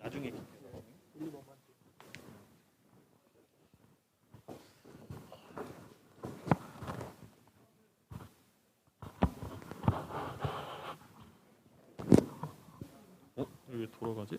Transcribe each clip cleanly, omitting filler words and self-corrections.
나중에 왜 돌아가지?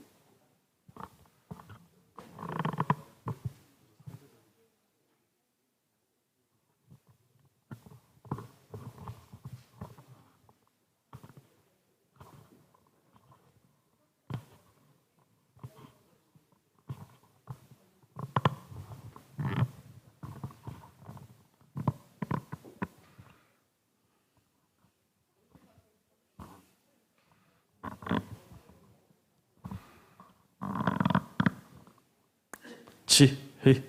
지혜이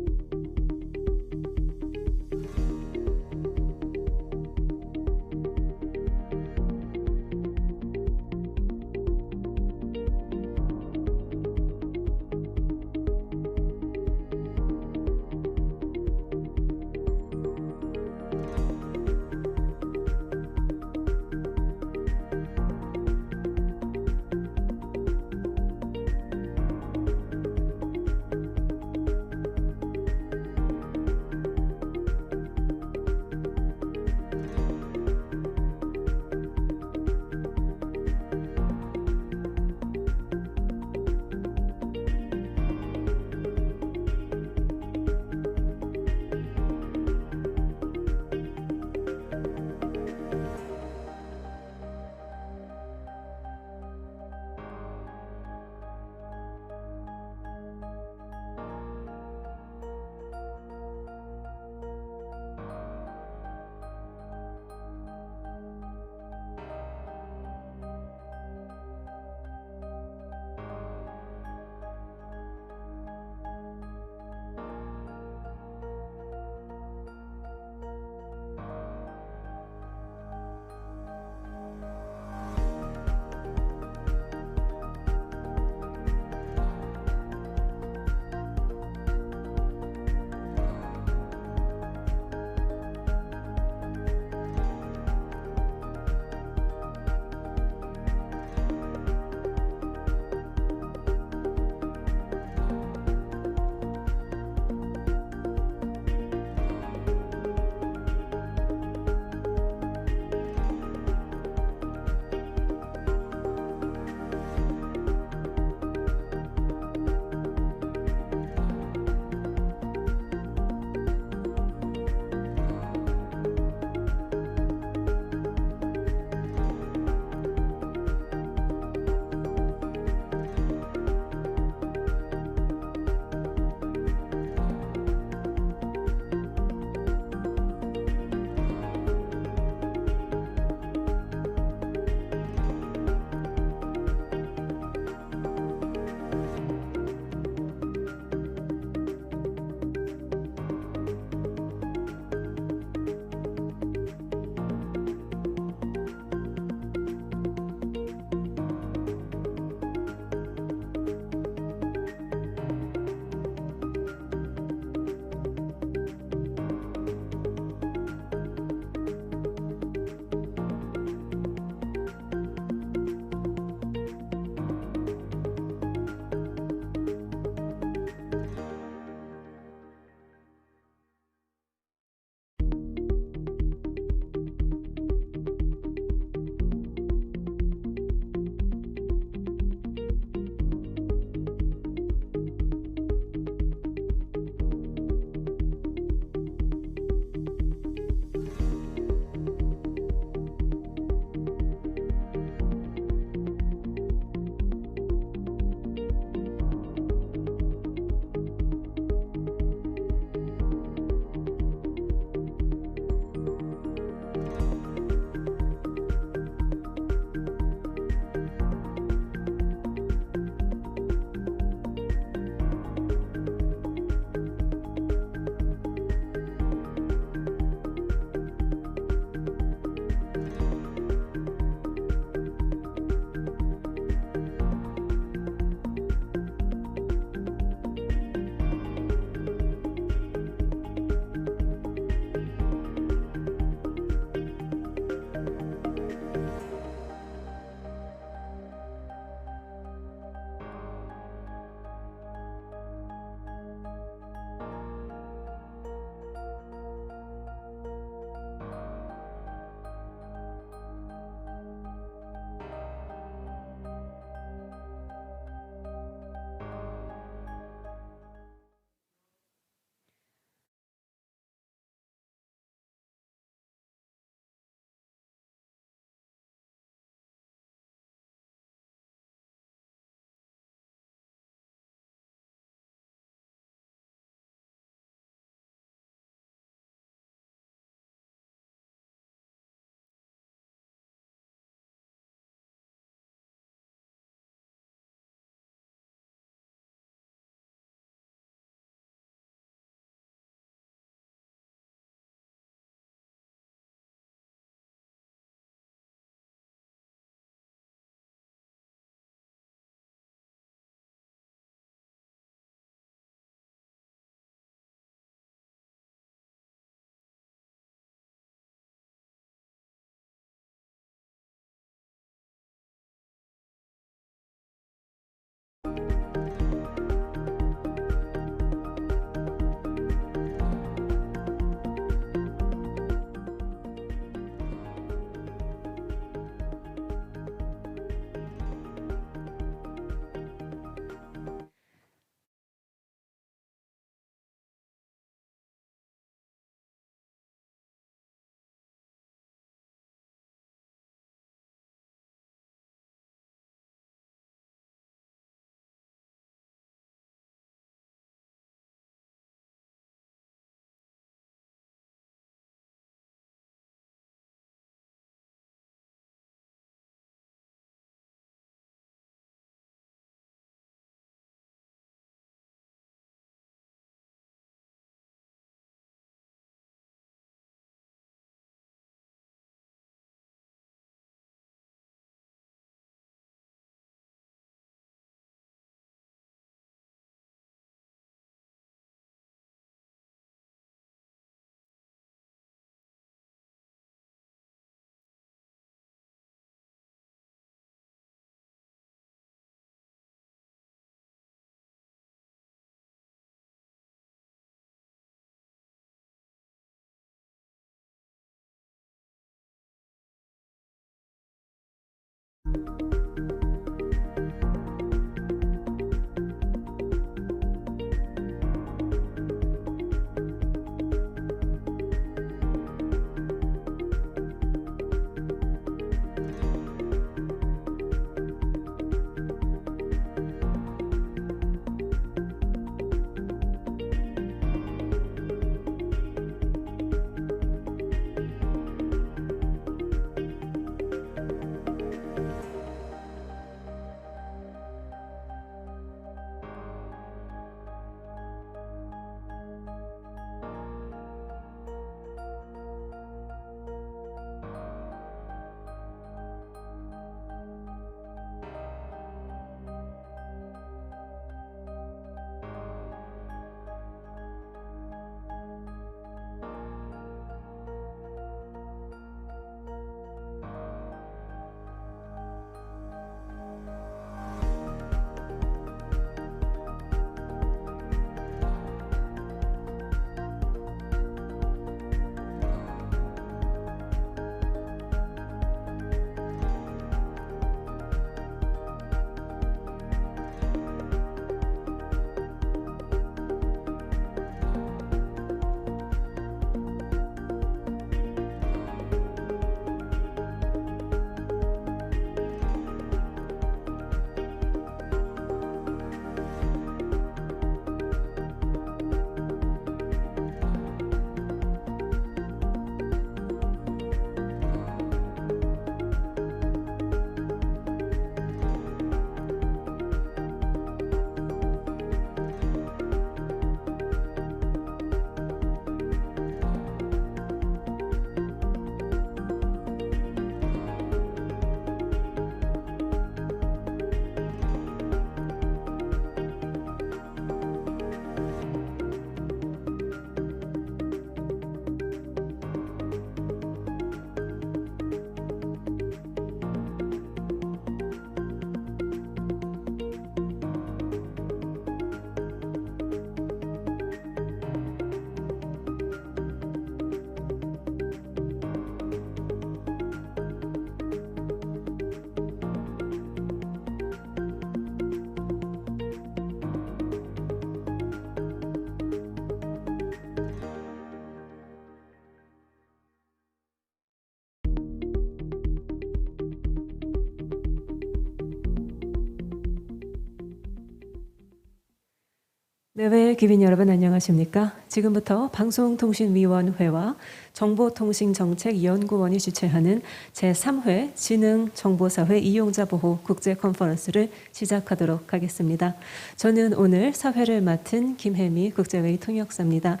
대회 귀빈 여러분 안녕하십니까? 지금부터 방송통신위원회와 정보통신정책연구원이 주최하는 제3회 지능정보사회 이용자보호 국제컨퍼런스를 시작하도록 하겠습니다. 저는 오늘 사회를 맡은 김혜미 국제회의 통역사입니다.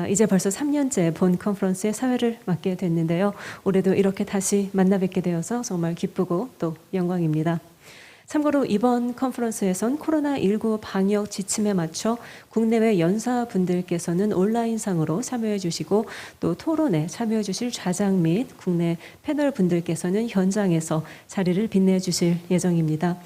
이제 벌써 3년째 본 컨퍼런스의 사회를 맡게 됐는데요. 올해도 이렇게 다시 만나 뵙게 되어서 정말 기쁘고 또 영광입니다. 참고로 이번 컨퍼런스에선 코로나19 방역 지침에 맞춰 국내외 연사분들께서는 온라인상으로 참여해 주시고 또 토론에 참여해 주실 좌장 및 국내 패널 분들께서는 현장에서 자리를 빛내 주실 예정입니다.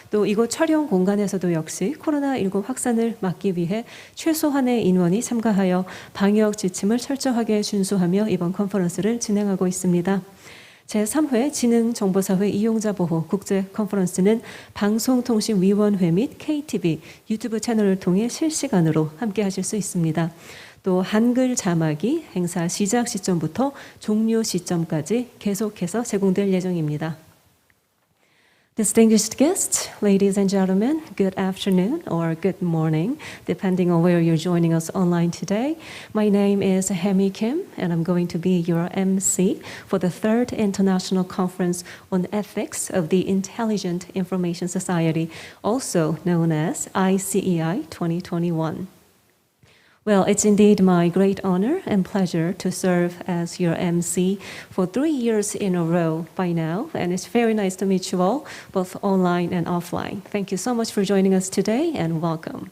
또 이곳 촬영 공간에서도 역시 코로나19 확산을 막기 위해 최소한의 인원이 참가하여 방역 지침을 철저하게 준수하며 이번 컨퍼런스를 진행하고 있습니다. 제3회 지능정보사회 이용자보호 국제컨퍼런스는 방송통신위원회 및 KTV 유튜브 채널을 통해 실시간으로 함께 하실 수 있습니다. 또 한글 자막이 행사 시작 시점부터 종료 시점까지 계속해서 제공될 예정입니다. Distinguished guests, ladies and gentlemen, good afternoon or good morning, depending on where you're joining us online today. My name is Hemi Kim, and I'm going to be your MC for the 3rd International Conference on Ethics of the Intelligent Information Society, also known as ICEI 2021. Well, it's indeed my great honor and pleasure to serve as your MC for 3 years in a row by now, and it's very nice to meet you all, both online and offline. Thank you so much for joining us today, and welcome.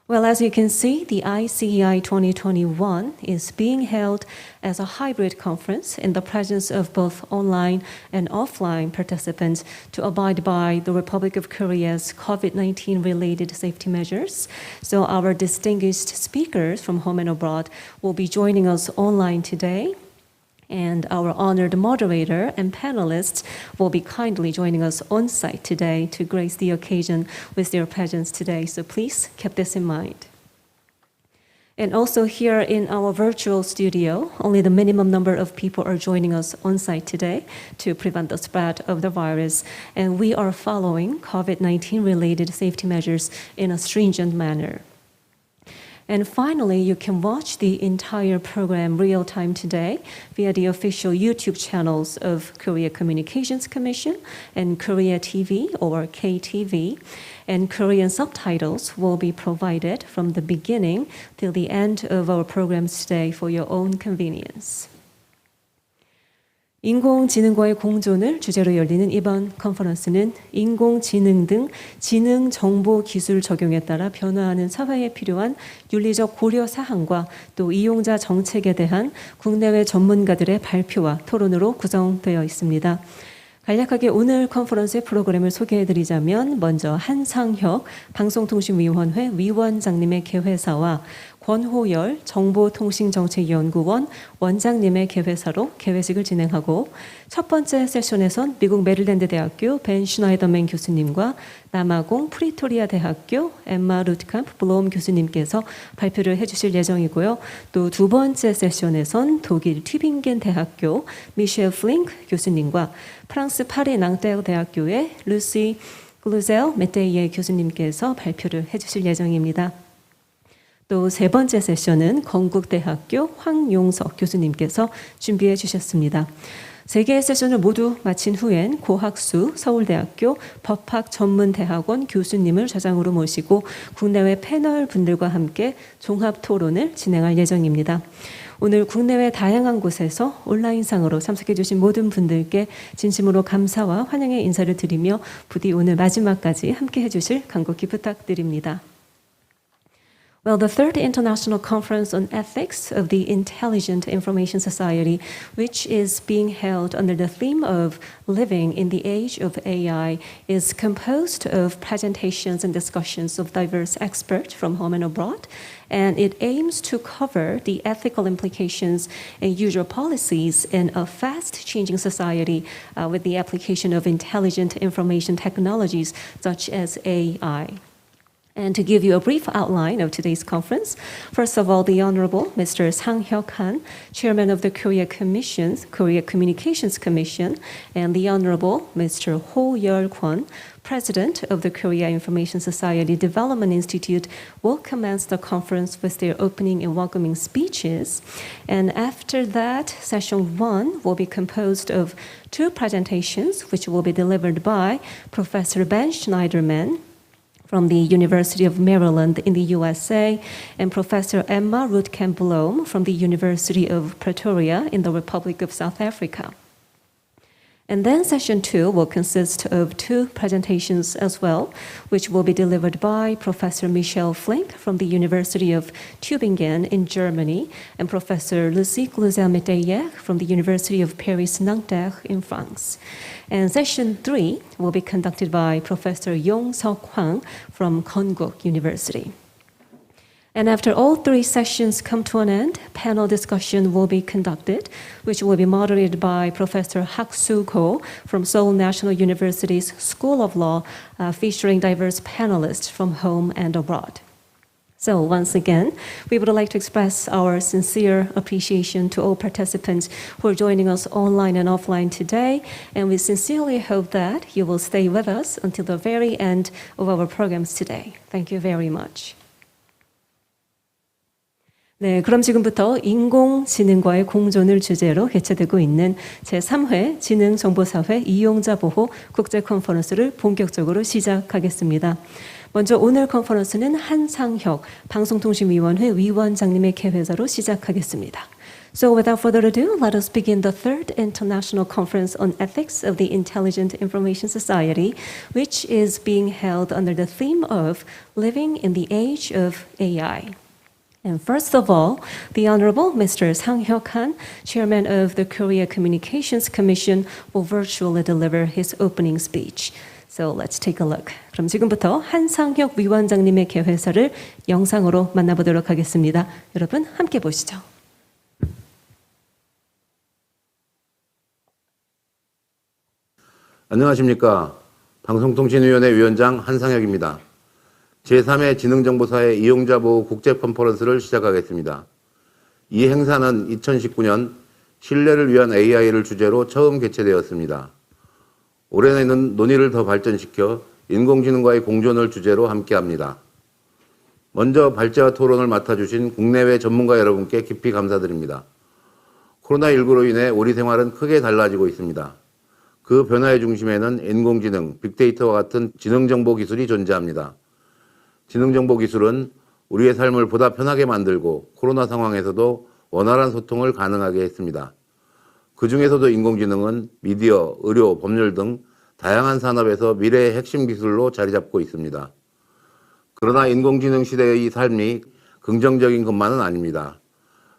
Well, as you can see, the ICEI 2021 is being held as a hybrid conference in the presence of both online and offline participants to abide by the Republic of Korea's COVID-19 related safety measures. So our distinguished speakers from home and abroad will be joining us online today. And our honored moderator and panelists will be kindly joining us on site today to grace the occasion with their presence today. So please keep this in mind. And also here in our virtual studio, only the minimum number of people are joining us on site today to prevent the spread of the virus. And we are following COVID-19 related safety measures in a stringent manner. And finally, you can watch the entire program real time today via the official YouTube channels of Korea Communications Commission and Korea TV or KTV. And Korean subtitles will be provided from the beginning till the end of our programs today for your own convenience. 인공지능과의 공존을 주제로 열리는 이번 컨퍼런스는 인공지능 등 지능 정보 기술 적용에 따라 변화하는 사회에 필요한 윤리적 고려 사항과 또 이용자 정책에 대한 국내외 전문가들의 발표와 토론으로 구성되어 있습니다. 간략하게 오늘 컨퍼런스의 프로그램을 소개해드리자면 먼저 한상혁 방송통신위원회 위원장님의 개회사와 권호열 정보통신정책연구원 원장님의 개회사로 개회식을 진행하고 첫 번째 세션에선 미국 메릴랜드 대학교 벤 슈나이더맨 교수님과 남아공 프리토리아 대학교 엠마 루트캄프 블롬 교수님께서 발표를 해주실 예정이고요. 또 두 번째 세션에선 독일 튜빙겐 대학교 미셸 플링크 교수님과 프랑스 파리 낭테르 대학교의 루시 글루젤 메테이에 교수님께서 발표를 해주실 예정입니다. 또 세 번째 세션은 건국대학교 황용석 교수님께서 준비해 주셨습니다. 세 개의 세션을 모두 마친 후엔 고학수 서울대학교 법학전문대학원 교수님을 좌장으로 모시고 국내외 패널 분들과 함께 종합 토론을 진행할 예정입니다. 오늘 국내외 다양한 곳에서 온라인상으로 참석해 주신 모든 분들께 진심으로 감사와 환영의 인사를 드리며 부디 오늘 마지막까지 함께 해주실 간곡히 부탁드립니다. Well, the 3rd International Conference on Ethics of the Intelligent Information Society, which is being held under the theme of Living in the Age of AI, is composed of presentations and discussions of diverse experts from home and abroad, and it aims to cover the ethical implications and usual policies in a fast-changing society with the application of intelligent information technologies such as AI. And to give you a brief outline of today's conference, first of all, the Honorable Mr. Sang Hyuk-han, Chairman of the Korea Communications Commission, and the Honorable Mr. Ho Yeol-kwon, president of the Korea Information Society Development Institute, will commence the conference with their opening and welcoming speeches. And after that, session 1 will be composed of 2 presentations, which will be delivered by Professor Ben Schneiderman from the University of Maryland in the USA, and Professor Emma Rootkamp-Bloom from the University of Pretoria in the Republic of South Africa. And then session 2 will consist of 2 presentations as well, which will be delivered by Professor Michel Flink from the University of Tübingen in Germany, and Professor Lucie Gluzel-Meteyer from the University of Paris-Nanterre in France. And session 3 will be conducted by Professor Yong-Seok Hwang from Konkuk University. And after all 3 sessions come to an end, panel discussion will be conducted, which will be moderated by Professor Hak-Soo Ko from Seoul National University's School of Law, featuring diverse panelists from home and abroad. So once again, we would like to express our sincere appreciation to all participants who are joining us online and offline today, and we sincerely hope that you will stay with us until the very end of our programs today. Thank you very much. 네, 그럼 지금부터 인공지능과의 공존을 주제로 개최되고 있는 제3회 지능정보사회 이용자보호 국제컨퍼런스를 본격적으로 시작하겠습니다. 먼저 오늘 컨퍼런스는 한상혁 방송통신위원회 위원장님의 개회사로 시작하겠습니다. So without further ado, let us begin the 3rd International Conference on Ethics of the Intelligent Information Society, which is being held under the theme of Living in the Age of AI. And first of all, the Honorable Mr. Sang Hyuk-han, Chairman of the Korea Communications Commission, will virtually deliver his opening speech. So let's take a look. 그럼 지금부터 한상혁 위원장님의 개회사를 영상으로 만나보도록 하겠습니다. 여러분 함께 보시죠. 안녕하십니까. 방송통신위원회 위원장 한상혁입니다. 제3회 지능정보사회 이용자보호 국제컨퍼런스를 시작하겠습니다. 이 행사는 2019년 신뢰를 위한 AI를 주제로 처음 개최되었습니다. 올해는 논의를 더 발전시켜 인공지능과의 공존을 주제로 함께합니다. 먼저 발제와 토론을 맡아주신 국내외 전문가 여러분께 깊이 감사드립니다. 코로나19로 인해 우리 생활은 크게 달라지고 있습니다. 그 변화의 중심에는 인공지능, 빅데이터와 같은 지능정보 기술이 존재합니다. 지능정보 기술은 우리의 삶을 보다 편하게 만들고 코로나 상황에서도 원활한 소통을 가능하게 했습니다. 그 중에서도 인공지능은 미디어, 의료, 법률 등 다양한 산업에서 미래의 핵심 기술로 자리 잡고 있습니다. 그러나 인공지능 시대의 삶이 긍정적인 것만은 아닙니다.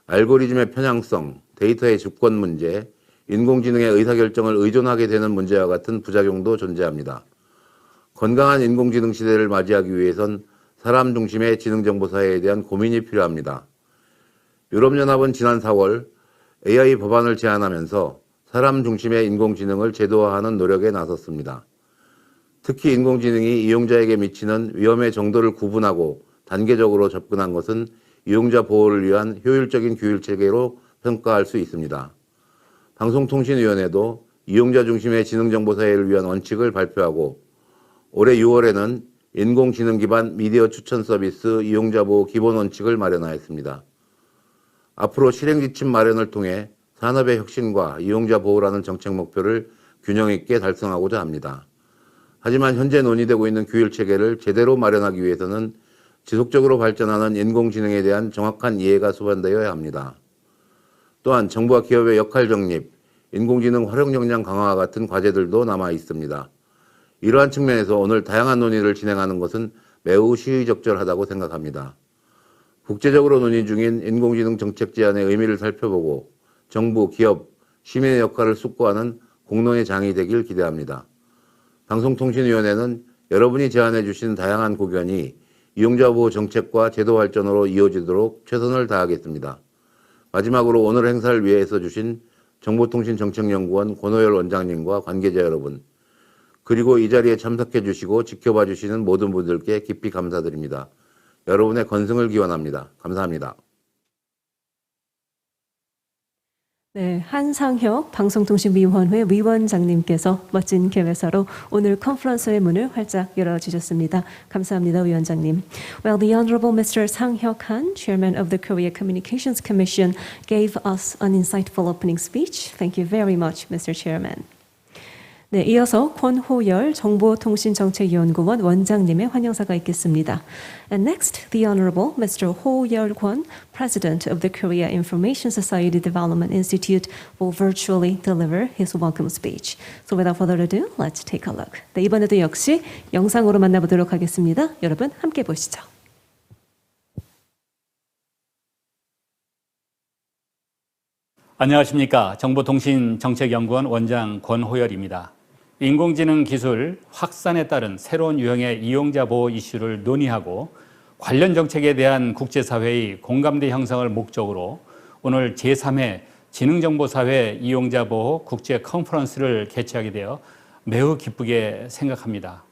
알고리즘의 편향성, 데이터의 주권 문제, 인공지능의 의사결정을 의존하게 되는 문제와 같은 부작용도 존재합니다. 건강한 인공지능 시대를 맞이하기 위해선 사람 중심의 지능정보사회에 대한 고민이 필요합니다. 유럽연합은 지난 4월 AI 법안을 제안하면서 사람 중심의 인공지능을 제도화하는 노력에 나섰습니다. 특히 인공지능이 이용자에게 미치는 위험의 정도를 구분하고 단계적으로 접근한 것은 이용자 보호를 위한 효율적인 규율체계로 평가할 수 있습니다. 방송통신위원회도 이용자 중심의 지능정보사회를 위한 원칙을 발표하고 올해 6월에는 인공지능 기반 미디어 추천 서비스 이용자보호 기본 원칙을 마련하였습니다. 앞으로 실행지침 마련을 통해 산업의 혁신과 이용자 보호라는 정책 목표를 균형 있게 달성하고자 합니다. 하지만 현재 논의되고 있는 규율체계를 제대로 마련하기 위해서는 지속적으로 발전하는 인공지능에 대한 정확한 이해가 수반되어야 합니다. 또한 정부와 기업의 역할 정립, 인공지능 활용 역량 강화와 같은 과제들도 남아 있습니다. 이러한 측면에서 오늘 다양한 논의를 진행하는 것은 매우 시의적절하다고 생각합니다. 국제적으로 논의 중인 인공지능 정책 제안의 의미를 살펴보고 정부, 기업, 시민의 역할을 숙고하는 공론의 장이 되길 기대합니다. 방송통신위원회는 여러분이 제안해 주신 다양한 고견이 이용자보호 정책과 제도 발전으로 이어지도록 최선을 다하겠습니다. 마지막으로 오늘 행사를 위해 애써주신 정보통신정책연구원 권호열 원장님과 관계자 여러분, 그리고 이 자리에 참석해 주시고 지켜봐 주시는 모든 분들께 깊이 감사드립니다. 여러분의 건승을 기원합니다. 감사합니다. 네, 한상혁 방송통신위원회 위원장님께서 멋진 개회사로 오늘 컨퍼런스의 문을 활짝 열어주셨습니다. 감사합니다, 위원장님. Well, the Honorable Mr. Sang-hyuk Han, Chairman of the Korea Communications Commission, gave us an insightful opening speech. Thank you very much, Mr. Chairman. 네, 이어서 권호열 정보통신정책연구원 원장님의 환영사가 있겠습니다. And next, the Honorable Mr. 호열 권, President of the Korea Information Society Development Institute, will virtually deliver his welcome speech. So without further ado, let's take a look. 네, 이번에도 역시 영상으로 만나보도록 하겠습니다. 여러분 함께 보시죠. 안녕하십니까. 정보통신정책연구원 원장 권호열입니다. 인공지능 기술 확산에 따른 새로운 유형의 이용자보호 이슈를 논의하고 관련 정책에 대한 국제사회의 공감대 형성을 목적으로 오늘 제3회 지능정보사회 이용자보호 국제컨퍼런스를 개최하게 되어 매우 기쁘게 생각합니다.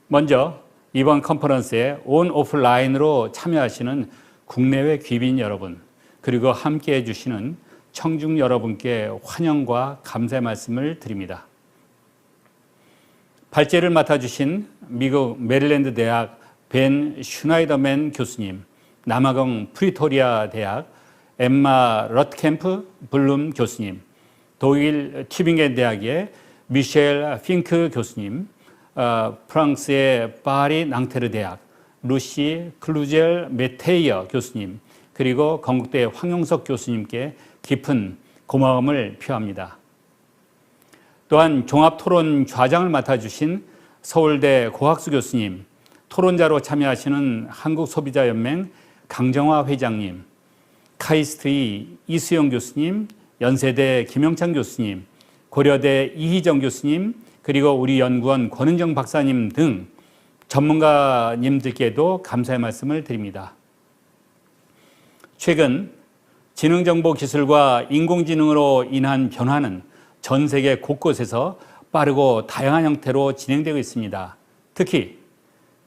먼저 이번 컨퍼런스에 온 오프라인으로 참여하시는 국내외 귀빈 여러분, 그리고 함께해 주시는 청중 여러분께 환영과 감사의 말씀을 드립니다. 발제를 맡아주신 미국 메릴랜드 대학 벤 슈나이더맨 교수님, 남아공 프리토리아 대학 엠마 럿캠프 블룸 교수님, 독일 튜빙겐 대학의 미셸 핑크 교수님, 프랑스의 파리 낭테르 대학 루시 클루젤 메테이어 교수님, 그리고 건국대 황용석 교수님께 깊은 고마움을 표합니다. 또한 종합토론 좌장을 맡아주신 서울대 고학수 교수님, 토론자로 참여하시는 한국소비자연맹 강정화 회장님, 카이스트의 이수영 교수님, 연세대 김영창 교수님, 고려대 이희정 교수님, 그리고 우리 연구원 권은정 박사님 등 전문가님들께도 감사의 말씀을 드립니다. 최근 지능정보기술과 인공지능으로 인한 변화는 전 세계 곳곳에서 빠르고 다양한 형태로 진행되고 있습니다. 특히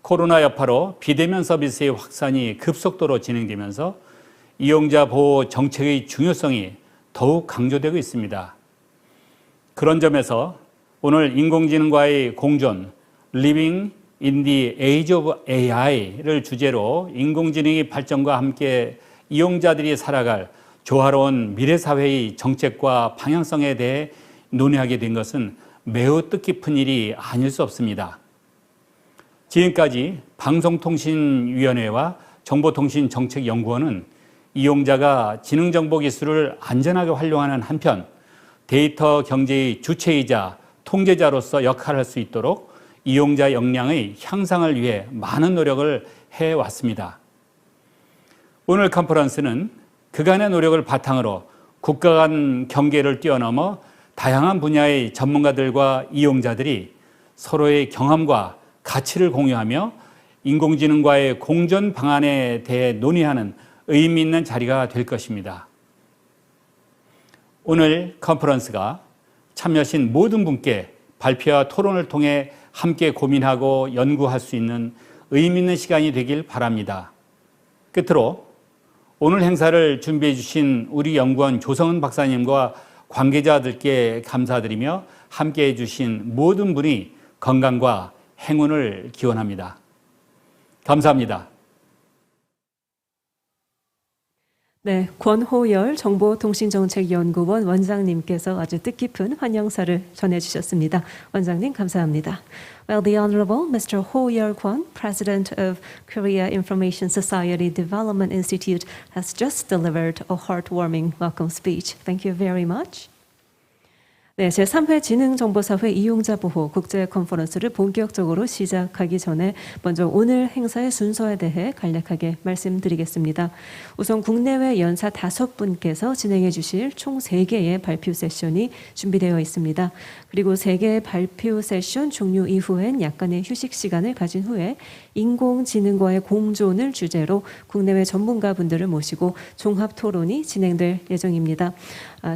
코로나 여파로 비대면 서비스의 확산이 급속도로 진행되면서 이용자 보호 정책의 중요성이 더욱 강조되고 있습니다. 그런 점에서 오늘 인공지능과의 공존, Living in the Age of AI를 주제로 인공지능의 발전과 함께 이용자들이 살아갈 조화로운 미래사회의 정책과 방향성에 대해 논의하게 된 것은 매우 뜻깊은 일이 아닐 수 없습니다. 지금까지 방송통신위원회와 정보통신정책연구원은 이용자가 지능정보기술을 안전하게 활용하는 한편 데이터 경제의 주체이자 통제자로서 역할을 할 수 있도록 이용자 역량의 향상을 위해 많은 노력을 해왔습니다. 오늘 컨퍼런스는 그간의 노력을 바탕으로 국가 간 경계를 뛰어넘어 다양한 분야의 전문가들과 이용자들이 서로의 경험과 가치를 공유하며 인공지능과의 공존 방안에 대해 논의하는 의미 있는 자리가 될 것입니다. 오늘 컨퍼런스가 참여하신 모든 분께 발표와 토론을 통해 함께 고민하고 연구할 수 있는 의미 있는 시간이 되길 바랍니다. 끝으로 오늘 행사를 준비해 주신 우리 연구원 조성은 박사님과 관계자들께 감사드리며 함께해 주신 모든 분이 건강과 행운을 기원합니다. 감사합니다. 네, 권호열 정보통신정책연구원 원장님께서 아주 뜻깊은 환영사를 전해주셨습니다. 원장님 감사합니다. Well, the Honorable Mr. 호열 권, President of Korea Information Society Development Institute, has just delivered a heartwarming welcome speech. Thank you very much. 네, 제3회 지능정보사회 이용자보호 국제컨퍼런스를 본격적으로 시작하기 전에 먼저 오늘 행사의 순서에 대해 간략하게 말씀드리겠습니다. 우선 국내외 연사 5분께서 진행해 주실 총 3개의 발표 세션이 준비되어 있습니다. 그리고 3개의 발표 세션 종료 이후엔 약간의 휴식 시간을 가진 후에 인공지능과의 공존을 주제로 국내외 전문가분들을 모시고 종합 토론이 진행될 예정입니다.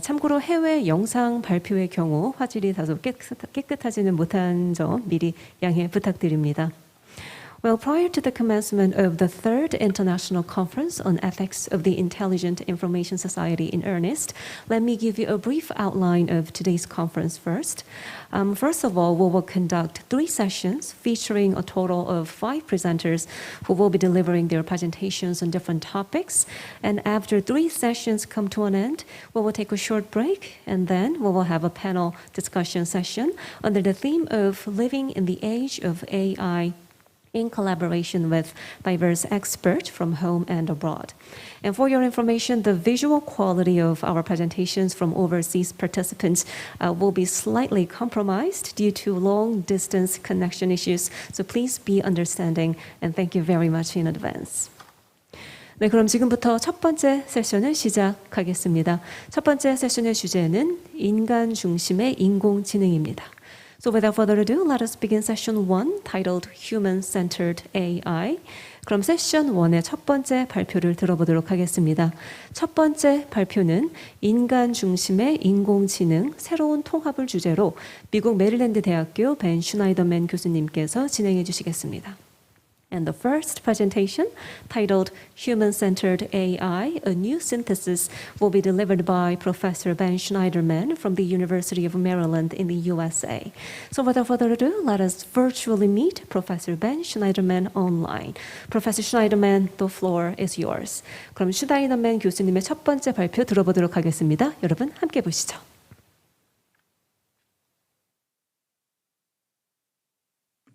참고로 해외 영상 발표의 경우 화질이 다소 깨끗하지는 못한 점 미리 양해 부탁드립니다. Well, prior to the commencement of the third International Conference on Ethics of the Intelligent Information Society in earnest, let me give you a brief outline of today's conference first. First of all, we will conduct 3 sessions featuring a total of 5 presenters who will be delivering their presentations on different topics. And after 3 sessions come to an end, we will take a short break, and then we will have a panel discussion session under the theme of Living in the Age of AI, in collaboration with diverse experts from home and abroad. And for your information, the visual quality of our presentations from overseas participants will be slightly compromised due to long-distance connection issues, so please be understanding, and thank you very much in advance. 네, 그럼 지금부터 첫 번째 세션을 시작하겠습니다. 첫 번째 세션의 주제는 인간 중심의 인공지능입니다. So without further ado, let us begin session 1 titled Human-Centered AI. 그럼 세션 1의 첫 번째 발표를 들어보도록 하겠습니다. 첫 번째 발표는 인간 중심의 인공지능 새로운 통합을 주제로 미국 메릴랜드 대학교 벤 슈나이더맨 교수님께서 진행해 주시겠습니다. And the first presentation, titled Human-Centered AI, a New Synthesis, will be delivered by Professor Ben Schneiderman from the University of Maryland in the USA. So without further ado, let us virtually meet Professor Ben Schneiderman online. Professor Schneiderman, the floor is yours. 그럼 슈나이더맨 교수님의 첫 번째 발표 들어보도록 하겠습니다. 여러분 함께 보시죠.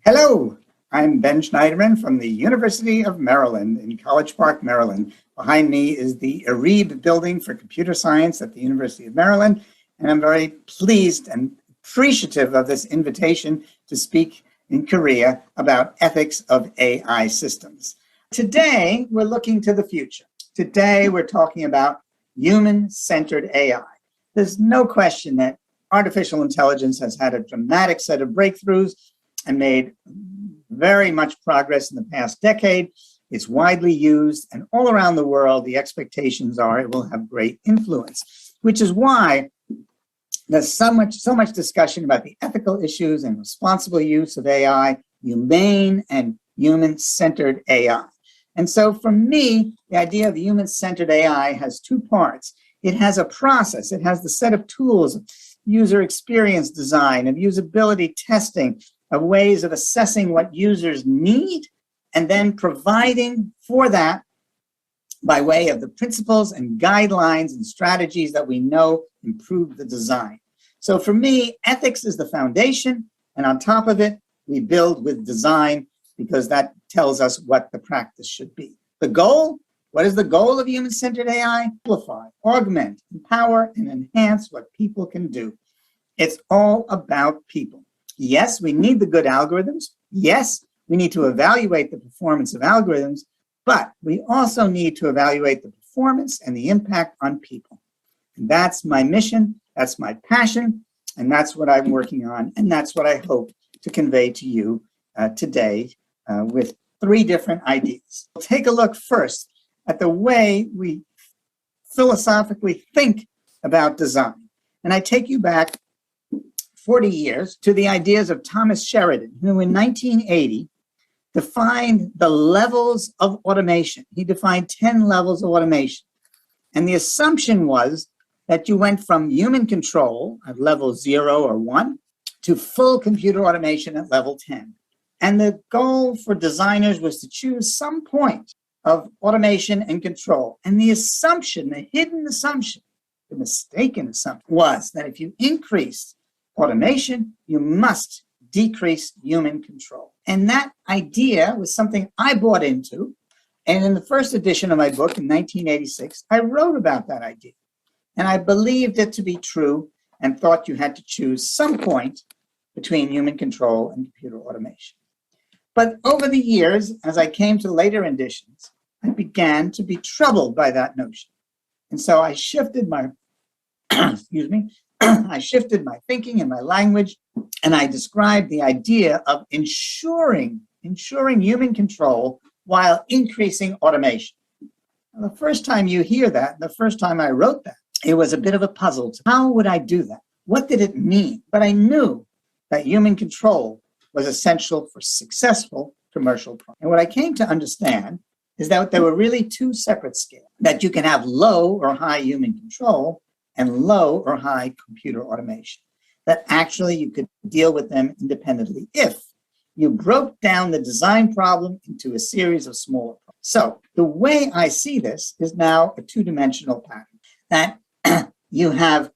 Hello. I'm Ben Schneiderman from the University of Maryland in College Park, Maryland. Behind me is the Arib Building for Computer Science at the University of Maryland, and I'm very pleased and appreciative of this invitation to speak in Korea about ethics of AI systems. Today, we're looking to the future. Today, we're talking about human-centered AI. There's no question that artificial intelligence has had a dramatic set of breakthroughs and made very much progress in the past decade. It's widely used, and all around the world, the expectations are it will have great influence, which is why there's so much discussion about the ethical issues and responsible use of AI, humane and human-centered AI. And so for me, the idea of human-centered AI has 2 parts. It has a process. It has the set of tools of user experience design, of usability testing, of ways of assessing what users need and then providing for that by way of the principles and guidelines and strategies that we know improve the design. So for me, ethics is the foundation, and on top of it, we build with design because that tells us what the practice should be. The goal? What is the goal of human-centered AI? Amplify, augment, empower, and enhance what people can do. It's all about people. Yes, we need the good algorithms. Yes, we need to evaluate the performance of algorithms, but we also need to evaluate the performance and the impact on people. And that's my mission, that's my passion, and that's what I'm working on, and that's what I hope to convey to you today with 3 different ideas. We'll take a look first at the way we philosophically think about design. And I take you back 40 years to the ideas of Thomas Sheridan, who in 1980 defined the levels of automation. He defined 10 levels of automation. And the assumption was that you went from human control at level 0 or 1 to full computer automation at level 10. And the goal for designers was to choose some point of automation and control. And the assumption, the hidden assumption, the mistaken assumption was that if you increased automation, you must decrease human control. And that idea was something I bought into. And in the first edition of my book in 1986, I wrote about that idea. And I believed it to be true and thought you had to choose some point between human control and computer automation. But over the years, as I came to later editions, I began to be troubled by that notion. And so I shifted my, I shifted my thinking and my language, and I described the idea of ensuring human control while increasing automation. Now, the first time you hear that, the first time I wrote that, it was a bit of a puzzle. How would I do that? What did it mean? But I knew that human control was essential for successful commercial product. And what I came to understand is that there were really two separate scales, that you can have low or high human control and low or high computer automation, that actually you could deal with them independently if you broke down the design problem into a series of smaller problems. So the way I see this is now a two-dimensional pattern, that you have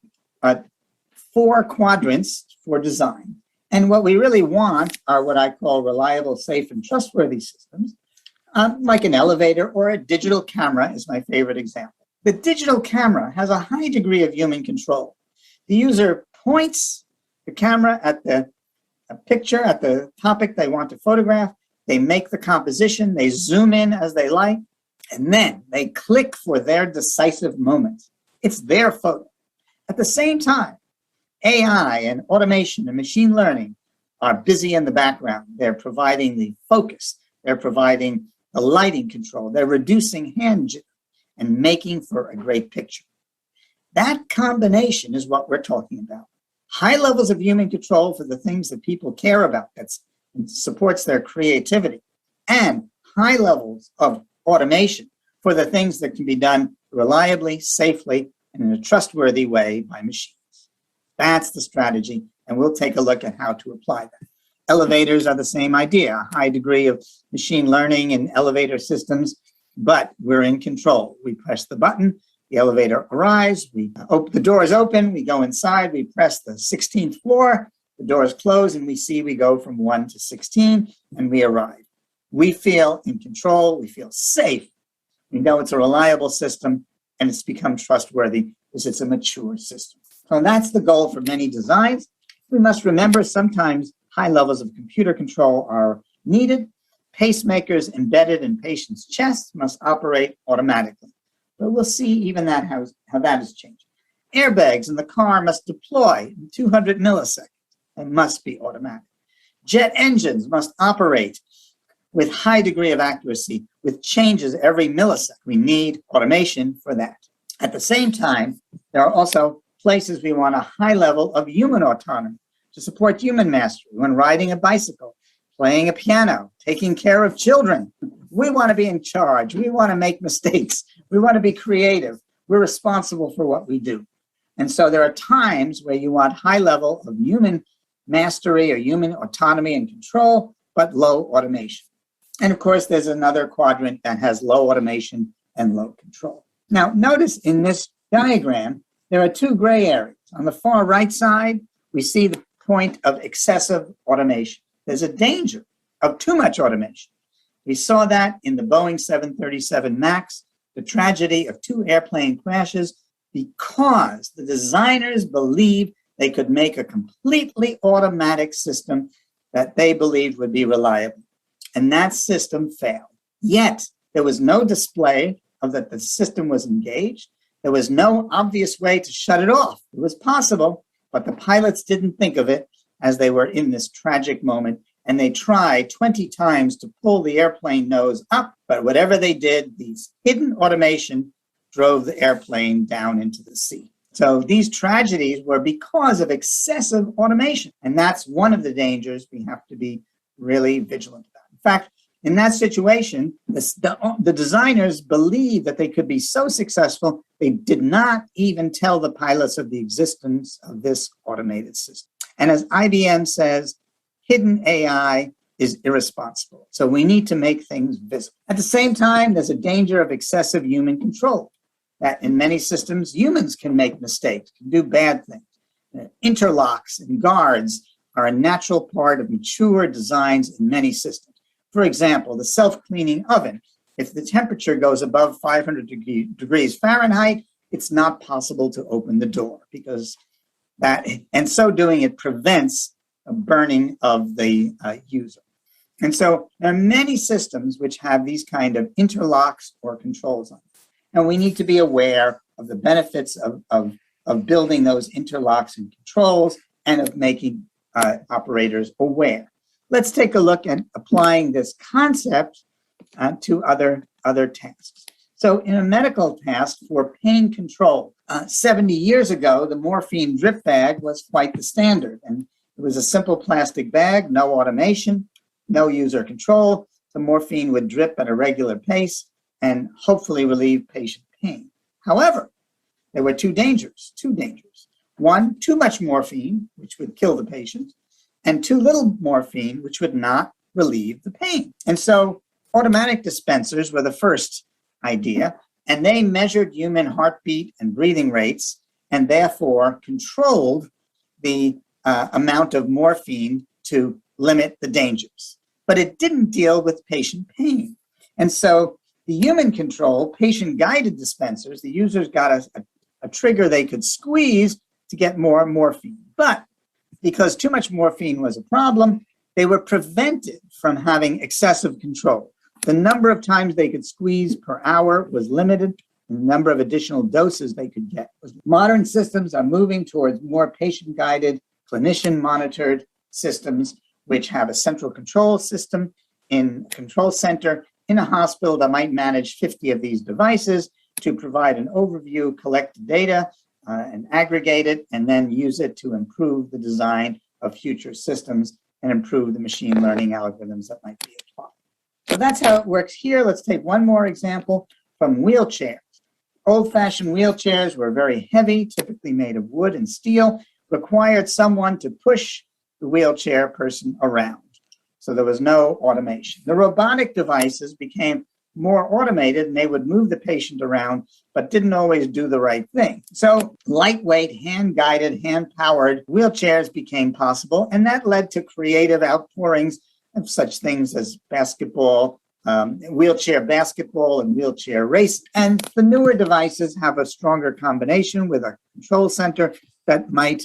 4 quadrants for design. And what we really want are what I call reliable, safe, and trustworthy systems, like an elevator or a digital camera is my favorite example. The digital camera has a high degree of human control. The user points the camera at the picture, at the topic they want to photograph. They make the composition, they zoom in as they like, and then they click for their decisive moment. It's their photo. At the same time, AI and automation and machine learning are busy in the background. They're providing the focus. They're providing the lighting control. They're reducing hand jitter and making for a great picture. That combination is what we're talking about. High levels of human control for the things that people care about, that supports their creativity, and high levels of automation for the things that can be done reliably, safely, and in a trustworthy way by machines. That's the strategy, and we'll take a look at how to apply that. Elevators are the same idea, a high degree of machine learning in elevator systems, but we're in control. We press the button, the elevator arrives, the doors open, we go inside, we press the 16th floor, the doors close, and we see we go from 1 to 16, and we arrive. We feel in control, we feel safe. We know it's a reliable system, and it's become trustworthy because it's a mature system. So that's the goal for many designs. We must remember sometimes high levels of computer control are needed. Pacemakers embedded in patients' chests must operate automatically. But we'll see even that how that is changing. Airbags in the car must deploy in 200 milliseconds and must be automatic. Jet engines must operate with high degree of accuracy with changes every millisecond. We need automation for that. At the same time, there are also places we want a high level of human autonomy to support human mastery when riding a bicycle, playing a piano, taking care of children. We want to be in charge. We want to make mistakes. We want to be creative. We're responsible for what we do. And so there are times where you want high level of human mastery or human autonomy and control, but low automation. And of course, there's another quadrant that has low automation and low control. Now, notice in this diagram, there are 2 gray areas. On the far right side, we see the point of excessive automation. There's a danger of too much automation. We saw that in the Boeing 737 MAX, the tragedy of 2 airplane crashes, because the designers believed they could make a completely automatic system that they believed would be reliable. And that system failed. Yet, there was no display of that the system was engaged. There was no obvious way to shut it off. It was possible, but the pilots didn't think of it as they were in this tragic moment. And they tried 20 times to pull the airplane nose up, but whatever they did, these hidden automation drove the airplane down into the sea. So these tragedies were because of excessive automation. And that's one of the dangers we have to be really vigilant about. In fact, in that situation, the designers believed that they could be so successful, they did not even tell the pilots of the existence of this automated system. And as IBM says, hidden AI is irresponsible. So we need to make things visible. At the same time, there's a danger of excessive human control, that in many systems, humans can make mistakes, can do bad things. Interlocks and guards are a natural part of mature designs in many systems. For example, the self-cleaning oven. If the temperature goes above 500 degrees Fahrenheit, it's not possible to open the door because that, and so doing, it prevents a burning of the user. And so there are many systems which have these kind of interlocks or controls on them. And we need to be aware of the benefits of building those interlocks and controls and of making operators aware. Let's take a look at applying this concept to other tasks. So in a medical task for pain control, 70 years ago, the morphine drip bag was quite the standard. And it was a simple plastic bag, no automation, no user control. the morphine would drip at a regular pace and hopefully relieve patient pain. However, there were two dangers. One, too much morphine, which would kill the patient, and too little morphine, which would not relieve the pain. And so automatic dispensers were the first idea, and they measured human heartbeat and breathing rates, and therefore controlled the amount of morphine to limit the dangers. But it didn't deal with patient pain. And so the human control, patient-guided dispensers, the users got a trigger they could squeeze to get more morphine. But because too much morphine was a problem, they were prevented from having excessive control. The number of times they could squeeze per hour was limited, and the number of additional doses they could get. Modern systems are moving towards more patient-guided, clinician-monitored systems, which have a central control system in a control center in a hospital that might manage 50 of these devices to provide an overview, collect data, and aggregate it, and then use it to improve the design of future systems and improve the machine learning algorithms that might be applied. So that's how it works here. Let's take one more example from wheelchairs. Old-fashioned wheelchairs were very heavy, typically made of wood and steel, required someone to push the wheelchair person around. So there was no automation. The robotic devices became more automated, and they would move the patient around, but didn't always do the right thing. So lightweight, hand-guided, hand-powered wheelchairs became possible, and that led to creative outpourings of such things as basketball, wheelchair basketball and wheelchair race. And the newer devices have a stronger combination with a control center that might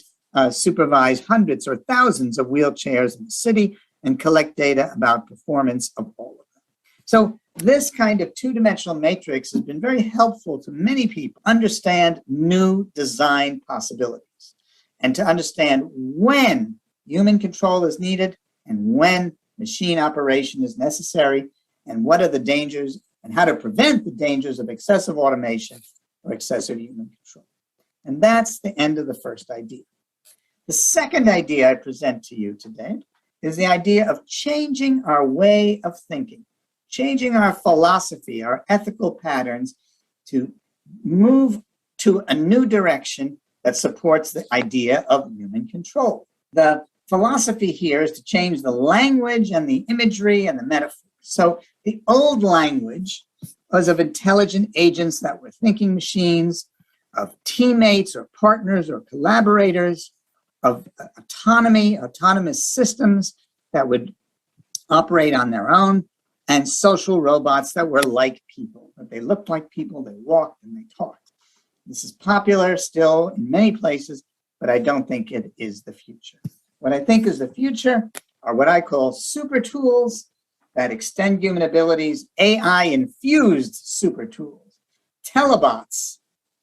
supervise hundreds or thousands of wheelchairs in the city and collect data about performance of all of them. So this kind of two-dimensional matrix has been very helpful to many people understand new design possibilities and to understand when human control is needed and when machine operation is necessary, and what are the dangers and how to prevent the dangers of excessive automation or excessive human control. And that's the end of the first idea. The second idea I present to you today is the idea of changing our way of thinking, changing our philosophy, our ethical patterns to move to a new direction that supports the idea of human control. The philosophy here is to change the language and the imagery and the metaphor. So the old language was of intelligent agents that were thinking machines, of teammates or partners or collaborators, of autonomy, autonomous systems that would operate on their own, and social robots that were like people, that they looked like people, they walked and they talked. This is popular still in many places, but I don't think it is the future. What I think is the future are what I call super tools that extend human abilities, AI-infused super tools, telebots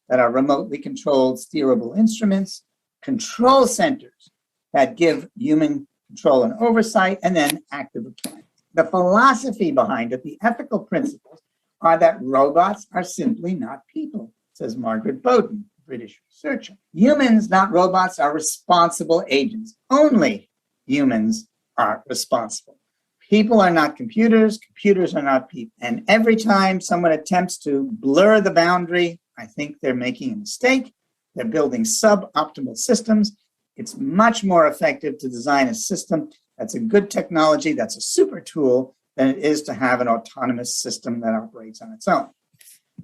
that are remotely controlled steerable instruments, control centers that give human control and oversight, and then active autonomy. The philosophy behind it, the ethical principles, are that robots are simply not people, says Margaret Bowden, British researcher. Humans, not robots, are responsible agents. Only humans are responsible. People are not computers, computers are not people. And every time someone attempts to blur the boundary, I think they're making a mistake. They're building suboptimal systems. It's much more effective to design a system that's a good technology, that's a super tool, than it is to have an autonomous system that operates on its own.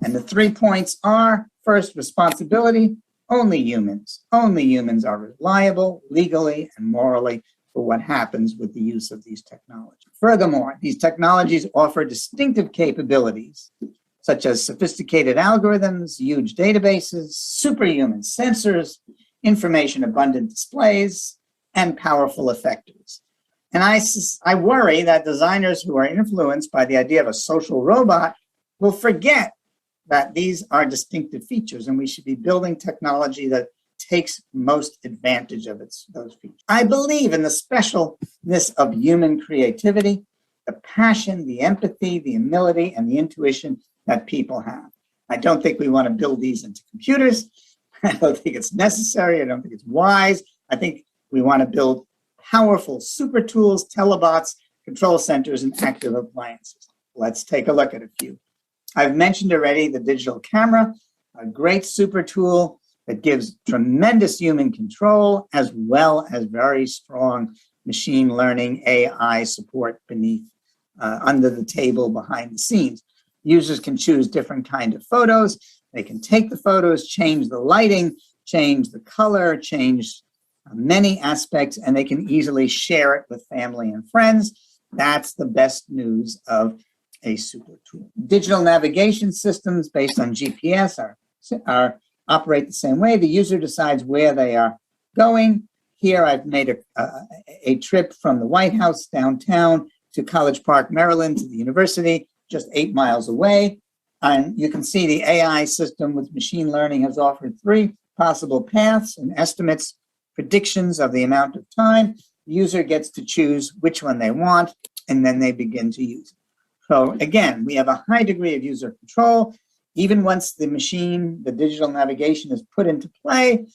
And the 3 points are, first, responsibility. Only humans are reliable legally and morally for what happens with the use of these technologies. Furthermore, these technologies offer distinctive capabilities, such as sophisticated algorithms, huge databases, superhuman sensors, information abundant displays, and powerful effectors. And I worry that designers who are influenced by the idea of a social robot will forget that these are distinctive features, and we should be building technology that takes most advantage of those features. I believe in the specialness of human creativity, the passion, the empathy, the humility, and the intuition that people have. I don't think we want to build these into computers. I don't think it's necessary. I don't think it's wise. I think we want to build powerful super tools, telebots, control centers and active appliances. Let's take a look at a few. I've mentioned already the digital camera, a great super tool that gives tremendous human control as well as very strong machine learning AI support beneath, under the table behind the scenes. Users can choose different kind of photos. They can take the photos, change the lighting, change the color, change many aspects, and they can easily share it with family and friends. That's the best news of a super tool. Digital navigation systems based on GPS operate the same way. The user decides where they are going. Here I've made a trip from the White House downtown to College Park, Maryland, to the university, just 8 miles away. And you can see the AI system with machine learning has offered 3 possible paths and estimates, predictions of the amount of time. The user gets to choose which one they want, and then they begin to use it. So again, we have a high degree of user control. Even once the digital navigation is put into play,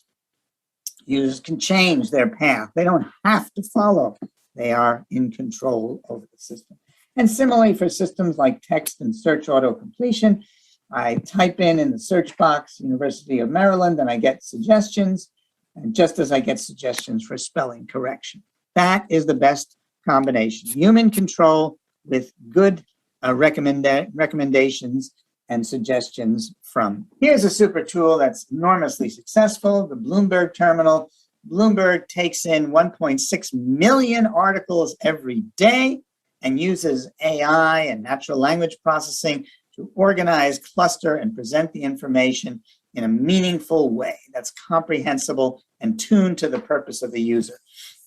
users can change their path. They don't have to follow. They are in control over the system. And similarly for systems like text and search auto-completion, I type in the search box, University of Maryland, and I get suggestions. And just as I get suggestions for spelling correction. That is the best combination. Human control with good recommendations and suggestions from. Here's a super tool that's enormously successful, the Bloomberg terminal. Bloomberg takes in 1.6 million articles every day and uses AI and natural language processing to organize, cluster, and present the information in a meaningful way that's comprehensible and tuned to the purpose of the user.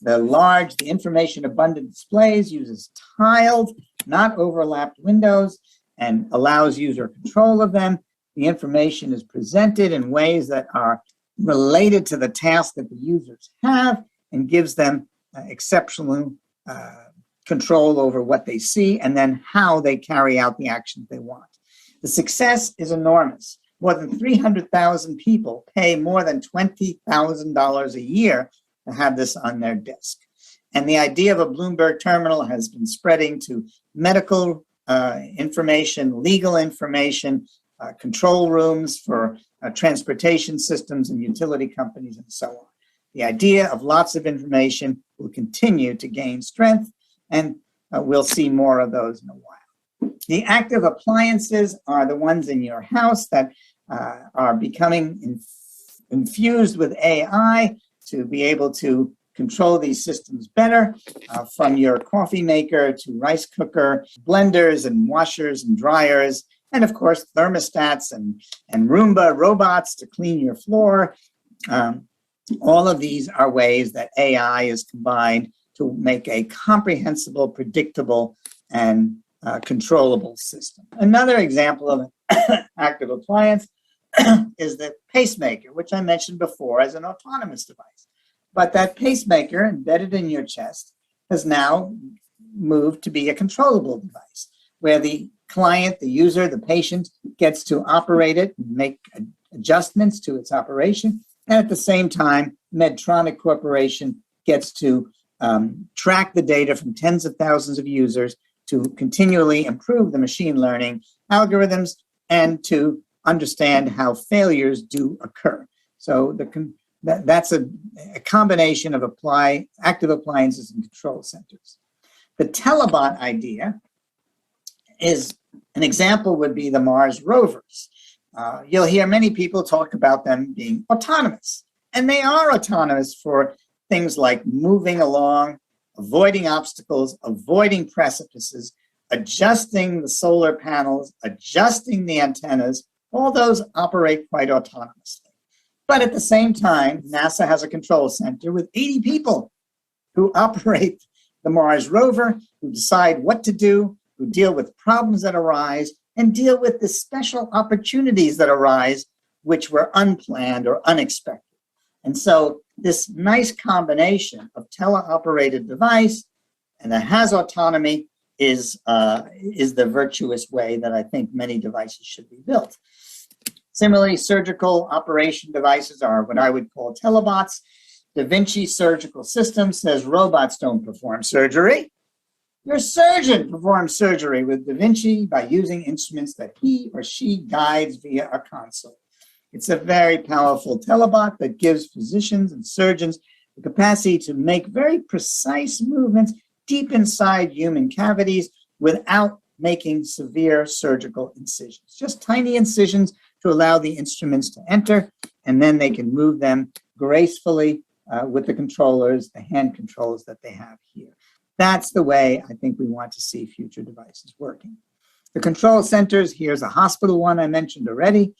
The information abundant displays uses tiled, not overlapped windows and allows user control of them. The information is presented in ways that are related to the task that the users have and gives them exceptional control over what they see and then how they carry out the actions they want. The success is enormous. More than 300,000 people pay more than $20,000 a year to have this on their desk. And the idea of a Bloomberg terminal has been spreading to medical information, legal information, control rooms for transportation systems and utility companies and so on. The idea of lots of information will continue to gain strength, and we'll see more of those in a while. The active appliances are the ones in your house that are becoming infused with AI to be able to control these systems better, from your coffee maker to rice cooker, blenders and washers and dryers, and of course, thermostats and Roomba robots to clean your floor. All of these are ways that AI is combined to make a comprehensible, predictable, and controllable system. Another example of an active appliance is the pacemaker, which I mentioned before as an autonomous device. But that pacemaker embedded in your chest has now moved to be a controllable device where the client, the user, the patient gets to operate it, make adjustments to its operation. And at the same time, Medtronic Corporation gets to track the data from tens of thousands of users to continually improve the machine learning algorithms and to understand how failures do occur. So that's a combination of active appliances and control centers. The telebot idea is an example would be the Mars rovers. You'll hear many people talk about them being autonomous, and they are autonomous for things like moving along, avoiding obstacles, avoiding precipices, adjusting the solar panels, adjusting the antennas. All those operate quite autonomously. But at the same time, NASA has a control center with 80 people who operate the Mars rover, who decide what to do, who deal with problems that arise, and deal with the special opportunities that arise, which were unplanned or unexpected. And so this nice combination of teleoperated device and that has autonomy is the virtuous way that I think many devices should be built. Similarly, surgical operation devices are what I would call telebots. Da Vinci Surgical System says robots don't perform surgery. Your surgeon performs surgery with Da Vinci by using instruments that he or she guides via a console. It's a very powerful telebot that gives physicians and surgeons the capacity to make very precise movements deep inside human cavities without making severe surgical incisions. Just tiny incisions to allow the instruments to enter, and then they can move them gracefully with the controllers, the hand controls that they have here. That's the way I think we want to see future devices working. The control centers, here's a hospital one I mentioned already,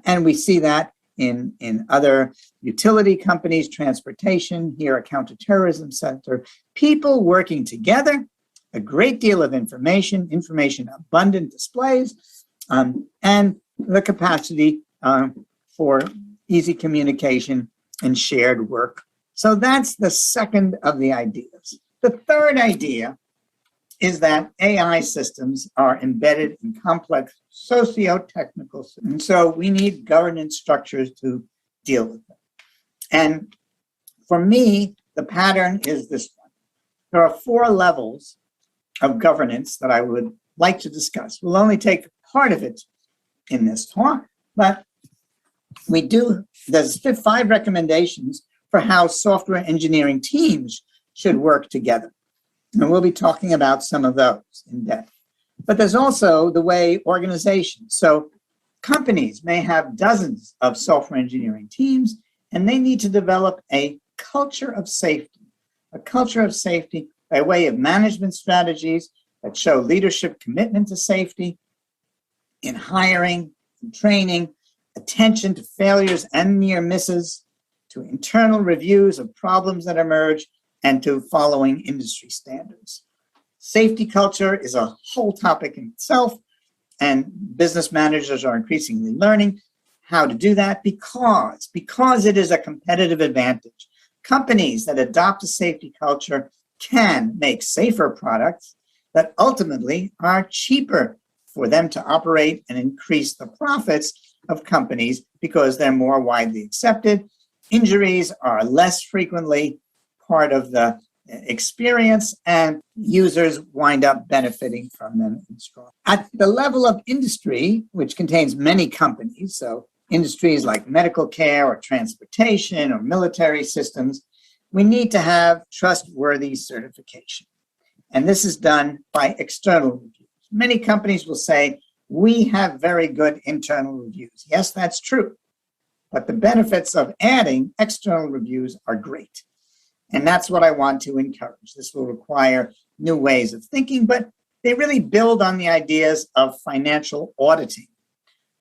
and we see that in other utility companies, transportation, here a counterterrorism center, people working together, a great deal of information abundant displays, and the capacity for easy communication and shared work. So that's the second of the ideas. The third idea is that AI systems are embedded in complex socio-technical systems. And so we need governance structures to deal with them. And for me, the pattern is this one. There are 4 levels of governance that I would like to discuss. We'll only take part of it in this talk, but there's 5 recommendations for how software engineering teams should work together. And we'll be talking about some of those in depth. But there's also the way organizations, so companies may have dozens of software engineering teams, and they need to develop a culture of safety by way of management strategies that show leadership commitment to safety in hiring and training, attention to failures and near misses, to internal reviews of problems that emerge, and to following industry standards. Safety culture is a whole topic in itself, and business managers are increasingly learning how to do that because it is a competitive advantage. Companies that adopt a safety culture can make safer products that ultimately are cheaper for them to operate and increase the profits of companies because they're more widely accepted. Injuries are less frequently part of the experience, and users wind up benefiting from them. At the level of industry, which contains many companies, so industries like medical care or transportation or military systems, we need to have trustworthy certification. And this is done by external reviews. Many companies will say, we have very good internal reviews. Yes, that's true. But the benefits of adding external reviews are great. And that's what I want to encourage. This will require new ways of thinking, but they really build on the ideas of financial auditing.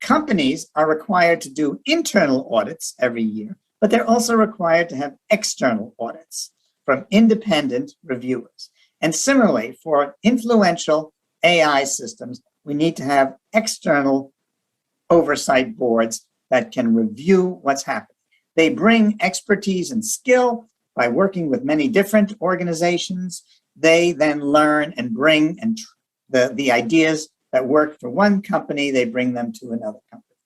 Companies are required to do internal audits every year, but they're also required to have external audits from independent reviewers. And similarly, for influential AI systems, we need to have external oversight boards that can review what's happening. They bring expertise and skill by working with many different organizations. They then learn and bring the ideas that work for one company, they bring them to another company.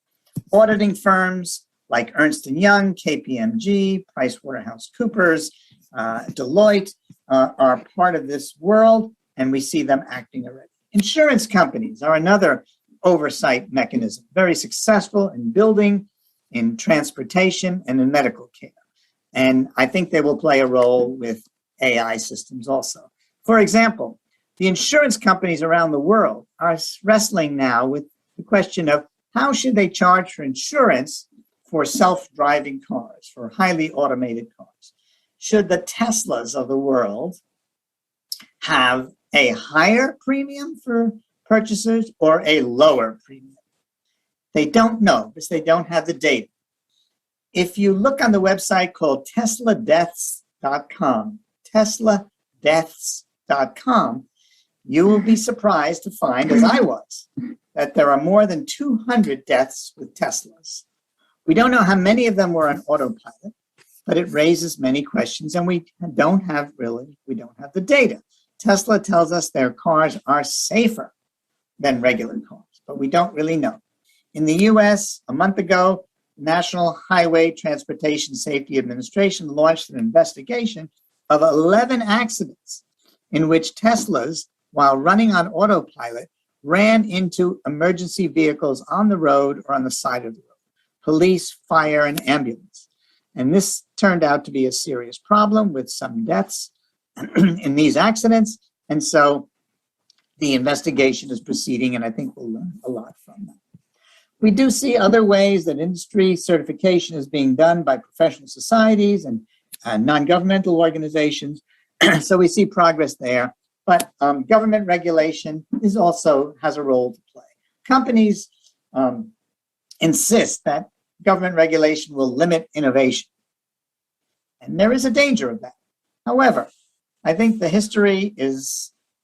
Auditing firms like Ernst & Young, KPMG, PricewaterhouseCoopers, Deloitte are part of this world, and we see them acting already. Insurance companies are another oversight mechanism, very successful in building, in transportation, and in medical care. And I think they will play a role with AI systems also. For example, the insurance companies around the world are wrestling now with the question of how should they charge for insurance for self-driving cars, for highly automated cars? Should the Teslas of the world have a higher premium for purchasers or a lower premium? They don't know because they don't have the data. If you look on the website called tesladeaths.com, tesladeaths.com, you will be surprised to find, as I was, that there are more than 200 deaths with Teslas. We don't know how many of them were on autopilot, but it raises many questions, and we don't have the data. Tesla tells us their cars are safer than regular cars, but we don't really know. In the US, a month ago, National Highway Transportation Safety Administration launched an investigation of 11 accidents in which Teslas, while running on autopilot, ran into emergency vehicles on the road or on the side of the road, police, fire, and ambulance. And this turned out to be a serious problem with some deaths in these accidents. And so the investigation is proceeding, and I think we'll learn a lot from that. We do see other ways that industry certification is being done by professional societies and non-governmental organizations. So we see progress there. But government regulation has a role to play. Companies insist that government regulation will limit innovation. And there is a danger of that. However, I think the history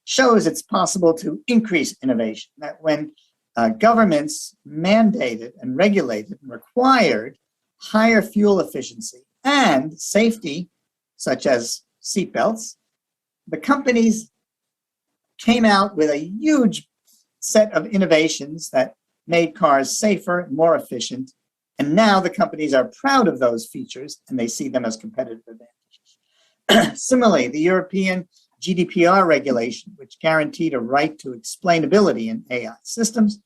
shows it's possible to increase innovation, that when governments mandated and regulated and required higher fuel efficiency and safety, such as seatbelts, the companies came out with a huge set of innovations that made cars safer, more efficient, and now the companies are proud of those features and they see them as competitive advantages. Similarly, the European GDPR regulation, which guaranteed a right to explainability in AI systems,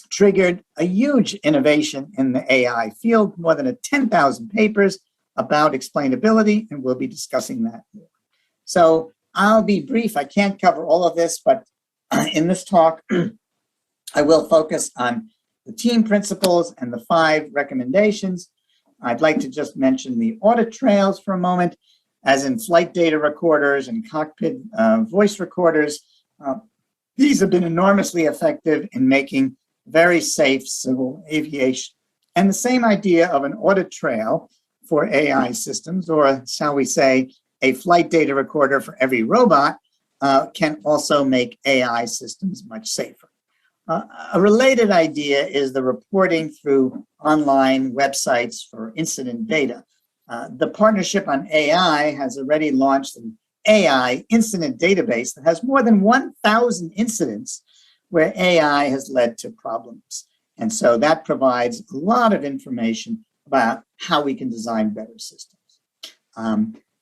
triggered a huge innovation in the AI field, more than 10,000 papers about explainability, and we'll be discussing that more. So I'll be brief. I can't cover all of this, but in this talk, I will focus on the team principles and the 5 recommendations. I'd like to just mention the audit trails for a moment, as in flight data recorders and cockpit voice recorders. These have been enormously effective in making very safe civil aviation. And the same idea of an audit trail for AI systems, or shall we say, a flight data recorder for every robot, can also make AI systems much safer. A related idea is the reporting through online websites for incident data. The Partnership on AI has already launched an AI incident database that has more than 1,000 incidents where AI has led to problems. And so that provides a lot of information about how we can design better systems.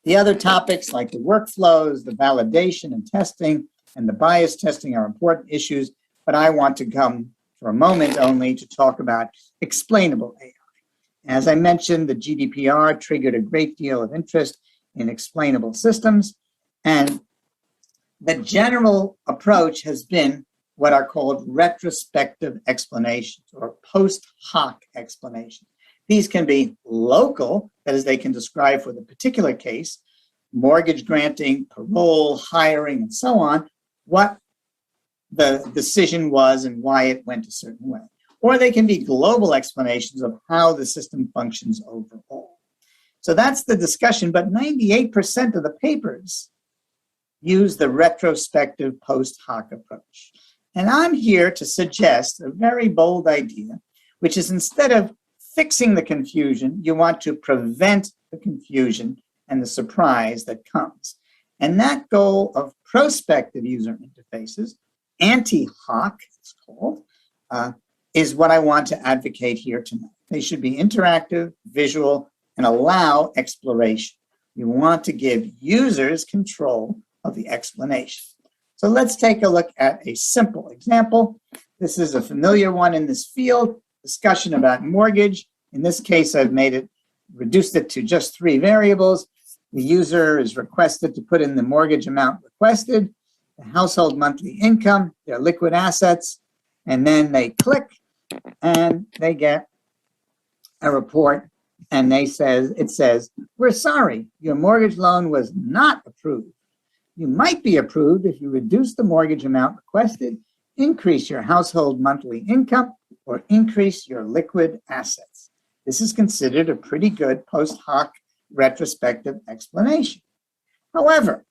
The other topics like the workflows, the validation and testing, and the bias testing are important issues, but I want to come for a moment only to talk about explainable AI. As I mentioned, the GDPR triggered a great deal of interest in explainable systems, and the general approach has been what are called retrospective explanations or post hoc explanations. These can be local, that is, they can describe for the particular case, mortgage granting, parole, hiring, and so on, what the decision was and why it went a certain way. Or they can be global explanations of how the system functions overall. So that's the discussion, but 98% of the papers use the retrospective post hoc approach. And I'm here to suggest a very bold idea, which is instead of fixing the confusion, you want to prevent the confusion and the surprise that comes. And that goal of prospective user interfaces, anti-hoc, it's called, is what I want to advocate here tonight. They should be interactive, visual, and allow exploration. You want to give users control of the explanation. So let's take a look at a simple example. This is a familiar one in this field, discussion about mortgage. In this case, I've reduced it to just 3 variables. The user is requested to put in the mortgage amount requested, the household monthly income, their liquid assets, and then they click and they get a report, and it says, "We're sorry, your mortgage loan was not approved. You might be approved if you reduce the mortgage amount requested, increase your household monthly income, or increase your liquid assets." This is considered a pretty good post hoc retrospective explanation. However,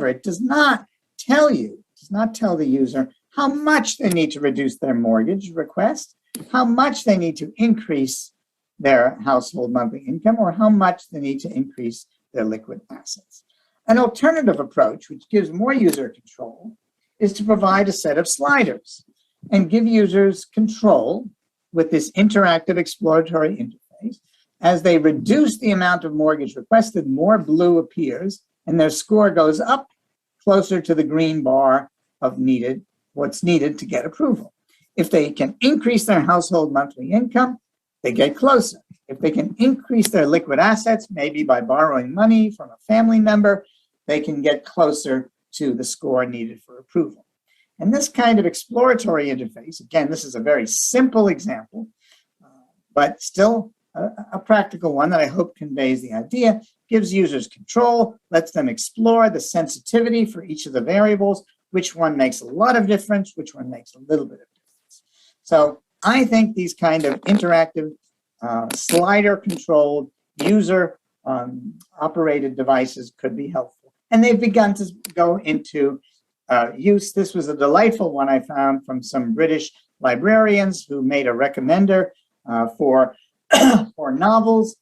it does not tell the user how much they need to reduce their mortgage request, how much they need to increase their household monthly income, or how much they need to increase their liquid assets. An alternative approach, which gives more user control, is to provide a set of sliders and give users control with this interactive exploratory interface. As they reduce the amount of mortgage requested, more blue appears and their score goes up. closer to the green bar of what's needed to get approval. If they can increase their household monthly income, they get closer. If they can increase their liquid assets, maybe by borrowing money from a family member, they can get closer to the score needed for approval. And this kind of exploratory interface, again, this is a very simple example, but still a practical one that I hope conveys the idea, gives users control, lets them explore the sensitivity for each of the variables, which one makes a lot of difference, which one makes a little bit of difference. So I think these kind of interactive slider-controlled, user-operated devices could be helpful. And they've begun to go into use. This was a delightful one I found from some British librarians who made a recommender for novels.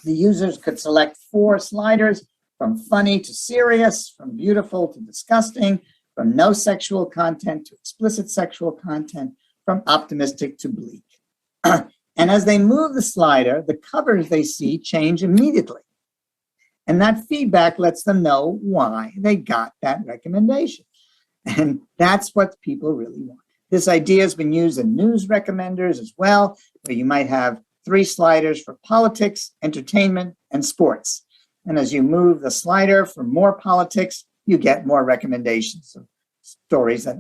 The users could select 4 sliders, from funny to serious, from beautiful to disgusting, from no sexual content to explicit sexual content, from optimistic to bleak. And as they move the slider, the covers they see change immediately. And that feedback lets them know why they got that recommendation. And that's what people really want. This idea has been used in news recommenders as well, where you might have 3 sliders for politics, entertainment, and sports. And as you move the slider for more politics, you get more recommendations of stories that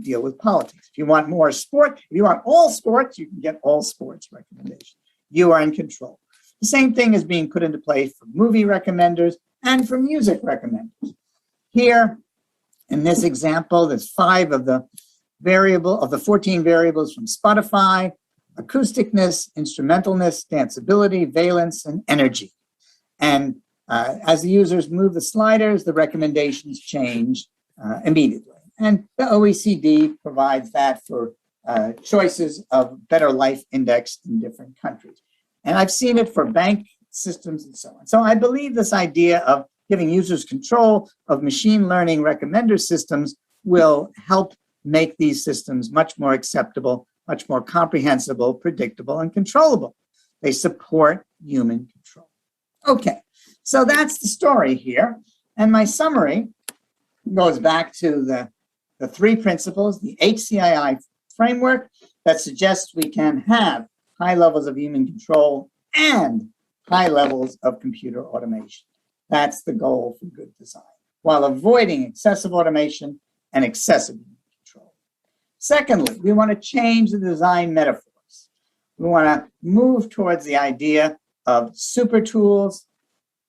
deal with politics. If you want more sport, if you want all sports, you can get all sports recommendations. You are in control. The same thing is being put into place for movie recommenders and for music recommenders. Here, in this example, there's 5 of the 14 variables from Spotify: acousticness, instrumentalness, danceability, valence, and energy. And as the users move the sliders, the recommendations change immediately. And the OECD provides that for choices of better life index in different countries. And I've seen it for bank systems and so on. So I believe this idea of giving users control of machine learning recommender systems will help make these systems much more acceptable, much more comprehensible, predictable, and controllable. They support human control. Okay, so that's the story here. And my summary goes back to the 3 principles, the HCII framework that suggests we can have high levels of human control and high levels of computer automation. That's the goal for good design, while avoiding excessive automation and excessive human control. Secondly, we want to change the design metaphors. We want to move towards the idea of super tools.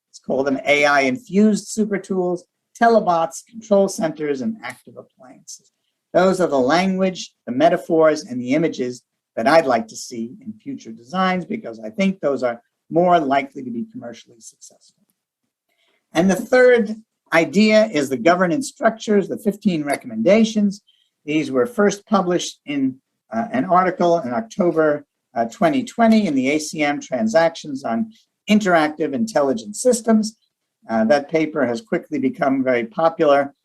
Let's call them AI-infused super tools, telebots, control centers, and active appliances. Those are the language, the metaphors, and the images that I'd like to see in future designs, because I think those are more likely to be commercially successful. And the third idea is the governance structures, the 15 recommendations. These were first published in an article in October 2020 in the ACM Transactions on Interactive Intelligent Systems. That paper has quickly become very popular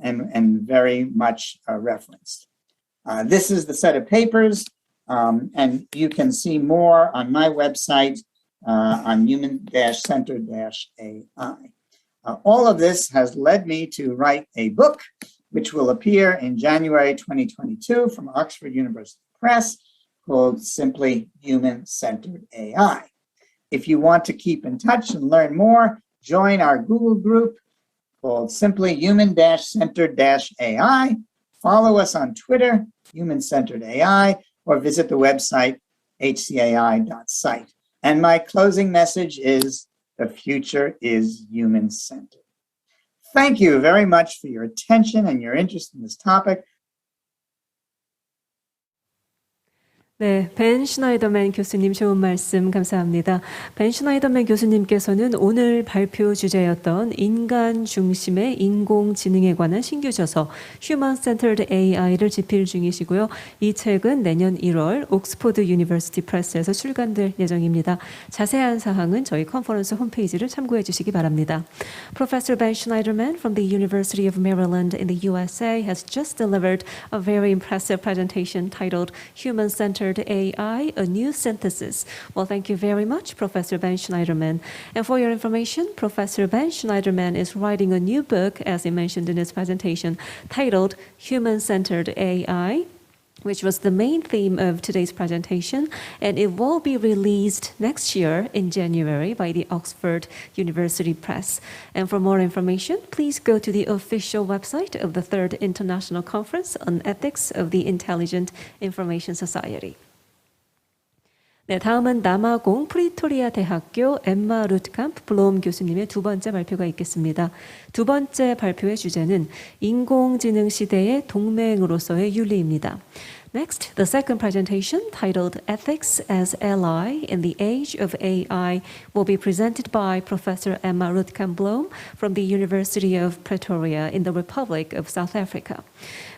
and very much referenced. This is the set of papers, and you can see more on my website on human-centered-AI. All of this has led me to write a book, which will appear in January 2022 from Oxford University Press, called simply Human-Centered AI. If you want to keep in touch and learn more, join our Google group called simply Human-Centered-AI. Follow us on Twitter, Human-Centered AI, or visit the website hcai.site. And my closing message is, the future is human-centered. Thank you very much for your attention and your interest in this topic. 네, 벤 슈나이더맨 교수님 좋은 말씀 감사합니다. 벤 슈나이더맨 교수님께서는 오늘 발표 주제였던 인간 중심의 인공지능에 관한 신규 저서 Human-Centered AI를 집필 중이시고요. 이 책은 내년 1월 옥스퍼드 유니버시티 프레스에서 출간될 예정입니다. 자세한 사항은 저희 컨퍼런스 홈페이지를 참고해 주시기 바랍니다. Professor Ben Schneiderman from the University of Maryland in the USA has just delivered a very impressive presentation titled Human-Centered Human-Centered AI, A New Synthesis. Well, thank you very much, Professor Ben Schneiderman. And for your information, Professor Ben Schneiderman is writing a new book, as he mentioned in his presentation, titled Human-Centered AI, which was the main theme of today's presentation, and it will be released next year in January by the Oxford University Press. And for more information, please go to the official website of the Third International Conference on Ethics of the Intelligent Information Society. 네, 다음은 남아공 프리토리아 대학교 엠마 루트캄프 블롬 교수님의 두 번째 발표가 있겠습니다. 두 번째 발표의 주제는 인공지능 시대의 동맹으로서의 윤리입니다. Next, the second presentation, titled Ethics as Ally in the Age of AI, will be presented by Professor Emma Rootkamp-Bloom from the University of Pretoria in the Republic of South Africa.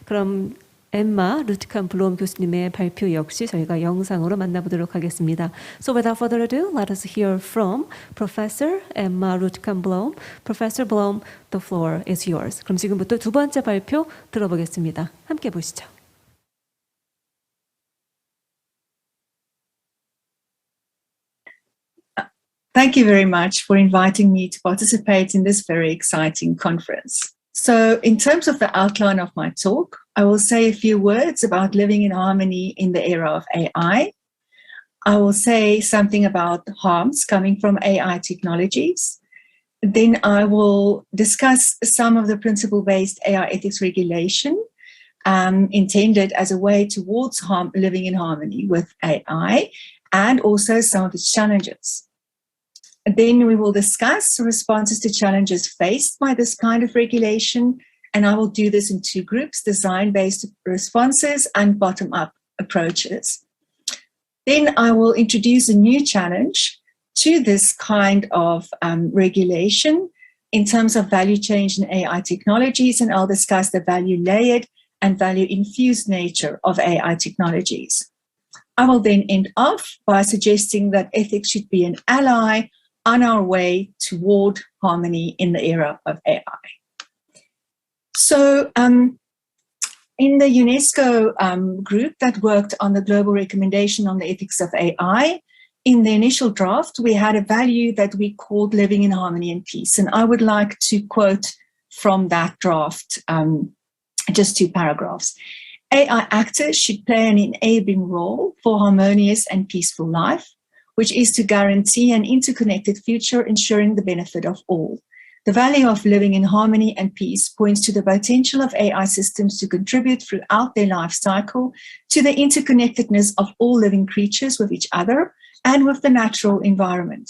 그럼 엠마 루트캄-블롬 교수님의 발표 역시 저희가 영상으로 만나보도록 하겠습니다. So without further ado, let us hear from Professor Emma Rootkamp-Bloom. Professor Bloom, the floor is yours. 그럼 지금부터 두 번째 발표 들어보겠습니다. 함께 보시죠. Thank you very much for inviting me to participate in this very exciting conference. So in terms of the outline of my talk, I will say a few words about living in harmony in the era of AI. I will say something about harms coming from AI technologies. Then I will discuss some of the principle-based AI ethics regulation intended as a way towards living in harmony with AI, and also some of its challenges. Then we will discuss responses to challenges faced by this kind of regulation, and I will do this in two groups, design-based responses and bottom-up approaches. Then I will introduce a new challenge to this kind of regulation in terms of value change in AI technologies, and I'll discuss the value-layered and value-infused nature of AI technologies. I will then end off by suggesting that ethics should be an ally on our way toward harmony in the era of AI. So in the UNESCO group that worked on the global recommendation on the ethics of AI, in the initial draft, we had a value that we called living in harmony and peace. And I would like to quote from that draft, just two paragraphs. AI actors should play an enabling role for harmonious and peaceful life, which is to guarantee an interconnected future, ensuring the benefit of all. The value of living in harmony and peace points to the potential of AI systems to contribute throughout their life cycle to the interconnectedness of all living creatures with each other and with the natural environment.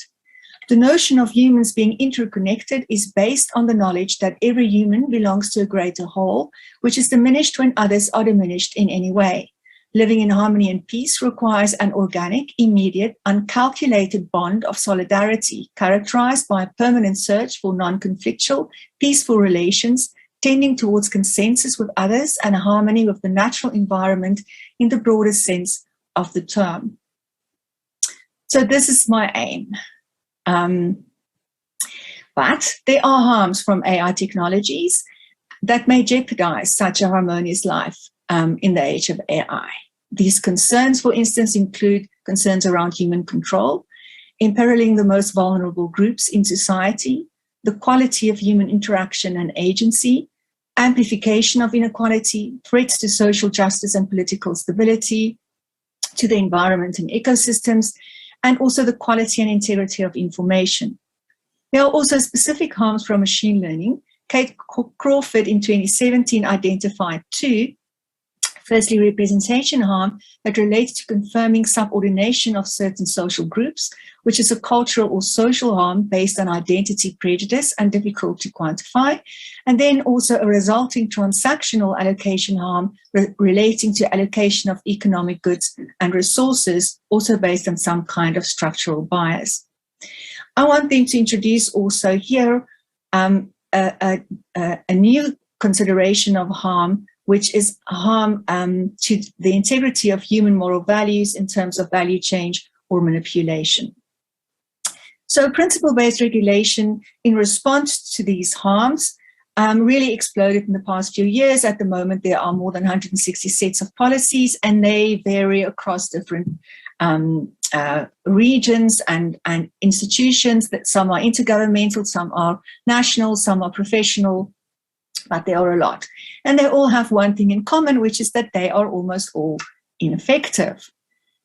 The notion of humans being interconnected is based on the knowledge that every human belongs to a greater whole, which is diminished when others are diminished in any way. Living in harmony and peace requires an organic, immediate, uncalculated bond of solidarity characterized by a permanent search for non-conflictual, peaceful relations tending towards consensus with others and harmony with the natural environment in the broadest sense of the term. So this is my aim. But there are harms from AI technologies that may jeopardize such a harmonious life in the age of AI. These concerns, for instance, include concerns around human control, imperiling the most vulnerable groups in society, the quality of human interaction and agency, amplification of inequality, threats to social justice and political stability, to the environment and ecosystems, and also the quality and integrity of information. There are also specific harms from machine learning. Kate Crawford in 2017 identified two. Firstly, representation harm that relates to confirming subordination of certain social groups, which is a cultural or social harm based on identity prejudice and difficult to quantify. And then also a resulting transactional allocation harm relating to allocation of economic goods and resources, also based on some kind of structural bias. I want them to introduce also here a new consideration of harm, which is harm to the integrity of human moral values in terms of value change or manipulation. So principle-based regulation in response to these harms really exploded in the past few years. At the moment, there are more than 160 sets of policies, and they vary across different regions and institutions. That some are intergovernmental, some are national, some are professional, but there are a lot. And they all have one thing in common, which is that they are almost all ineffective.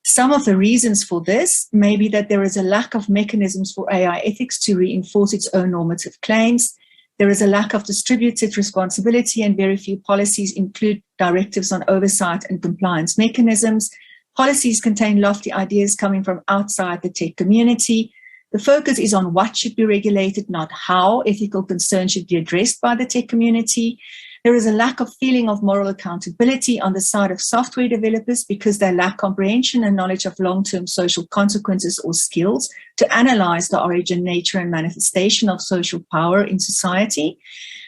Some of the reasons for this may be that there is a lack of mechanisms for AI ethics to reinforce its own normative claims. There is a lack of distributed responsibility, and very few policies include directives on oversight and compliance mechanisms. Policies contain lofty ideas coming from outside the tech community. The focus is on what should be regulated, not how ethical concerns should be addressed by the tech community. There is a lack of feeling of moral accountability on the side of software developers because they lack comprehension and knowledge of long-term social consequences or skills to analyze the origin, nature, and manifestation of social power in society.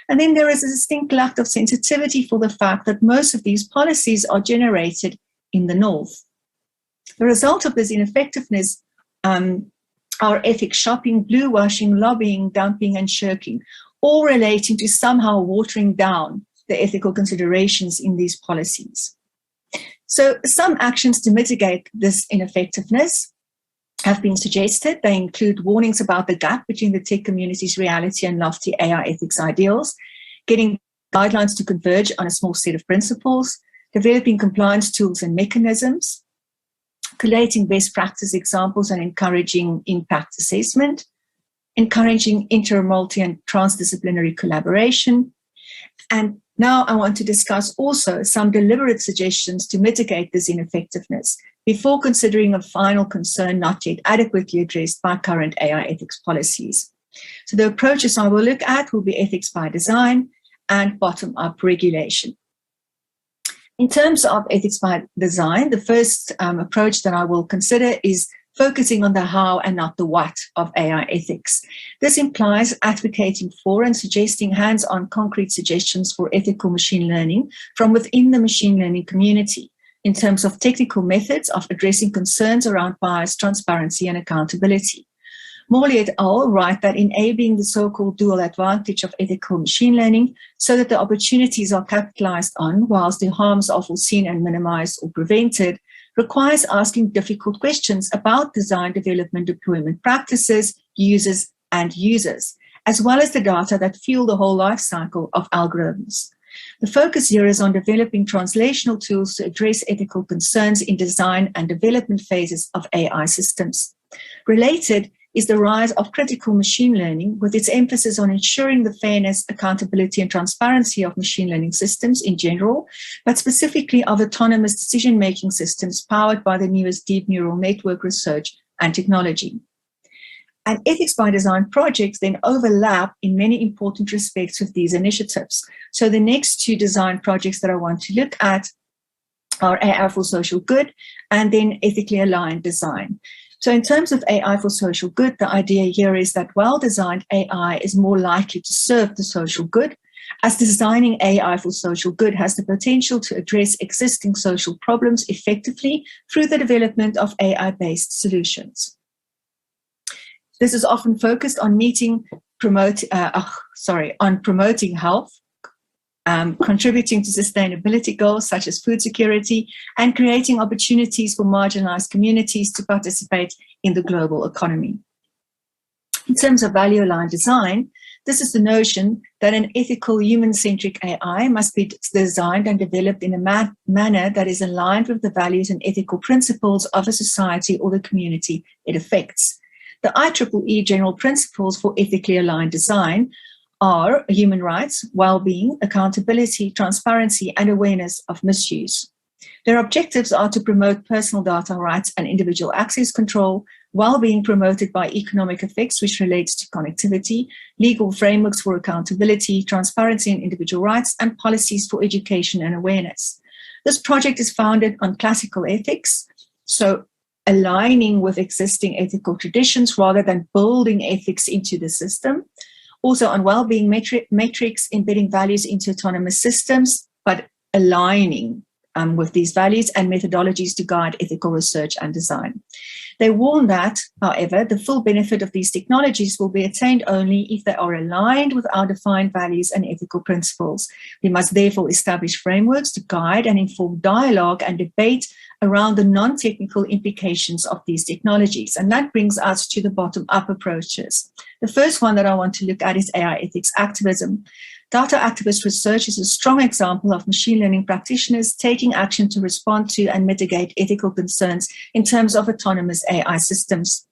And then there is a distinct lack of sensitivity for the fact that most of these policies are generated in the North. The result of this ineffectiveness are ethics shopping, blue washing, lobbying, dumping, and shirking, all relating to somehow watering down the ethical considerations in these policies. So some actions to mitigate this ineffectiveness have been suggested. They include warnings about the gap between the tech community's reality and lofty AI ethics ideals, getting guidelines to converge on a small set of principles, developing compliance tools and mechanisms, collating best practice examples and encouraging impact assessment, encouraging inter, multi, and transdisciplinary collaboration. And now I want to discuss also some deliberate suggestions to mitigate this ineffectiveness before considering a final concern not yet adequately addressed by current AI ethics policies. So the approaches I will look at will be ethics by design and bottom-up regulation. In terms of ethics by design, the first approach that I will consider is focusing on the how and not the what of AI ethics. This implies advocating for and suggesting hands-on concrete suggestions for ethical machine learning from within the machine learning community in terms of technical methods of addressing concerns around bias, transparency, and accountability. Morley et al. Write that enabling the so-called dual advantage of ethical machine learning so that the opportunities are capitalized on whilst the harms are foreseen and minimized or prevented requires asking difficult questions about design, development, deployment practices, users, as well as the data that fuel the whole life cycle of algorithms. The focus here is on developing translational tools to address ethical concerns in design and development phases of AI systems. Related is the rise of critical machine learning with its emphasis on ensuring the fairness, accountability, and transparency of machine learning systems in general, but specifically of autonomous decision-making systems powered by the newest deep neural network research and technology. And ethics by design projects then overlap in many important respects with these initiatives. So the next two design projects that I want to look at are AI for social good and then ethically aligned design. So in terms of AI for social good, the idea here is that well-designed AI is more likely to serve the social good, as designing AI for social good has the potential to address existing social problems effectively through the development of AI-based solutions. This is often focused on promoting health, contributing to sustainability goals such as food security, and creating opportunities for marginalized communities to participate in the global economy. In terms of value-aligned design, this is the notion that an ethical, human-centric AI must be designed and developed in a manner that is aligned with the values and ethical principles of a society or the community it affects. The IEEE General Principles for Ethically Aligned Design are human rights, well-being, accountability, transparency, and awareness of misuse. Their objectives are to promote personal data rights and individual access control, well-being promoted by economic effects, which relates to connectivity, legal frameworks for accountability, transparency and individual rights, and policies for education and awareness. This project is founded on classical ethics, so aligning with existing ethical traditions rather than building ethics into the system. Also on well-being metrics, embedding values into autonomous systems, but aligning with these values and methodologies to guide ethical research and design. They warn that, however, the full benefit of these technologies will be attained only if they are aligned with our defined values and ethical principles. We must therefore establish frameworks to guide and inform dialogue and debate around the non-technical implications of these technologies. And that brings us to the bottom-up approaches. The first one that I want to look at is AI ethics activism. Data activist research is a strong example of machine learning practitioners taking action to respond to and mitigate ethical concerns in terms of autonomous AI systems.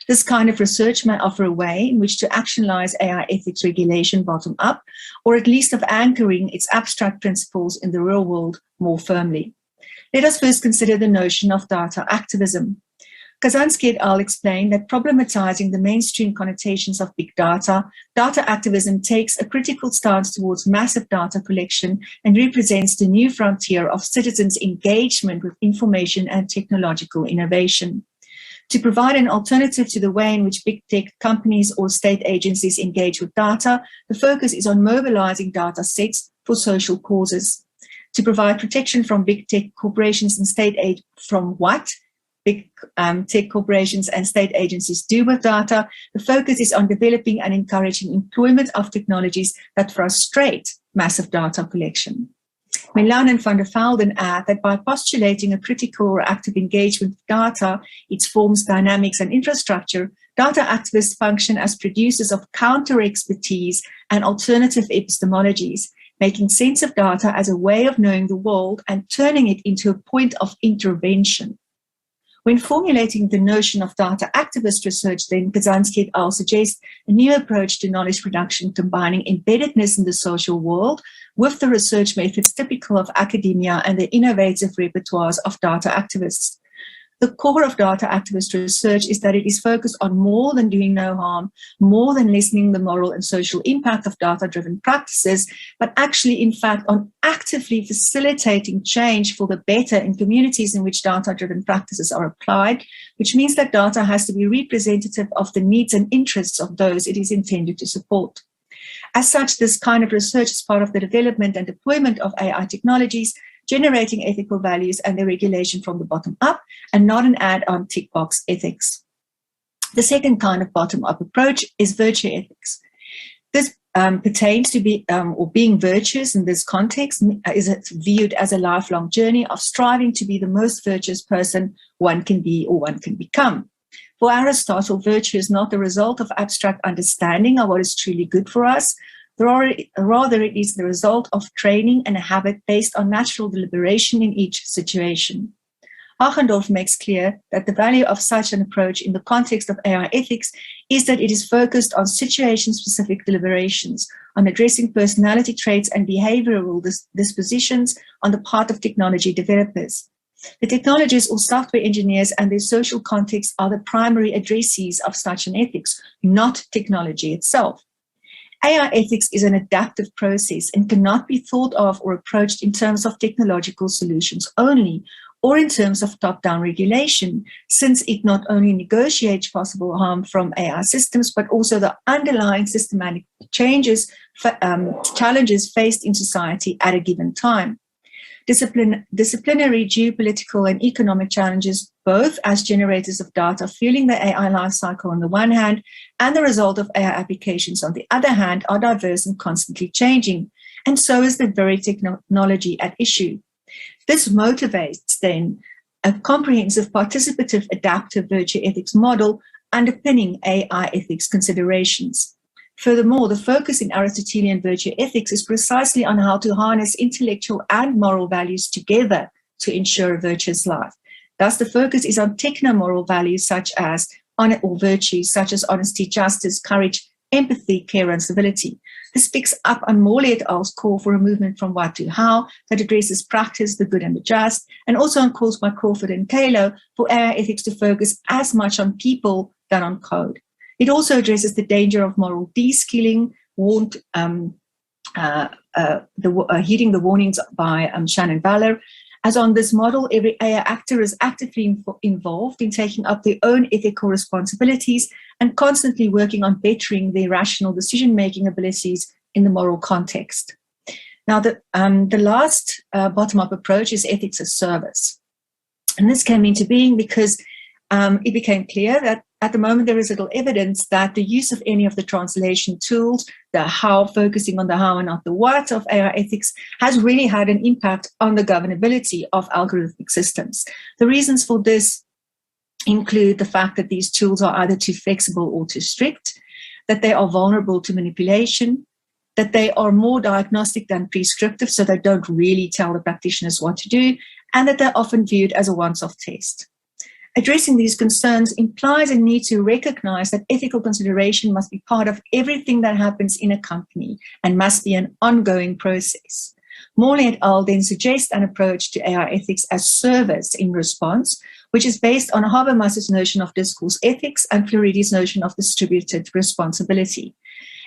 This kind of research may offer a way in which to actionalize AI ethics regulation bottom up, or at least of anchoring its abstract principles in the real world more firmly. Let us first consider the notion of data activism. Kazansky et al. Explained that problematizing the mainstream connotations of big data, data activism takes a critical stance towards massive data collection and represents the new frontier of citizens' engagement with information and technological innovation. To provide an alternative to the way in which big tech companies or state agencies engage with data, the focus is on mobilizing data sets for social causes. To provide protection from big tech corporations and state aid from what big tech corporations and state agencies do with data, the focus is on developing and encouraging employment of technologies that frustrate massive data collection. Milan and van der Velden add that by postulating a critical or active engagement with data, its forms, dynamics, and infrastructure, data activists function as producers of counter-expertise and alternative epistemologies, making sense of data as a way of knowing the world and turning it into a point of intervention. When formulating the notion of data activist research, then Kazansky et al. Suggests a new approach to knowledge production, combining embeddedness in the social world with the research methods typical of academia and the innovative repertoires of data activists. The core of data activist research is that it is focused on more than doing no harm, more than lessening the moral and social impact of data-driven practices, but actually, in fact, on actively facilitating change for the better in communities in which data-driven practices are applied, which means that data has to be representative of the needs and interests of those it is intended to support. As such, this kind of research is part of the development and deployment of AI technologies, generating ethical values and their regulation from the bottom up, and not an add-on tick box ethics. The second kind of bottom-up approach is virtue ethics. This pertains to being virtuous in this context is viewed as a lifelong journey of striving to be the most virtuous person one can be or one can become. For Aristotle, virtue is not the result of abstract understanding of what is truly good for us. Rather, it is the result of training and a habit based on natural deliberation in each situation. Achendorf makes clear that the value of such an approach in the context of AI ethics is that it is focused on situation-specific deliberations, on addressing personality traits and behavioral dispositions on the part of technology developers. The technologists or software engineers and their social context are the primary addressees of such an ethics, not technology itself. AI ethics is an adaptive process and cannot be thought of or approached in terms of technological solutions only, or in terms of top-down regulation, since it not only negotiates possible harm from AI systems, but also the underlying systematic challenges faced in society at a given time. Disciplinary, geopolitical, and economic challenges, both as generators of data fueling the AI lifecycle on the one hand, and the result of AI applications on the other hand, are diverse and constantly changing, and so is the very technology at issue. This motivates, then, a comprehensive, participative, adaptive virtue ethics model underpinning AI ethics considerations. Furthermore, the focus in Aristotelian virtue ethics is precisely on how to harness intellectual and moral values together to ensure a virtuous life. Thus, the focus is on techno-moral values such as virtues such as honesty, justice, courage, empathy, care, and civility. This picks up on Morley et al.'s call for a movement from what to how that addresses practice, the good and the just, and also on calls by Crawford and Kalo for AI ethics to focus as much on people than on code. It also addresses the danger of moral de-skilling, heeding the warnings by Shannon Valor. As on this model, every AI actor is actively involved in taking up their own ethical responsibilities and constantly working on bettering their rational decision-making abilities in the moral context. Now, the last bottom-up approach is ethics as service. And this came into being because it became clear that at the moment there is little evidence that the use of any of the translation tools, the how, focusing on the how and not the what of AI ethics, has really had an impact on the governability of algorithmic systems. The reasons for this include the fact that these tools are either too flexible or too strict, that they are vulnerable to manipulation, that they are more diagnostic than prescriptive, so they don't really tell the practitioners what to do, and that they're often viewed as a once-off test. Addressing these concerns implies a need to recognize that ethical consideration must be part of everything that happens in a company and must be an ongoing process. Morley et al. Then suggest an approach to AI ethics as service in response, which is based on Habermas's notion of discourse ethics and Floridi's notion of distributed responsibility.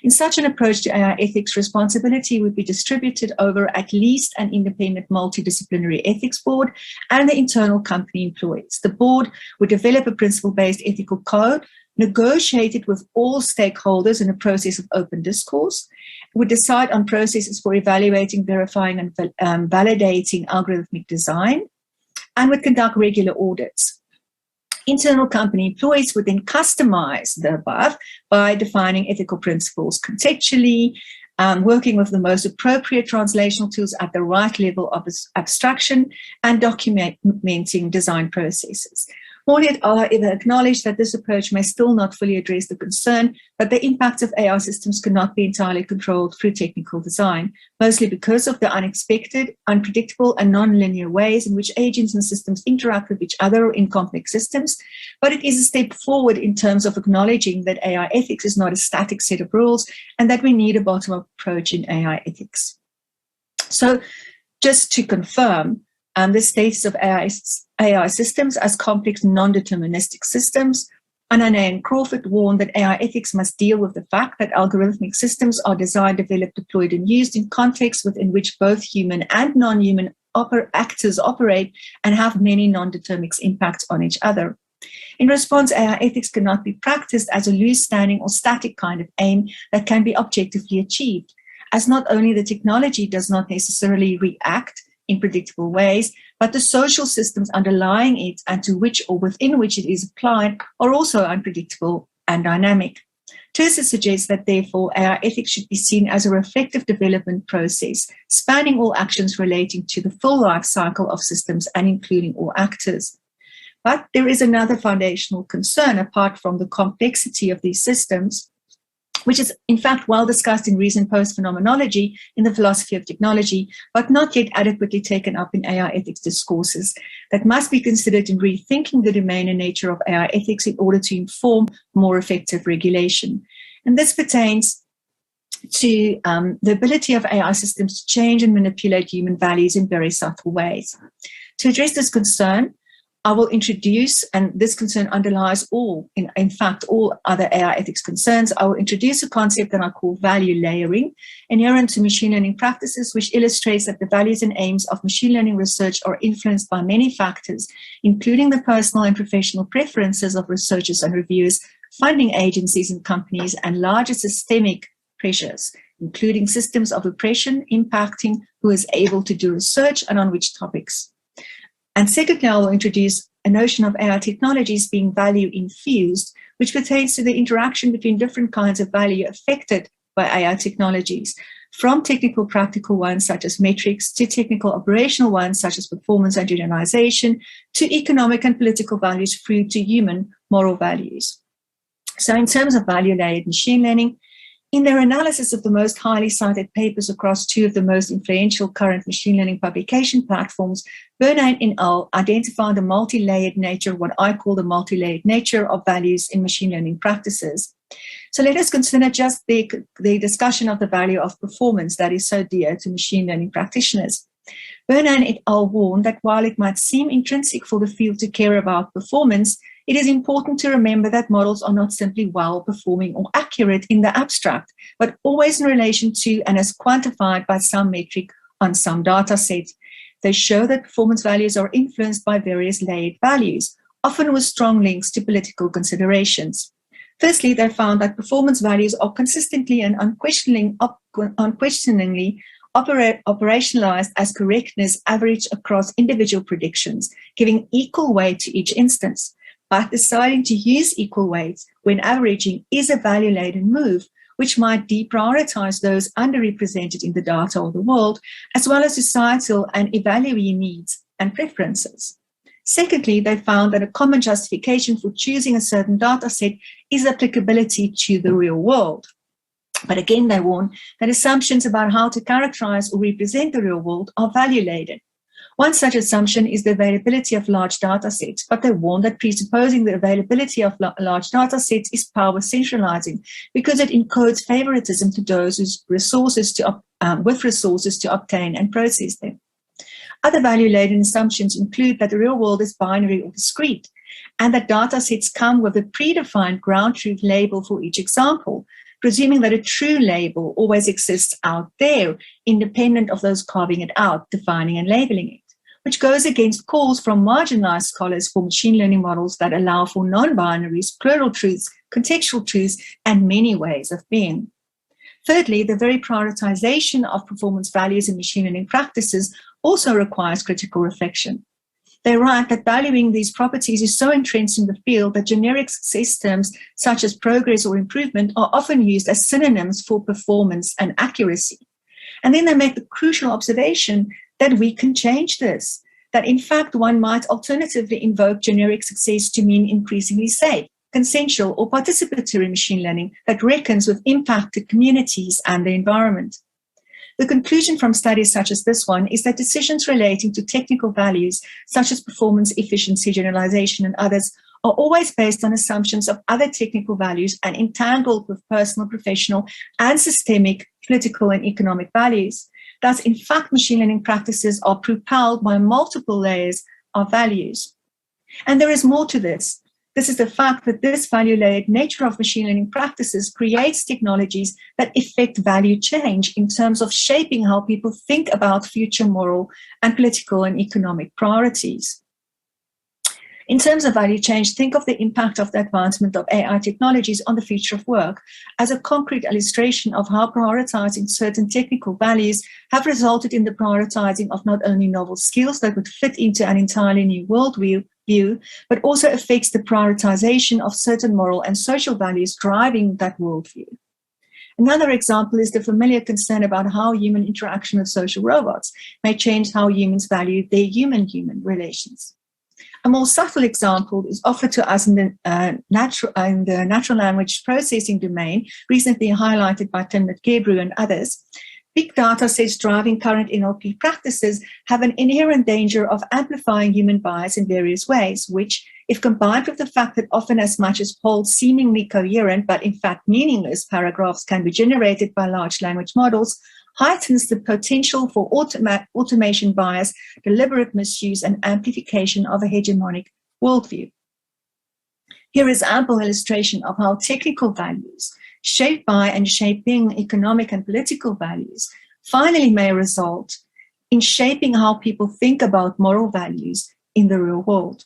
In such an approach to AI ethics, responsibility would be distributed over at least an independent multidisciplinary ethics board and the internal company employees. The board would develop a principle-based ethical code, negotiate it with all stakeholders in a process of open discourse, would decide on processes for evaluating, verifying, and validating algorithmic design, and would conduct regular audits. Internal company employees would then customize the above by defining ethical principles contextually, working with the most appropriate translational tools at the right level of abstraction, and documenting design processes. Morley et al. However, acknowledged that this approach may still not fully address the concern that the impacts of AI systems cannot be entirely controlled through technical design, mostly because of the unexpected, unpredictable, and non-linear ways in which agents and systems interact with each other in complex systems. But it is a step forward in terms of acknowledging that AI ethics is not a static set of rules and that we need a bottom-up approach in AI ethics. So just to confirm, the status of AI systems as complex non-deterministic systems, Anane and Crawford warned that AI ethics must deal with the fact that algorithmic systems are designed, developed, deployed, and used in contexts within which both human and non-human actors operate and have many non-deterministic impacts on each other. In response, AI ethics cannot be practiced as a loose standing or static kind of aim that can be objectively achieved, as not only the technology does not necessarily react in predictable ways, but the social systems underlying it and to which or within which it is applied are also unpredictable and dynamic. Terza suggests that, therefore, AI ethics should be seen as a reflective development process, spanning all actions relating to the full life cycle of systems and including all actors. But there is another foundational concern apart from the complexity of these systems, which is in fact well discussed in recent post-phenomenology in the philosophy of technology, but not yet adequately taken up in AI ethics discourses, that must be considered in rethinking the domain and nature of AI ethics in order to inform more effective regulation. And this pertains to the ability of AI systems to change and manipulate human values in very subtle ways. To address this concern, I will introduce, and this concern underlies all, in fact, all other AI ethics concerns, I will introduce a concept that I call value layering, inherent to machine learning practices, which illustrates that the values and aims of machine learning research are influenced by many factors, including the personal and professional preferences of researchers and reviewers, funding agencies and companies, and larger systemic pressures, including systems of oppression impacting who is able to do research and on which topics. And secondly, I will introduce a notion of AI technologies being value infused, which pertains to the interaction between different kinds of value affected by AI technologies, from technical practical ones such as metrics to technical operational ones such as performance and generalization to economic and political values through to human moral values. So in terms of value-layered machine learning, in their analysis of the most highly cited papers across two of the most influential current machine learning publication platforms, Bernheim et al. Identified the multi-layered nature, what I call the multi-layered nature of values in machine learning practices. So let us consider just the discussion of the value of performance that is so dear to machine learning practitioners. Bernheim et al. Warned that while it might seem intrinsic for the field to care about performance, it is important to remember that models are not simply well-performing or accurate in the abstract, but always in relation to and as quantified by some metric on some data set. They show that performance values are influenced by various layered values, often with strong links to political considerations. Firstly, they found that performance values are consistently and unquestioningly operationalized as correctness averaged across individual predictions, giving equal weight to each instance, but deciding to use equal weights when averaging is a value-laden move, which might deprioritize those underrepresented in the data or the world, as well as societal and evaluee needs and preferences. Secondly, they found that a common justification for choosing a certain data set is applicability to the real world. But again, they warn that assumptions about how to characterize or represent the real world are value-laden. One such assumption is the availability of large data sets, but they warn that presupposing the availability of large data sets is power centralizing because it encodes favoritism to those with resources to obtain and process them. Other value-laden assumptions include that the real world is binary or discrete, and that data sets come with a predefined ground truth label for each example, presuming that a true label always exists out there, independent of those carving it out, defining and labeling it, which goes against calls from marginalized scholars for machine learning models that allow for non-binaries, plural truths, contextual truths, and many ways of being. Thirdly, the very prioritization of performance values in machine learning practices also requires critical reflection. They write that valuing these properties is so entrenched in the field that generic success terms such as progress or improvement are often used as synonyms for performance and accuracy. And then they make the crucial observation that we can change this, that in fact one might alternatively invoke generic success to mean increasingly safe, consensual, or participatory machine learning that reckons with impact to communities and the environment. The conclusion from studies such as this one is that decisions relating to technical values, such as performance, efficiency, generalization, and others, are always based on assumptions of other technical values and entangled with personal, professional, and systemic political and economic values. Thus, in fact, machine learning practices are propelled by multiple layers of values. And there is more to this. This is the fact that this value-layered nature of machine learning practices creates technologies that effect value change in terms of shaping how people think about future moral and political and economic priorities. In terms of value change, think of the impact of the advancement of AI technologies on the future of work as a concrete illustration of how prioritizing certain technical values have resulted in the prioritizing of not only novel skills that would fit into an entirely new worldview, but also affects the prioritization of certain moral and social values driving that worldview. Another example is the familiar concern about how human interaction with social robots may change how humans value their human-human relations. A more subtle example is offered to us in the natural language processing domain, recently highlighted by Tim Gebru and others. Big data sets driving current NLP practices have an inherent danger of amplifying human bias in various ways, which, if combined with the fact that often as much as whole seemingly coherent but in fact meaningless paragraphs can be generated by large language models, heightens the potential for automation bias, deliberate misuse, and amplification of a hegemonic worldview. Here is ample illustration of how technical values, shaped by and shaping economic and political values, finally may result in shaping how people think about moral values in the real world.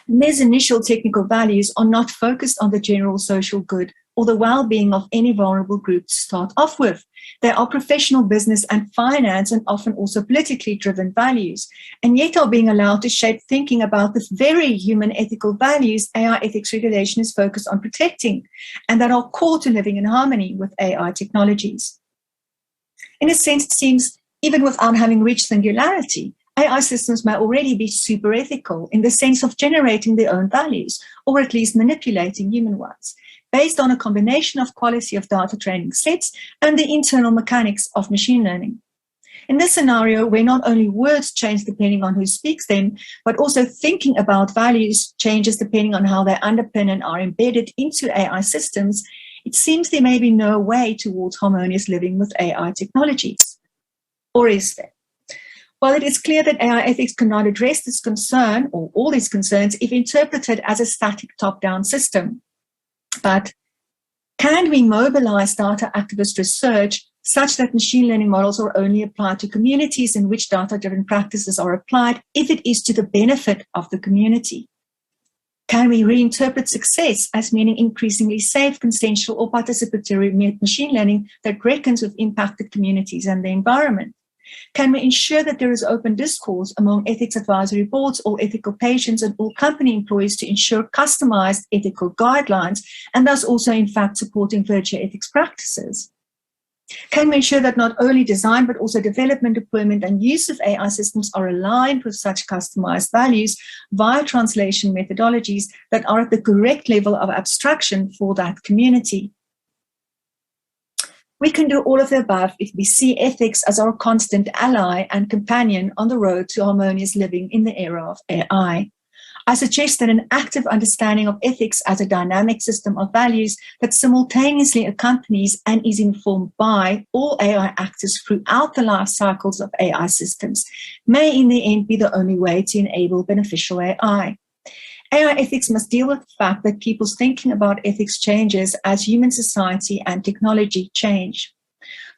And these initial technical values are not focused on the general social good or the well-being of any vulnerable group to start off with. They are professional, business, and finance, and often also politically driven values, and yet are being allowed to shape thinking about the very human ethical values AI ethics regulation is focused on protecting, and that are core to living in harmony with AI technologies. In a sense, it seems, even without having reached singularity, AI systems may already be super ethical in the sense of generating their own values, or at least manipulating human ones, based on a combination of quality of data training sets and the internal mechanics of machine learning. In this scenario, where not only words change depending on who speaks them, but also thinking about values changes depending on how they underpin and are embedded into AI systems, it seems there may be no way towards harmonious living with AI technologies. Or is there? Well, it is clear that AI ethics cannot address this concern, or all these concerns, if interpreted as a static top-down system. But can we mobilize data activist research such that machine learning models are only applied to communities in which data-driven practices are applied if it is to the benefit of the community? Can we reinterpret success as meaning increasingly safe, consensual, or participatory machine learning that reckons with impacted communities and the environment? Can we ensure that there is open discourse among ethics advisory boards, all ethical patients, and all company employees to ensure customized ethical guidelines, and thus also, in fact, supporting virtual ethics practices? Can we ensure that not only design, but also development, deployment, and use of AI systems are aligned with such customized values via translation methodologies that are at the correct level of abstraction for that community? We can do all of the above if we see ethics as our constant ally and companion on the road to harmonious living in the era of AI. I suggest that an active understanding of ethics as a dynamic system of values that simultaneously accompanies and is informed by all AI actors throughout the life cycles of AI systems may in the end be the only way to enable beneficial AI. AI ethics must deal with the fact that people's thinking about ethics changes as human society and technology change.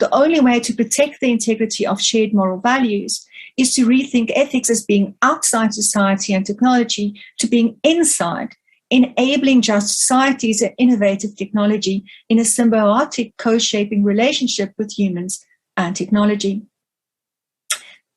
The only way to protect the integrity of shared moral values is to rethink ethics as being outside society and technology to being inside, enabling just societies and innovative technology in a symbiotic co-shaping relationship with humans and technology.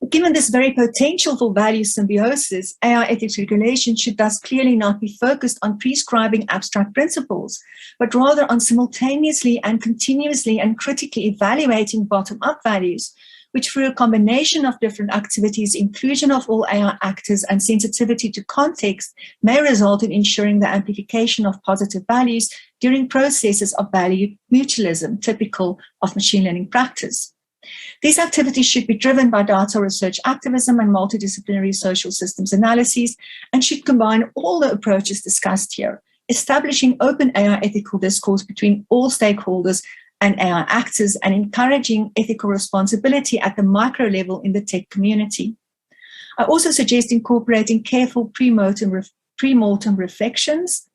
Given this very potential for value symbiosis, AI ethics regulation should thus clearly not be focused on prescribing abstract principles, but rather on simultaneously and continuously and critically evaluating bottom-up values, which through a combination of different activities, inclusion of all AI actors and sensitivity to context may result in ensuring the amplification of positive values during processes of value mutualism, typical of machine learning practice. These activities should be driven by data research activism and multidisciplinary social systems analyses and should combine all the approaches discussed here, establishing open AI ethical discourse between all stakeholders and AI actors and encouraging ethical responsibility at the micro level in the tech community. I also suggest incorporating careful pre-mortem reflections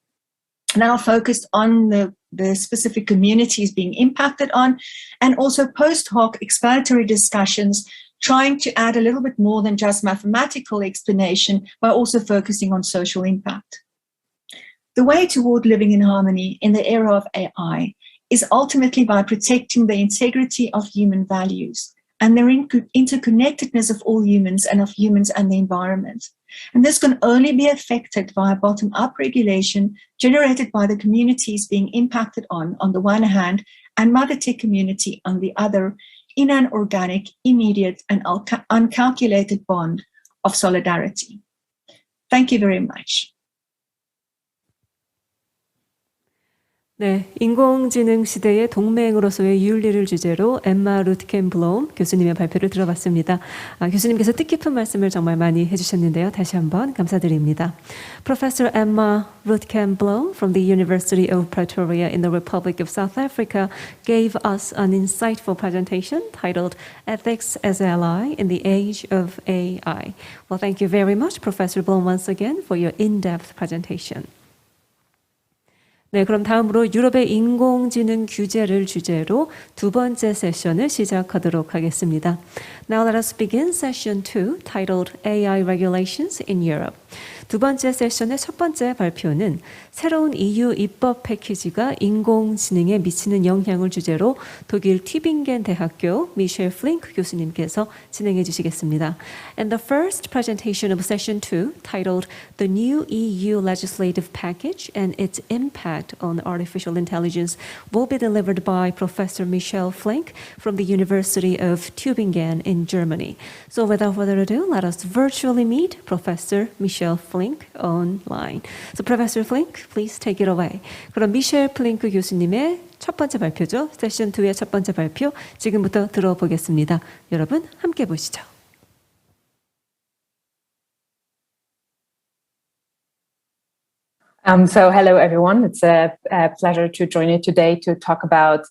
that are focused on the specific communities being impacted on, and also post hoc explanatory discussions, trying to add a little bit more than just mathematical explanation by also focusing on social impact. The way toward living in harmony in the era of AI is ultimately by protecting the integrity of human values and the interconnectedness of all humans and of humans and the environment. And this can only be affected via bottom-up regulation generated by the communities being impacted on the one hand, and by the tech community on the other, in an organic, immediate, and uncalculated bond of solidarity. Thank you very much. 네, 인공지능 시대의 동맹으로서의 윤리를 주제로 엠마 루트켄블럼 교수님의 발표를 들어봤습니다. 교수님께서 뜻깊은 말씀을 정말 많이 해주셨는데요. 다시 한번 감사드립니다. Professor Emma Rootkenblom from the University of Pretoria in the Republic of South Africa gave us an insightful presentation titled Ethics as Ally in the Age of AI. Well, thank you very much, Professor Blom, once again for your in-depth presentation. 네, 그럼 다음으로 유럽의 인공지능 규제를 주제로 두 번째 세션을 시작하도록 하겠습니다. Now let us begin session 2 titled AI Regulations in Europe. 두 번째 세션의 첫 번째 발표는 새로운 EU 입법 패키지가 인공지능에 미치는 영향을 주제로 독일 튜빙겐 대학교 미셸 플링크 교수님께서 진행해 주시겠습니다. And the first presentation of session 2 titled The New EU Legislative Package and Its Impact on Artificial Intelligence will be delivered by Professor Michel Flink from the University of Tübingen in Germany. So without further ado, let us virtually meet Professor Michel Flink online. So Professor Flink, please take it away. 그럼 미셸 플링크 교수님의 첫 번째 발표죠. 세션 2의 첫 번째 발표 지금부터 들어보겠습니다. 여러분 함께 보시죠. So hello everyone. It's a pleasure to join you today to talk about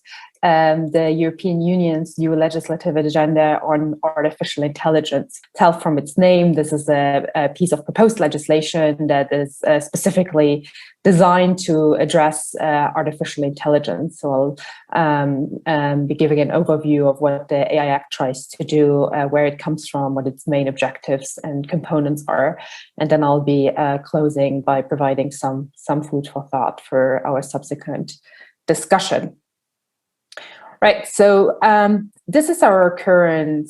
the European Union's new legislative agenda on artificial intelligence. Tell from its name, this is a piece of proposed legislation that is specifically designed to address artificial intelligence. So I'll be giving an overview of what the AI Act tries to do, where it comes from, what its main objectives and components are. And then I'll be closing by providing some food for thought for our subsequent discussion. Right, so this is our current,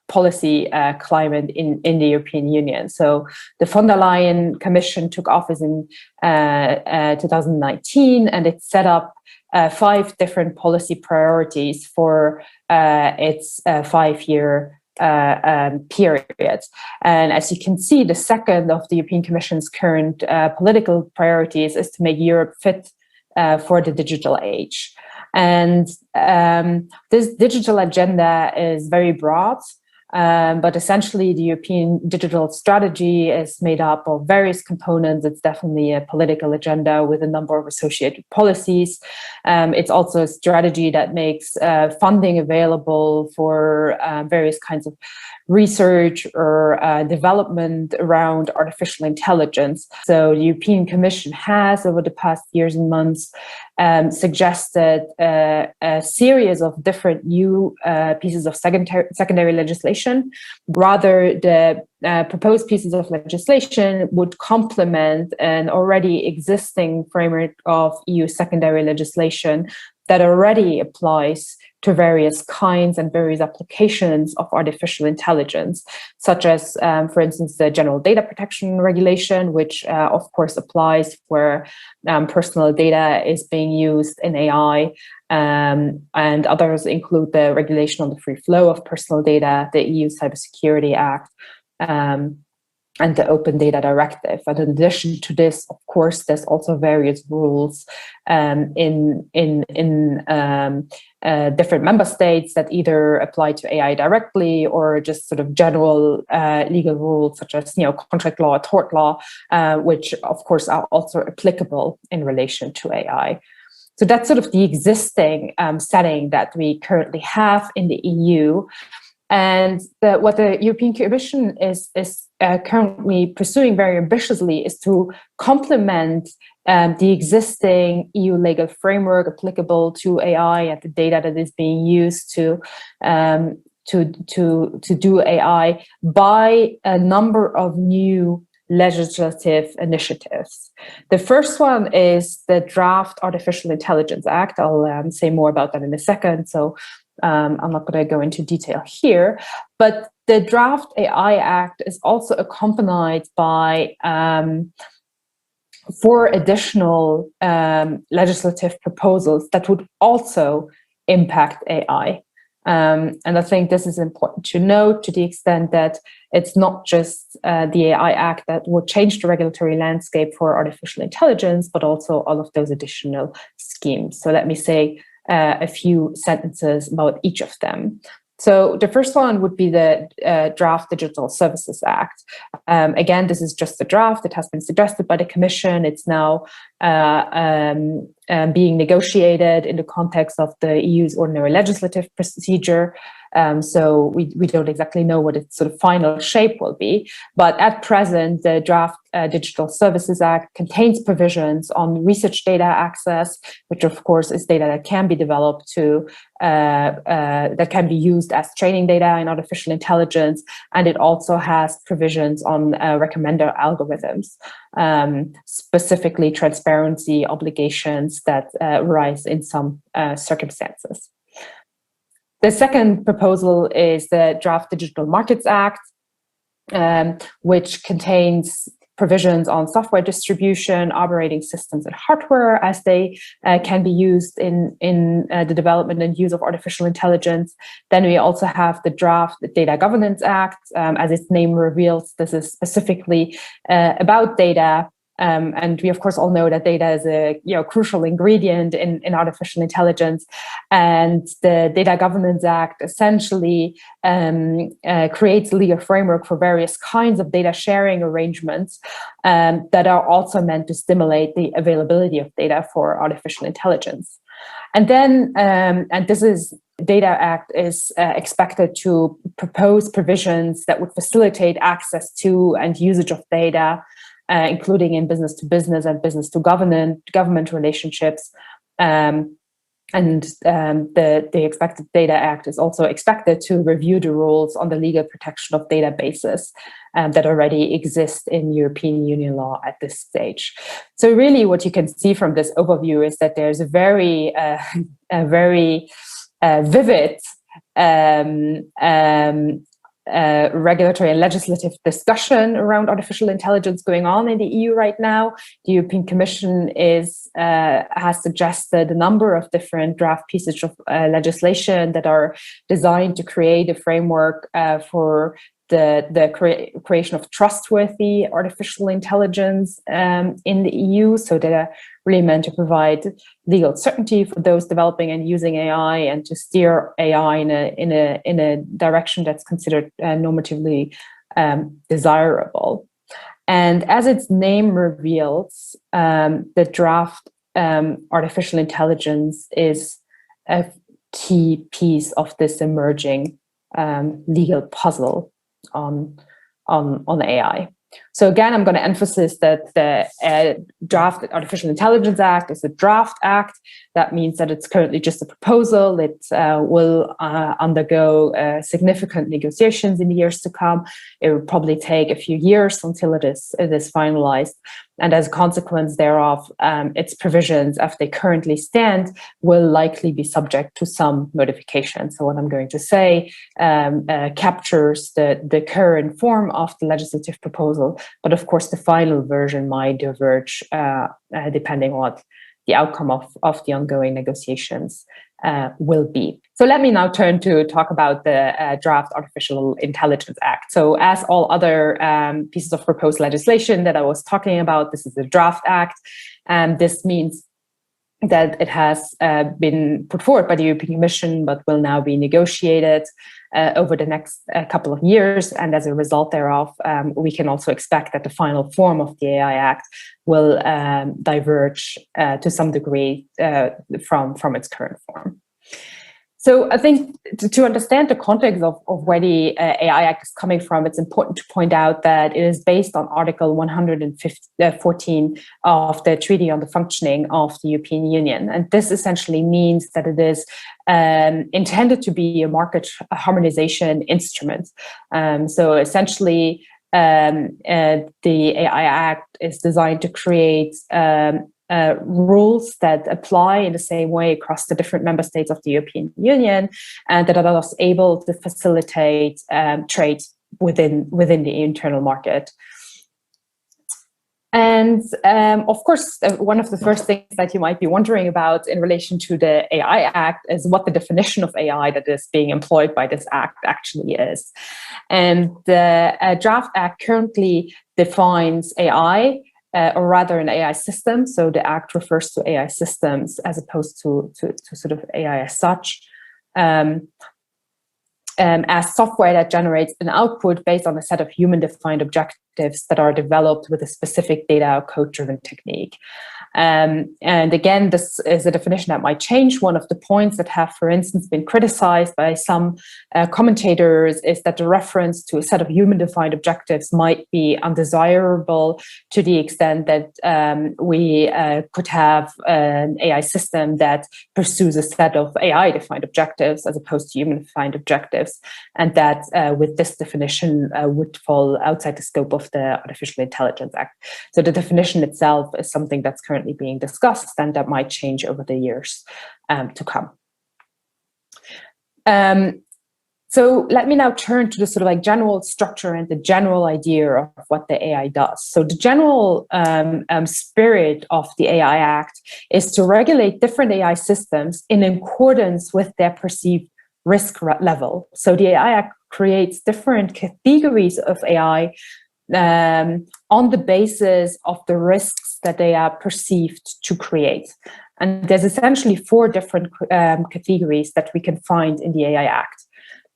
policy climate in the European Union. So the von der Leyen Commission took office in 2019, and it set up 5 different policy priorities for its 5-year period. And as you can see, the second of the European Commission's current political priorities is to make Europe fit for the digital age. And this digital agenda is very broad, but essentially the European digital strategy is made up of various components. It's definitely a political agenda with a number of associated policies. It's also a strategy that makes funding available for various kinds of research or development around artificial intelligence. So the European Commission has, over the past years and months, suggested a series of different new pieces of secondary legislation. Rather, the proposed pieces of legislation would complement an already existing framework of EU secondary legislation that already applies to various kinds and various applications of artificial intelligence, such as, for instance, the General Data Protection Regulation, which, of course, applies where personal data is being used in AI, and others include the regulation on the free flow of personal data, the EU Cybersecurity Act, and the Open Data Directive. And in addition to this, of course, there's also various rules in different member states that either apply to AI directly or just sort of general legal rules such as, contract law, tort law, which of course are also applicable in relation to AI. So that's sort of the existing setting that we currently have in the EU. And what the European Commission is currently pursuing very ambitiously is to complement the existing EU legal framework applicable to AI and the data that is being used to do AI by a number of new legislative initiatives. The first one is the Draft Artificial Intelligence Act. I'll say more about that in a second. So I'm not going to go into detail here, but the Draft AI Act is also accompanied by 4 additional legislative proposals that would also impact AI. And I think this is important to note, to the extent that it's not just the AI Act that will change the regulatory landscape for artificial intelligence, but also all of those additional schemes. So let me say a few sentences about each of them. So the first one would be the Draft Digital Services Act. Again, this is just a draft. It has been suggested by the Commission. It's now being negotiated in the context of the EU's ordinary legislative procedure. So we don't exactly know what its sort of final shape will be. But at present, the Draft Digital Services Act contains provisions on research data access, which of course is data that can be developed that can be used as training data in artificial intelligence. And it also has provisions on recommender algorithms, specifically transparency obligations that arise in some circumstances. The second proposal is the Draft Digital Markets Act, which contains provisions on software distribution, operating systems, and hardware as they can be used in the development and use of artificial intelligence. Then we also have the Draft Data Governance Act. As its name reveals, this is specifically about data And we, of course, all know that data is a crucial ingredient in artificial intelligence. And the Data Governance Act essentially creates a legal framework for various kinds of data sharing arrangements that are also meant to stimulate the availability of data for artificial intelligence. And then, and this is, Data Act is expected to propose provisions that would facilitate access to and usage of data, including in business to business and business to government relationships. The expected Data Act is also expected to review the rules on the legal protection of databases that already exist in European Union law at this stage. So really what you can see from this overview is that there's a very vivid regulatory and legislative discussion around artificial intelligence going on in the EU right now. The European Commission has suggested a number of different draft pieces of legislation that are designed to create a framework for the creation of trustworthy artificial intelligence in the EU. So that are really meant to provide legal certainty for those developing and using AI, and to steer AI in a direction that's considered normatively desirable. And as its name reveals, the draft artificial intelligence is a key piece of this emerging legal puzzle on AI. So again, I'm going to emphasize that the draft Artificial Intelligence Act is a draft act. That means that it's currently just a proposal. It will undergo significant negotiations in the years to come. It will probably take a few years until it is finalized. And as a consequence thereof, its provisions, as they currently stand, will likely be subject to some modification. So what I'm going to say captures the current form of the legislative proposal, but of course the final version might diverge depending on what the outcome of the ongoing negotiations will be. So let me now turn to talk about the draft Artificial Intelligence Act. So as all other pieces of proposed legislation that I was talking about, this is a draft act, and this means that it has been put forward by the European Commission, but will now be negotiated over the next couple of years. And as a result thereof, we can also expect that the final form of the AI Act will diverge to some degree from its current form. So I think to understand the context of where the AI Act is coming from, it's important to point out that it is based on Article 114 of the Treaty on the Functioning of the European Union. And this essentially means that it is intended to be a market harmonization instrument. So essentially, the AI Act is designed to create rules that apply in the same way across the different member states of the European Union, and that are thus able to facilitate trade within the internal market. And of course, one of the first things that you might be wondering about in relation to the AI Act is what the definition of AI that is being employed by this act actually is. And the draft act currently defines AI, or rather an AI system. So the act refers to AI systems as opposed to sort of AI as such, as software that generates an output based on a set of human-defined objectives that are developed with a specific data or code-driven technique. And again, this is a definition that might change. One of the points that have, for instance, been criticized by some commentators is that the reference to a set of human-defined objectives might be undesirable to the extent that we could have an AI system that pursues a set of AI-defined objectives as opposed to human-defined objectives, and that with this definition would fall outside the scope of the Artificial Intelligence Act. So the definition itself is something that's currently being discussed, and that might change over the years to come. So let me now turn to the sort of like general structure and the general idea of what the AI does. So the general spirit of the AI Act is to regulate different AI systems in accordance with their perceived risk level. So the AI Act creates different categories of AI on the basis of the risks that they are perceived to create. And there's essentially 4 different categories that we can find in the AI Act.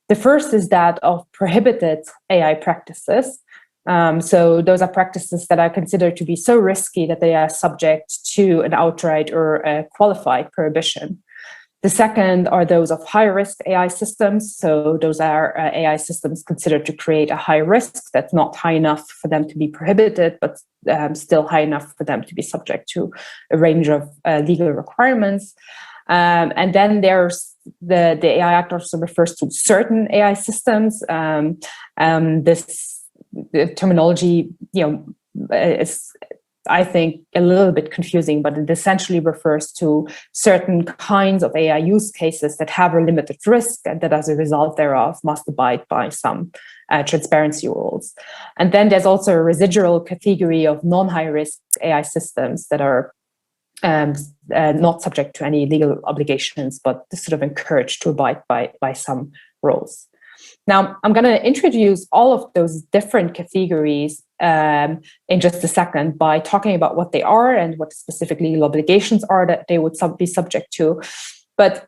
The first is that of prohibited AI practices. So those are practices that are considered to be so risky that they are subject to an outright or a qualified prohibition. The second are those of high-risk AI systems. So those are AI systems considered to create a high risk that's not high enough for them to be prohibited, but still high enough for them to be subject to a range of legal requirements. And then there's the AI Act also refers to certain AI systems. The terminology, is, I think, a little bit confusing, but it essentially refers to certain kinds of AI use cases that have a limited risk and that as a result thereof must abide by some transparency rules. And then there's also a residual category of non-high risk AI systems that are not subject to any legal obligations, but sort of encouraged to abide by some rules. Now, I'm going to introduce all of those different categories in just a second by talking about what they are and what the specific legal obligations are that they would be subject to. But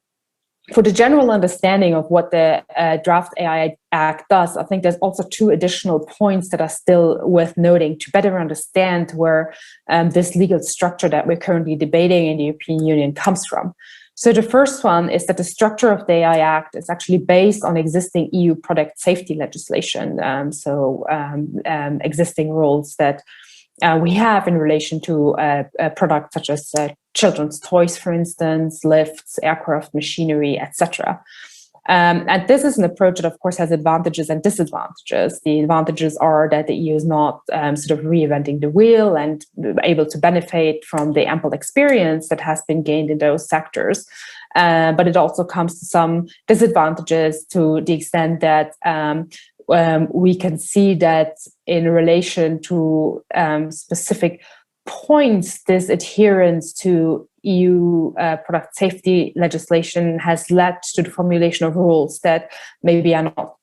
for the general understanding of what the Draft AI Act does, I think there's also 2 additional points that are still worth noting to better understand where this legal structure that we're currently debating in the European Union comes from. So the first one is that the structure of the AI Act is actually based on existing EU product safety legislation. Existing rules that we have in relation to products such as children's toys, for instance, lifts, aircraft machinery, etc. And this is an approach that, of course, has advantages and disadvantages. The advantages are that the EU is not sort of reinventing the wheel and able to benefit from the ample experience that has been gained in those sectors. But it also comes to some disadvantages to the extent that we can see that in relation to specific points, this adherence to EU product safety legislation has led to the formulation of rules that maybe are not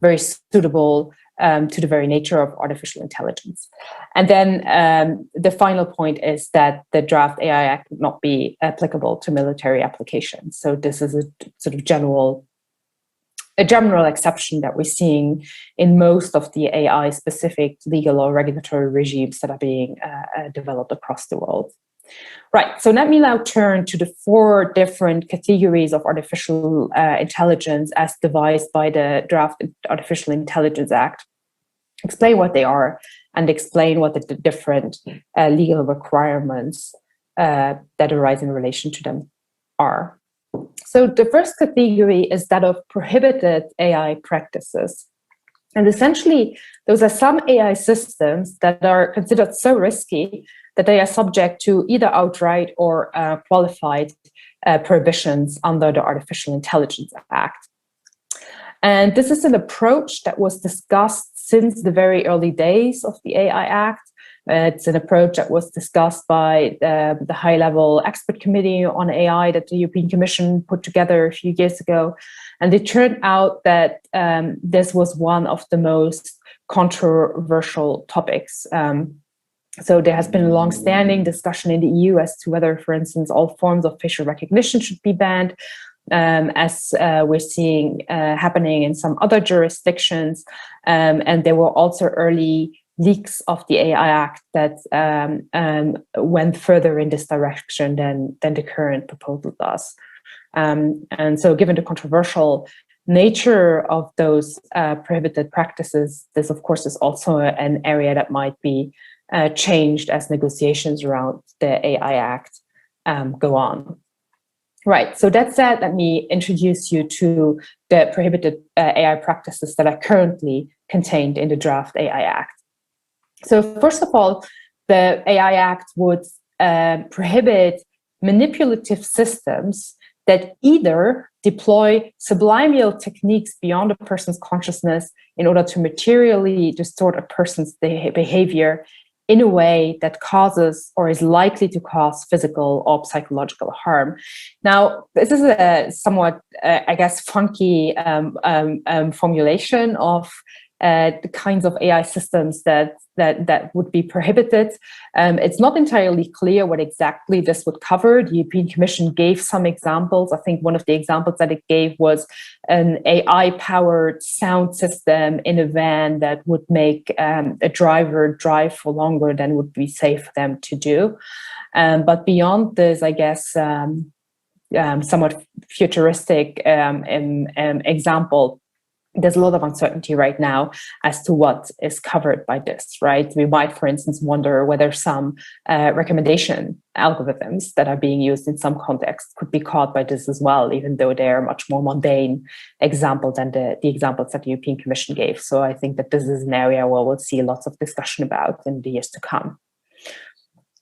very suitable to the very nature of artificial intelligence. And then the final point is that the Draft AI Act would not be applicable to military applications. So this is a sort of general exception that we're seeing in most of the AI-specific legal or regulatory regimes that are being developed across the world. Right, so let me now turn to the 4 different categories of artificial intelligence as devised by the Draft Artificial Intelligence Act, explain what they are, and explain what the different legal requirements that arise in relation to them are. So the first category is that of prohibited AI practices. And essentially, those are some AI systems that are considered so risky that they are subject to either outright or qualified prohibitions under the Artificial Intelligence Act. And this is an approach that was discussed since the very early days of the AI Act. It's an approach that was discussed by the high-level expert committee on AI that the European Commission put together a few years ago. And it turned out that this was one of the most controversial topics. So there has been a long-standing discussion in the EU as to whether, for instance, all forms of facial recognition should be banned, as we're seeing happening in some other jurisdictions. And there were also early leaks of the AI Act that went further in this direction than the current proposal does. And so given the controversial nature of those prohibited practices, this, of course, is also an area that might be changed as negotiations around the AI Act go on. Right, so that said, let me introduce you to the prohibited AI practices that are currently contained in the Draft AI Act. So first of all, the AI Act would prohibit manipulative systems that either deploy subliminal techniques beyond a person's consciousness in order to materially distort a person's behavior in a way that causes or is likely to cause physical or psychological harm. Now, this is a somewhat, I guess, funky formulation of the kinds of AI systems that would be prohibited. It's not entirely clear what exactly this would cover. The European Commission gave some examples. I think one of the examples that it gave was an AI-powered sound system in a van that would make a driver drive for longer than would be safe for them to do. But beyond this, I guess, somewhat futuristic example, there's a lot of uncertainty right now as to what is covered by this, right? We might, for instance, wonder whether some recommendation algorithms that are being used in some contexts could be caught by this as well, even though they're a much more mundane example than the examples that the European Commission gave. So I think that this is an area where we'll see lots of discussion about in the years to come.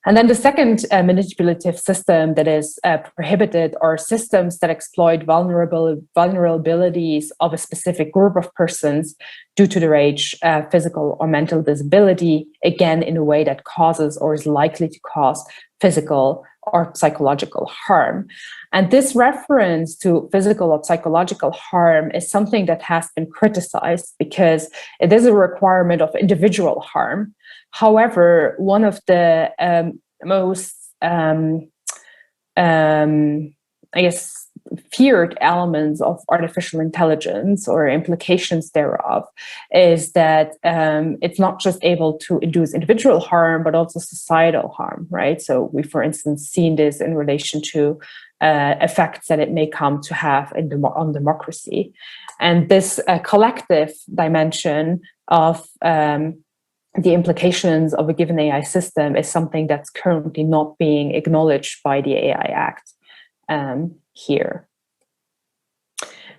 And then the second manipulative system that is prohibited are systems that exploit vulnerabilities of a specific group of persons due to their age, physical or mental disability, again, in a way that causes or is likely to cause physical or psychological harm. And this reference to physical or psychological harm is something that has been criticized because it is a requirement of individual harm. However, one of the most, I guess, feared elements of artificial intelligence or implications thereof is that it's not just able to induce individual harm, but also societal harm, right? So we, for instance, seen this in relation to effects that it may come to have on democracy. And this collective dimension of the implications of a given AI system is something that's currently not being acknowledged by the AI Act here.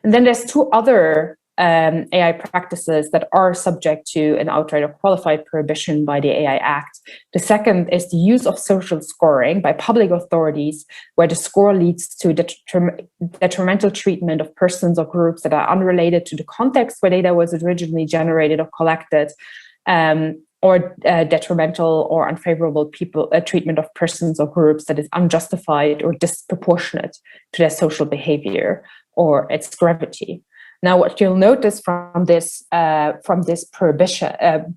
And then there's two other AI practices that are subject to an outright or qualified prohibition by the AI Act. The second is the use of social scoring by public authorities, where the score leads to detrimental treatment of persons or groups that are unrelated to the context where data was originally generated or collected, or detrimental or unfavorable treatment of persons or groups that is unjustified or disproportionate to their social behavior or its gravity. Now, what you'll notice from this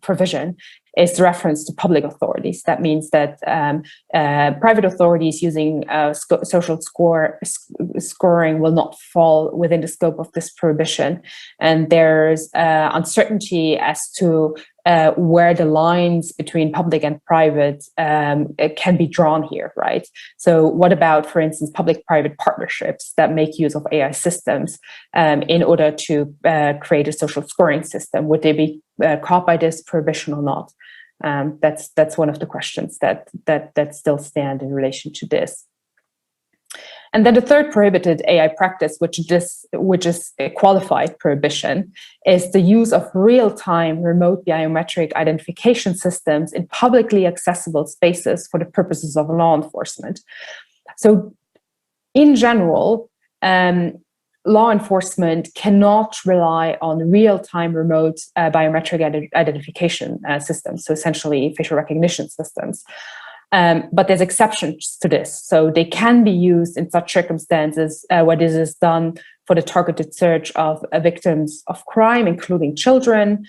provision is the reference to public authorities. That means that private authorities using social scoring will not fall within the scope of this prohibition. And there's uncertainty as to where the lines between public and private can be drawn here, right? So what about, for instance, public-private partnerships that make use of AI systems in order to create a social scoring system? Would they be caught by this prohibition or not? That's one of the questions that still stand in relation to this. And then the third prohibited AI practice, which is a qualified prohibition, is the use of real-time remote biometric identification systems in publicly accessible spaces for the purposes of law enforcement. So in general, law enforcement cannot rely on real-time remote biometric identification systems, so essentially facial recognition systems. But there's exceptions to this. So they can be used in such circumstances where this is done for the targeted search of victims of crime, including children,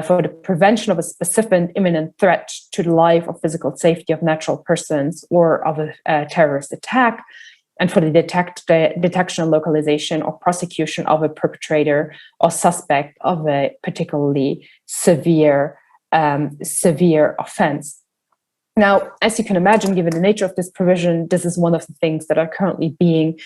for the prevention of a specific imminent threat to the life or physical safety of natural persons or of a terrorist attack, and for the detection and localization or prosecution of a perpetrator or suspect of a particularly severe offense. Now, as you can imagine, given the nature of this provision, this is one of the things that are currently being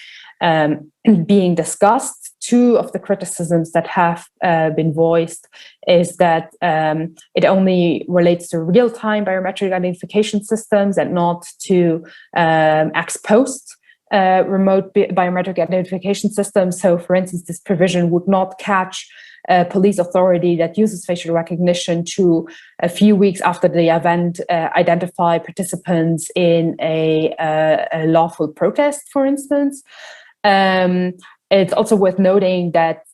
discussed. Two of the criticisms that have been voiced is that it only relates to real-time biometric identification systems and not to ex post remote biometric identification systems. So, for instance, this provision would not catch a police authority that uses facial recognition to, a few weeks after the event, identify participants in a lawful protest, for instance. It's also worth noting that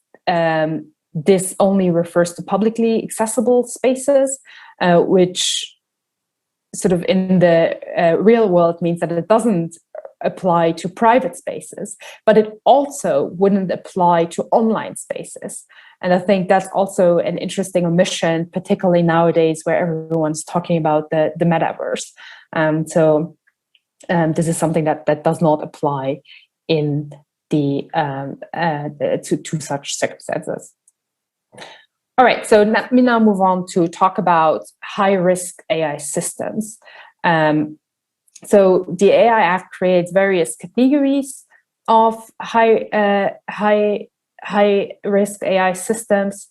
this only refers to publicly accessible spaces, which sort of in the real world means that it doesn't apply to private spaces, but it also wouldn't apply to online spaces. And I think that's also an interesting omission, particularly nowadays where everyone's talking about the metaverse. So this is something that does not apply in the to such circumstances. All right, so let me now move on to talk about high-risk AI systems. So the AI Act creates various categories of high-risk AI systems.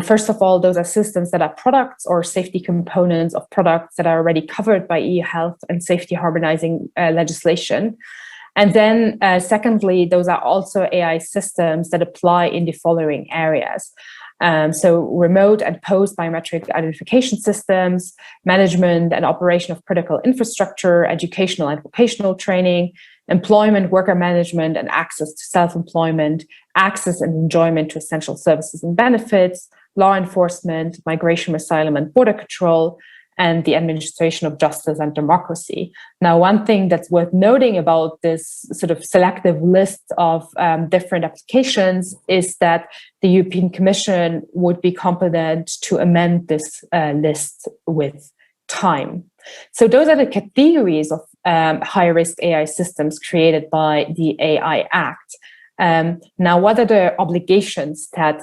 First of all, those are systems that are products or safety components of products that are already covered by EU health and safety harmonizing legislation. And then secondly, those are also AI systems that apply in the following areas. So remote and post biometric identification systems, management and operation of critical infrastructure, educational and vocational training, employment, worker management, and access to self-employment, access and enjoyment to essential services and benefits, law enforcement, migration, asylum, and border control, and the administration of justice and democracy. Now, one thing that's worth noting about this sort of selective list of different applications is that the European Commission would be competent to amend this list with time. So those are the categories of high-risk AI systems created by the AI Act. Now, what are the obligations that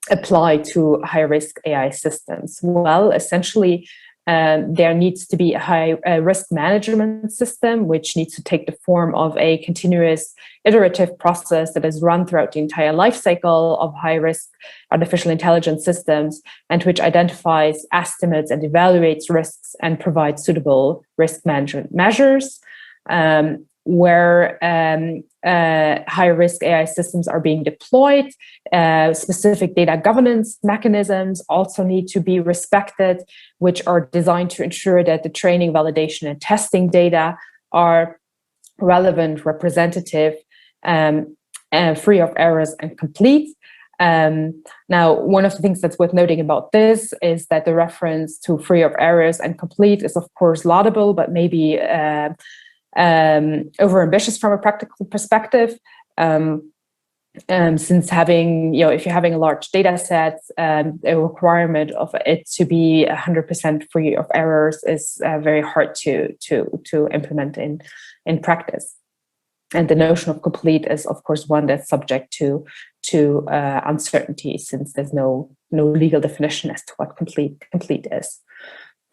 apply to high-risk AI systems? Well, essentially, there needs to be a high-risk management system, which needs to take the form of a continuous iterative process that is run throughout the entire life cycle of high-risk artificial intelligence systems, and which identifies, estimates, and evaluates risks and provides suitable risk management measures. Where high-risk AI systems are being deployed, specific data governance mechanisms also need to be respected, which are designed to ensure that the training, validation, and testing data are relevant, representative, free of errors, and complete. Now, one of the things that's worth noting about this is that the reference to free of errors and complete is, of course, laudable, but maybe overambitious from a practical perspective, since having, if you're having a large data set, a requirement of it to be 100% free of errors is very hard to implement in practice. And the notion of complete is, of course, one that's subject to uncertainty, since there's no legal definition as to what complete is.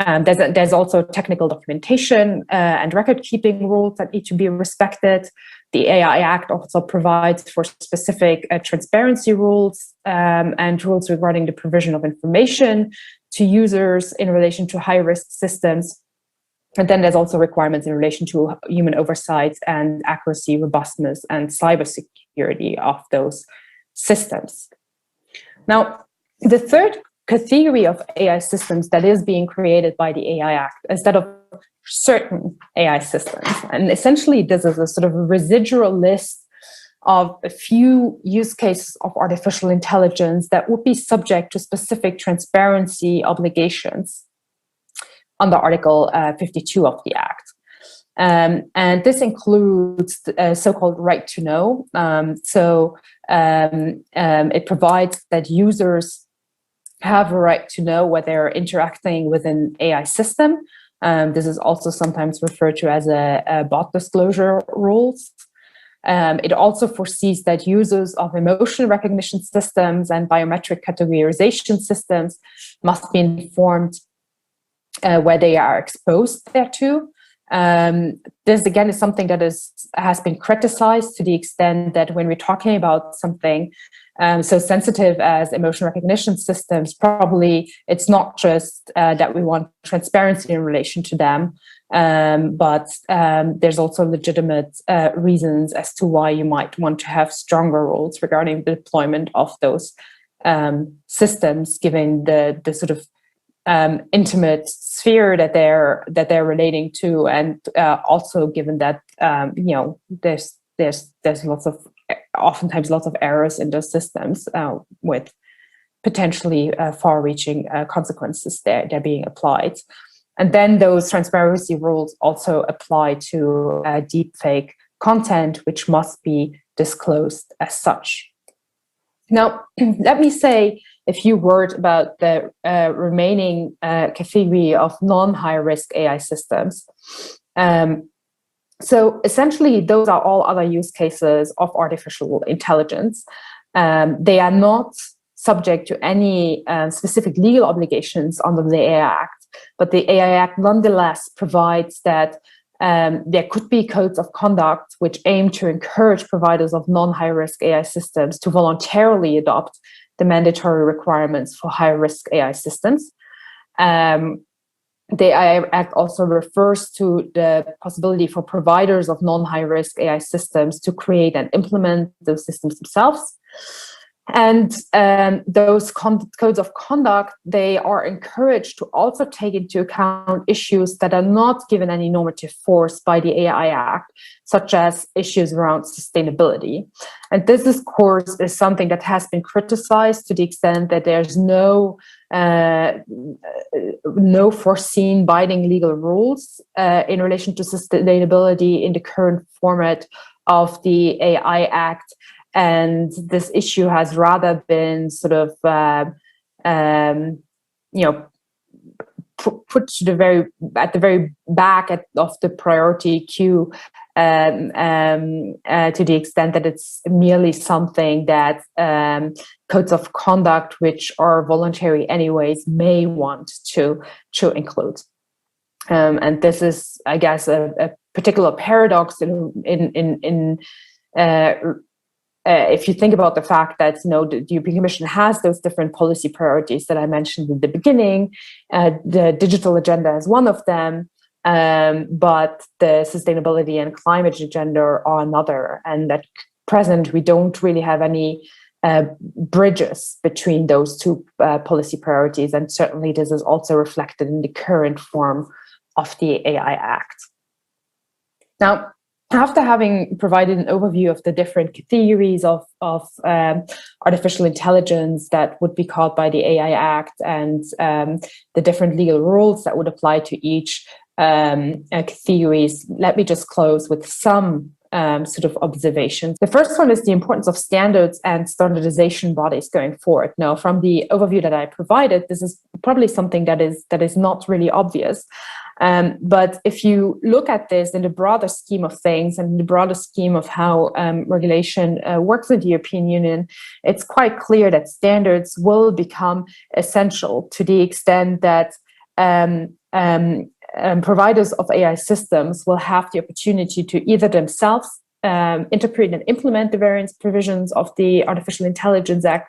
There's also technical documentation and record-keeping rules that need to be respected. The AI Act also provides for specific transparency rules and rules regarding the provision of information to users in relation to high-risk systems. And then there's also requirements in relation to human oversight and accuracy, robustness, and cybersecurity of those systems. Now, the third category of AI systems that is being created by the AI Act is that of certain AI systems. And essentially, this is a sort of a residual list of a few use cases of artificial intelligence that would be subject to specific transparency obligations under Article 52 of the Act. And this includes the so-called right to know. It provides that users have a right to know whether they're interacting with an AI system. This is also sometimes referred to as a bot disclosure rules. It also foresees that users of emotion recognition systems and biometric categorization systems must be informed where they are exposed thereto. This again is something that has been criticized to the extent that when we're talking about something so sensitive as emotion recognition systems, probably it's not just that we want transparency in relation to them, but there's also legitimate reasons as to why you might want to have stronger rules regarding the deployment of those systems, given the sort of intimate sphere that they're relating to, and also given that there's oftentimes lots of errors in those systems with potentially far-reaching consequences they're being applied. And then those transparency rules also apply to deepfake content, which must be disclosed as such. Now, let me say a few words about the remaining category of non-high-risk AI systems. So essentially, those are all other use cases of artificial intelligence. They are not subject to any specific legal obligations under the AI Act, but the AI Act nonetheless provides that there could be codes of conduct which aim to encourage providers of non-high-risk AI systems to voluntarily adopt the mandatory requirements for high-risk AI systems. The AI Act also refers to the possibility for providers of non-high-risk AI systems to create and implement those systems themselves. And those codes of conduct, they are encouraged to also take into account issues that are not given any normative force by the AI Act, such as issues around sustainability. And this, of course, is something that has been criticized to the extent that there's no foreseen binding legal rules in relation to sustainability in the current format of the AI Act. And this issue has rather been sort of, put to the very back of the priority queue, to the extent that it's merely something that codes of conduct, which are voluntary anyways, may want to include. And this is, I guess, a particular paradox if you think about the fact that the European Commission has those different policy priorities that I mentioned in the beginning. The digital agenda is one of them, but the sustainability and climate agenda are another. And at present, we don't really have any bridges between those two policy priorities. And certainly this is also reflected in the current form of the AI Act. Now, after having provided an overview of the different categories of artificial intelligence that would be covered by the AI Act and the different legal rules that would apply to each categories, let me just close with some sort of observations. The first one is the importance of standards and standardization bodies going forward. Now, from the overview that I provided, this is probably something that is not really obvious. But if you look at this in the broader scheme of things and the broader scheme of how regulation works in the European Union, it's quite clear that standards will become essential to the extent that providers of AI systems will have the opportunity to either themselves interpret and implement the various provisions of the Artificial Intelligence Act,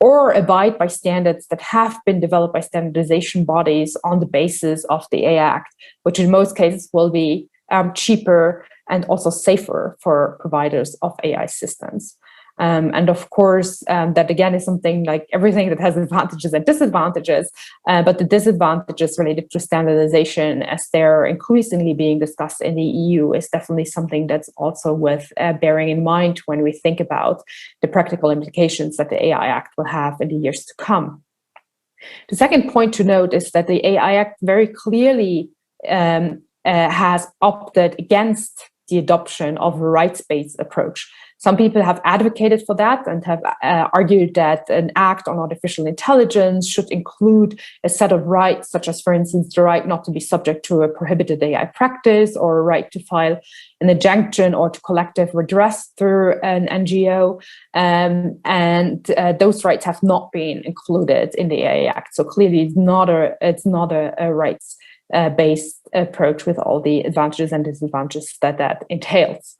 or abide by standards that have been developed by standardization bodies on the basis of the AI Act, which in most cases will be cheaper and also safer for providers of AI systems. And of course, that again is something like everything that has advantages and disadvantages, but the disadvantages related to standardization, as they're increasingly being discussed in the EU, is definitely something that's also worth bearing in mind when we think about the practical implications that the AI Act will have in the years to come. The second point to note is that the AI Act very clearly has opted against the adoption of a rights-based approach. Some people have advocated for that and have argued that an act on artificial intelligence should include a set of rights, such as, for instance, the right not to be subject to a prohibited AI practice, or a right to file an injunction or to collective redress through an NGO. And those rights have not been included in the AI Act. So clearly it's not a rights-based approach with all the advantages and disadvantages that entails.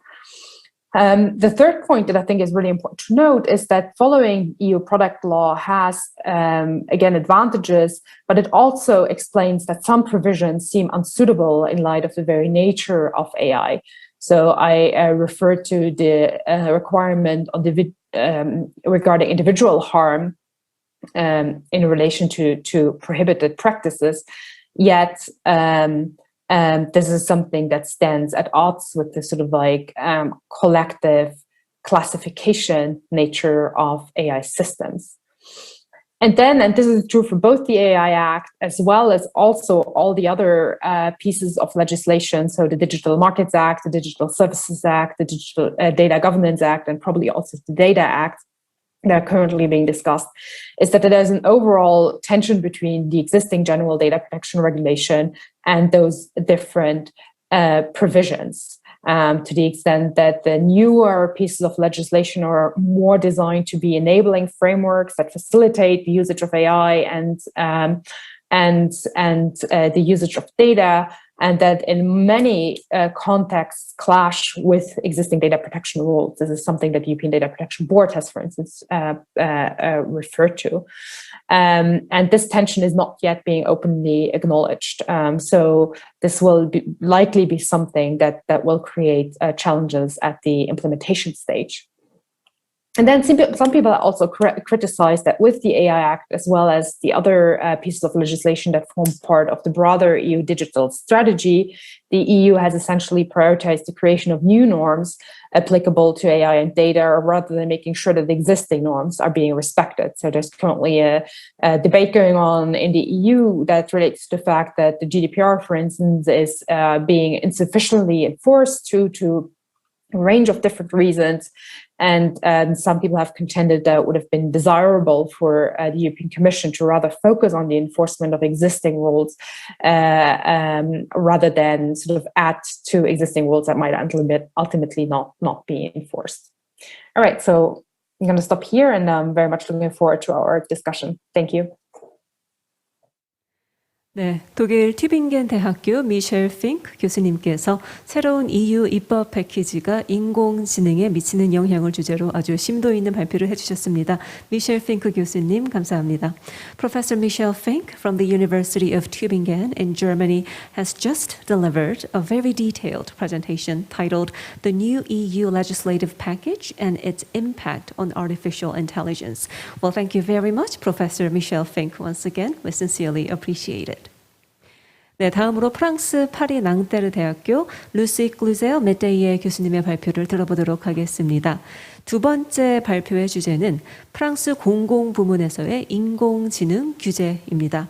The third point that I think is really important to note is that following EU product law has, again, advantages, but it also explains that some provisions seem unsuitable in light of the very nature of AI. So I refer to the requirement on regarding individual harm in relation to prohibited practices, yet this is something that stands at odds with the sort of like collective classification nature of AI systems. And then, and this is true for both the AI Act as well as also all the other pieces of legislation, so the Digital Markets Act, the Digital Services Act, the Digital Data Governance Act, and probably also the Data Act that are currently being discussed, is that there's an overall tension between the existing general data protection regulation and those different provisions. To the extent that the newer pieces of legislation are more designed to be enabling frameworks that facilitate the usage of AI and the usage of data, and that in many contexts clash with existing data protection rules. This is something that the European Data Protection Board has, for instance, referred to. And this tension is not yet being openly acknowledged. So this will likely be something that will create challenges at the implementation stage. And then some people also criticize that with the AI Act, as well as the other pieces of legislation that form part of the broader EU digital strategy, the EU has essentially prioritized the creation of new norms applicable to AI and data, rather than making sure that the existing norms are being respected. So there's currently a debate going on in the EU that relates to the fact that the GDPR, for instance, is being insufficiently enforced to a range of different reasons. And some people have contended that it would have been desirable for the European Commission to rather focus on the enforcement of existing rules rather than sort of add to existing rules that might ultimately not be enforced. All right, so I'm going to stop here, and I'm very much looking forward to our discussion. Thank you. 네, 독일 튜빙겐 대학교 미셸 핑크 교수님께서 새로운 EU 입법 패키지가 인공지능에 미치는 영향을 주제로 아주 심도 있는 발표를 해주셨습니다. 미셸 핑크 교수님 감사합니다. Professor Michel Fink from the University of Tübingen in Germany has just delivered a very detailed presentation titled The New EU Legislative Package and Its Impact on Artificial Intelligence. Well, thank you very much, Professor Michel Fink. Once again, we sincerely appreciate it. 네, 다음으로 프랑스 파리 낭테르 대학교 루시 클리제어 메테이에 교수님의 발표를 들어보도록 하겠습니다. 두 번째 발표의 주제는 프랑스 공공부문에서의 인공지능 규제입니다.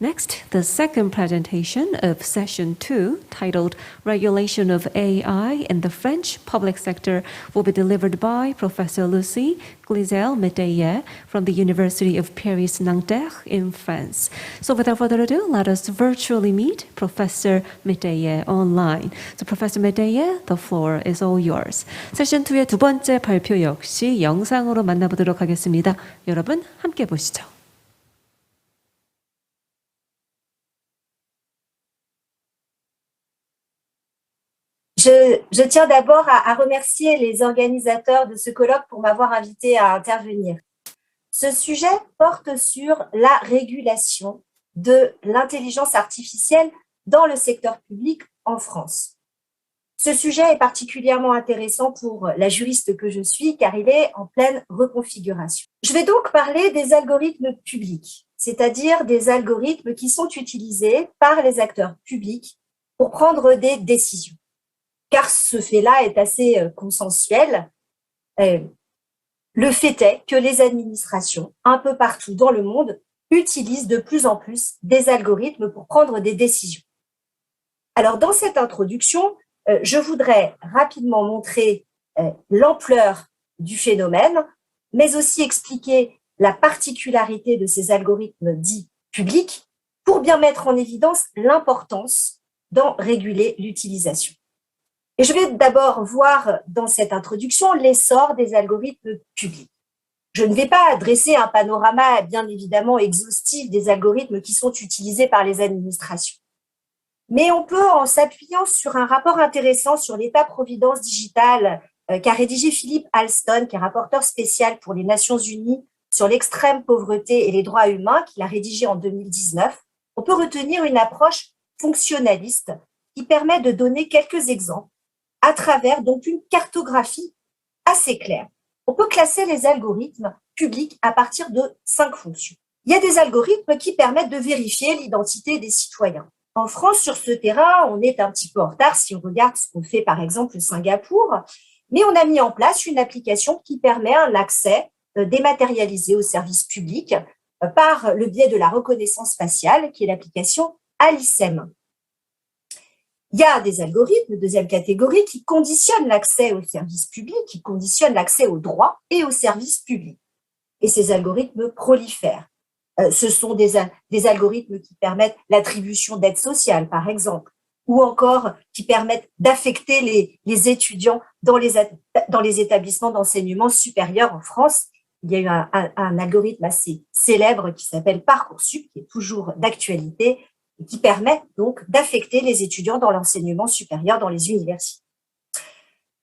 Next, the second presentation of Session 2, titled Regulation of AI in the French Public Sector, will be delivered by Professor Lucie Glizel-Métayer from the University of Paris-Nanterre in France. So without further ado, let us virtually meet Professor Métayer online. So Professor Métayer, the floor is all yours. Session 2의 두 번째 발표 역시 영상으로 만나보도록 하겠습니다. 여러분 함께 보시죠. Je tiens d'abord à remercier les organisateurs de ce colloque pour m'avoir invité à intervenir. Ce sujet porte sur la régulation de l'intelligence artificielle dans le secteur public en France. Ce sujet est particulièrement intéressant pour la juriste que je suis car il est en pleine reconfiguration. Je vais donc parler des algorithmes publics, c'est-à-dire des algorithmes qui sont utilisés par les acteurs publics pour prendre des décisions. Car ce fait-là est assez consensuel. Le fait est que les administrations, un peu partout dans le monde, utilisent de plus en plus des algorithmes pour prendre des décisions. Alors, dans cette introduction, je voudrais rapidement montrer l'ampleur du phénomène, mais aussi expliquer la particularité de ces algorithmes dits publics pour bien mettre en évidence l'importance d'en réguler l'utilisation. Et je vais d'abord voir dans cette introduction l'essor des algorithmes publics. Je ne vais pas dresser un panorama bien évidemment exhaustif des algorithmes qui sont utilisés par les administrations. Mais on peut, en s'appuyant sur un rapport intéressant sur l'État-providence digitale qu'a rédigé Philippe Alston, qui est rapporteur spécial pour les Nations Unies sur l'extrême pauvreté et les droits humains, qu'il a rédigé en 2019, on peut retenir une approche fonctionnaliste qui permet de donner quelques exemples à travers donc une cartographie assez claire. On peut classer les algorithmes publics à partir de 5 fonctions. Il y a des algorithmes qui permettent de vérifier l'identité des citoyens. En France, sur ce terrain, on est un petit peu en retard si on regarde ce qu'on fait par exemple au Singapour, mais on a mis en place une application qui permet un accès dématérialisé aux services publics par le biais de la reconnaissance faciale, qui est l'application ALICEM. Il y a des algorithmes, deuxième catégorie, qui conditionnent l'accès aux services publics, qui conditionnent l'accès aux droits et aux services publics. Et ces algorithmes prolifèrent. Ce sont des algorithmes qui permettent l'attribution d'aides sociales, par exemple, ou encore qui permettent d'affecter les étudiants dans les établissements d'enseignement supérieur en France. Il y a eu un algorithme assez célèbre qui s'appelle Parcoursup, qui est toujours d'actualité, et qui permet donc d'affecter les étudiants dans l'enseignement supérieur dans les universités.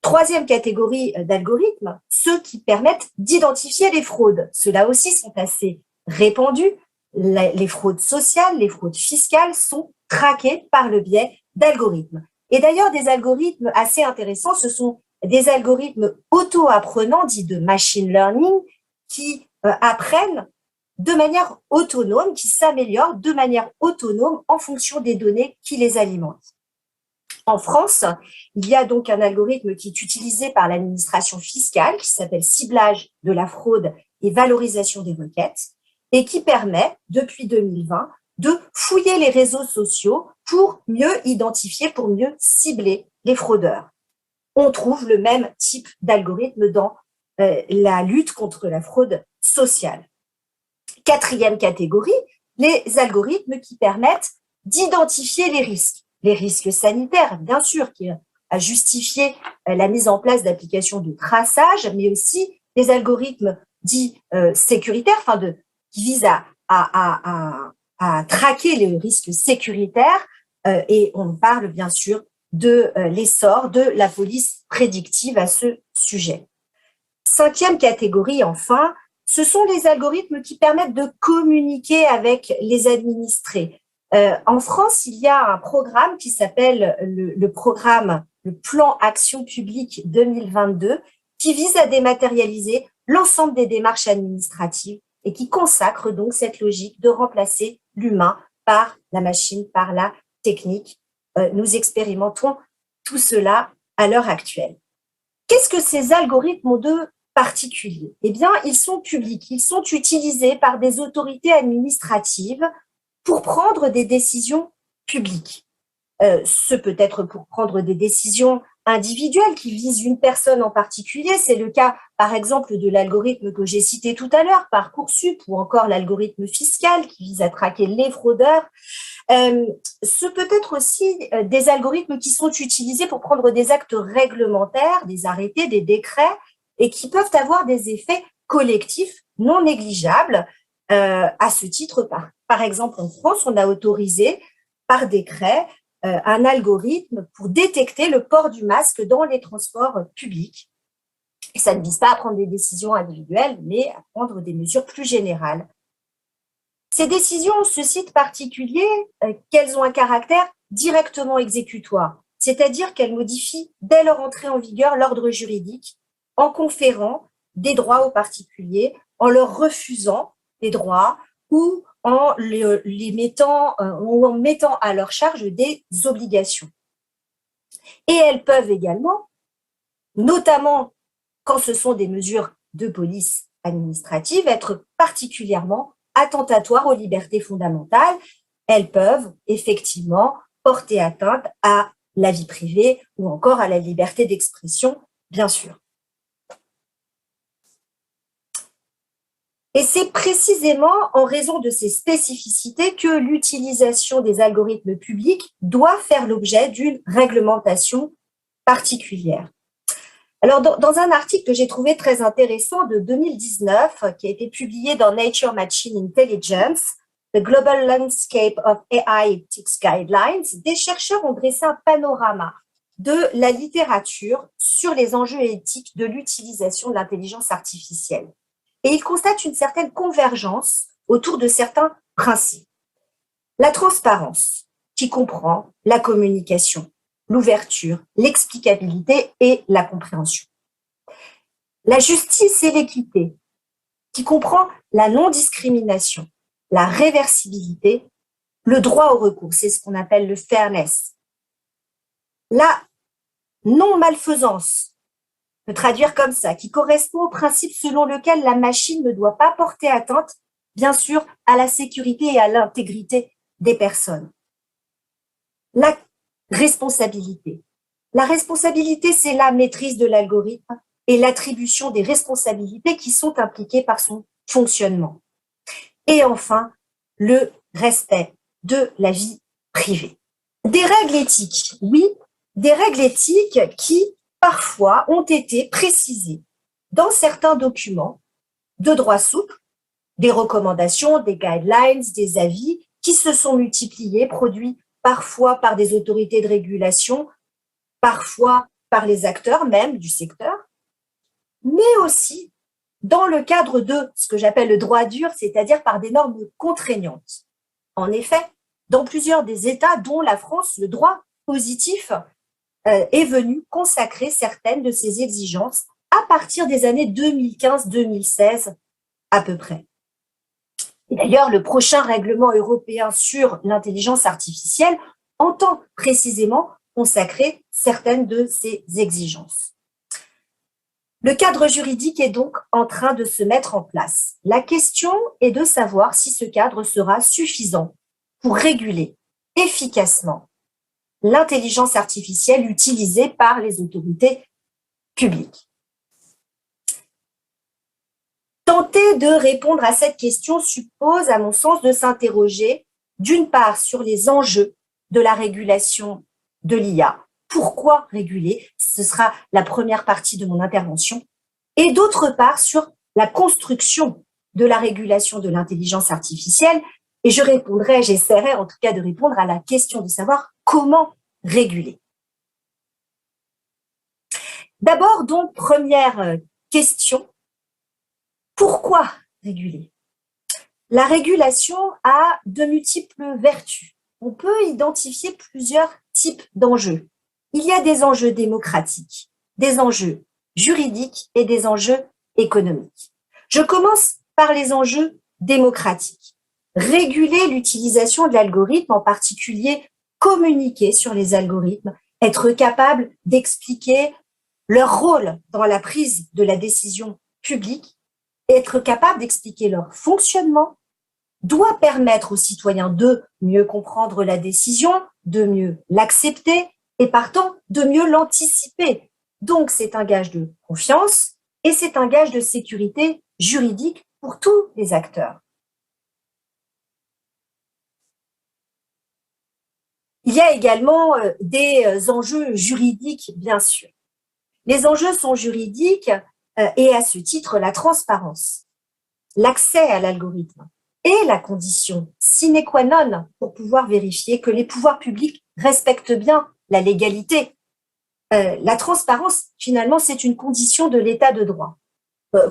Troisième catégorie d'algorithmes, ceux qui permettent d'identifier les fraudes. Ceux-là aussi sont assez répandus. Les fraudes sociales, les fraudes fiscales sont traquées par le biais d'algorithmes. Et d'ailleurs, des algorithmes assez intéressants, ce sont des algorithmes auto-apprenants, dits de machine learning, qui apprennent de manière autonome, qui s'améliorent de manière autonome en fonction des données qui les alimentent. En France, il y a donc un algorithme qui est utilisé par l'administration fiscale, qui s'appelle ciblage de la fraude et valorisation des requêtes, et qui permet, depuis 2020, de fouiller les réseaux sociaux pour mieux identifier, pour mieux cibler les fraudeurs. On trouve le même type d'algorithme dans la lutte contre la fraude sociale. Quatrième catégorie, les algorithmes qui permettent d'identifier les risques sanitaires, bien sûr, qui a justifié la mise en place d'applications de traçage, mais aussi des algorithmes dits sécuritaires, qui visent à traquer les risques sécuritaires, et on parle bien sûr de l'essor de la police prédictive à ce sujet. Cinquième catégorie, enfin, ce sont les algorithmes qui permettent de communiquer avec les administrés. En France, il y a un programme qui s'appelle le Plan Action publique 2022, qui vise à dématérialiser l'ensemble des démarches administratives et qui consacre donc cette logique de remplacer l'humain par la machine, par la technique. Nous expérimentons tout cela à l'heure actuelle. Qu'est-ce que ces algorithmes ont de particulier? Eh bien, ils sont publics, ils sont utilisés par des autorités administratives pour prendre des décisions publiques. Ce peut être pour prendre des décisions individuelles qui visent une personne en particulier. C'est le cas, par exemple, de l'algorithme que j'ai cité tout à l'heure, Parcoursup, ou encore l'algorithme fiscal qui vise à traquer les fraudeurs. Ce peut être aussi des algorithmes qui sont utilisés pour prendre des actes réglementaires, des arrêtés, des décrets, et qui peuvent avoir des effets collectifs non négligeables. À ce titre, par exemple, en France, on a autorisé par décret un algorithme pour détecter le port du masque dans les transports publics. Et ça ne vise pas à prendre des décisions individuelles, mais à prendre des mesures plus générales. Ces décisions ont ce site particulier qu'elles ont un caractère directement exécutoire, c'est-à-dire qu'elles modifient dès leur entrée en vigueur l'ordre juridique en conférant des droits aux particuliers, en leur refusant des droits ou en mettant à leur charge des obligations. Et elles peuvent également, notamment quand ce sont des mesures de police administrative, être particulièrement attentatoires aux libertés fondamentales. Elles peuvent effectivement porter atteinte à la vie privée ou encore à la liberté d'expression, bien sûr. Et c'est précisément en raison de ces spécificités que l'utilisation des algorithmes publics doit faire l'objet d'une réglementation particulière. Alors, dans un article que j'ai trouvé très intéressant de 2019, qui a été publié dans Nature Machine Intelligence, The Global Landscape of AI Ethics Guidelines, des chercheurs ont dressé un panorama de la littérature sur les enjeux éthiques de l'utilisation de l'intelligence artificielle. Et ils constatent une certaine convergence autour de certains principes. La transparence, qui comprend la communication, l'ouverture, l'explicabilité et la compréhension. La justice et l'équité, qui comprend la non-discrimination, la réversibilité, le droit au recours, c'est ce qu'on appelle le fairness. La non-malfaisance, on peut traduire comme ça, qui correspond au principe selon lequel la machine ne doit pas porter atteinte, bien sûr, à la sécurité et à l'intégrité des personnes. La responsabilité. La responsabilité, c'est la maîtrise de l'algorithme et l'attribution des responsabilités qui sont impliquées par son fonctionnement. Et enfin, le respect de la vie privée. Des règles éthiques, oui, des règles éthiques qui, parfois, ont été précisées dans certains documents de droit souple, des recommandations, des guidelines, des avis qui se sont multipliés, produits parfois par des autorités de régulation, parfois par les acteurs même du secteur, mais aussi dans le cadre de ce que j'appelle le droit dur, c'est-à-dire par des normes contraignantes. En effet, dans plusieurs des États, dont la France, le droit positif est venu consacrer certaines de ces exigences à partir des années 2015-2016 à peu près. D'ailleurs, le prochain règlement européen sur l'intelligence artificielle entend précisément consacrer certaines de ces exigences. Le cadre juridique est donc en train de se mettre en place. La question est de savoir si ce cadre sera suffisant pour réguler efficacement l'intelligence artificielle utilisée par les autorités publiques. Tenter de répondre à cette question suppose, à mon sens, de s'interroger d'une part sur les enjeux de la régulation de l'IA. Pourquoi réguler? Ce sera la première partie de mon intervention. Et d'autre part sur la construction de la régulation de l'intelligence artificielle. Et je répondrai, j'essaierai en tout cas de répondre à la question de savoir comment réguler. D'abord, donc, première question, pourquoi réguler? La régulation a de multiples vertus. On peut identifier plusieurs types d'enjeux. Il y a des enjeux démocratiques, des enjeux juridiques et des enjeux économiques. Je commence par les enjeux démocratiques. Réguler l'utilisation de l'algorithme, en particulier communiquer sur les algorithmes, être capable d'expliquer leur rôle dans la prise de la décision publique, être capable d'expliquer leur fonctionnement, doit permettre aux citoyens de mieux comprendre la décision, de mieux l'accepter et partant de mieux l'anticiper. Donc c'est un gage de confiance et c'est un gage de sécurité juridique pour tous les acteurs. Il y a également des enjeux juridiques, bien sûr. Les enjeux sont juridiques et à ce titre, la transparence, l'accès à l'algorithme est la condition sine qua non pour pouvoir vérifier que les pouvoirs publics respectent bien la légalité. La transparence, finalement, c'est une condition de l'état de droit.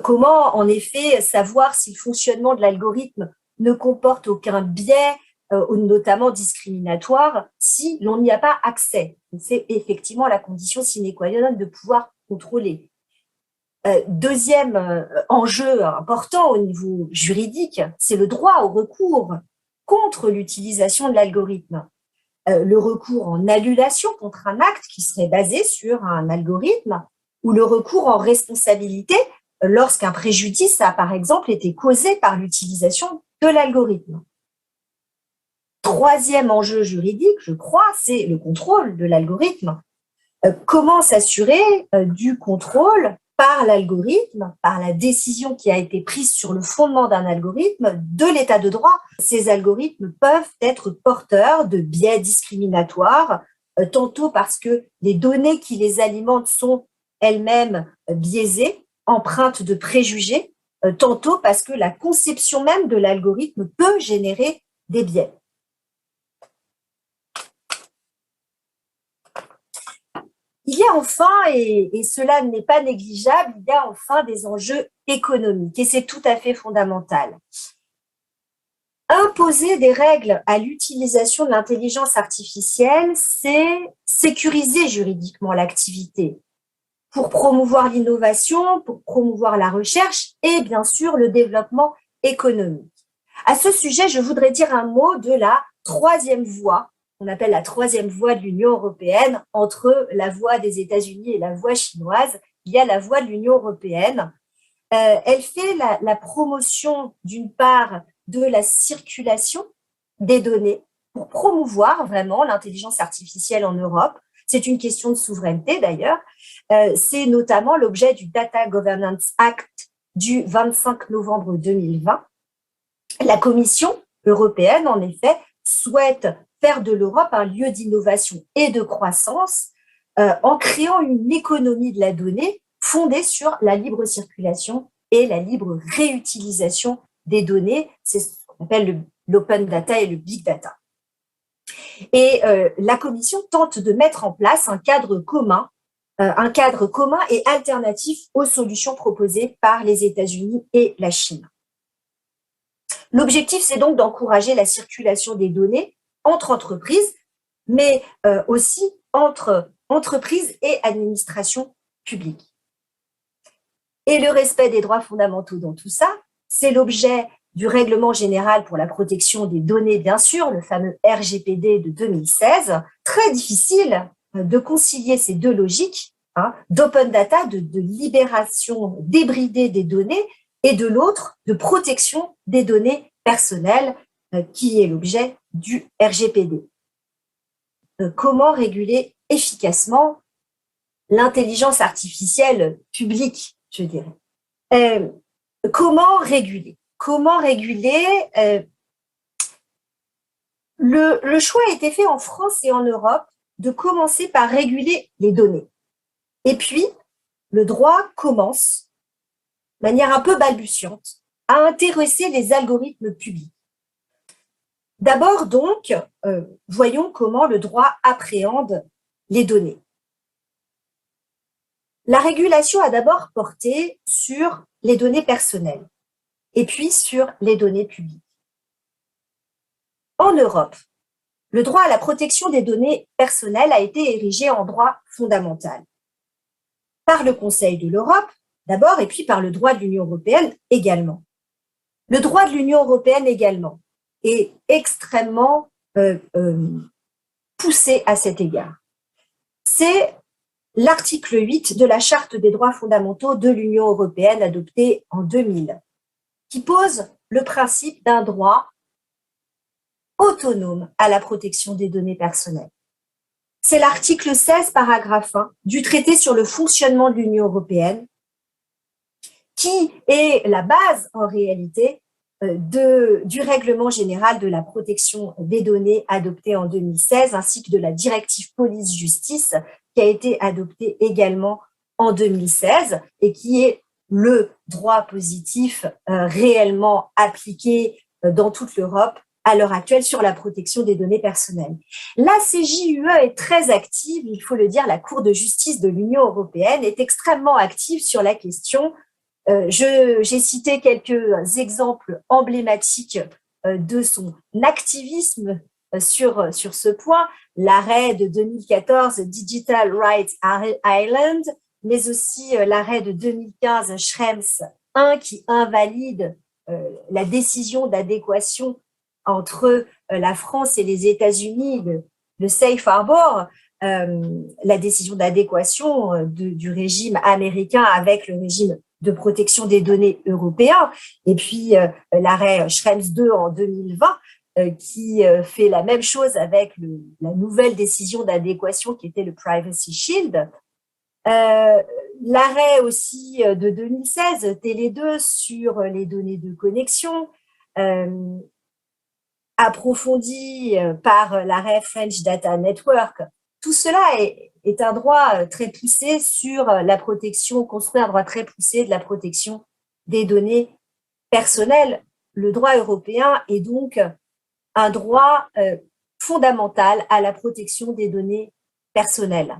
Comment, en effet, savoir si le fonctionnement de l'algorithme ne comporte aucun biais, notamment discriminatoire, si l'on n'y a pas accès? C'est effectivement la condition sine qua non de pouvoir contrôler. Deuxième enjeu important au niveau juridique, c'est le droit au recours contre l'utilisation de l'algorithme. Le recours en annulation contre un acte qui serait basé sur un algorithme ou le recours en responsabilité lorsqu'un préjudice a par exemple été causé par l'utilisation de l'algorithme. Troisième enjeu juridique, je crois, c'est le contrôle de l'algorithme. Comment s'assurer du contrôle par l'algorithme, par la décision qui a été prise sur le fondement d'un algorithme de l'état de droit? Ces algorithmes peuvent être porteurs de biais discriminatoires, tantôt parce que les données qui les alimentent sont elles-mêmes biaisées, empreintes de préjugés, tantôt parce que la conception même de l'algorithme peut générer des biais. Il y a enfin, et cela n'est pas négligeable, il y a enfin des enjeux économiques et c'est tout à fait fondamental. Imposer des règles à l'utilisation de l'intelligence artificielle, c'est sécuriser juridiquement l'activité pour promouvoir l'innovation, pour promouvoir la recherche et bien sûr le développement économique. À ce sujet, je voudrais dire un mot de la troisième voie, qu'on appelle la troisième voie de l'Union européenne. Entre la voie des États-Unis et la voie chinoise, il y a la voie de l'Union européenne. Elle fait la promotion, d'une part, de la circulation des données pour promouvoir vraiment l'intelligence artificielle en Europe. C'est une question de souveraineté d'ailleurs. C'est notamment l'objet du Data Governance Act du 25 novembre 2020. La Commission européenne, en effet, souhaite faire de l'Europe un lieu d'innovation et de croissance en créant une économie de la donnée fondée sur la libre circulation et la libre réutilisation des données. C'est ce qu'on appelle l'open data et le big data. Et la Commission tente de mettre en place un cadre commun et alternatif aux solutions proposées par les États-Unis et la Chine. L'objectif, c'est donc d'encourager la circulation des données entre entreprises, mais aussi entre entreprises et administrations publiques. Et le respect des droits fondamentaux dans tout ça, c'est l'objet du règlement général pour la protection des données, bien sûr, le fameux RGPD de 2016. Très difficile de concilier ces deux logiques, d'open data, de libération débridée des données, et de l'autre, de protection des données personnelles, qui est l'objet du RGPD. Comment réguler efficacement l'intelligence artificielle publique, je dirais. Comment réguler? Le choix a été fait en France et en Europe de commencer par réguler les données. Et puis, le droit commence, de manière un peu balbutiante, à intéresser les algorithmes publics. D'abord, donc, voyons comment le droit appréhende les données. La régulation a d'abord porté sur les données personnelles et puis sur les données publiques. En Europe, le droit à la protection des données personnelles a été érigé en droit fondamental par le Conseil de l'Europe d'abord et puis par le droit de l'Union européenne également. Le droit de l'Union européenne également est extrêmement poussé à cet égard. C'est l'article 8 de la Charte des droits fondamentaux de l'Union européenne adoptée en 2000, qui pose le principe d'un droit autonome à la protection des données personnelles. C'est l'article 16, paragraphe 1 du traité sur le fonctionnement de l'Union européenne, qui est la base en réalité du règlement général de la protection des données adopté en 2016, ainsi que de la directive police-justice qui a été adoptée également en 2016 et qui est le droit positif réellement appliqué dans toute l'Europe à l'heure actuelle sur la protection des données personnelles. La CJUE est très active, il faut le dire, la Cour de justice de l'Union européenne est extrêmement active sur la question. J'ai cité quelques exemples emblématiques de son activisme sur ce point, l'arrêt de 2014 Digital Rights Island, mais aussi l'arrêt de 2015 Schrems 1 qui invalide la décision d'adéquation entre la France et les États-Unis, le Safe Harbor, la décision d'adéquation du régime américain avec le régime de protection des données européen, et puis l'arrêt Schrems 2 en 2020, qui fait la même chose avec la nouvelle décision d'adéquation qui était le Privacy Shield. L'arrêt aussi de 2016, Télé 2, sur les données de connexion, approfondi par l'arrêt French Data Network. Tout cela est un droit très poussé sur la protection, construit un droit très poussé de la protection des données personnelles. Le droit européen est donc un droit fondamental à la protection des données personnelles.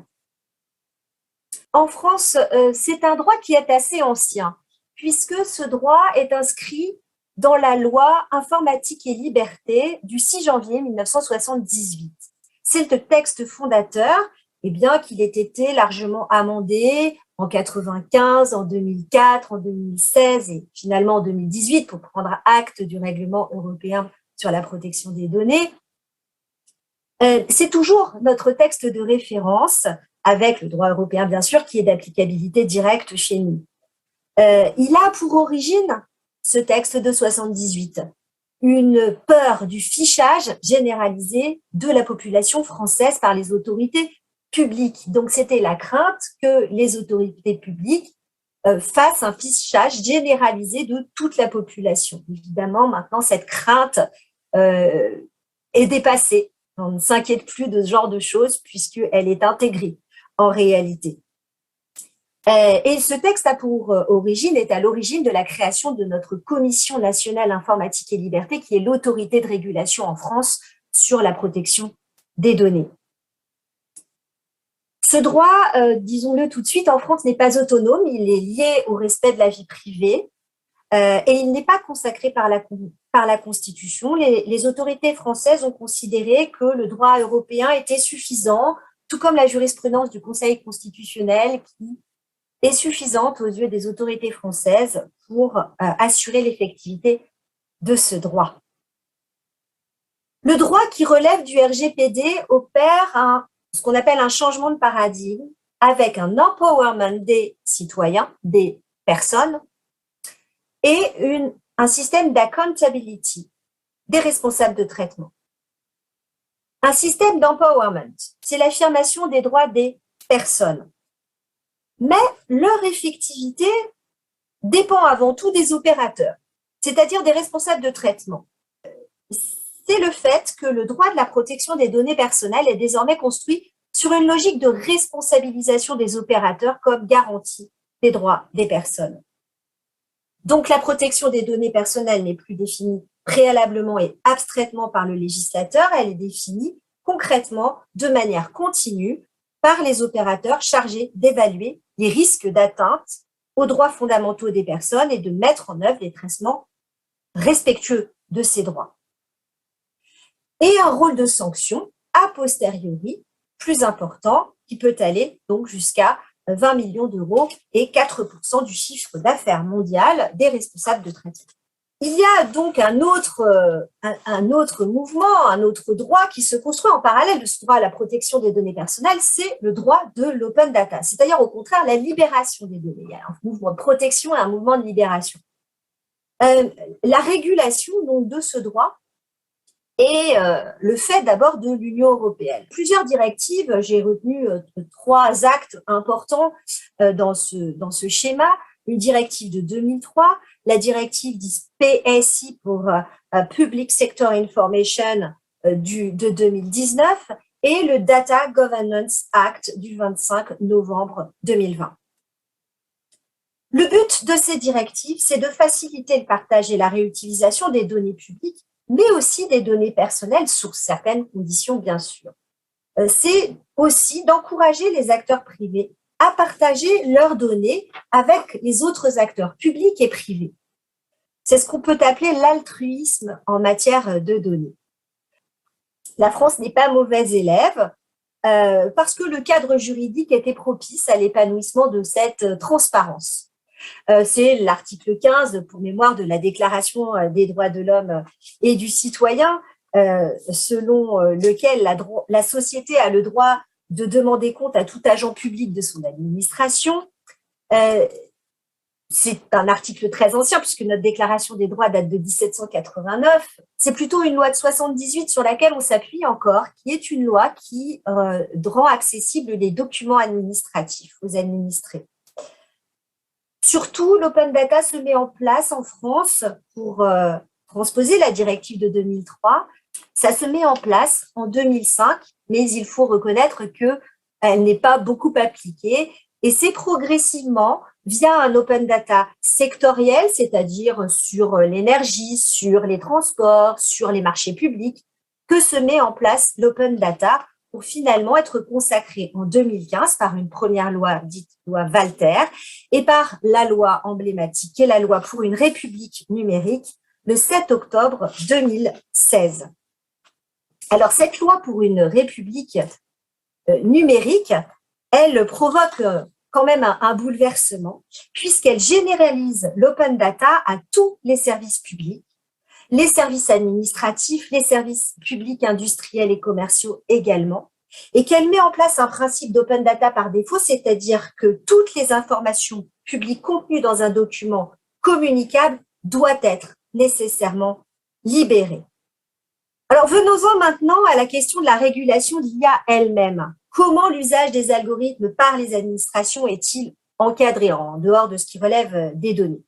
En France, c'est un droit qui est assez ancien, puisque ce droit est inscrit dans la loi Informatique et Liberté du 6 janvier 1978. C'est le texte fondateur, et bien qu'il ait été largement amendé en 1995, en 2004, en 2016 et finalement en 2018 pour prendre acte du règlement européen sur la protection des données. C'est toujours notre texte de référence, avec le droit européen bien sûr, qui est d'applicabilité directe chez nous. Il a pour origine ce texte de 78 une peur du fichage généralisé de la population française par les autorités publiques. Donc, c'était la crainte que les autorités publiques fassent un fichage généralisé de toute la population. Évidemment, maintenant, cette crainte est dépassée. On ne s'inquiète plus de ce genre de choses puisqu'elle est intégrée en réalité. Et ce texte est à l'origine de la création de notre Commission nationale informatique et liberté, qui est l'autorité de régulation en France sur la protection des données. Ce droit, disons-le tout de suite, en France n'est pas autonome, il est lié au respect de la vie privée et il n'est pas consacré par la Constitution. Les autorités françaises ont considéré que le droit européen était suffisant, tout comme la jurisprudence du Conseil constitutionnel qui est suffisante aux yeux des autorités françaises pour assurer l'effectivité de ce droit. Le droit qui relève du RGPD opère ce qu'on appelle un changement de paradigme avec un empowerment des citoyens, des personnes, et un système d'accountability des responsables de traitement. Un système d'empowerment, c'est l'affirmation des droits des personnes. Mais leur effectivité dépend avant tout des opérateurs, c'est-à-dire des responsables de traitement. C'est le fait que le droit de la protection des données personnelles est désormais construit sur une logique de responsabilisation des opérateurs comme garantie des droits des personnes. Donc, la protection des données personnelles n'est plus définie préalablement et abstraitement par le législateur, elle est définie concrètement de manière continue par les opérateurs chargés d'évaluer les risques d'atteinte aux droits fondamentaux des personnes et de mettre en œuvre des traitements respectueux de ces droits. Et un rôle de sanction a posteriori plus important qui peut aller donc jusqu'à 20 millions d'euros et 4% du chiffre d'affaires mondial des responsables de traitement. Il y a donc un autre mouvement, un autre droit qui se construit en parallèle de ce droit à la protection des données personnelles, c'est le droit de l'open data, c'est-à-dire au contraire la libération des données. Il y a un mouvement de protection et un mouvement de libération. La régulation donc, de ce droit est le fait d'abord de l'Union européenne. Plusieurs directives, j'ai retenu 3 actes importants dans ce schéma. Une directive de 2003, la directive PSI pour Public Sector Information de 2019 et le Data Governance Act du 25 novembre 2020. Le but de ces directives, c'est de faciliter le partage et la réutilisation des données publiques, mais aussi des données personnelles sous certaines conditions, bien sûr. C'est aussi d'encourager les acteurs privés à partager leurs données avec les autres acteurs publics et privés. C'est ce qu'on peut appeler l'altruisme en matière de données. La France n'est pas mauvaise élève parce que le cadre juridique était propice à l'épanouissement de cette transparence. C'est l'article 15, pour mémoire, de la Déclaration des droits de l'homme et du citoyen, selon lequel la société a le droit de demander compte à tout agent public de son administration. C'est un article très ancien puisque notre déclaration des droits date de 1789. C'est plutôt une loi de 78 sur laquelle on s'appuie encore, qui est une loi qui rend accessibles les documents administratifs aux administrés. Surtout, l'open data se met en place en France pour transposer la directive de 2003. Ça se met en place en 2005, mais il faut reconnaître qu'elle n'est pas beaucoup appliquée et c'est progressivement via un open data sectoriel, c'est-à-dire sur l'énergie, sur les transports, sur les marchés publics, que se met en place l'open data pour finalement être consacré en 2015 par une première loi dite loi Walter et par la loi emblématique qui est la loi pour une république numérique le 7 octobre 2016. Alors, cette loi pour une république numérique, elle provoque quand même un bouleversement puisqu'elle généralise l'open data à tous les services publics, les services administratifs, les services publics industriels et commerciaux également, et qu'elle met en place un principe d'open data par défaut, c'est-à-dire que toutes les informations publiques contenues dans un document communicable doivent être nécessairement libérés. Alors, venons-en maintenant à la question de la régulation de l'IA elle-même. Comment l'usage des algorithmes par les administrations est-il encadré en dehors de ce qui relève des données?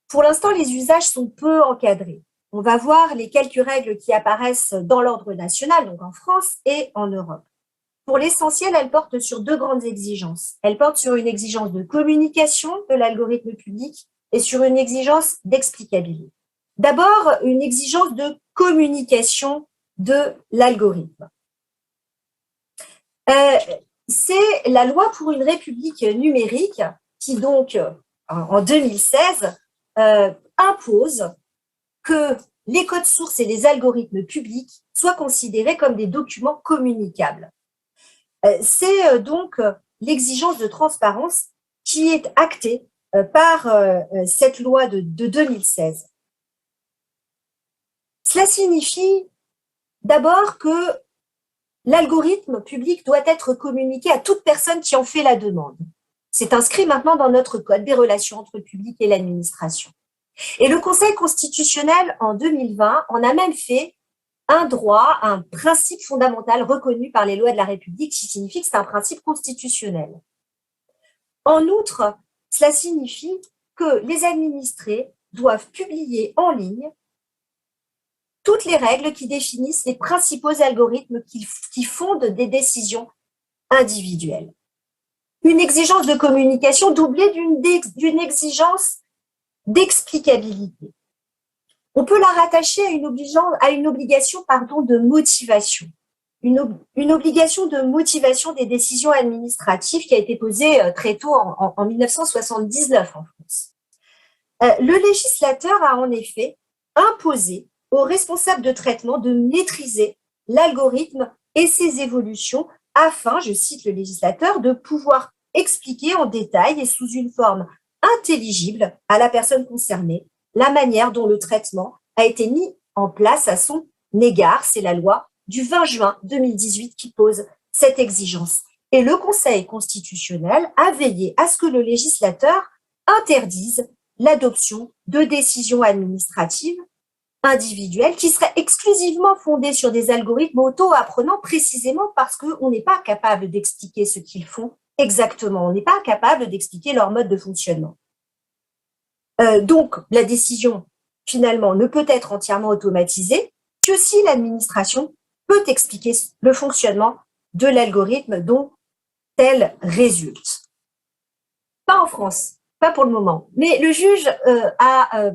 Pour l'instant, les usages sont peu encadrés. On va voir les quelques règles qui apparaissent dans l'ordre national, donc en France et en Europe. Pour l'essentiel, elles portent sur deux grandes exigences. Elles portent sur une exigence de communication de l'algorithme public et sur une exigence d'explicabilité. D'abord, une exigence de communication de l'algorithme. C'est la loi pour une république numérique qui donc, en 2016, impose que les codes sources et les algorithmes publics soient considérés comme des documents communicables. C'est donc l'exigence de transparence qui est actée par cette loi de 2016. Cela signifie d'abord que l'algorithme public doit être communiqué à toute personne qui en fait la demande. C'est inscrit maintenant dans notre code des relations entre le public et l'administration. Et le Conseil constitutionnel, en 2020, en a même fait un droit, un principe fondamental reconnu par les lois de la République, qui signifie que c'est un principe constitutionnel. En outre, cela signifie que les administrés doivent publier en ligne toutes les règles qui définissent les principaux algorithmes qui fondent des décisions individuelles. Une exigence de communication doublée d'une exigence d'explicabilité. On peut la rattacher à une obligation de motivation. Une obligation de motivation des décisions administratives qui a été posée très tôt en 1979 en France. Le législateur a en effet imposé aux responsables de traitement de maîtriser l'algorithme et ses évolutions afin, je cite le législateur, de pouvoir expliquer en détail et sous une forme intelligible à la personne concernée la manière dont le traitement a été mis en place à son égard. C'est la loi du 20 juin 2018 qui pose cette exigence. Et le Conseil constitutionnel a veillé à ce que le législateur interdise l'adoption de décisions administratives individuelles qui seraient exclusivement fondées sur des algorithmes auto-apprenants, précisément parce qu'on n'est pas capable d'expliquer ce qu'ils font exactement. On n'est pas capable d'expliquer leur mode de fonctionnement. Donc, la décision, finalement, ne peut être entièrement automatisée que si l'administration peut expliquer le fonctionnement de l'algorithme dont elle résulte. Pas en France, pas pour le moment. Mais le juge a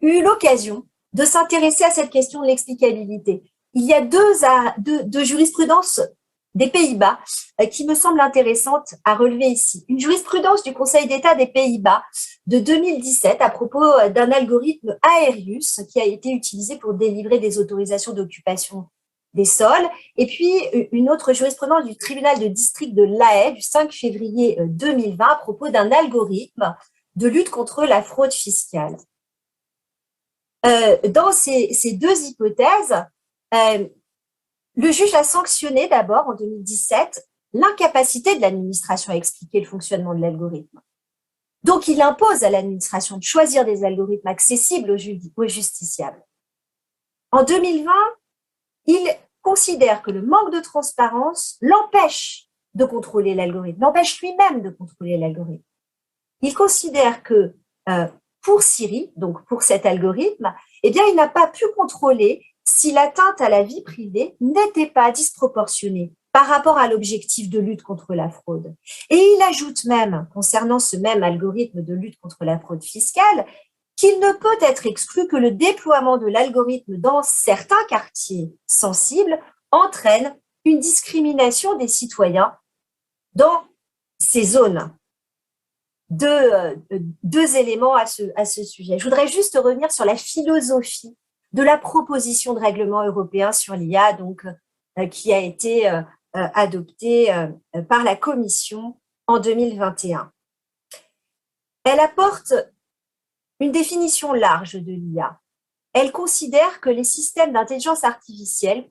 eu l'occasion de s'intéresser à cette question de l'explicabilité. Il y a deux jurisprudences des Pays-Bas qui me semblent intéressantes à relever ici. Une jurisprudence du Conseil d'État des Pays-Bas de 2017 à propos d'un algorithme Aerius qui a été utilisé pour délivrer des autorisations d'occupation des sols, et puis une autre jurisprudence du tribunal de district de La Haye du 5 février 2020 à propos d'un algorithme de lutte contre la fraude fiscale. Dans ces deux hypothèses, le juge a sanctionné d'abord en 2017 l'incapacité de l'administration à expliquer le fonctionnement de l'algorithme. Donc, il impose à l'administration de choisir des algorithmes accessibles aux justiciables. En 2020, il considère que le manque de transparence l'empêche de contrôler l'algorithme, l'empêche lui-même de contrôler l'algorithme. Il considère que pour Siri, donc pour cet algorithme, eh bien, il n'a pas pu contrôler si l'atteinte à la vie privée n'était pas disproportionnée par rapport à l'objectif de lutte contre la fraude. Et il ajoute même, concernant ce même algorithme de lutte contre la fraude fiscale, qu'il ne peut être exclu que le déploiement de l'algorithme dans certains quartiers sensibles entraîne une discrimination des citoyens dans ces zones. Deux éléments à ce sujet. Je voudrais juste revenir sur la philosophie de la proposition de règlement européen sur l'IA, donc qui a été adoptée par la Commission en 2021. Elle apporte une définition large de l'IA. Elle considère que les systèmes d'intelligence artificielle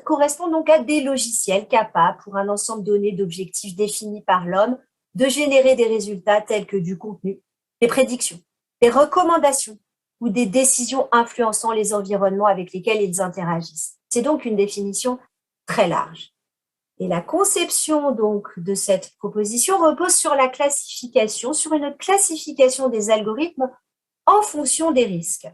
correspondent donc à des logiciels capables, pour un ensemble donné d'objectifs définis par l'homme, de générer des résultats tels que du contenu, des prédictions, des recommandations, ou des décisions influençant les environnements avec lesquels ils interagissent. C'est donc une définition très large. Et la conception donc de cette proposition repose sur la classification, sur une classification des algorithmes en fonction des risques.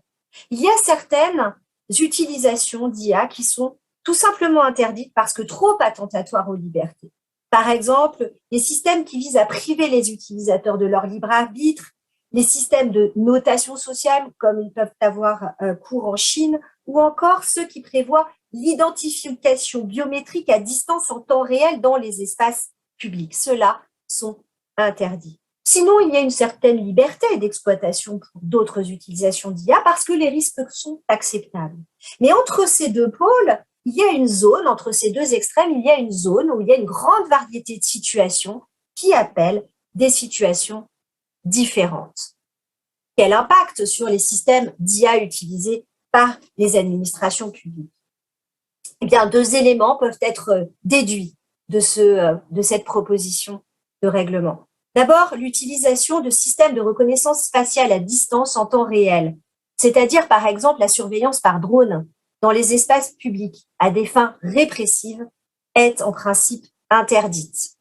Il y a certaines utilisations d'IA qui sont tout simplement interdites parce que trop attentatoires aux libertés. Par exemple, les systèmes qui visent à priver les utilisateurs de leur libre arbitre, les systèmes de notation sociale comme ils peuvent avoir cours en Chine, ou encore ceux qui prévoient l'identification biométrique à distance en temps réel dans les espaces publics. Ceux-là sont interdits. Sinon, il y a une certaine liberté d'exploitation pour d'autres utilisations d'IA parce que les risques sont acceptables. Mais entre ces deux pôles, il y a une zone, entre ces deux extrêmes, il y a une zone où il y a une grande variété de situations qui appellent des situations différentes. Quel impact sur les systèmes d'IA utilisés par les administrations publiques? Eh bien, deux éléments peuvent être déduits de cette proposition de règlement. D'abord, l'utilisation de systèmes de reconnaissance faciale à distance en temps réel, c'est-à-dire par exemple la surveillance par drone dans les espaces publics à des fins répressives, est en principe interdite.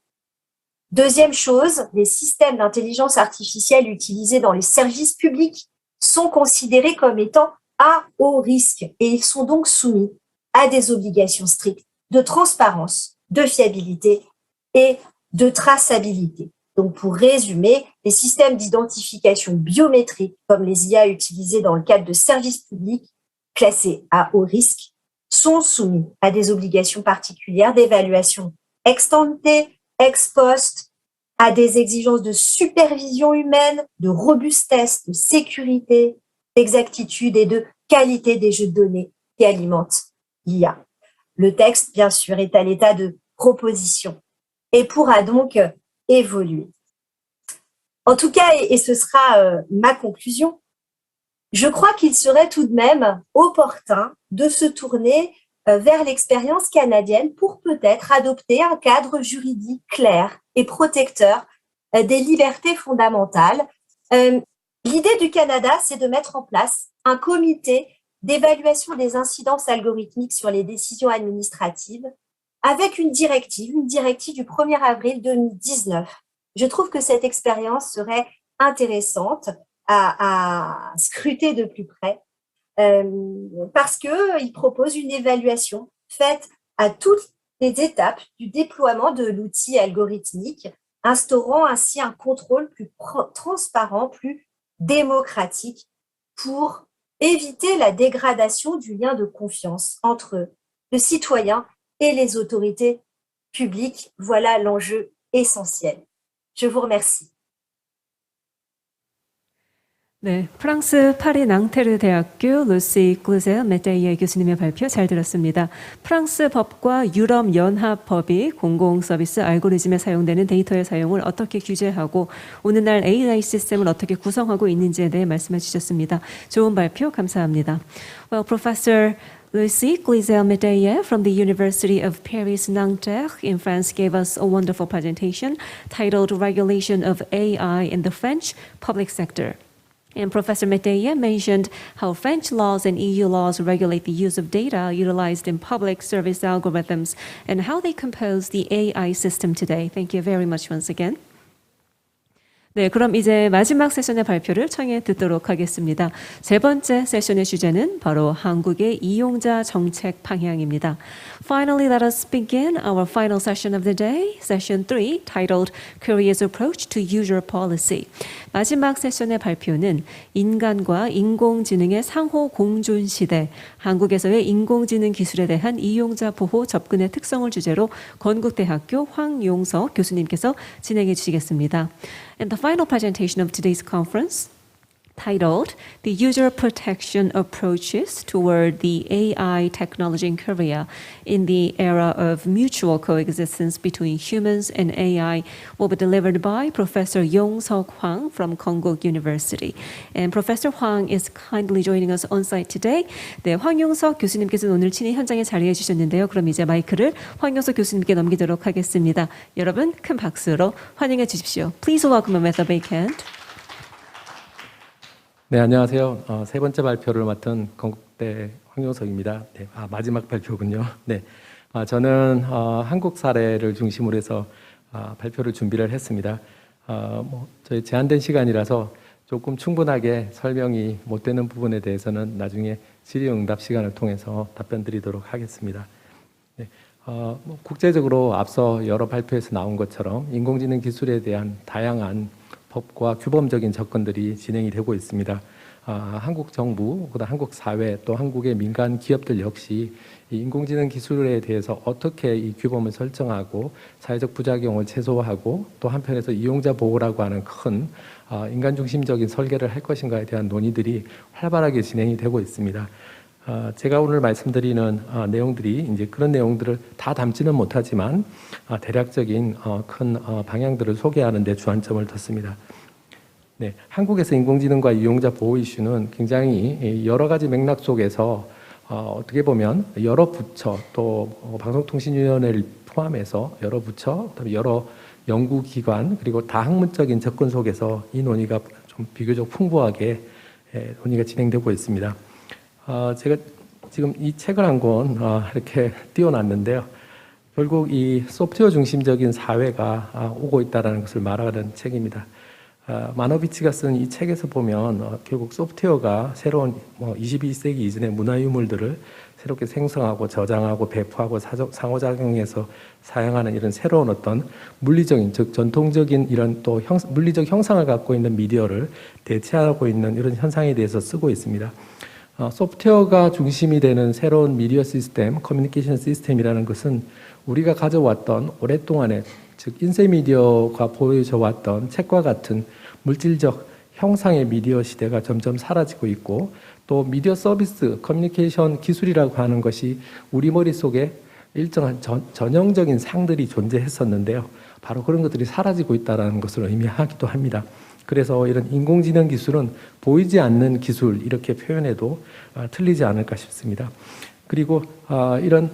Deuxième chose, les systèmes d'intelligence artificielle utilisés dans les services publics sont considérés comme étant à haut risque et ils sont donc soumis à des obligations strictes de transparence, de fiabilité et de traçabilité. Donc, pour résumer, les systèmes d'identification biométrique, comme les IA utilisés dans le cadre de services publics classés à haut risque, sont soumis à des obligations particulières d'évaluation ex ante, ex post, à des exigences de supervision humaine, de robustesse, de sécurité, d'exactitude et de qualité des jeux de données qui alimentent l'IA. Le texte, bien sûr, est à l'état de proposition et pourra donc évoluer. En tout cas, et ce sera ma conclusion, je crois qu'il serait tout de même opportun de se tourner vers l'expérience canadienne pour peut-être adopter un cadre juridique clair et protecteur des libertés fondamentales. L'idée du Canada, c'est de mettre en place un comité d'évaluation des incidences algorithmiques sur les décisions administratives avec une directive du 1er avril 2019. Je trouve que cette expérience serait intéressante à scruter de plus près parce qu'il propose une évaluation faite à toutes les étapes du déploiement de l'outil algorithmique, instaurant ainsi un contrôle plus transparent, plus démocratique pour éviter la dégradation du lien de confiance entre le citoyen et les autorités publiques. Voilà l'enjeu essentiel. Je vous remercie. 네, 프랑스 파리 낭테르 대학교 루시 클루제 메테이에 교수님의 발표 잘 들었습니다. 프랑스 법과 유럽 연합 법이 공공 서비스 알고리즘에 사용되는 데이터의 사용을 어떻게 규제하고 오늘날 AI 시스템을 어떻게 구성하고 있는지에 대해 말씀해 주셨습니다. 좋은 발표 감사합니다. Well, Professor Lucie Glizel-Métayer from the University of Paris Nanterre in France gave us a wonderful presentation titled Regulation of AI in the French Public Sector. And Professor Métayer mentioned how French laws and EU laws regulate the use of data utilized in public service algorithms and how they compose the AI system today. Thank you very much once again. 네, 그럼 이제 마지막 세션의 발표를 청해 듣도록 하겠습니다. 세 번째 세션의 주제는 바로 한국의 이용자 정책 방향입니다. Finally, let us begin our final session of the day, session 3, titled Korea's Approach to User Policy. 마지막 세션의 발표는 인간과 인공지능의 상호 공존 시대, 한국에서의 인공지능 기술에 대한 이용자 보호 접근의 특성을 주제로 건국대학교 황용석 교수님께서 진행해 주시겠습니다. And the final presentation of today's conference, titled The User Protection Approaches Toward the AI Technology in Korea in the Era of Mutual Coexistence Between Humans and AI, will be delivered by Professor Yong-seok Hwang from Konkuk University. And Professor Hwang is kindly joining us on site today. 네, 황용석 교수님께서는 오늘 친히 현장에 자리해 주셨는데요. 그럼 이제 마이크를 황용석 교수님께 넘기도록 하겠습니다. 여러분 큰 박수로 환영해 주십시오. Please welcome him with a big hand. 네, 안녕하세요. 세 번째 발표를 맡은 건국대 황용석입니다. 네, 마지막 발표군요. 네, 저는 한국 사례를 중심으로 해서 발표를 준비를 했습니다. 저희 제한된 시간이라서 조금 충분하게 설명이 못 되는 부분에 대해서는 나중에 질의응답 시간을 통해서 답변 드리도록 하겠습니다. 네, 국제적으로 앞서 여러 발표에서 나온 것처럼 인공지능 기술에 대한 다양한 법과 규범적인 접근들이 진행이 되고 있습니다. 한국 정부, 그다음 한국 사회, 또 한국의 민간 기업들 역시 이 인공지능 기술에 대해서 어떻게 이 규범을 설정하고 사회적 부작용을 최소화하고 또 한편에서 이용자 보호라고 하는 큰 인간 중심적인 설계를 할 것인가에 대한 논의들이 활발하게 진행이 되고 있습니다. 제가 오늘 말씀드리는 내용들이 이제 그런 내용들을 다 담지는 못하지만 대략적인 큰 방향들을 소개하는 데 주안점을 뒀습니다. 네, 한국에서 인공지능과 이용자 보호 이슈는 굉장히 여러 가지 맥락 속에서 어떻게 보면 여러 부처 또 방송통신위원회를 포함해서 여러 부처, 여러 연구기관 그리고 다학문적인 접근 속에서 이 논의가 좀 비교적 풍부하게 논의가 진행되고 있습니다. 제가 지금 이 책을 한 권 이렇게 띄워놨는데요. 결국 이 소프트웨어 중심적인 사회가 오고 있다는 것을 말하는 책입니다. 마노비치가 쓴 이 책에서 보면 결국 소프트웨어가 새로운 21세기 이전의 문화유물들을 새롭게 생성하고 저장하고 배포하고 상호작용해서 사용하는 이런 새로운 어떤 물리적인, 즉 전통적인 이런 또 물리적 형상을 갖고 있는 미디어를 대체하고 있는 이런 현상에 대해서 쓰고 있습니다. 소프트웨어가 중심이 되는 새로운 미디어 시스템, 커뮤니케이션 시스템이라는 것은 우리가 가져왔던 오랫동안의 즉 인쇄미디어가 보여져 왔던 책과 같은 물질적 형상의 미디어 시대가 점점 사라지고 있고 또 미디어 서비스, 커뮤니케이션 기술이라고 하는 것이 우리 머릿속에 일정한 전형적인 상들이 존재했었는데요. 바로 그런 것들이 사라지고 있다는 것을 의미하기도 합니다. 그래서 이런 인공지능 기술은 보이지 않는 기술 이렇게 표현해도 틀리지 않을까 싶습니다. 그리고 이런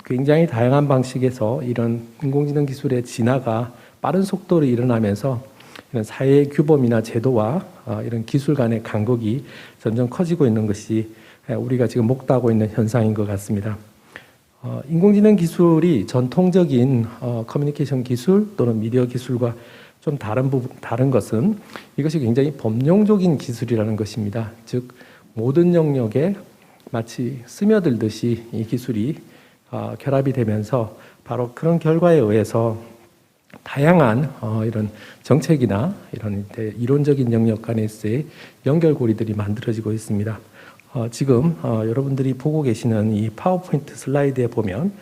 굉장히 다양한 방식에서 이런 인공지능 기술의 진화가 빠른 속도로 일어나면서 이런 사회의 규범이나 제도와 이런 기술 간의 간극이 점점 커지고 있는 것이 우리가 지금 목도하고 있는 현상인 것 같습니다. 인공지능 기술이 전통적인 커뮤니케이션 기술 또는 미디어 기술과 좀 다른 것은 이것이 굉장히 범용적인 기술이라는 것입니다. 즉 모든 영역에 마치 스며들듯이 이 기술이 결합이 되면서 바로 그런 결과에 의해서 다양한 이런 정책이나 이런 이론적인 영역 간에서의 연결고리들이 만들어지고 있습니다. 지금 여러분들이 보고 계시는 이 파워포인트 슬라이드에 보면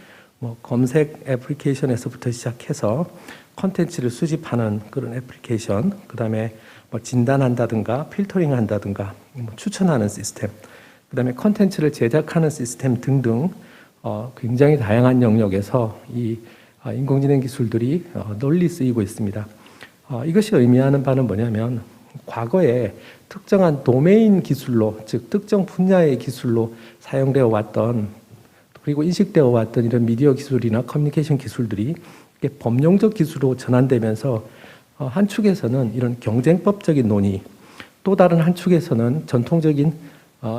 검색 애플리케이션에서부터 시작해서 콘텐츠를 수집하는 그런 애플리케이션, 그 다음에 진단한다든가 필터링 한다든가 추천하는 시스템, 그 다음에 콘텐츠를 제작하는 시스템 등등 굉장히 다양한 영역에서 이 인공지능 기술들이 널리 쓰이고 있습니다. 이것이 의미하는 바는 뭐냐면 과거에 특정한 도메인 기술로, 즉 특정 분야의 기술로 사용되어 왔던 그리고 인식되어 왔던 이런 미디어 기술이나 커뮤니케이션 기술들이 범용적 기술로 전환되면서 한 축에서는 이런 경쟁법적인 논의, 또 다른 한 축에서는 전통적인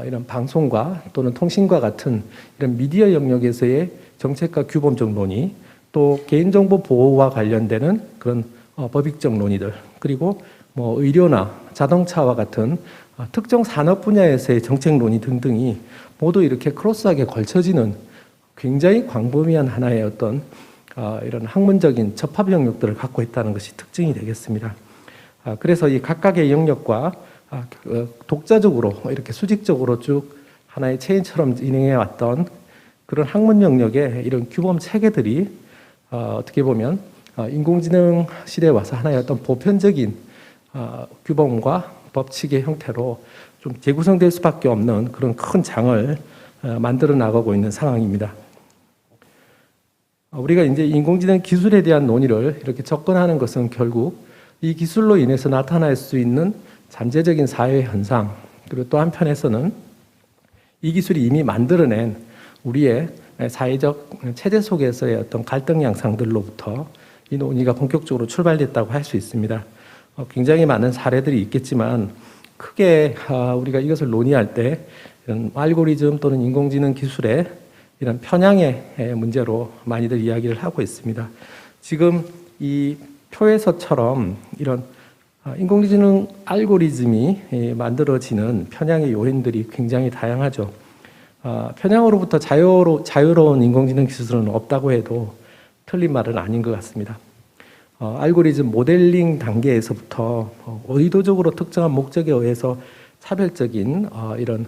이런 방송과 또는 통신과 같은 이런 미디어 영역에서의 정책과 규범적 논의, 또 개인정보 보호와 관련되는 그런 법익적 논의들, 그리고 의료나 자동차와 같은 특정 산업 분야에서의 정책 논의 등등이 모두 이렇게 크로스하게 걸쳐지는 굉장히 광범위한 하나의 어떤 이런 학문적인 접합 영역들을 갖고 있다는 것이 특징이 되겠습니다. 그래서 이 각각의 영역과 독자적으로 이렇게 수직적으로 쭉 하나의 체인처럼 진행해 왔던 그런 학문 영역의 이런 규범 체계들이 어떻게 보면 인공지능 시대에 와서 하나의 어떤 보편적인 규범과 법칙의 형태로 좀 재구성될 수밖에 없는 그런 큰 장을 만들어 나가고 있는 상황입니다. 우리가 이제 인공지능 기술에 대한 논의를 이렇게 접근하는 것은 결국 이 기술로 인해서 나타날 수 있는 잠재적인 사회 현상, 그리고 또 한편에서는 이 기술이 이미 만들어낸 우리의 사회적 체제 속에서의 어떤 갈등 양상들로부터 이 논의가 본격적으로 출발됐다고 할 수 있습니다. 굉장히 많은 사례들이 있겠지만 크게 우리가 이것을 논의할 때 이런 알고리즘 또는 인공지능 기술의 이런 편향의 문제로 많이들 이야기를 하고 있습니다. 지금 이 표에서처럼 이런 인공지능 알고리즘이 만들어지는 편향의 요인들이 굉장히 다양하죠. 편향으로부터 자유로운 인공지능 기술은 없다고 해도 틀린 말은 아닌 것 같습니다. 알고리즘 모델링 단계에서부터 의도적으로 특정한 목적에 의해서 차별적인 이런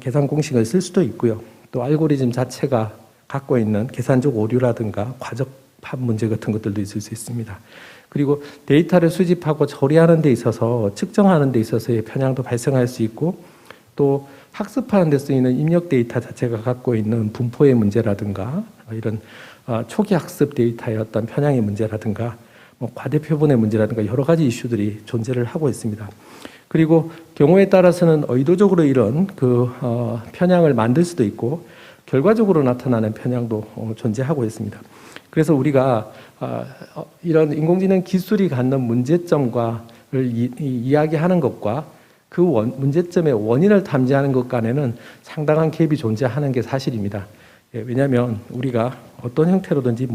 계산 공식을 쓸 수도 있고요. 또 알고리즘 자체가 갖고 있는 계산적 오류라든가 과적합 문제 같은 것들도 있을 수 있습니다. 그리고 데이터를 수집하고 처리하는 데 있어서 측정하는 데 있어서의 편향도 발생할 수 있고, 또 학습하는 데 쓰이는 입력 데이터 자체가 갖고 있는 분포의 문제라든가 이런 초기 학습 데이터의 어떤 편향의 문제라든가 과대표본의 문제라든가 여러 가지 이슈들이 존재를 하고 있습니다. 그리고 경우에 따라서는 의도적으로 이런 편향을 만들 수도 있고 결과적으로 나타나는 편향도 존재하고 있습니다. 그래서 우리가 이런 인공지능 기술이 갖는 문제점을 이야기하는 것과 그 문제점의 원인을 탐지하는 것 간에는 상당한 갭이 존재하는 게 사실입니다. 왜냐하면 우리가 어떤 형태로든지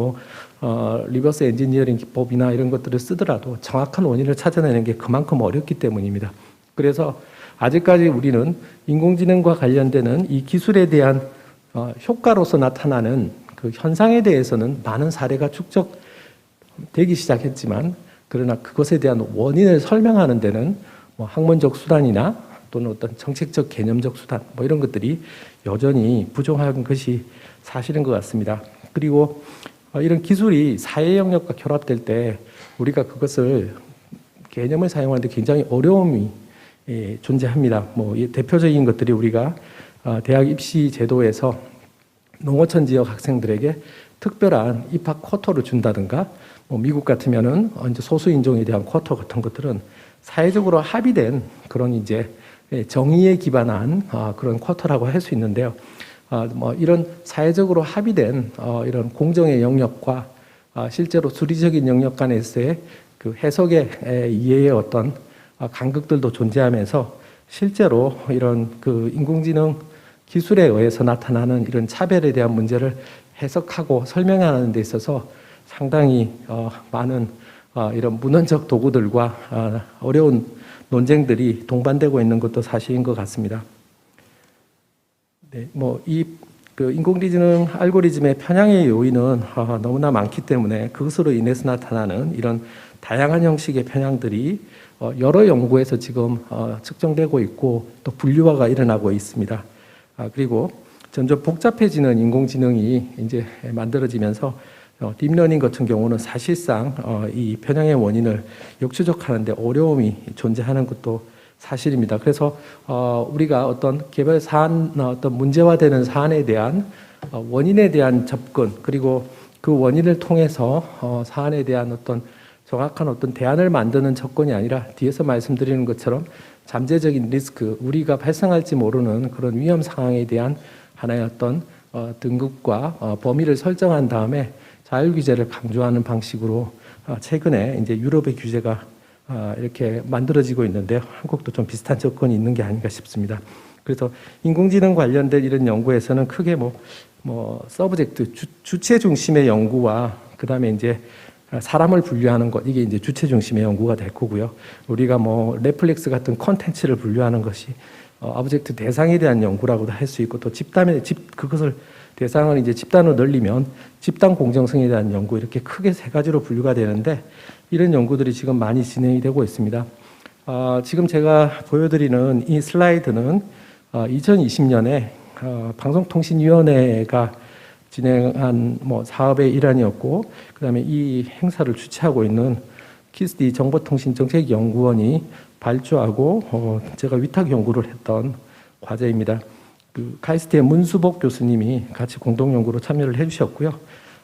리버스 엔지니어링 기법이나 이런 것들을 쓰더라도 정확한 원인을 찾아내는 게 그만큼 어렵기 때문입니다. 그래서 아직까지 우리는 인공지능과 관련되는 이 기술에 대한 효과로서 나타나는 그 현상에 대해서는 많은 사례가 축적되기 시작했지만, 그러나 그것에 대한 원인을 설명하는 데는 학문적 수단이나 또는 어떤 정책적 개념적 수단 이런 것들이 여전히 부족한 것이 사실인 것 같습니다. 그리고 이런 기술이 사회 영역과 결합될 때 우리가 그것을 개념을 사용하는데 굉장히 어려움이 존재합니다. 대표적인 것들이 우리가 대학 입시 제도에서 농어촌 지역 학생들에게 특별한 입학 쿼터를 준다든가, 미국 같으면은 이제 소수 인종에 대한 쿼터 같은 것들은 사회적으로 합의된 그런 이제 정의에 기반한 그런 쿼터라고 할 수 있는데요. 이런 사회적으로 합의된 이런 공정의 영역과 실제로 수리적인 영역 간에서의 그 해석의 이해의 어떤 간극들도 존재하면서 실제로 이런 그 인공지능 기술에 의해서 나타나는 이런 차별에 대한 문제를 해석하고 설명하는 데 있어서 상당히 많은 이런 문헌적 도구들과 어려운 논쟁들이 동반되고 있는 것도 사실인 것 같습니다. 네, 인공지능 알고리즘의 편향의 요인은 너무나 많기 때문에 그것으로 인해서 나타나는 이런 다양한 형식의 편향들이 여러 연구에서 지금 측정되고 있고 또 분류화가 일어나고 있습니다. 그리고 점점 복잡해지는 인공지능이 이제 만들어지면서 딥러닝 같은 경우는 사실상 이 편향의 원인을 역추적하는 데 어려움이 존재하는 것도 사실입니다. 그래서 우리가 어떤 개발 사안, 어떤 문제화되는 사안에 대한 원인에 대한 접근, 그리고 그 원인을 통해서 사안에 대한 어떤 정확한 어떤 대안을 만드는 접근이 아니라 뒤에서 말씀드리는 것처럼 잠재적인 리스크, 우리가 발생할지 모르는 그런 위험 상황에 대한 하나의 어떤 등급과 범위를 설정한 다음에 자율 규제를 강조하는 방식으로 최근에 이제 유럽의 규제가 이렇게 만들어지고 있는데요. 한국도 좀 비슷한 접근이 있는 게 아닌가 싶습니다. 그래서 인공지능 관련된 이런 연구에서는 크게 서브젝트 주체 중심의 연구와 그다음에 이제 사람을 분류하는 것, 이게 이제 주체 중심의 연구가 될 거고요. 우리가 넷플릭스 같은 콘텐츠를 분류하는 것이 오브젝트 대상에 대한 연구라고도 할 수 있고, 또 그것을 대상을 이제 집단으로 늘리면 집단 공정성에 대한 연구, 이렇게 크게 세 가지로 분류가 되는데, 이런 연구들이 지금 많이 진행이 되고 있습니다. 지금 제가 보여드리는 이 슬라이드는 2020년에 방송통신위원회가 진행한 사업의 일환이었고, 그다음에 이 행사를 주최하고 있는 키스디 정보통신정책연구원이 발주하고 제가 위탁 연구를 했던 과제입니다. 카이스트의 문수복 교수님이 같이 공동 연구로 참여를 해주셨고요.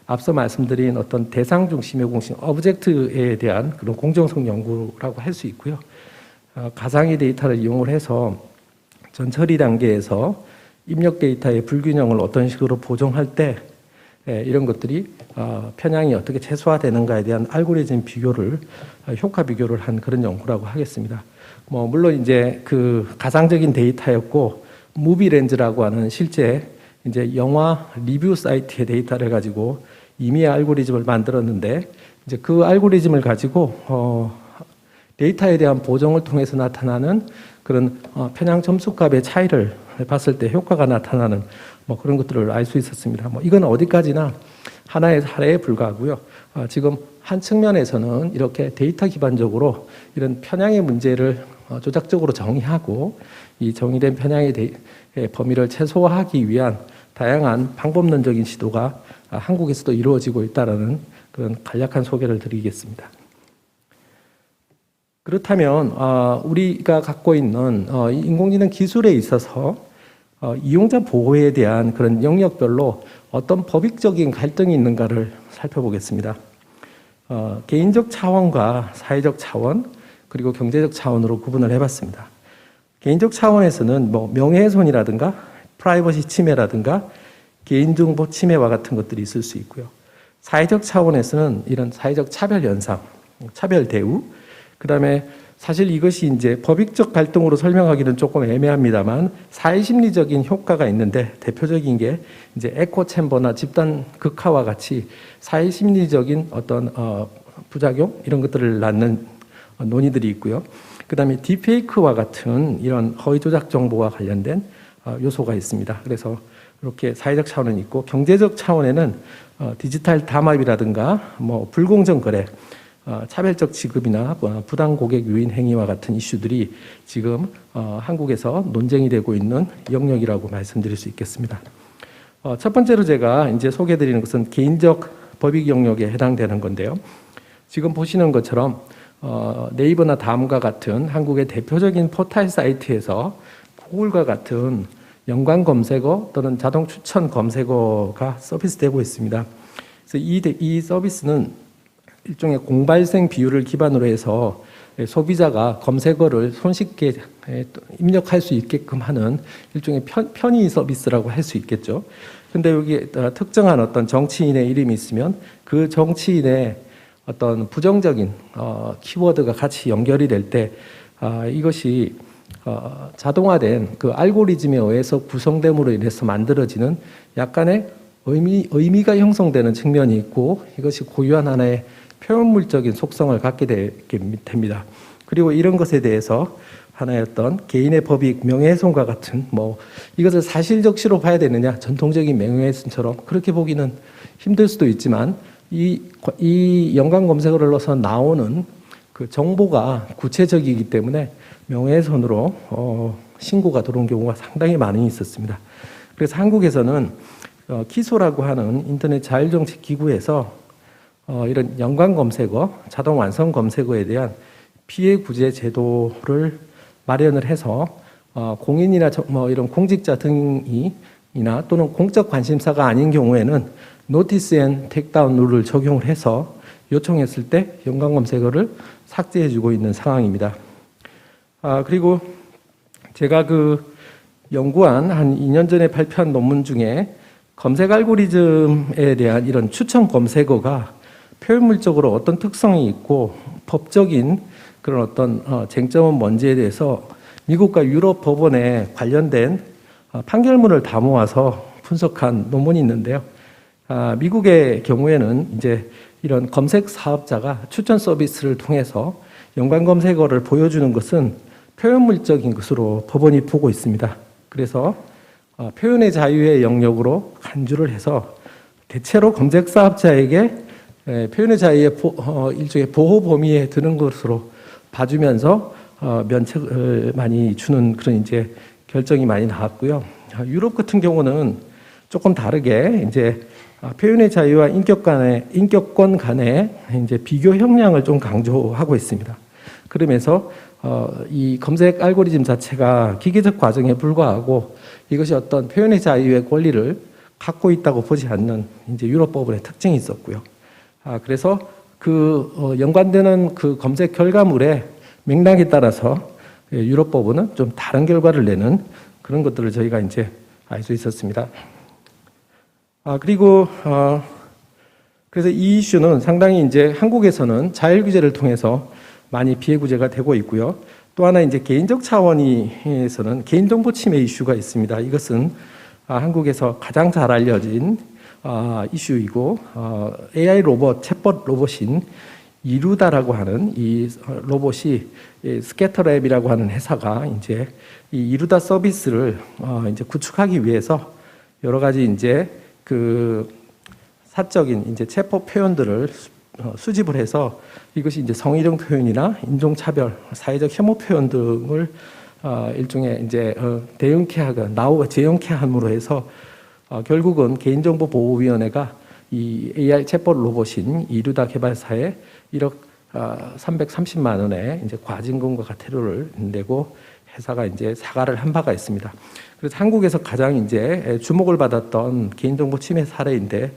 앞서 말씀드린 어떤 대상 중심의 공식, 오브젝트에 대한 그런 공정성 연구라고 할 수 있고요. 가상의 데이터를 이용을 해서 전 처리 단계에서 입력 데이터의 불균형을 어떤 식으로 보정할 때 이런 것들이 편향이 어떻게 최소화되는가에 대한 알고리즘 비교를 효과 비교를 한 그런 연구라고 하겠습니다. 뭐 물론 이제 그 가상적인 데이터였고 무비렌즈라고 하는 실제 이제 영화 리뷰 사이트의 데이터를 가지고 임의 알고리즘을 만들었는데 이제 그 알고리즘을 가지고 데이터에 대한 보정을 통해서 나타나는 그런 편향 점수값의 차이를 봤을 때 효과가 나타나는 뭐 그런 것들을 알 수 있었습니다. 뭐 이건 어디까지나 하나의 사례에 불과하고요. 지금 한 측면에서는 이렇게 데이터 기반적으로 이런 편향의 문제를 조작적으로 정의하고 이 정의된 편향의 범위를 최소화하기 위한 다양한 방법론적인 시도가 한국에서도 이루어지고 있다는 그런 간략한 소개를 드리겠습니다. 그렇다면 우리가 갖고 있는 인공지능 기술에 있어서 이용자 보호에 대한 그런 영역별로 어떤 법익적인 갈등이 있는가를 살펴보겠습니다. 개인적 차원과 사회적 차원 그리고 경제적 차원으로 구분을 해봤습니다. 개인적 차원에서는 뭐 명예훼손이라든가 프라이버시 침해라든가 개인정보 침해와 같은 것들이 있을 수 있고요. 사회적 차원에서는 이런 사회적 차별 현상, 차별 대우, 그 다음에 사실 이것이 이제 법익적 갈등으로 설명하기는 조금 애매합니다만 사회심리적인 효과가 있는데 대표적인 게 이제 에코 챔버나 집단 극화와 같이 사회심리적인 어떤 부작용 이런 것들을 낳는 논의들이 있고요. 그 다음에 딥페이크와 같은 이런 허위 조작 정보와 관련된 요소가 있습니다. 그래서 이렇게 사회적 차원은 있고 경제적 차원에는 디지털 담합이라든가 뭐 불공정 거래, 차별적 지급이나 부당 고객 유인 행위와 같은 이슈들이 지금 한국에서 논쟁이 되고 있는 영역이라고 말씀드릴 수 있겠습니다. 첫 번째로 제가 이제 소개드리는 것은 개인적 법익 영역에 해당되는 건데요. 지금 보시는 것처럼 네이버나 다음과 같은 한국의 대표적인 포털 사이트에서 구글과 같은 연관 검색어 또는 자동 추천 검색어가 서비스되고 있습니다. 그래서 이 서비스는 일종의 공발생 비율을 기반으로 해서 소비자가 검색어를 손쉽게 입력할 수 있게끔 하는 일종의 편의 서비스라고 할 수 있겠죠. 근데 여기 특정한 어떤 정치인의 이름이 있으면 그 정치인의 어떤 부정적인 키워드가 같이 연결이 될 때 이것이 자동화된 그 알고리즘에 의해서 구성됨으로 인해서 만들어지는 약간의 의미가 형성되는 측면이 있고 이것이 고유한 하나의 표현물적인 속성을 갖게 됩니다. 그리고 이런 것에 대해서 하나의 어떤 개인의 법익, 명예훼손과 같은 뭐 이것을 사실적시로 봐야 되느냐 전통적인 명예훼손처럼 그렇게 보기는 힘들 수도 있지만 이 연관 검색어를 넣어서 나오는 그 정보가 구체적이기 때문에 명예훼손으로 신고가 들어온 경우가 상당히 많이 있었습니다. 그래서 한국에서는 키소라고 하는 인터넷 자율정책 기구에서 이런 연관 검색어, 자동 완성 검색어에 대한 피해 구제 제도를 마련을 해서 공인이나 뭐 이런 공직자 등이나 또는 공적 관심사가 아닌 경우에는 노티스 앤 택다운 룰을 적용을 해서 요청했을 때 연관 검색어를 삭제해주고 있는 상황입니다. 그리고 제가 그 연구한 한 2년 전에 발표한 논문 중에 검색 알고리즘에 대한 이런 추천 검색어가 표현물적으로 어떤 특성이 있고 법적인 그런 어떤 쟁점은 뭔지에 대해서 미국과 유럽 법원에 관련된 판결문을 다 모아서 분석한 논문이 있는데요. 미국의 경우에는 이제 이런 검색 사업자가 추천 서비스를 통해서 연관 검색어를 보여주는 것은 표현물적인 것으로 법원이 보고 있습니다. 그래서 표현의 자유의 영역으로 간주를 해서 대체로 검색 사업자에게 표현의 자유의 일종의 보호 범위에 드는 것으로 봐주면서 면책을 많이 주는 그런 이제 결정이 많이 나왔고요. 유럽 같은 경우는 조금 다르게 이제 표현의 자유와 인격권 간의 이제 비교 형량을 좀 강조하고 있습니다. 그러면서 이 검색 알고리즘 자체가 기계적 과정에 불과하고 이것이 어떤 표현의 자유의 권리를 갖고 있다고 보지 않는 이제 유럽 법원의 특징이 있었고요. 그래서 그 연관되는 그 검색 결과물의 맥락에 따라서 유럽 법원은 좀 다른 결과를 내는 그런 것들을 저희가 이제 알 수 있었습니다. 그리고 그래서 이 이슈는 상당히 이제 한국에서는 자율 규제를 통해서 많이 피해 구제가 되고 있고요. 또 하나 이제 개인적 차원에서는 개인정보 침해 이슈가 있습니다. 이것은 한국에서 가장 잘 알려진 이슈이고 AI 로봇, 챗봇 로봇인 이루다라고 하는 이 로봇이 스캐터랩이라고 하는 회사가 이제 이 이루다 서비스를 이제 구축하기 위해서 여러 가지 이제 그 사적인 이제 체포 표현들을 수집을 해서 이것이 이제 성희롱 표현이나 인종차별, 사회적 혐오 표현 등을 일종의 이제 대응케하고 재형케함으로 해서 결국은 개인정보보호위원회가 이 AI 챗봇 로봇인 이루다 개발사에 1억 330만 원의 이제 과징금과 과태료를 내고 회사가 이제 사과를 한 바가 있습니다. 그래서 한국에서 가장 이제 주목을 받았던 개인정보 침해 사례인데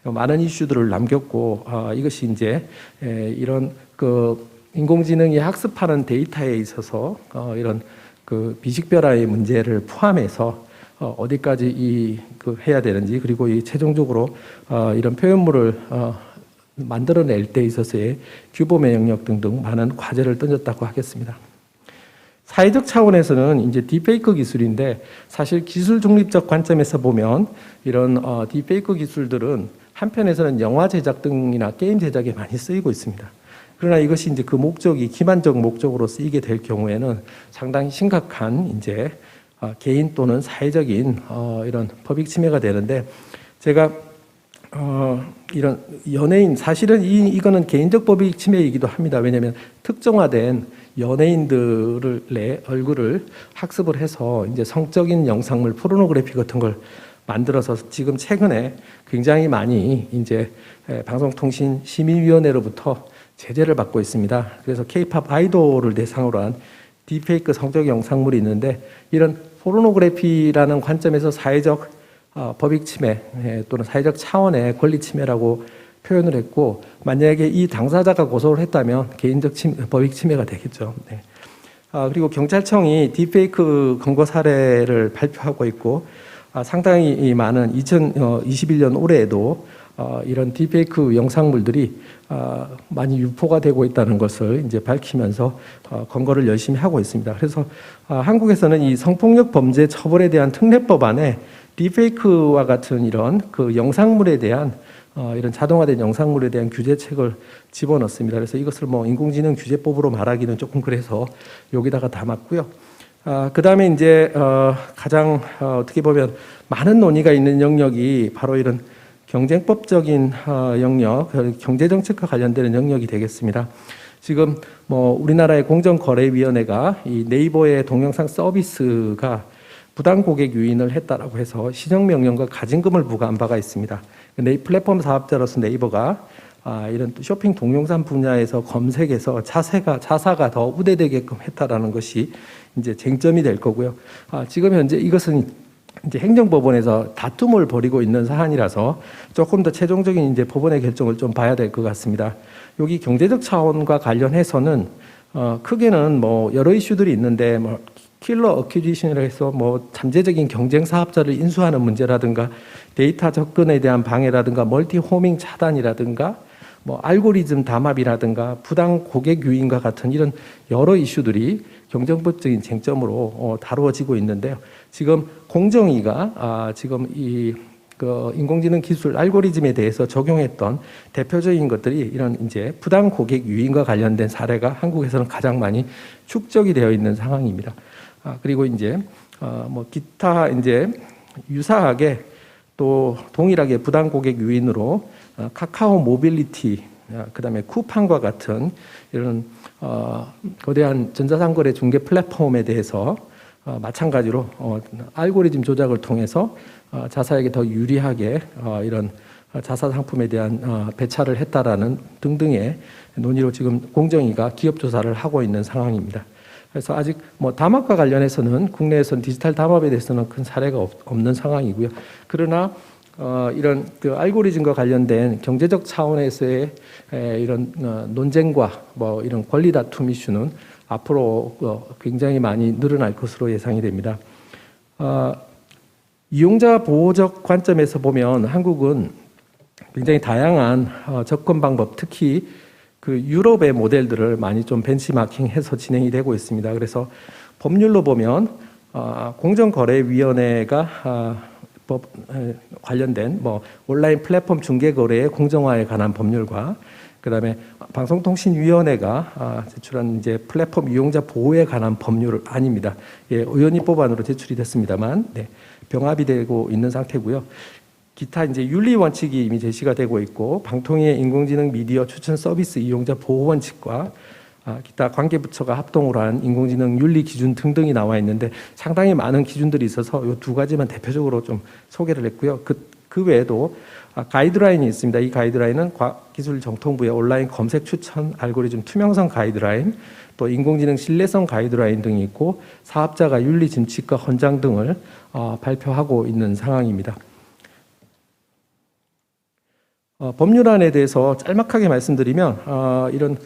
많은 이슈들을 남겼고 이것이 이제 이런 그 인공지능이 학습하는 데이터에 있어서 이런 그 비식별화의 문제를 포함해서 어디까지 해야 되는지 그리고 이 최종적으로 이런 표현물을 만들어낼 때 있어서의 규범의 영역 등등 많은 과제를 던졌다고 하겠습니다. 사회적 차원에서는 이제 딥페이크 기술인데 사실 기술 중립적 관점에서 보면 이런 딥페이크 기술들은 한편에서는 영화 제작 등이나 게임 제작에 많이 쓰이고 있습니다. 그러나 이것이 이제 그 목적이 기만적 목적으로 쓰이게 될 경우에는 상당히 심각한 이제 개인 또는 사회적인 이런 법익 침해가 되는데 제가 이런 연예인 사실은 이거는 개인적 법익 침해이기도 합니다. 왜냐하면 특정화된 연예인들의 얼굴을 학습을 해서 이제 성적인 영상물 포르노그래피 같은 걸 만들어서 지금 최근에 굉장히 많이 이제 방송통신심의위원회로부터 제재를 받고 있습니다. 그래서 K-팝 아이돌을 대상으로 한 딥페이크 성적 영상물이 있는데 이런 포르노그래피라는 관점에서 사회적 법익 침해 또는 사회적 차원의 권리 침해라고 표현을 했고 만약에 이 당사자가 고소를 했다면 개인적 법익 침해가 되겠죠. 네. 그리고 경찰청이 딥페이크 검거 사례를 발표하고 있고 상당히 많은 2021년 올해에도 이런 딥페이크 영상물들이 많이 유포가 되고 있다는 것을 이제 밝히면서 검거를 열심히 하고 있습니다. 그래서 한국에서는 이 성폭력 범죄 처벌에 대한 특례법안에 딥페이크와 같은 이런 그 영상물에 대한 이런 자동화된 영상물에 대한 규제책을 집어넣습니다. 그래서 이것을 뭐 인공지능 규제법으로 말하기는 조금 그래서 여기다가 담았고요. 그 다음에 이제 가장 어떻게 보면 많은 논의가 있는 영역이 바로 이런 경쟁법적인 영역, 경제정책과 관련되는 영역이 되겠습니다. 지금 뭐 우리나라의 공정거래위원회가 이 네이버의 동영상 서비스가 부당 고객 유인을 했다라고 해서 시정명령과 가징금을 부과한 바가 있습니다. 플랫폼 사업자로서 네이버가 이런 쇼핑 동영상 분야에서 검색에서 자사가 더 우대되게끔 했다라는 것이 이제 쟁점이 될 거고요. 지금 현재 이것은 이제 행정법원에서 다툼을 벌이고 있는 사안이라서 조금 더 최종적인 이제 법원의 결정을 좀 봐야 될 것 같습니다. 여기 경제적 차원과 관련해서는 크게는 뭐 여러 이슈들이 있는데 뭐 킬러 어퀴지션이라 해서 뭐 잠재적인 경쟁 사업자를 인수하는 문제라든가 데이터 접근에 대한 방해라든가 멀티 호밍 차단이라든가 뭐 알고리즘 담합이라든가 부당 고객 유인과 같은 이런 여러 이슈들이 경쟁법적인 쟁점으로 다루어지고 있는데요. 지금 공정위가 지금 그 인공지능 기술 알고리즘에 대해서 적용했던 대표적인 것들이 이런 이제 부당 고객 유인과 관련된 사례가 한국에서는 가장 많이 축적이 되어 있는 상황입니다. 그리고 이제 뭐 기타 이제 유사하게 또 동일하게 부당 고객 유인으로 카카오 모빌리티, 그다음에 쿠팡과 같은 이런 거대한 전자상거래 중개 플랫폼에 대해서 마찬가지로 알고리즘 조작을 통해서 자사에게 더 유리하게 이런 자사 상품에 대한 배차를 했다라는 등등의 논의로 지금 공정위가 기업 조사를 하고 있는 상황입니다. 그래서 아직 뭐 담합과 관련해서는 국내에서는 디지털 담합에 대해서는 큰 사례가 없는 상황이고요. 그러나 이런 그 알고리즘과 관련된 경제적 차원에서의 이런 논쟁과 뭐 이런 권리 다툼 이슈는 앞으로 굉장히 많이 늘어날 것으로 예상이 됩니다. 이용자 보호적 관점에서 보면 한국은 굉장히 다양한 접근 방법, 특히 그 유럽의 모델들을 많이 좀 벤치마킹해서 진행이 되고 있습니다. 그래서 법률로 보면 공정거래위원회가 관련된 온라인 플랫폼 중개거래의 공정화에 관한 법률과 그다음에 방송통신위원회가 제출한 이제 플랫폼 이용자 보호에 관한 법률 아닙니다. 예, 의원이 법안으로 제출이 됐습니다만 병합이 되고 있는 상태고요. 기타 이제 윤리 원칙이 이미 제시가 되고 있고 방통위의 인공지능 미디어 추천 서비스 이용자 보호 원칙과 기타 관계부처가 합동으로 한 인공지능 윤리 기준 등등이 나와 있는데 상당히 많은 기준들이 있어서 이 두 가지만 대표적으로 좀 소개를 했고요. 그 외에도 가이드라인이 있습니다. 이 가이드라인은 과학기술정통부의 온라인 검색 추천 알고리즘 투명성 가이드라인, 또 인공지능 신뢰성 가이드라인 등이 있고 사업자가 윤리 준칙과 헌장 등을 발표하고 있는 상황입니다. 법률안에 대해서 짤막하게 말씀드리면 이런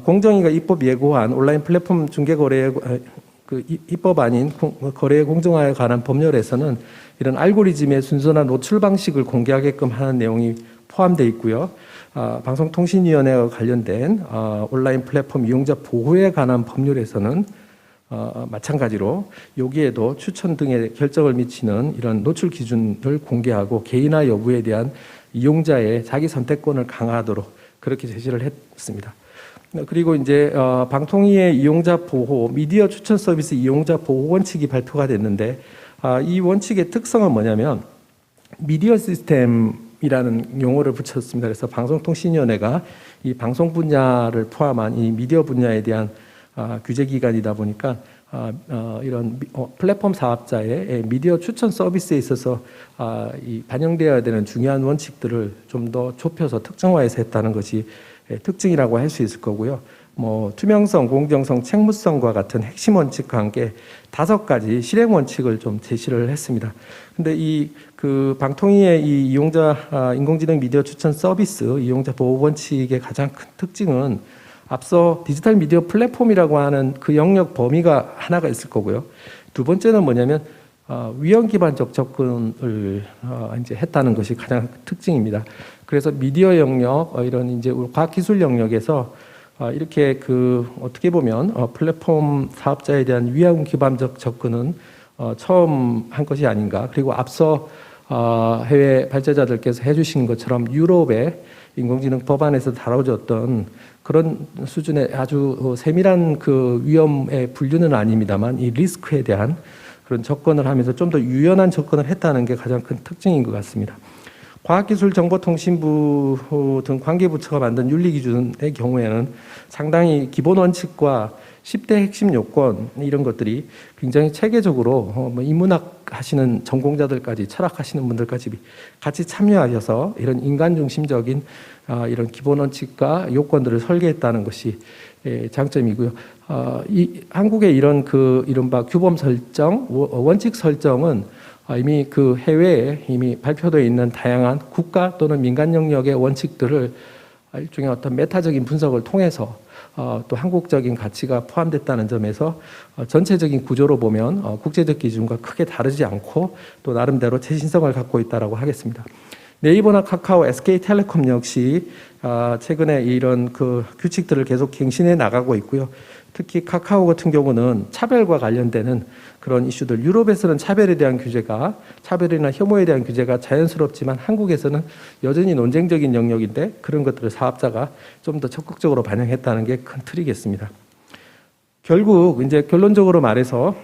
공정위가 입법 예고한 온라인 플랫폼 중개거래의 그 입법안인 거래의 공정화에 관한 법률에서는 이런 알고리즘의 순전한 노출 방식을 공개하게끔 하는 내용이 포함되어 있고요. 방송통신위원회와 관련된 온라인 플랫폼 이용자 보호에 관한 법률에서는 마찬가지로 여기에도 추천 등의 결정을 미치는 이런 노출 기준을 공개하고 개인화 여부에 대한 이용자의 자기 선택권을 강화하도록 그렇게 제시를 했습니다. 그리고 이제 방통위의 이용자 보호, 미디어 추천 서비스 이용자 보호 원칙이 발표가 됐는데 이 원칙의 특성은 뭐냐면 미디어 시스템이라는 용어를 붙였습니다. 그래서 방송통신위원회가 이 방송 분야를 포함한 이 미디어 분야에 대한 규제기관이다 보니까 이런 플랫폼 사업자의 미디어 추천 서비스에 있어서 이 반영되어야 되는 중요한 원칙들을 좀 더 좁혀서 특정화해서 했다는 것이 특징이라고 할 수 있을 거고요. 투명성, 공정성, 책무성과 같은 핵심 원칙과 함께 5가지 실행 원칙을 좀 제시를 했습니다. 근데 그 방통위의 이 이용자 인공지능 미디어 추천 서비스 이용자 보호 원칙의 가장 큰 특징은 앞서 디지털 미디어 플랫폼이라고 하는 그 영역 범위가 하나가 있을 거고요. 두 번째는 뭐냐면 위헌 기반적 접근을 이제 했다는 것이 가장 특징입니다. 그래서 미디어 영역 이런 이제 과학기술 영역에서 이렇게 어떻게 보면 플랫폼 사업자에 대한 위헌 기반적 접근은 처음 한 것이 아닌가. 그리고 앞서 해외 발제자들께서 해주신 것처럼 유럽의 인공지능 법안에서 다뤄졌던 그런 수준의 아주 세밀한 그 위험의 분류는 아닙니다만 이 리스크에 대한 그런 접근을 하면서 좀 더 유연한 접근을 했다는 게 가장 큰 특징인 것 같습니다. 과학기술정보통신부 등 관계부처가 만든 윤리기준의 경우에는 상당히 기본 원칙과 10대 핵심 요건 이런 것들이 굉장히 체계적으로 인문학 하시는 전공자들까지 철학하시는 분들까지 같이 참여하셔서 이런 인간 중심적인 이런 기본 원칙과 요건들을 설계했다는 것이 장점이고요. 이 한국의 이런 이른바 규범 설정, 원칙 설정은 이미 그 해외에 이미 발표되어 있는 다양한 국가 또는 민간 영역의 원칙들을 일종의 어떤 메타적인 분석을 통해서 또 한국적인 가치가 포함됐다는 점에서 전체적인 구조로 보면 국제적 기준과 크게 다르지 않고 또 나름대로 최신성을 갖고 있다라고 하겠습니다. 네이버나 카카오, SK텔레콤 역시 최근에 이런 그 규칙들을 계속 갱신해 나가고 있고요. 특히 카카오 같은 경우는 차별과 관련되는 그런 이슈들, 유럽에서는 차별에 대한 규제가, 차별이나 혐오에 대한 규제가 자연스럽지만 한국에서는 여전히 논쟁적인 영역인데 그런 것들을 사업자가 좀 더 적극적으로 반영했다는 게 큰 틀이겠습니다. 결국 이제 결론적으로 말해서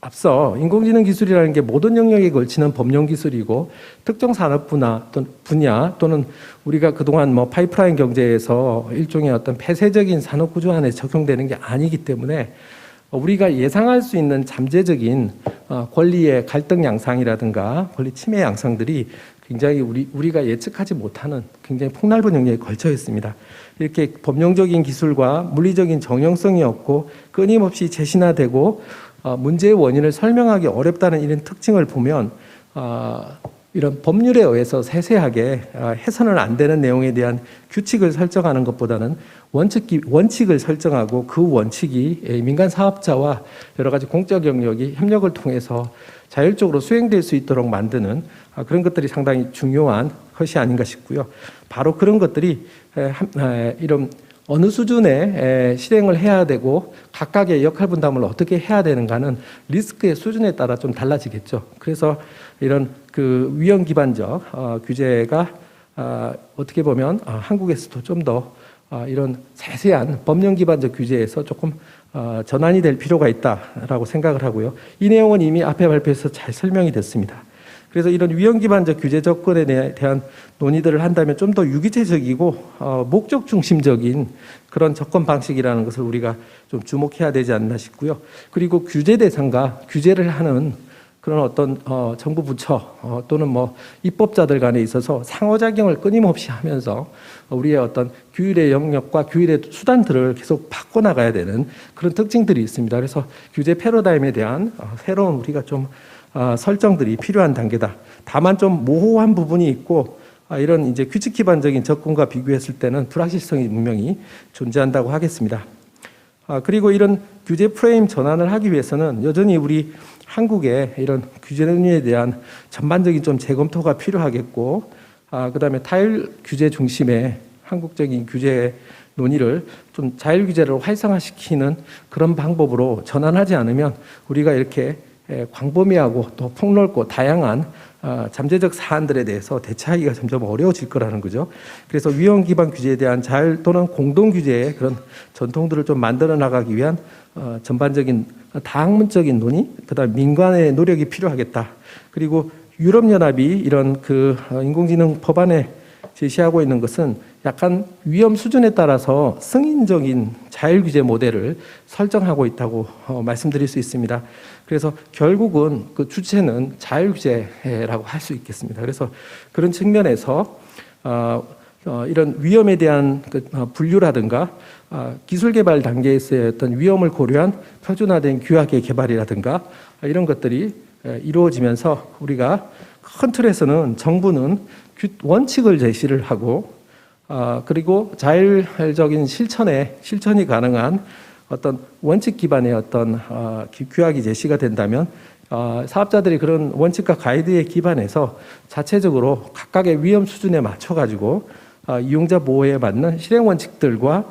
앞서 인공지능 기술이라는 게 모든 영역에 걸치는 법령 기술이고 특정 산업 분야 또는 우리가 그동안 파이프라인 경제에서 일종의 어떤 폐쇄적인 산업 구조 안에 적용되는 게 아니기 때문에 우리가 예상할 수 있는 잠재적인 권리의 갈등 양상이라든가 권리 침해 양상들이 굉장히 우리가 예측하지 못하는 굉장히 폭넓은 영역에 걸쳐 있습니다. 이렇게 법령적인 기술과 물리적인 정형성이 없고 끊임없이 재신화되고 문제의 원인을 설명하기 어렵다는 이런 특징을 보면 이런 법률에 의해서 세세하게 해서는 안 되는 내용에 대한 규칙을 설정하는 것보다는 원칙을 설정하고 그 원칙이 민간 사업자와 여러 가지 공적 영역이 협력을 통해서 자율적으로 수행될 수 있도록 만드는 그런 것들이 상당히 중요한 것이 아닌가 싶고요. 바로 그런 것들이 이런 어느 수준의 실행을 해야 되고 각각의 역할 분담을 어떻게 해야 되는가는 리스크의 수준에 따라 좀 달라지겠죠. 그래서 이런 그 위험 기반적 규제가 어떻게 보면 한국에서도 좀 더 이런 세세한 법령 기반적 규제에서 조금 전환이 될 필요가 있다라고 생각을 하고요. 이 내용은 이미 앞에 발표에서 잘 설명이 됐습니다. 그래서 이런 위험 기반적 규제 접근에 대한 논의들을 한다면 좀 더 유기체적이고 목적 중심적인 그런 접근 방식이라는 것을 우리가 좀 주목해야 되지 않나 싶고요. 그리고 규제 대상과 규제를 하는 그런 어떤 정부 부처 또는 뭐 입법자들 간에 있어서 상호작용을 끊임없이 하면서 우리의 어떤 규율의 영역과 규율의 수단들을 계속 바꿔나가야 되는 그런 특징들이 있습니다. 그래서 규제 패러다임에 대한 새로운 우리가 좀 설정들이 필요한 단계다. 다만 좀 모호한 부분이 있고 이런 이제 규칙 기반적인 접근과 비교했을 때는 불확실성이 분명히 존재한다고 하겠습니다. 그리고 이런 규제 프레임 전환을 하기 위해서는 여전히 우리 한국의 이런 규제 논의에 대한 전반적인 좀 재검토가 필요하겠고, 그다음에 타율 규제 중심의 한국적인 규제 논의를 좀 자율 규제를 활성화시키는 그런 방법으로 전환하지 않으면 우리가 이렇게 광범위하고 또 폭넓고 다양한 잠재적 사안들에 대해서 대처하기가 점점 어려워질 거라는 거죠. 그래서 위험 기반 규제에 대한 자율 또는 공동 규제의 그런 전통들을 좀 만들어 나가기 위한 전반적인 다학문적인 논의, 그다음 민간의 노력이 필요하겠다. 그리고 유럽연합이 이런 그 인공지능 법안에 제시하고 있는 것은 약간 위험 수준에 따라서 승인적인 자율규제 모델을 설정하고 있다고 말씀드릴 수 있습니다. 그래서 결국은 그 주체는 자율규제라고 할 수 있겠습니다. 그래서 그런 측면에서 이런 위험에 대한 분류라든가 기술 개발 단계에서의 어떤 위험을 고려한 표준화된 규약의 개발이라든가 이런 것들이 이루어지면서 우리가 큰 틀에서는 정부는 원칙을 제시를 하고 그리고 자율적인 실천이 가능한 어떤 원칙 기반의 어떤 규약이 제시가 된다면 사업자들이 그런 원칙과 가이드에 기반해서 자체적으로 각각의 위험 수준에 맞춰가지고 이용자 보호에 맞는 실행 원칙들과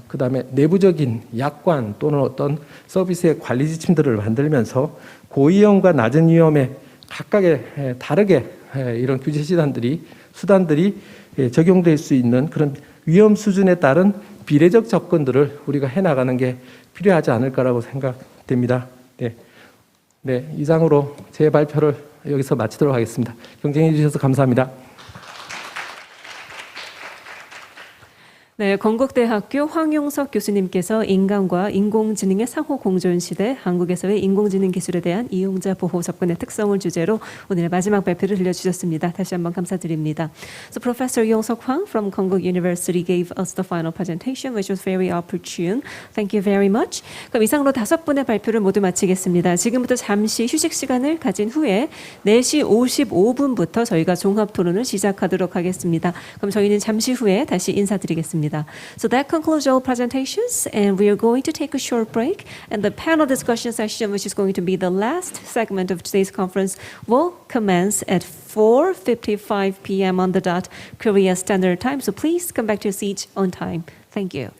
그다음에 내부적인 약관 또는 어떤 서비스의 관리 지침들을 만들면서 고위험과 낮은 위험에 각각의 다르게 이런 규제 수단들이 적용될 수 있는 그런 위험 수준에 따른 비례적 접근들을 우리가 해나가는 게 필요하지 않을까라고 생각됩니다. 네, 이상으로 제 발표를 여기서 마치도록 하겠습니다. 경청해 주셔서 감사합니다. 네, 건국대학교 황용석 교수님께서 인간과 인공지능의 상호 공존 시대, 한국에서의 인공지능 기술에 대한 이용자 보호 접근의 특성을 주제로 오늘 마지막 발표를 들려주셨습니다. 다시 한번 감사드립니다. So Professor Yong-Seok Hwang from Konkuk University gave us the final presentation, which was very opportune. Thank you very much. 그럼 이상으로 5분의 발표를 모두 마치겠습니다. 지금부터 잠시 휴식 시간을 가진 후에 4시 55분부터 저희가 종합 토론을 시작하도록 하겠습니다. 그럼 저희는 잠시 후에 다시 인사드리겠습니다. So that concludes all presentations, and we are going to take a short break. And the panel discussion session, which is going to be the last segment of today's conference, will commence at 4:55 p.m. on the dot, Korea Standard Time. So please come back to your seats on time. Thank you.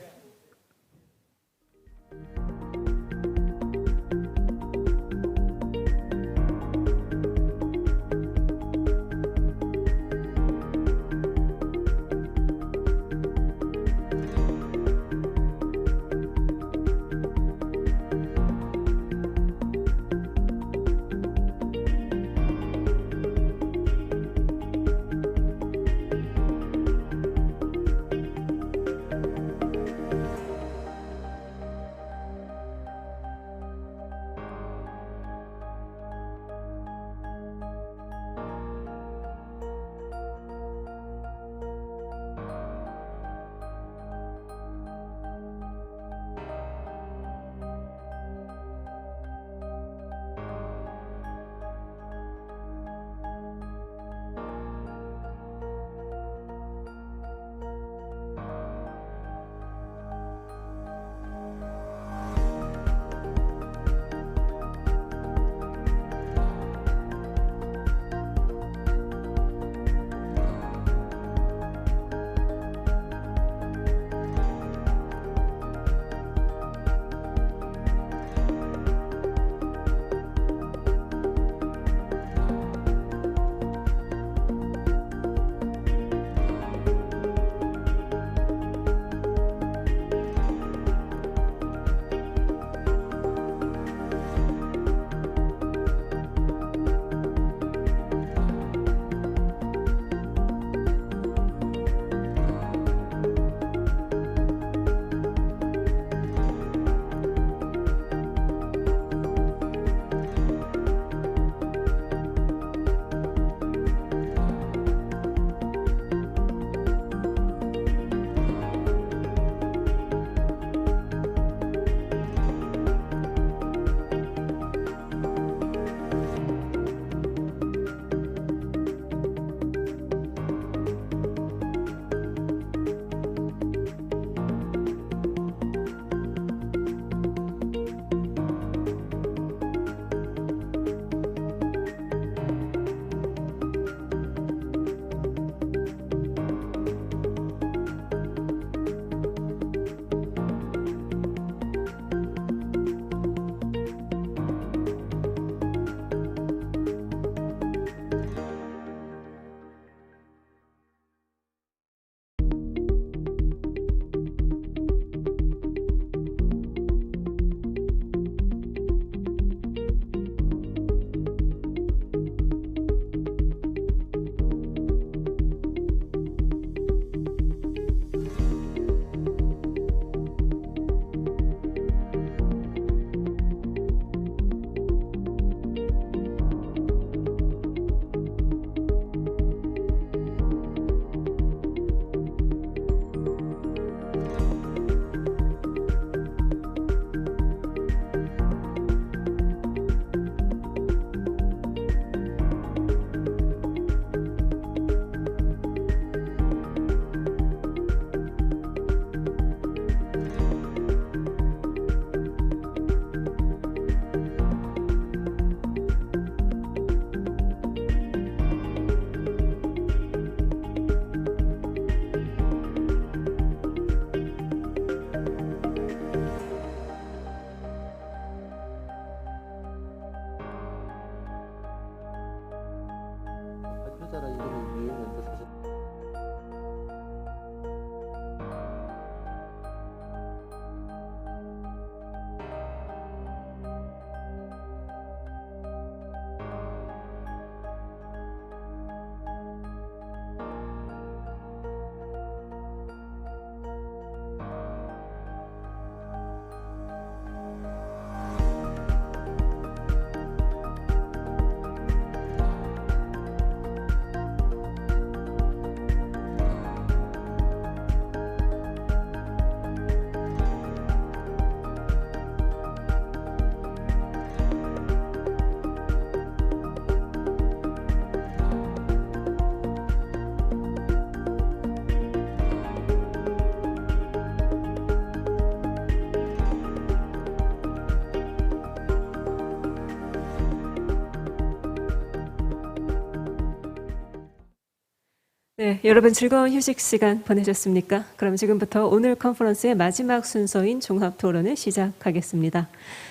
네, 여러분 즐거운 휴식 시간 보내셨습니까? 그럼 지금부터 오늘 컨퍼런스의 마지막 순서인 종합 토론을 시작하겠습니다.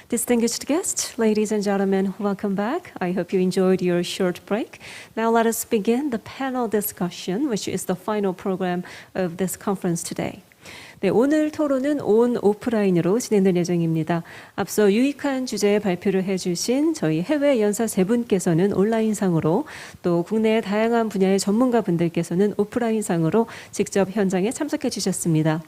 Distinguished guests, ladies and gentlemen, welcome back. I hope you enjoyed your short break. Now let us begin the panel discussion, which is the final program of this conference today. 네, 오늘 토론은 온 오프라인으로 진행될 예정입니다. 앞서 유익한 주제에 발표를 해주신 저희 해외 연사 세 분께서는 온라인상으로 또 국내의 다양한 분야의 전문가분들께서는 오프라인상으로 직접 현장에 참석해 주셨습니다.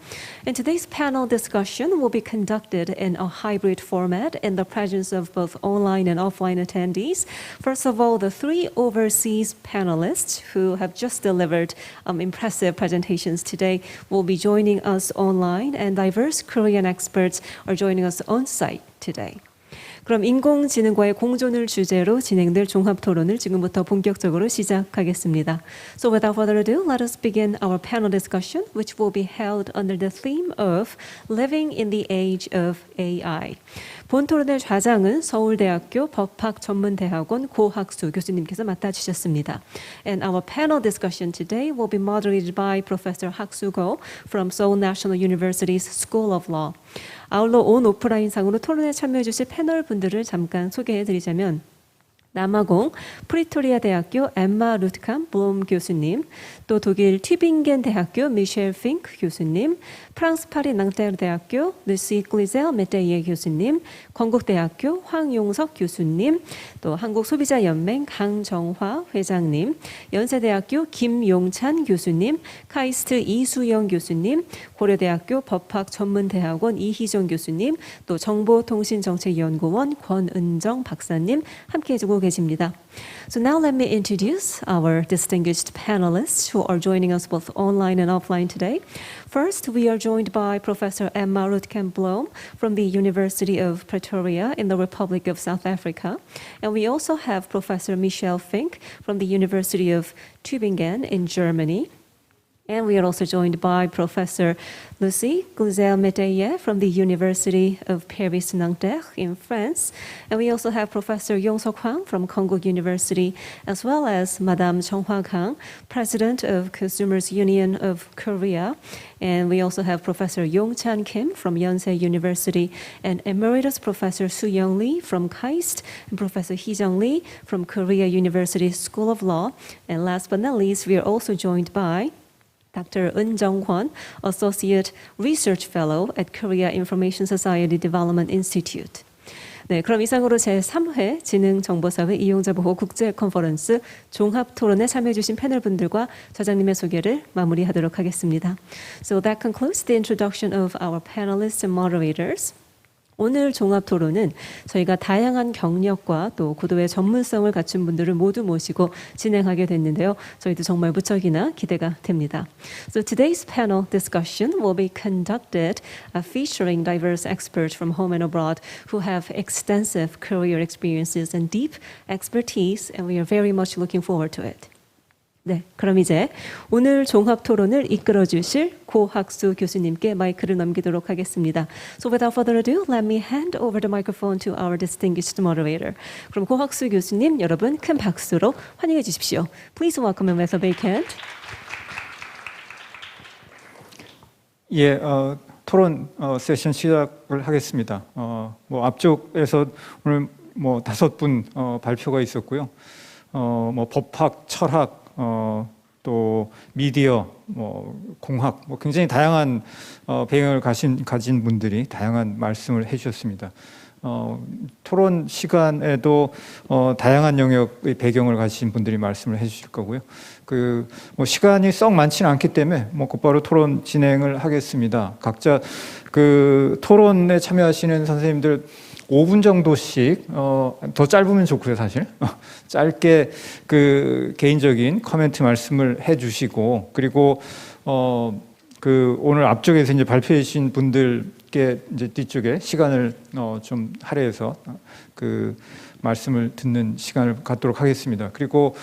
And today's panel discussion will be conducted in a hybrid format in the presence of both online and offline attendees. First of all, the three overseas panelists who have just delivered impressive presentations today will be joining us online, and diverse Korean experts are joining us on site today. 그럼 인공지능과의 공존을 주제로 진행될 종합 토론을 지금부터 본격적으로 시작하겠습니다. So without further ado, let us begin our panel discussion, which will be held under the theme of Living in the Age of AI. 본 토론의 좌장은 서울대학교 법학전문대학원 고학수 교수님께서 맡아주셨습니다. And our panel discussion today will be moderated by Professor Hak-Soo Go from Seoul National University's School of Law. 아울러 온 오프라인상으로 토론에 참여해 주실 패널 분들을 잠깐 소개해 드리자면 남아공 프리토리아 대학교 엠마 루트캄 블롬 교수님, 또 독일 튜빙겐 대학교 미셸 핑크 교수님, 프랑스 파리 낭테르 대학교 루시 글리젤 메테이에 교수님, 건국대학교 황용석 교수님, 또 한국소비자연맹 강정화 회장님, 연세대학교 김용찬 교수님, 카이스트 이수영 교수님, 고려대학교 법학전문대학원 이희정 교수님, 또 정보통신정책연구원 권은정 박사님 함께해 주고 계십니다. So now let me introduce our distinguished panelists who are joining us both online and offline today. First, we are joined by Professor Emma Roetkamp-Blom from the University of Pretoria in the Republic of South Africa. And we also have Professor Michel Fink from the University of Tübingen in Germany. And we are also joined by Professor Lucie Glüzel-Métayer from the University of Paris-Nanterre in France. And we also have Professor Yong-Seok Hwang from Konkuk University, as well as Madame Chong-Hwa Kang, President of Consumers Union of Korea. And we also have Professor Yong-Chan Kim from Yonsei University, and Emeritus Professor Soo-Young Lee from KAIST, and Professor Hee-Jung Lee from Korea University School of Law. And last but not least, we are also joined by Dr. Eun Jung-kwon, Associate Research Fellow at Korea Information Society Development Institute. 네, 그럼 이상으로 제3회 지능정보사회 이용자보호 국제컨퍼런스 종합토론에 참여해주신 패널분들과 저자님의 소개를 마무리하도록 하겠습니다. So that concludes the introduction of our panelists and moderators. 오늘 종합토론은 저희가 다양한 경력과 또 고도의 전문성을 갖춘 분들을 모두 모시고 진행하게 됐는데요. 저희도 정말 무척이나 기대가 됩니다. So today's panel discussion will be conducted featuring diverse experts from home and abroad who have extensive career experiences and deep expertise, and we are very much looking forward to it. 네, 그럼 이제 오늘 종합 토론을 이끌어 주실 고학수 교수님께 마이크를 넘기도록 하겠습니다. So without further ado, let me hand over the microphone to our distinguished moderator. 그럼 고학수 교수님, 여러분 큰 박수로 환영해 주십시오. Please welcome him with a big hand. 예, 토론 세션 시작을 하겠습니다. 뭐 앞쪽에서 오늘 뭐 5분 발표가 있었고요. 뭐 법학, 철학, 또 미디어, 뭐 공학, 뭐 굉장히 다양한 배경을 가진 분들이 다양한 말씀을 해주셨습니다. 토론 시간에도 다양한 영역의 배경을 가진 분들이 말씀을 해주실 거고요. 뭐 시간이 썩 많지는 않기 때문에 뭐 곧바로 토론 진행을 하겠습니다. 각자 토론에 참여하시는 선생님들 5분 정도씩 더 짧으면 좋고요, 사실. 짧게 개인적인 코멘트 말씀을 해주시고, 그리고 오늘 앞쪽에서 이제 발표해 주신 분들께 이제 뒤쪽에 시간을 좀 할애해서 말씀을 듣는 시간을 갖도록 하겠습니다. 그리고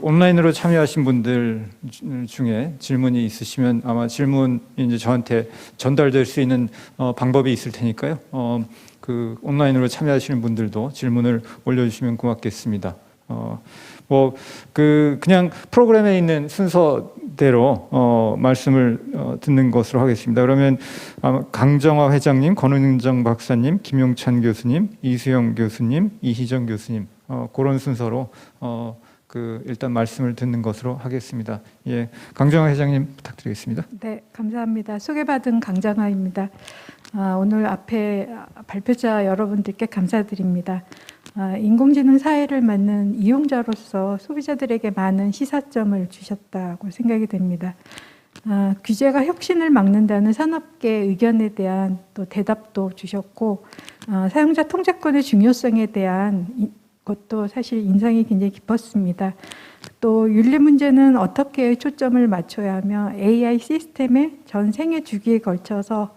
온라인으로 참여하신 분들 중에 질문이 있으시면 아마 질문이 이제 저한테 전달될 수 있는 방법이 있을 테니까요. 온라인으로 참여하시는 분들도 질문을 올려주시면 고맙겠습니다. 그냥 프로그램에 있는 순서대로 말씀을 듣는 것으로 하겠습니다. 그러면 강정화 회장님, 권은정 박사님, 김용찬 교수님, 이수영 교수님, 이희정 교수님 그런 순서로 일단 말씀을 듣는 것으로 하겠습니다. 예, 강정화 회장님 부탁드리겠습니다. 네, 감사합니다. 소개받은 강정화입니다. 오늘 앞에 발표자 여러분들께 감사드립니다. 인공지능 사회를 맡는 이용자로서 소비자들에게 많은 시사점을 주셨다고 생각이 됩니다. 규제가 혁신을 막는다는 산업계 의견에 대한 또 대답도 주셨고, 사용자 통제권의 중요성에 대한 것도 사실 인상이 굉장히 깊었습니다. 또 윤리 문제는 어떻게 초점을 맞춰야 하며 AI 시스템의 전 생애 주기에 걸쳐서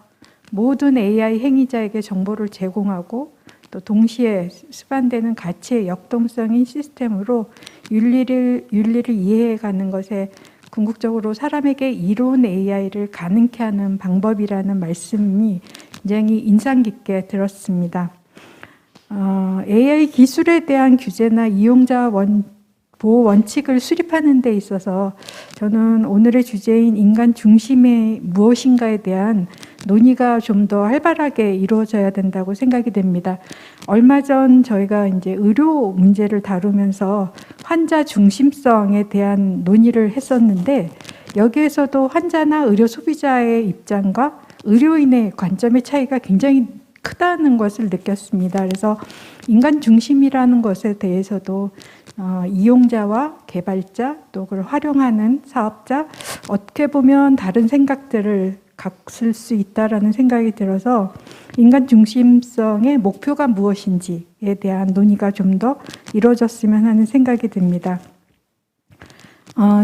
모든 AI 행위자에게 정보를 제공하고 또 동시에 수반되는 가치의 역동성인 시스템으로 윤리를 이해해가는 것에 궁극적으로 사람에게 이로운 AI를 가능케 하는 방법이라는 말씀이 굉장히 인상 깊게 들었습니다. AI 기술에 대한 규제나 이용자 보호 원칙을 수립하는 데 있어서 저는 오늘의 주제인 인간 중심의 무엇인가에 대한 논의가 좀 더 활발하게 이루어져야 된다고 생각이 됩니다. 얼마 전 저희가 이제 의료 문제를 다루면서 환자 중심성에 대한 논의를 했었는데, 여기에서도 환자나 의료 소비자의 입장과 의료인의 관점의 차이가 굉장히 크다는 것을 느꼈습니다. 그래서 인간 중심이라는 것에 대해서도 이용자와 개발자 또 그걸 활용하는 사업자 어떻게 보면 다른 생각들을 갖을 수 있다라는 생각이 들어서 인간 중심성의 목표가 무엇인지에 대한 논의가 좀 더 이루어졌으면 하는 생각이 듭니다.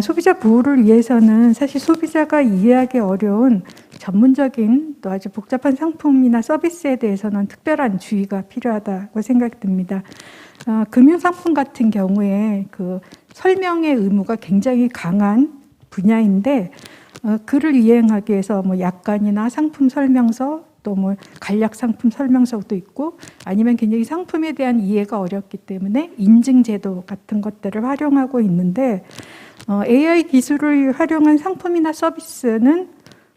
소비자 보호를 위해서는 사실 소비자가 이해하기 어려운 전문적인 또 아주 복잡한 상품이나 서비스에 대해서는 특별한 주의가 필요하다고 생각이 듭니다. 금융상품 같은 경우에 그 설명의 의무가 굉장히 강한 분야인데, 그를 이행하기 위해서 뭐 약관이나 상품 설명서 또 뭐 간략 상품 설명서도 있고, 아니면 굉장히 상품에 대한 이해가 어렵기 때문에 인증 제도 같은 것들을 활용하고 있는데, AI 기술을 활용한 상품이나 서비스는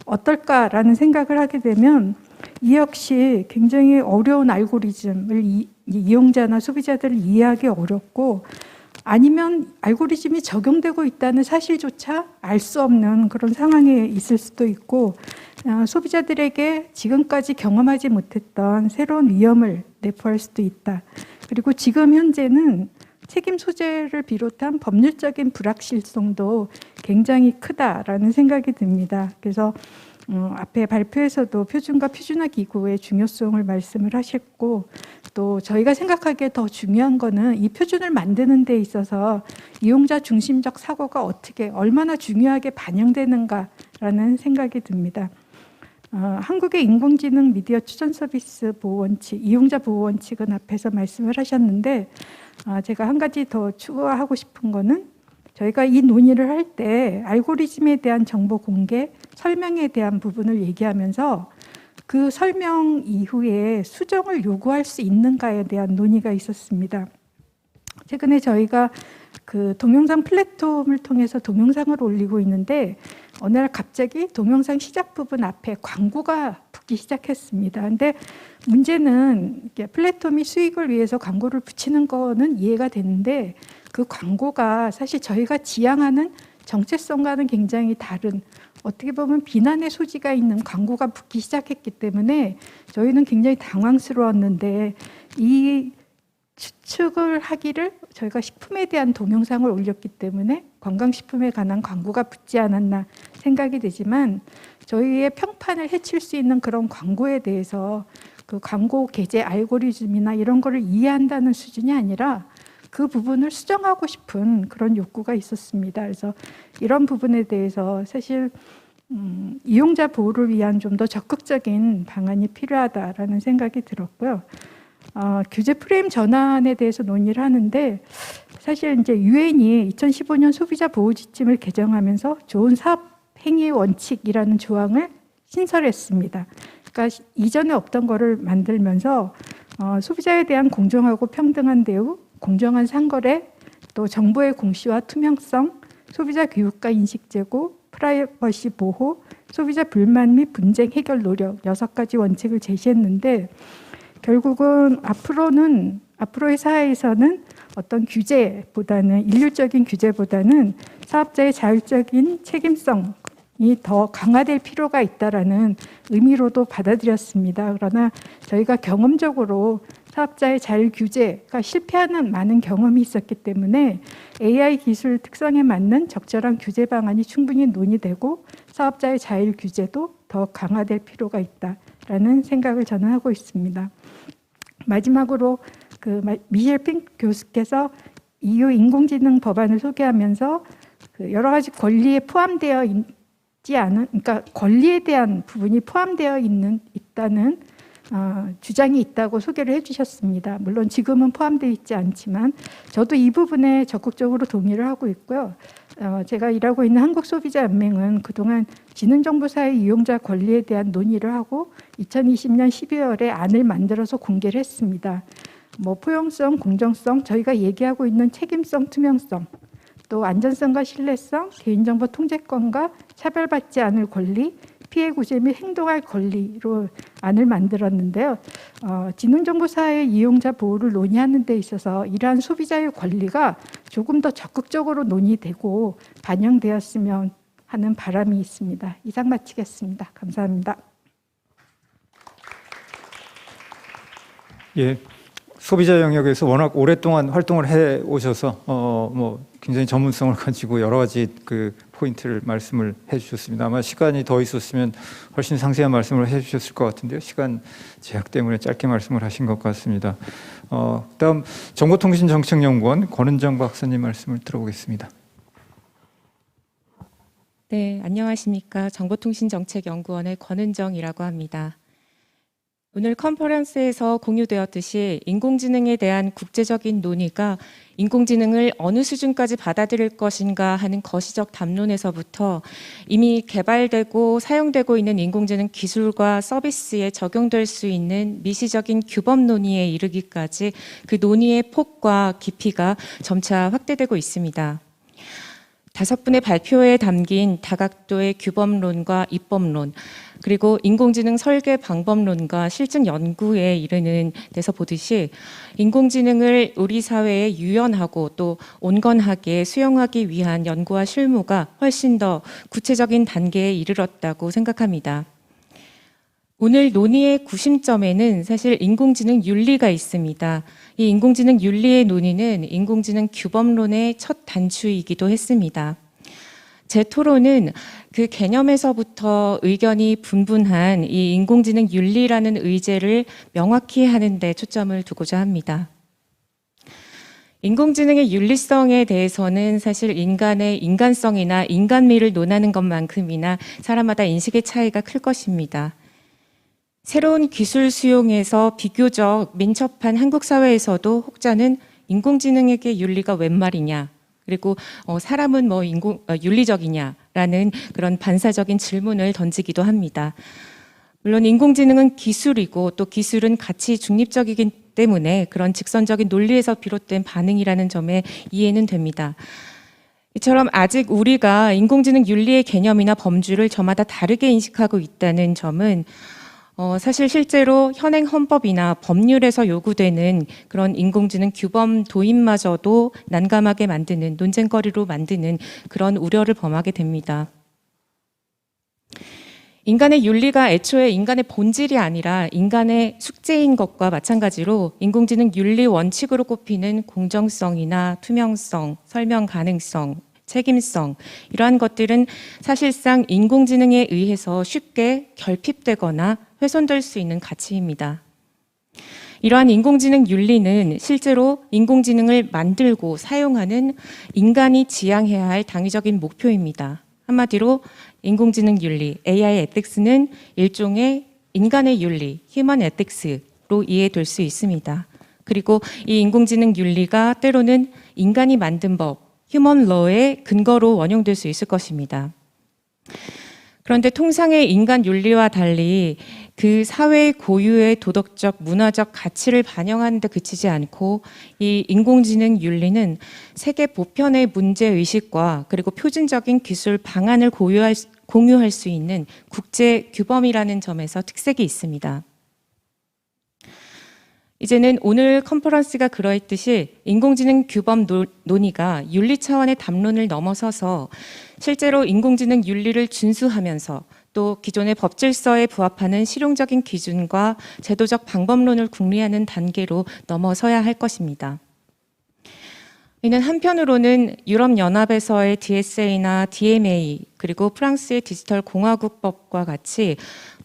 어떨까라는 생각을 하게 되면 이 역시 굉장히 어려운 알고리즘을 이용자나 소비자들을 이해하기 어렵고, 아니면 알고리즘이 적용되고 있다는 사실조차 알 수 없는 그런 상황에 있을 수도 있고, 소비자들에게 지금까지 경험하지 못했던 새로운 위험을 내포할 수도 있다. 그리고 지금 현재는 책임 소재를 비롯한 법률적인 불확실성도 굉장히 크다라는 생각이 듭니다. 그래서 앞에 발표에서도 표준과 표준화 기구의 중요성을 말씀을 하셨고, 또 저희가 생각하기에 더 중요한 거는 이 표준을 만드는 데 있어서 이용자 중심적 사고가 얼마나 중요하게 반영되는가라는 생각이 듭니다. 한국의 인공지능 미디어 추천 서비스 보호 원칙, 이용자 보호 원칙은 앞에서 말씀을 하셨는데, 제가 한 가지 더 추가하고 싶은 거는, 저희가 이 논의를 할 때 알고리즘에 대한 정보 공개, 설명에 대한 부분을 얘기하면서 그 설명 이후에 수정을 요구할 수 있는가에 대한 논의가 있었습니다. 최근에 저희가 그 동영상 플랫폼을 통해서 동영상을 올리고 있는데, 어느 날 갑자기 동영상 시작 부분 앞에 광고가 붙기 시작했습니다. 근데 문제는 플랫폼이 수익을 위해서 광고를 붙이는 거는 이해가 되는데, 그 광고가 사실 저희가 지향하는 정체성과는 굉장히 다른, 어떻게 보면 비난의 소지가 있는 광고가 붙기 시작했기 때문에 저희는 굉장히 당황스러웠는데, 이 추측을 하기를 저희가 식품에 대한 동영상을 올렸기 때문에 건강식품에 관한 광고가 붙지 않았나 생각이 되지만, 저희의 평판을 해칠 수 있는 그런 광고에 대해서 그 광고 게재 알고리즘이나 이런 거를 이해한다는 수준이 아니라 그 부분을 수정하고 싶은 그런 욕구가 있었습니다. 그래서 이런 부분에 대해서 사실 이용자 보호를 위한 좀 더 적극적인 방안이 필요하다라는 생각이 들었고요. 규제 프레임 전환에 대해서 논의를 하는데, 사실 이제 유엔이 2015년 소비자 보호 지침을 개정하면서 좋은 사업 행위 원칙이라는 조항을 신설했습니다. 그러니까 이전에 없던 거를 만들면서 소비자에 대한 공정하고 평등한 대우, 공정한 상거래, 또 정보의 공시와 투명성, 소비자 교육과 인식 제고, 프라이버시 보호, 소비자 불만 및 분쟁 해결 노력 6가지 원칙을 제시했는데 결국은 앞으로의 사회에서는 어떤 규제보다는 일률적인 규제보다는 사업자의 자율적인 책임성이 더 강화될 필요가 있다라는 의미로도 받아들였습니다. 그러나 저희가 경험적으로 사업자의 자율 규제가 실패하는 많은 경험이 있었기 때문에 AI 기술 특성에 맞는 적절한 규제 방안이 충분히 논의되고 사업자의 자율 규제도 더 강화될 필요가 있다라는 생각을 저는 하고 있습니다. 마지막으로 미셸 핑크 교수께서 EU 인공지능 법안을 소개하면서 여러 가지 권리에 포함되어 있지 않은, 그러니까 권리에 대한 부분이 포함되어 있다는 주장이 있다고 소개를 해주셨습니다. 물론 지금은 포함되어 있지 않지만 저도 이 부분에 적극적으로 동의를 하고 있고요. 제가 일하고 있는 한국소비자연맹은 그동안 지능정보사회 이용자 권리에 대한 논의를 하고 2020년 12월에 안을 만들어서 공개를 했습니다. 포용성, 공정성, 저희가 얘기하고 있는 책임성, 투명성, 또 안전성과 신뢰성, 개인정보 통제권과 차별받지 않을 권리, 피해 구제 및 행동할 권리로 안을 만들었는데요. 지능정보사회 이용자 보호를 논의하는 데 있어서 이러한 소비자의 권리가 조금 더 적극적으로 논의되고 반영되었으면 하는 바람이 있습니다. 이상 마치겠습니다. 감사합니다. 예, 소비자 영역에서 워낙 오랫동안 활동을 해 오셔서 굉장히 전문성을 가지고 여러 가지 포인트를 말씀을 해주셨습니다. 아마 시간이 더 있었으면 훨씬 상세한 말씀을 해주셨을 것 같은데요. 시간 제약 때문에 짧게 말씀을 하신 것 같습니다. 다음 정보통신정책연구원 권은정 박사님 말씀을 들어보겠습니다. 네, 안녕하십니까. 정보통신정책연구원의 권은정이라고 합니다. 오늘 컨퍼런스에서 공유되었듯이 인공지능에 대한 국제적인 논의가 인공지능을 어느 수준까지 받아들일 것인가 하는 거시적 담론에서부터 이미 개발되고 사용되고 있는 인공지능 기술과 서비스에 적용될 수 있는 미시적인 규범 논의에 이르기까지 그 논의의 폭과 깊이가 점차 확대되고 있습니다. 5분의 발표에 담긴 다각도의 규범론과 입법론, 그리고 인공지능 설계 방법론과 실증 연구에 이르는 데서 보듯이 인공지능을 우리 사회에 유연하고 또 온건하게 수용하기 위한 연구와 실무가 훨씬 더 구체적인 단계에 이르렀다고 생각합니다. 오늘 논의의 구심점에는 사실 인공지능 윤리가 있습니다. 이 인공지능 윤리의 논의는 인공지능 규범론의 첫 단추이기도 했습니다. 제 토론은 그 개념에서부터 의견이 분분한 이 인공지능 윤리라는 의제를 명확히 하는 데 초점을 두고자 합니다. 인공지능의 윤리성에 대해서는 사실 인간의 인간성이나 인간미를 논하는 것만큼이나 사람마다 인식의 차이가 클 것입니다. 새로운 기술 수용에서 비교적 민첩한 한국 사회에서도 혹자는 인공지능에게 윤리가 웬 말이냐, 그리고 사람은 윤리적이냐라는 그런 반사적인 질문을 던지기도 합니다. 물론 인공지능은 기술이고 또 기술은 가치 중립적이기 때문에 그런 직선적인 논리에서 비롯된 반응이라는 점에 이해는 됩니다. 이처럼 아직 우리가 인공지능 윤리의 개념이나 범주를 저마다 다르게 인식하고 있다는 점은 사실 실제로 현행 헌법이나 법률에서 요구되는 그런 인공지능 규범 도입마저도 난감하게 만드는, 논쟁거리로 만드는 그런 우려를 범하게 됩니다. 인간의 윤리가 애초에 인간의 본질이 아니라 인간의 숙제인 것과 마찬가지로 인공지능 윤리 원칙으로 꼽히는 공정성이나 투명성, 설명 가능성, 책임성, 이러한 것들은 사실상 인공지능에 의해서 쉽게 결핍되거나 훼손될 수 있는 가치입니다. 이러한 인공지능 윤리는 실제로 인공지능을 만들고 사용하는 인간이 지향해야 할 당위적인 목표입니다. 한마디로 인공지능 윤리, AI ethics는 일종의 인간의 윤리, human ethics로 이해될 수 있습니다. 그리고 이 인공지능 윤리가 때로는 인간이 만든 법, 휴먼 러의 근거로 원용될 수 있을 것입니다. 그런데 통상의 인간 윤리와 달리 그 사회 고유의 도덕적, 문화적 가치를 반영하는 데 그치지 않고 이 인공지능 윤리는 세계 보편의 문제의식과 그리고 표준적인 기술 방안을 공유할 수 있는 국제 규범이라는 점에서 특색이 있습니다. 이제는 오늘 컨퍼런스가 그러했듯이 인공지능 규범 논의가 윤리 차원의 담론을 넘어서서 실제로 인공지능 윤리를 준수하면서 또 기존의 법 질서에 부합하는 실용적인 기준과 제도적 방법론을 궁리하는 단계로 넘어서야 할 것입니다. 이는 한편으로는 유럽연합에서의 DSA나 DMA 그리고 프랑스의 디지털 공화국법과 같이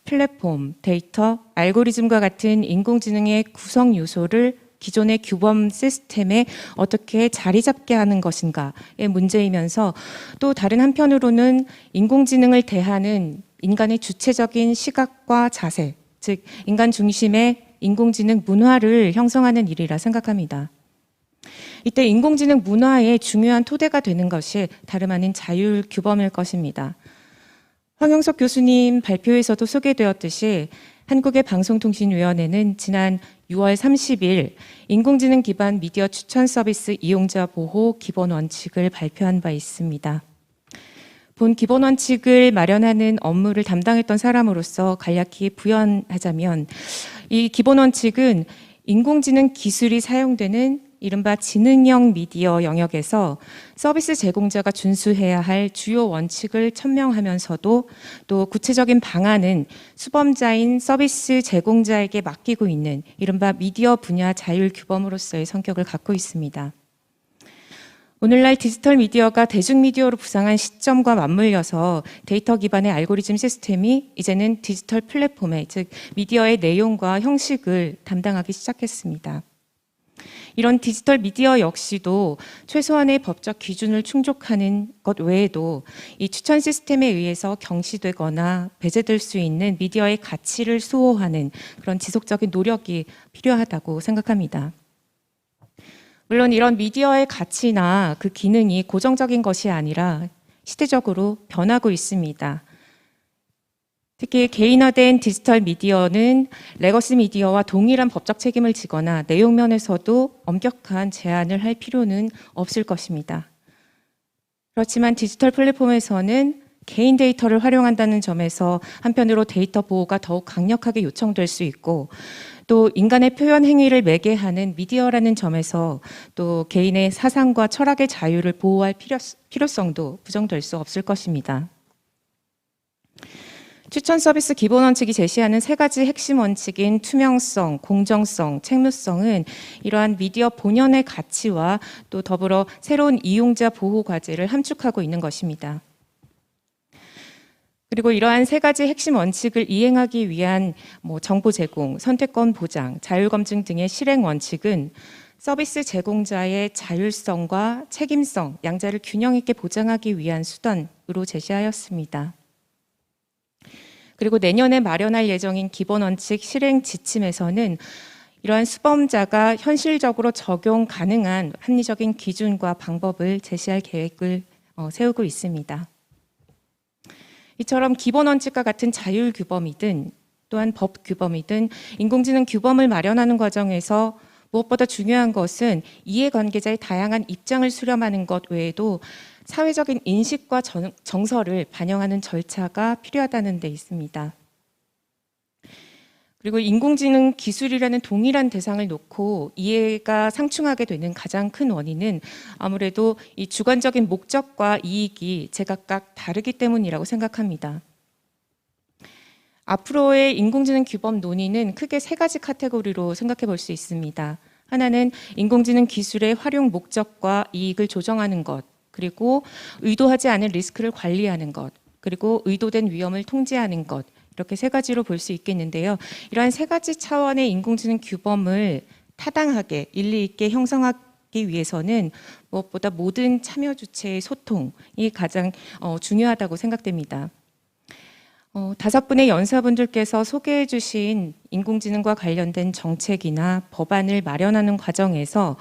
플랫폼, 데이터, 알고리즘과 같은 인공지능의 구성 요소를 기존의 규범 시스템에 어떻게 자리 잡게 하는 것인가의 문제이면서 또 다른 한편으로는 인공지능을 대하는 인간의 주체적인 시각과 자세, 즉 인간 중심의 인공지능 문화를 형성하는 일이라 생각합니다. 이때 인공지능 문화의 중요한 토대가 되는 것이 다름 아닌 자율 규범일 것입니다. 황영석 교수님 발표에서도 소개되었듯이 한국의 방송통신위원회는 지난 6월 30일 인공지능 기반 미디어 추천 서비스 이용자 보호 기본 원칙을 발표한 바 있습니다. 본 기본 원칙을 마련하는 업무를 담당했던 사람으로서 간략히 부연하자면 이 기본 원칙은 인공지능 기술이 사용되는 이른바 지능형 미디어 영역에서 서비스 제공자가 준수해야 할 주요 원칙을 천명하면서도 또 구체적인 방안은 수범자인 서비스 제공자에게 맡기고 있는 이른바 미디어 분야 자율 규범으로서의 성격을 갖고 있습니다. 오늘날 디지털 미디어가 대중미디어로 부상한 시점과 맞물려서 데이터 기반의 알고리즘 시스템이 이제는 디지털 플랫폼의 즉 미디어의 내용과 형식을 담당하기 시작했습니다. 이런 디지털 미디어 역시도 최소한의 법적 기준을 충족하는 것 외에도 이 추천 시스템에 의해서 경시되거나 배제될 수 있는 미디어의 가치를 수호하는 그런 지속적인 노력이 필요하다고 생각합니다. 물론 이런 미디어의 가치나 그 기능이 고정적인 것이 아니라 시대적으로 변하고 있습니다. 특히 개인화된 디지털 미디어는 레거시 미디어와 동일한 법적 책임을 지거나 내용 면에서도 엄격한 제한을 할 필요는 없을 것입니다. 그렇지만 디지털 플랫폼에서는 개인 데이터를 활용한다는 점에서 한편으로 데이터 보호가 더욱 강력하게 요청될 수 있고 또 인간의 표현 행위를 매개하는 미디어라는 점에서 또 개인의 사상과 철학의 자유를 보호할 필요성도 부정될 수 없을 것입니다. 추천 서비스 기본 원칙이 제시하는 세 가지 핵심 원칙인 투명성, 공정성, 책무성은 이러한 미디어 본연의 가치와 또 더불어 새로운 이용자 보호 과제를 함축하고 있는 것입니다. 그리고 이러한 세 가지 핵심 원칙을 이행하기 위한 정보 제공, 선택권 보장, 자율 검증 등의 실행 원칙은 서비스 제공자의 자율성과 책임성, 양자를 균형 있게 보장하기 위한 수단으로 제시하였습니다. 그리고 내년에 마련할 예정인 기본 원칙 실행 지침에서는 이러한 수범자가 현실적으로 적용 가능한 합리적인 기준과 방법을 제시할 계획을 세우고 있습니다. 이처럼 기본 원칙과 같은 자율 규범이든 또한 법 규범이든 인공지능 규범을 마련하는 과정에서 무엇보다 중요한 것은 이해관계자의 다양한 입장을 수렴하는 것 외에도 사회적인 인식과 정서를 반영하는 절차가 필요하다는 데 있습니다. 그리고 인공지능 기술이라는 동일한 대상을 놓고 이해가 상충하게 되는 가장 큰 원인은 아무래도 이 주관적인 목적과 이익이 제각각 다르기 때문이라고 생각합니다. 앞으로의 인공지능 규범 논의는 크게 세 가지 카테고리로 생각해 볼 수 있습니다. 하나는 인공지능 기술의 활용 목적과 이익을 조정하는 것, 그리고 의도하지 않은 리스크를 관리하는 것, 그리고 의도된 위험을 통제하는 것, 이렇게 세 가지로 볼 수 있겠는데요. 이러한 세 가지 차원의 인공지능 규범을 타당하게 일리 있게 형성하기 위해서는 무엇보다 모든 참여 주체의 소통이 가장 중요하다고 생각됩니다. 5분의 연사분들께서 소개해 주신 인공지능과 관련된 정책이나 법안을 마련하는 과정에서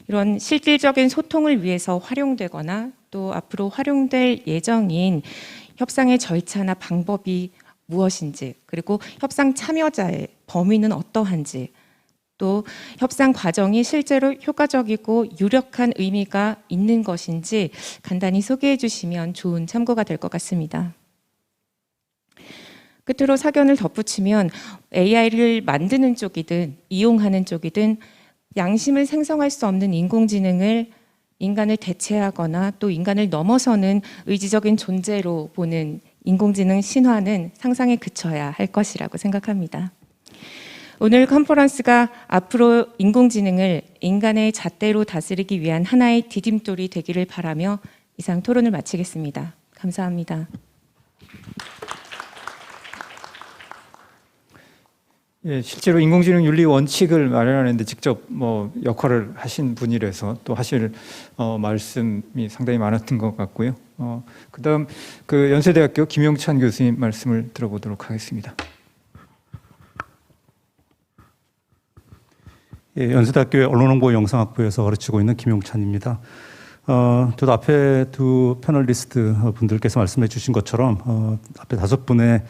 이런 실질적인 소통을 위해서 활용되거나 또 앞으로 활용될 예정인 협상의 절차나 방법이 무엇인지, 그리고 협상 참여자의 범위는 어떠한지, 또 협상 과정이 실제로 효과적이고 유력한 의미가 있는 것인지 간단히 소개해 주시면 좋은 참고가 될 것 같습니다. 끝으로 사견을 덧붙이면 AI를 만드는 쪽이든 이용하는 쪽이든 양심을 생성할 수 없는 인공지능을 인간을 대체하거나 또 인간을 넘어서는 의지적인 존재로 보는 인공지능 신화는 상상에 그쳐야 할 것이라고 생각합니다. 오늘 컨퍼런스가 앞으로 인공지능을 인간의 잣대로 다스리기 위한 하나의 디딤돌이 되기를 바라며 이상 토론을 마치겠습니다. 감사합니다. 예, 실제로 인공지능 윤리 원칙을 마련하는데 직접 역할을 하신 분이라서 또 하실 말씀이 상당히 많았던 것 같고요. 그다음 그 연세대학교 김영찬 교수님 말씀을 들어보도록 하겠습니다. 예, 연세대학교의 언론홍보 영상학부에서 가르치고 있는 김용찬입니다. 저도 앞에 두 패널리스트 분들께서 말씀해 주신 것처럼 앞에 5분의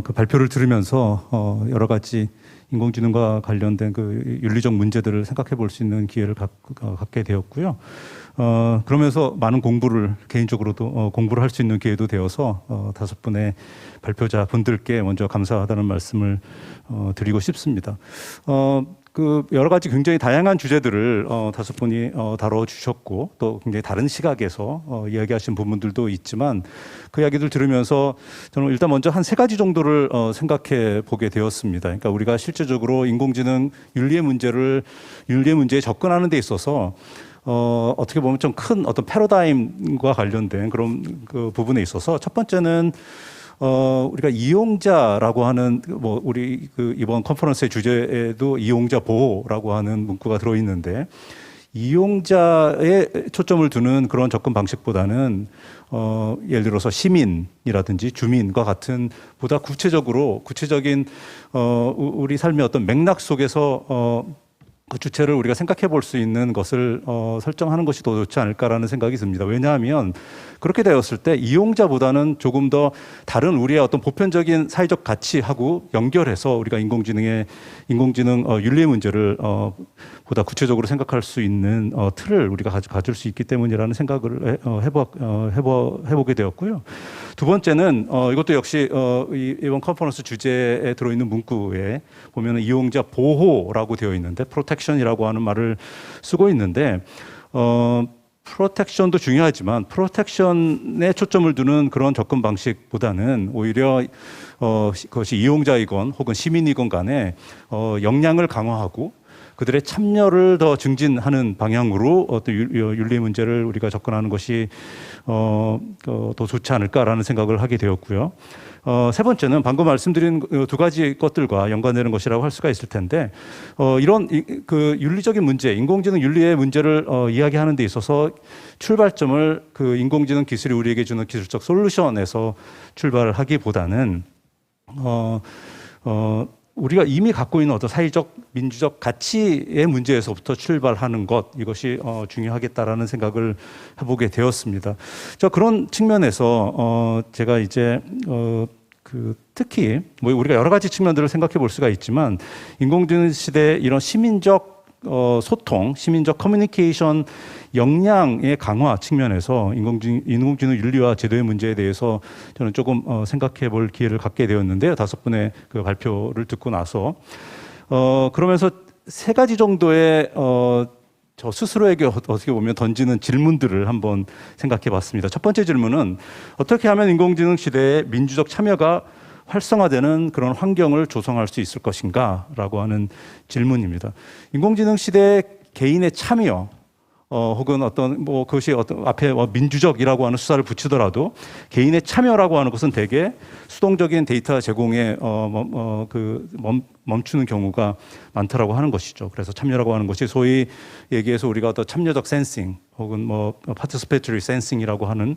그 발표를 들으면서 여러 가지 인공지능과 관련된 그 윤리적 문제들을 생각해 볼 수 있는 기회를 갖게 되었고요. 그러면서 많은 공부를 개인적으로도 공부를 할 수 있는 기회도 되어서 5분의 발표자 분들께 먼저 감사하다는 말씀을 드리고 싶습니다. 그 여러 가지 굉장히 다양한 주제들을 5분이 다뤄주셨고 또 굉장히 다른 시각에서 이야기하신 부분들도 있지만 그 이야기들 들으면서 저는 일단 먼저 한 3가지 정도를 생각해 보게 되었습니다. 그러니까 우리가 실제적으로 인공지능 윤리의 문제에 접근하는 데 있어서 어떻게 보면 좀 큰 어떤 패러다임과 관련된 그런 그 부분에 있어서 첫 번째는 우리가 이용자라고 하는 우리 그 이번 컨퍼런스의 주제에도 이용자 보호라고 하는 문구가 들어 있는데 이용자에 초점을 두는 그런 접근 방식보다는 예를 들어서 시민이라든지 주민과 같은 보다 구체적인 우리 삶의 어떤 맥락 속에서 그 주체를 우리가 생각해 볼 수 있는 것을 설정하는 것이 더 좋지 않을까라는 생각이 듭니다. 왜냐하면 그렇게 되었을 때 이용자보다는 조금 더 다른 우리의 어떤 보편적인 사회적 가치하고 연결해서 우리가 인공지능 윤리의 문제를 보다 구체적으로 생각할 수 있는 틀을 우리가 가질 수 있기 때문이라는 생각을 해보게 되었고요. 두 번째는 이것도 역시 이번 컨퍼런스 주제에 들어있는 문구에 보면 이용자 보호라고 되어 있는데 프로텍션이라고 하는 말을 쓰고 있는데 프로텍션도 중요하지만 프로텍션에 초점을 두는 그런 접근 방식보다는 오히려 그것이 이용자이건 혹은 시민이건 간에 역량을 강화하고 그들의 참여를 더 증진하는 방향으로 어떤 윤리 문제를 우리가 접근하는 것이 더 좋지 않을까라는 생각을 하게 되었고요. 세 번째는 방금 말씀드린 2가지 것들과 연관되는 것이라고 할 수가 있을 텐데 이런 그 윤리적인 문제, 인공지능 윤리의 문제를 이야기하는 데 있어서 출발점을 그 인공지능 기술이 우리에게 주는 기술적 솔루션에서 출발을 하기보다는 우리가 이미 갖고 있는 어떤 사회적, 민주적 가치의 문제에서부터 출발하는 것, 이것이 중요하겠다라는 생각을 해보게 되었습니다. 그런 측면에서 제가 이제 특히 우리가 여러 가지 측면들을 생각해 볼 수가 있지만 인공지능 시대의 이런 시민적 소통, 시민적 커뮤니케이션 역량의 강화 측면에서 인공지능 윤리와 제도의 문제에 대해서 저는 조금 생각해 볼 기회를 갖게 되었는데요. 5분의 그 발표를 듣고 나서 그러면서 3가지 정도의 저 스스로에게 어떻게 보면 던지는 질문들을 한번 생각해 봤습니다. 첫 번째 질문은 어떻게 하면 인공지능 시대에 민주적 참여가 활성화되는 그런 환경을 조성할 수 있을 것인가 라고 하는 질문입니다. 인공지능 시대에 개인의 참여 혹은 어떤 그것이 어떤 앞에 민주적이라고 하는 수사를 붙이더라도 개인의 참여라고 하는 것은 대개 수동적인 데이터 제공에 멈추는 경우가 많다라고 하는 것이죠. 그래서 참여라고 하는 것이 소위 얘기해서 우리가 어떤 참여적 센싱 혹은 participatory sensing이라고 하는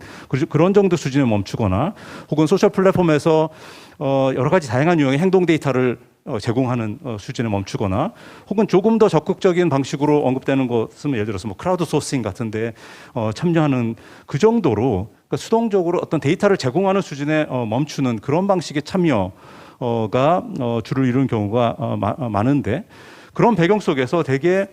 그런 정도 수준에 멈추거나 혹은 소셜 플랫폼에서 여러 가지 다양한 유형의 행동 데이터를 제공하는 수준에 멈추거나 혹은 조금 더 적극적인 방식으로 언급되는 것은 예를 들어서 크라우드 소싱 같은데 참여하는 그 정도로 그러니까 수동적으로 어떤 데이터를 제공하는 수준에 멈추는 그런 방식의 참여가 주를 이루는 경우가 많은데, 그런 배경 속에서 대개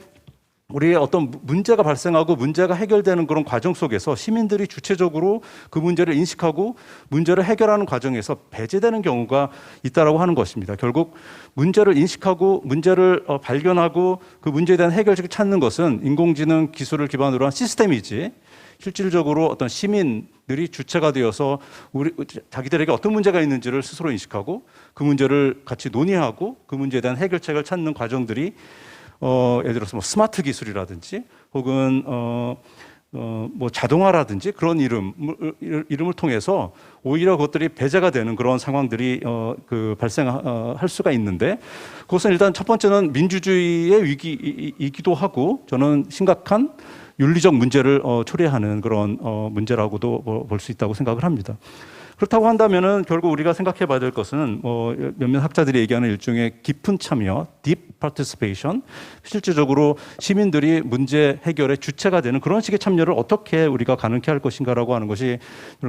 우리의 어떤 문제가 발생하고 문제가 해결되는 그런 과정 속에서 시민들이 주체적으로 그 문제를 인식하고 문제를 해결하는 과정에서 배제되는 경우가 있다라고 하는 것입니다. 결국 문제를 인식하고 문제를 발견하고 그 문제에 대한 해결책을 찾는 것은 인공지능 기술을 기반으로 한 시스템이지, 실질적으로 어떤 시민들이 주체가 되어서 자기들에게 어떤 문제가 있는지를 스스로 인식하고 그 문제를 같이 논의하고 그 문제에 대한 해결책을 찾는 과정들이 예를 들어서 뭐 스마트 기술이라든지 혹은 뭐 자동화라든지 그런 이름을 통해서 오히려 그것들이 배제가 되는 그런 상황들이 발생할 수가 있는데, 그것은 일단 첫 번째는 민주주의의 위기이기도 하고 저는 심각한 윤리적 문제를 초래하는 그런 문제라고도 볼 수 있다고 생각을 합니다. 그렇다고 한다면은 결국 우리가 생각해 봐야 될 것은 몇몇 학자들이 얘기하는 일종의 깊은 참여, deep participation, 실질적으로 시민들이 문제 해결의 주체가 되는 그런 식의 참여를 어떻게 우리가 가능케 할 것인가라고 하는 것이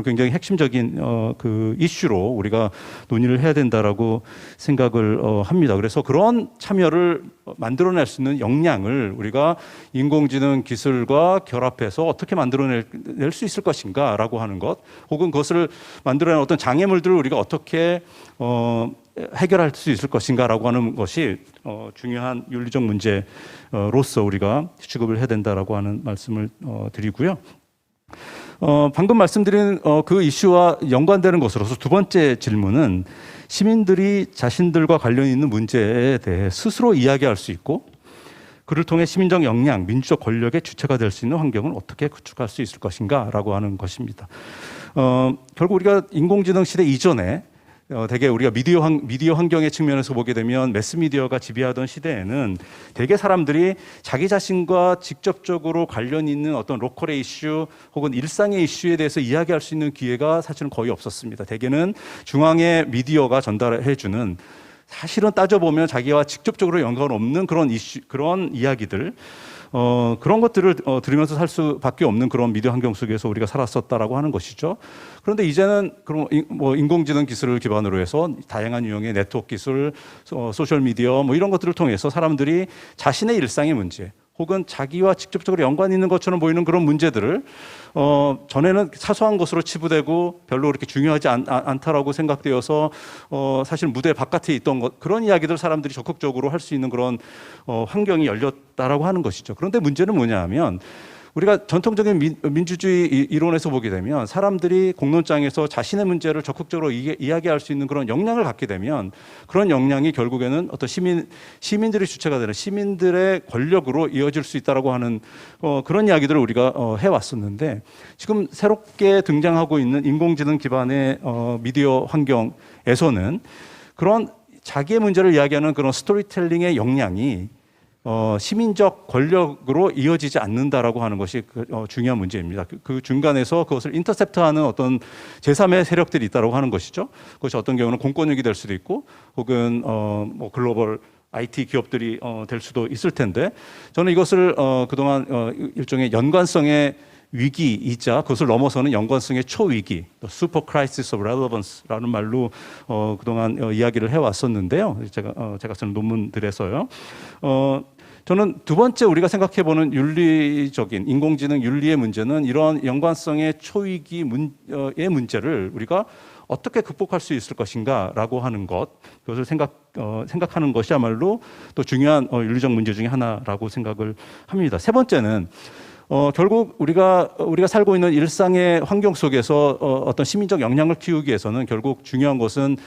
굉장히 핵심적인 그 이슈로 우리가 논의를 해야 된다라고 생각을 합니다. 그래서 그런 참여를 만들어낼 수 있는 역량을 우리가 인공지능 기술과 결합해서 어떻게 만들어낼 수 있을 것인가라고 하는 것, 혹은 그것을 만들어낸 어떤 장애물들을 우리가 어떻게 해결할 수 있을 것인가라고 하는 것이 중요한 윤리적 문제로서 우리가 취급을 해야 된다라고 하는 말씀을 드리고요. 방금 말씀드린 그 이슈와 연관되는 것으로서 두 번째 질문은 시민들이 자신들과 관련 있는 문제에 대해 스스로 이야기할 수 있고 그를 통해 시민적 역량, 민주적 권력의 주체가 될 수 있는 환경을 어떻게 구축할 수 있을 것인가라고 하는 것입니다. 결국 우리가 인공지능 시대 이전에 대개 우리가 미디어 환경의 측면에서 보게 되면 매스미디어가 지배하던 시대에는 대개 사람들이 자기 자신과 직접적으로 관련 있는 어떤 로컬의 이슈 혹은 일상의 이슈에 대해서 이야기할 수 있는 기회가 사실은 거의 없었습니다. 대개는 중앙의 미디어가 전달해주는, 사실은 따져보면 자기와 직접적으로 연관 없는 그런 이슈, 그런 이야기들, 그런 것들을 들으면서 살 수밖에 없는 그런 미디어 환경 속에서 우리가 살았었다라고 하는 것이죠. 그런데 이제는 그런 인공지능 기술을 기반으로 해서 다양한 유형의 네트워크 기술, 소셜 미디어 뭐 이런 것들을 통해서 사람들이 자신의 일상의 문제, 혹은 자기와 직접적으로 연관이 있는 것처럼 보이는 그런 문제들을 전에는 사소한 것으로 치부되고 별로 그렇게 중요하지 않다라고 생각되어서 사실 무대 바깥에 있던 것, 그런 이야기들 사람들이 적극적으로 할 수 있는 그런 환경이 열렸다라고 하는 것이죠. 그런데 문제는 뭐냐 하면 우리가 전통적인 민주주의 이론에서 보게 되면 사람들이 공론장에서 자신의 문제를 적극적으로 이야기할 수 있는 그런 역량을 갖게 되면 그런 역량이 결국에는 어떤 시민들이 주체가 되는 시민들의 권력으로 이어질 수 있다라고 하는 그런 이야기들을 우리가 해왔었는데, 지금 새롭게 등장하고 있는 인공지능 기반의 미디어 환경에서는 그런 자기의 문제를 이야기하는 그런 스토리텔링의 역량이 시민적 권력으로 이어지지 않는다라고 하는 것이 중요한 문제입니다. 그 중간에서 그것을 인터셉트하는 어떤 제3의 세력들이 있다고 하는 것이죠. 그것이 어떤 경우는 공권력이 될 수도 있고, 혹은 뭐 글로벌 IT 기업들이 될 수도 있을 텐데, 저는 이것을 그동안 일종의 연관성의 위기이자 그것을 넘어서는 연관성의 초위기, Super Crisis of Relevance라는 말로 그동안 이야기를 해왔었는데요. 제가 쓰는 논문들에서요. 저는 두 번째 우리가 생각해보는 윤리적인 인공지능 윤리의 문제는 이런 연관성의 초위기의 문제를 우리가 어떻게 극복할 수 있을 것인가라고 하는 것, 그것을 생각하는 것이야말로 또 중요한 윤리적 문제 중에 하나라고 생각을 합니다. 세 번째는 결국 우리가 살고 있는 일상의 환경 속에서 어떤 시민적 역량을 키우기 위해서는 결국 중요한 것은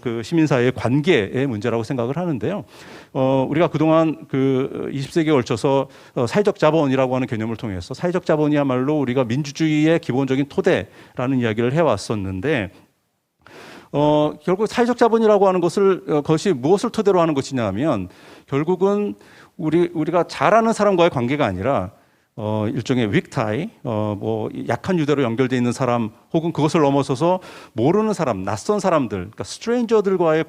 그 시민사회의 관계의 문제라고 생각을 하는데요. 우리가 그동안 그 20세기에 걸쳐서 사회적 자본이라고 하는 개념을 통해서 사회적 자본이야말로 우리가 민주주의의 기본적인 토대라는 이야기를 해왔었는데, 결국 사회적 자본이라고 하는 것이 무엇을 토대로 하는 것이냐 하면 결국은 우리가 잘 아는 사람과의 관계가 아니라 일종의 weak tie, 뭐 약한 유대로 연결되어 있는 사람, 혹은 그것을 넘어서서 모르는 사람, 낯선 사람들, 그러니까 스트레인저들과의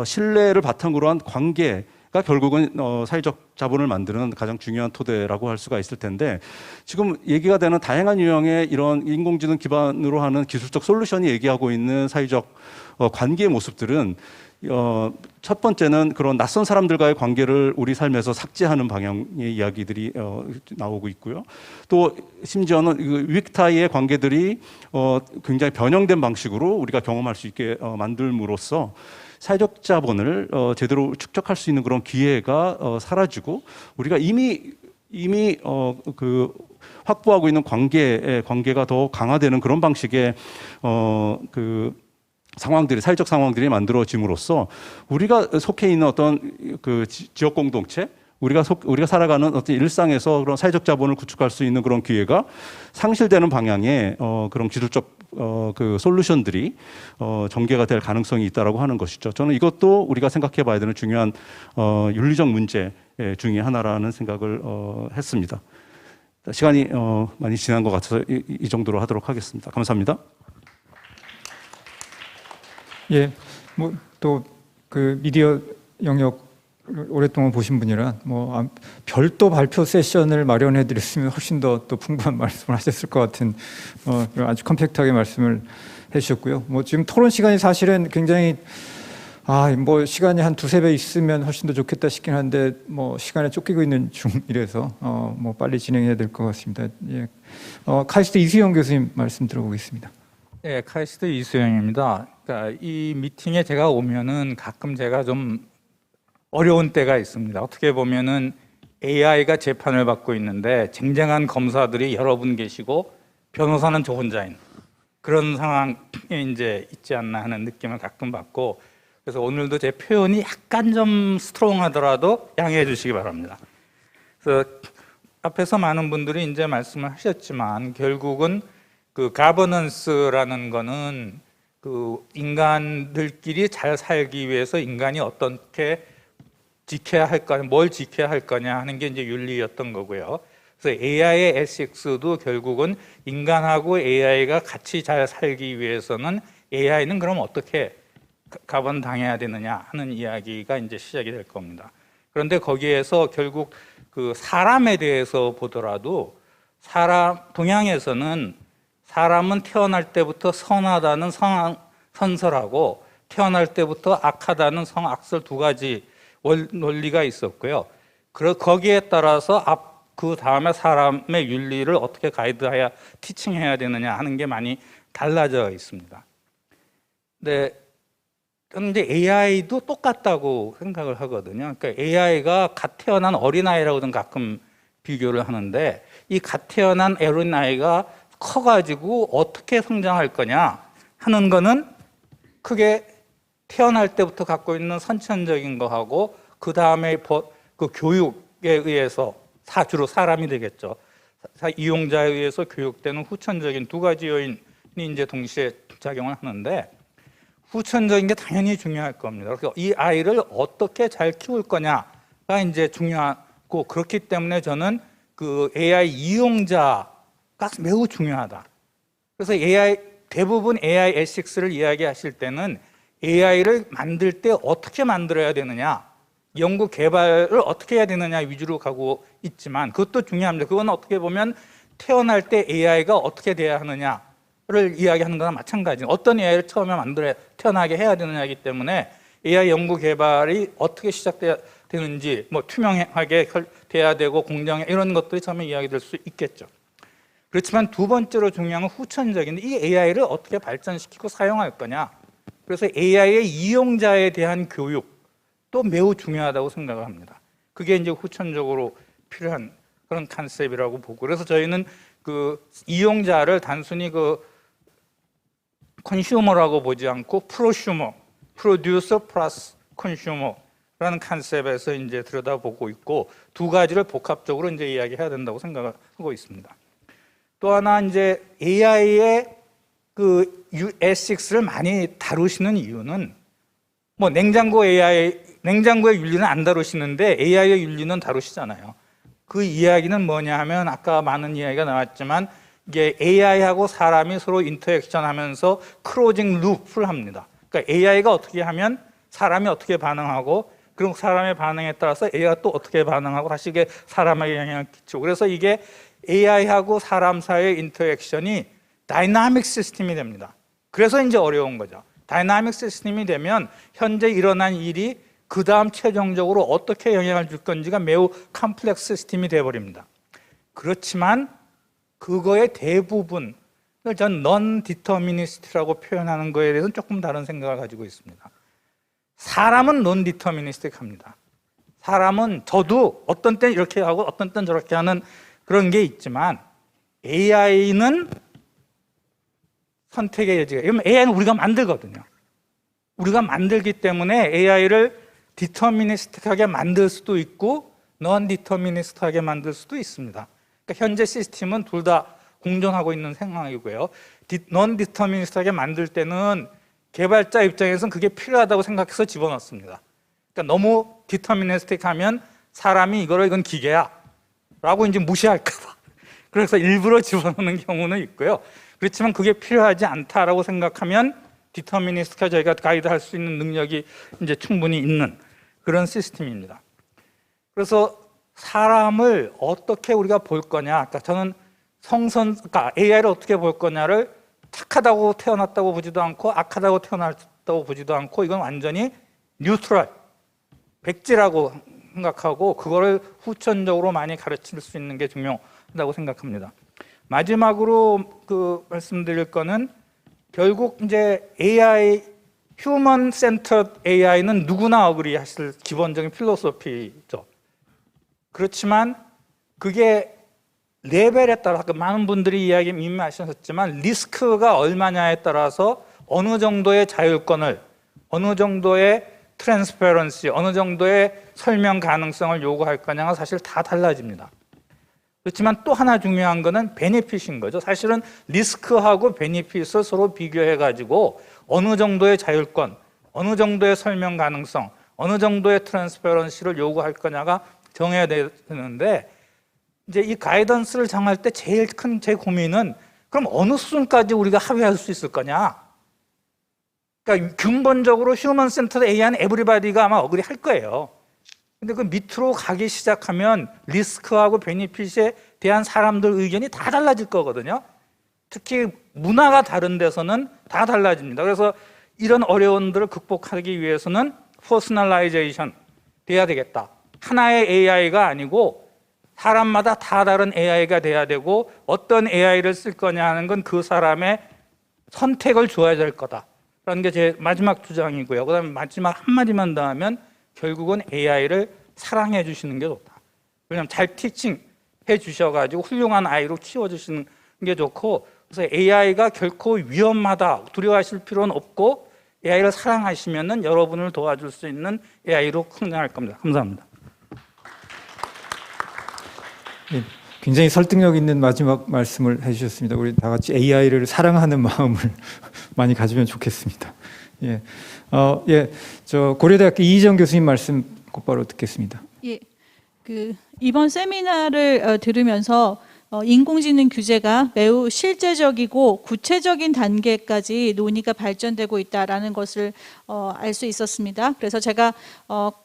신뢰를 바탕으로 한 관계에 결국은 사회적 자본을 만드는 가장 중요한 토대라고 할 수가 있을 텐데, 지금 얘기가 되는 다양한 유형의 이런 인공지능 기반으로 하는 기술적 솔루션이 얘기하고 있는 사회적 관계의 모습들은 첫 번째는 그런 낯선 사람들과의 관계를 우리 삶에서 삭제하는 방향의 이야기들이 나오고 있고요. 또 심지어는 윅타이의 관계들이 굉장히 변형된 방식으로 우리가 경험할 수 있게 만들므로써 사회적 자본을 제대로 축적할 수 있는 그런 기회가 사라지고, 우리가 이미 그 확보하고 있는 관계가 더 강화되는 그런 방식의 그 상황들이, 사회적 상황들이 만들어짐으로써 우리가 속해 있는 어떤 그 지역 공동체, 우리가 살아가는 어떤 일상에서 그런 사회적 자본을 구축할 수 있는 그런 기회가 상실되는 방향의 그런 기술적 그 솔루션들이 전개가 될 가능성이 있다라고 하는 것이죠. 저는 이것도 우리가 생각해 봐야 되는 중요한 윤리적 문제 중에 하나라는 생각을 했습니다. 시간이 많이 지난 것 같아서 이 정도로 하도록 하겠습니다. 감사합니다. 예, 뭐 또 그 미디어 영역 오랫동안 보신 분이라 뭐 별도 발표 세션을 마련해 드렸으면 훨씬 더 또 풍부한 말씀을 하셨을 것 같은 아주 컴팩트하게 말씀을 해주셨고요. 뭐 지금 토론 시간이 사실은 굉장히 뭐 시간이 한 두세 배 있으면 훨씬 더 좋겠다 싶긴 한데 뭐 시간에 쫓기고 있는 중이라서 뭐 빨리 진행해야 될 것 같습니다. 예, 카이스트 이수영 교수님 말씀 들어보겠습니다. 네, 카이스트 이수영입니다. 그러니까 이 미팅에 제가 오면은 가끔 제가 좀 어려운 때가 있습니다. 어떻게 보면은 AI가 재판을 받고 있는데 쟁쟁한 검사들이 여러 분 계시고 변호사는 저 혼자인 그런 상황에 이제 있지 않나 하는 느낌을 가끔 받고, 그래서 오늘도 제 표현이 약간 좀 스트롱하더라도 양해해 주시기 바랍니다. 그래서 앞에서 많은 분들이 이제 말씀을 하셨지만 결국은 그 가버넌스라는 거는 그 인간들끼리 잘 살기 위해서 인간이 어떻게 지켜야 할 거냐, 뭘 지켜야 할 거냐 하는 게 이제 윤리였던 거고요. 그래서 AI의 에식스도 결국은 인간하고 AI가 같이 잘 살기 위해서는 AI는 그럼 어떻게 가번 당해야 되느냐 하는 이야기가 이제 시작이 될 겁니다. 그런데 거기에서 결국 그 사람에 대해서 보더라도 동양에서는 사람은 태어날 때부터 선하다는 선설하고 태어날 때부터 악하다는 성악설 두 가지 논리가 있었고요. 거기에 따라서 그 다음에 사람의 윤리를 어떻게 가이드해야 티칭해야 되느냐 하는 게 많이 달라져 있습니다. 근데 저는 이제 AI도 똑같다고 생각을 하거든요. 그러니까 AI가 갓 태어난 어린아이라고는 가끔 비교를 하는데, 이 갓 태어난 어린아이가 커가지고 어떻게 성장할 거냐 하는 거는 크게 태어날 때부터 갖고 있는 선천적인 거하고 그 다음에 그 교육에 의해서 주로 사람이 되겠죠. 이용자에 의해서 교육되는 후천적인 두 가지 요인이 이제 동시에 작용을 하는데, 후천적인 게 당연히 중요할 겁니다. 그래서 이 아이를 어떻게 잘 키울 거냐가 이제 중요하고, 그렇기 때문에 저는 그 AI 이용자가 매우 중요하다. 그래서 대부분 AI 에식스를 이야기하실 때는 AI를 만들 때 어떻게 만들어야 되느냐, 연구 개발을 어떻게 해야 되느냐 위주로 가고 있지만, 그것도 중요합니다. 그건 어떻게 보면 태어날 때 AI가 어떻게 돼야 하느냐를 이야기하는 거나 마찬가지예요. 어떤 AI를 처음에 태어나게 해야 되느냐이기 때문에 AI 연구 개발이 어떻게 시작돼야 되는지, 뭐 투명하게 돼야 되고 공정해, 이런 것들이 처음에 이야기될 수 있겠죠. 그렇지만 두 번째로 중요한 건 후천적인데, 이 AI를 어떻게 발전시키고 사용할 거냐. 그래서 AI의 이용자에 대한 교육도 매우 중요하다고 생각을 합니다. 그게 이제 후천적으로 필요한 그런 컨셉이라고 보고, 그래서 저희는 그 이용자를 단순히 그 컨슈머라고 보지 않고 프로슈머, 프로듀서 플러스 컨슈머라는 컨셉에서 이제 들여다보고 있고, 두 가지를 복합적으로 이제 이야기해야 된다고 생각을 하고 있습니다. 또 하나 이제 AI의 그 에식스를 많이 다루시는 이유는, 뭐 냉장고의 윤리는 안 다루시는데 AI의 윤리는 다루시잖아요. 그 이야기는 뭐냐 하면, 아까 많은 이야기가 나왔지만 이게 AI하고 사람이 서로 인터액션 하면서 크로징 룹을 합니다. 그러니까 AI가 어떻게 하면 사람이 어떻게 반응하고 그런 사람의 반응에 따라서 AI가 또 어떻게 반응하고 다시 이게 사람에게 영향을 끼치고, 그래서 이게 AI하고 사람 사이의 인터액션이 다이나믹 시스템이 됩니다. 그래서 이제 어려운 거죠. 다이나믹 시스템이 되면 현재 일어난 일이 그 다음 최종적으로 어떻게 영향을 줄 건지가 매우 컴플렉스 시스템이 되어버립니다. 그렇지만 그거의 대부분을 전 non-determinist라고 표현하는 거에 대해서는 조금 다른 생각을 가지고 있습니다. 사람은 non-deterministic합니다. 사람은 저도 어떤 때는 이렇게 하고 어떤 때는 저렇게 하는 그런 게 있지만 AI는 선택의 여지가, AI는 우리가 만들거든요. 우리가 만들기 때문에 AI를 디터미니스틱하게 만들 수도 있고 non-determinist하게 만들 수도 있습니다. 그러니까 현재 시스템은 둘 다 공존하고 있는 상황이고요. non-determinist하게 만들 때는 개발자 입장에서는 그게 필요하다고 생각해서 집어넣습니다. 그러니까 너무 디터미니스틱하면 사람이 이건 기계야 라고 이제 무시할까 봐. 그래서 일부러 집어넣는 경우는 있고요. 그렇지만 그게 필요하지 않다라고 생각하면 디터미니스트가 저희가 가이드할 수 있는 능력이 이제 충분히 있는 그런 시스템입니다. 그래서 사람을 어떻게 우리가 볼 거냐, 그러니까 저는 그러니까 AI를 어떻게 볼 거냐를 착하다고 태어났다고 보지도 않고 악하다고 태어났다고 보지도 않고 이건 완전히 뉴트럴, 백지라고 생각하고 그거를 후천적으로 많이 가르칠 수 있는 게 중요하다고 생각합니다. 마지막으로 말씀드릴 거는 결국 이제 AI, 휴먼 센터드 AI는 누구나 어그리하실 기본적인 필로소피죠. 그렇지만 그게 레벨에 따라 많은 분들이 이야기 이미 하셨지만 리스크가 얼마냐에 따라서 어느 정도의 자율권을, 어느 정도의 트랜스페런시, 어느 정도의 설명 가능성을 요구할 거냐가 사실 다 달라집니다. 그렇지만 또 하나 중요한 거는 베네핏인 거죠. 사실은 리스크하고 베네핏을 서로 비교해가지고 어느 정도의 자율권, 어느 정도의 설명 가능성, 어느 정도의 트랜스페런시를 요구할 거냐가 정해야 되는데, 이제 이 가이던스를 정할 때 제일 큰 제 고민은 그럼 어느 수준까지 우리가 합의할 수 있을 거냐. 그러니까 근본적으로 휴먼 센터드 AI는 에브리바디가 아마 어그리 할 거예요. 근데 그 밑으로 가기 시작하면 리스크하고 베니핏에 대한 사람들 의견이 다 달라질 거거든요. 특히 문화가 다른 데서는 다 달라집니다. 그래서 이런 어려움들을 극복하기 위해서는 퍼스널라이제이션 돼야 되겠다. 하나의 AI가 아니고 사람마다 다 다른 AI가 돼야 되고 어떤 AI를 쓸 거냐 하는 건 그 사람의 선택을 줘야 될 거다라는 게 제 마지막 주장이고요. 그다음에 마지막 한마디만 더 하면 결국은 AI를 사랑해 주시는 게 좋다. 왜냐하면 잘 티칭해 주셔가지고 훌륭한 아이로 키워주시는 게 좋고, 그래서 AI가 결코 위험하다, 두려워하실 필요는 없고 AI를 사랑하시면은 여러분을 도와줄 수 있는 AI로 성장할 겁니다. 감사합니다. 네, 굉장히 설득력 있는 마지막 말씀을 해주셨습니다. 우리 다 같이 AI를 사랑하는 마음을 많이 가지면 좋겠습니다. 예, 저 고려대학교 이희정 교수님 말씀 곧바로 듣겠습니다. 예, 이번 세미나를 들으면서 인공지능 규제가 매우 실제적이고 구체적인 단계까지 논의가 발전되고 있다라는 것을 알 수 있었습니다. 그래서 제가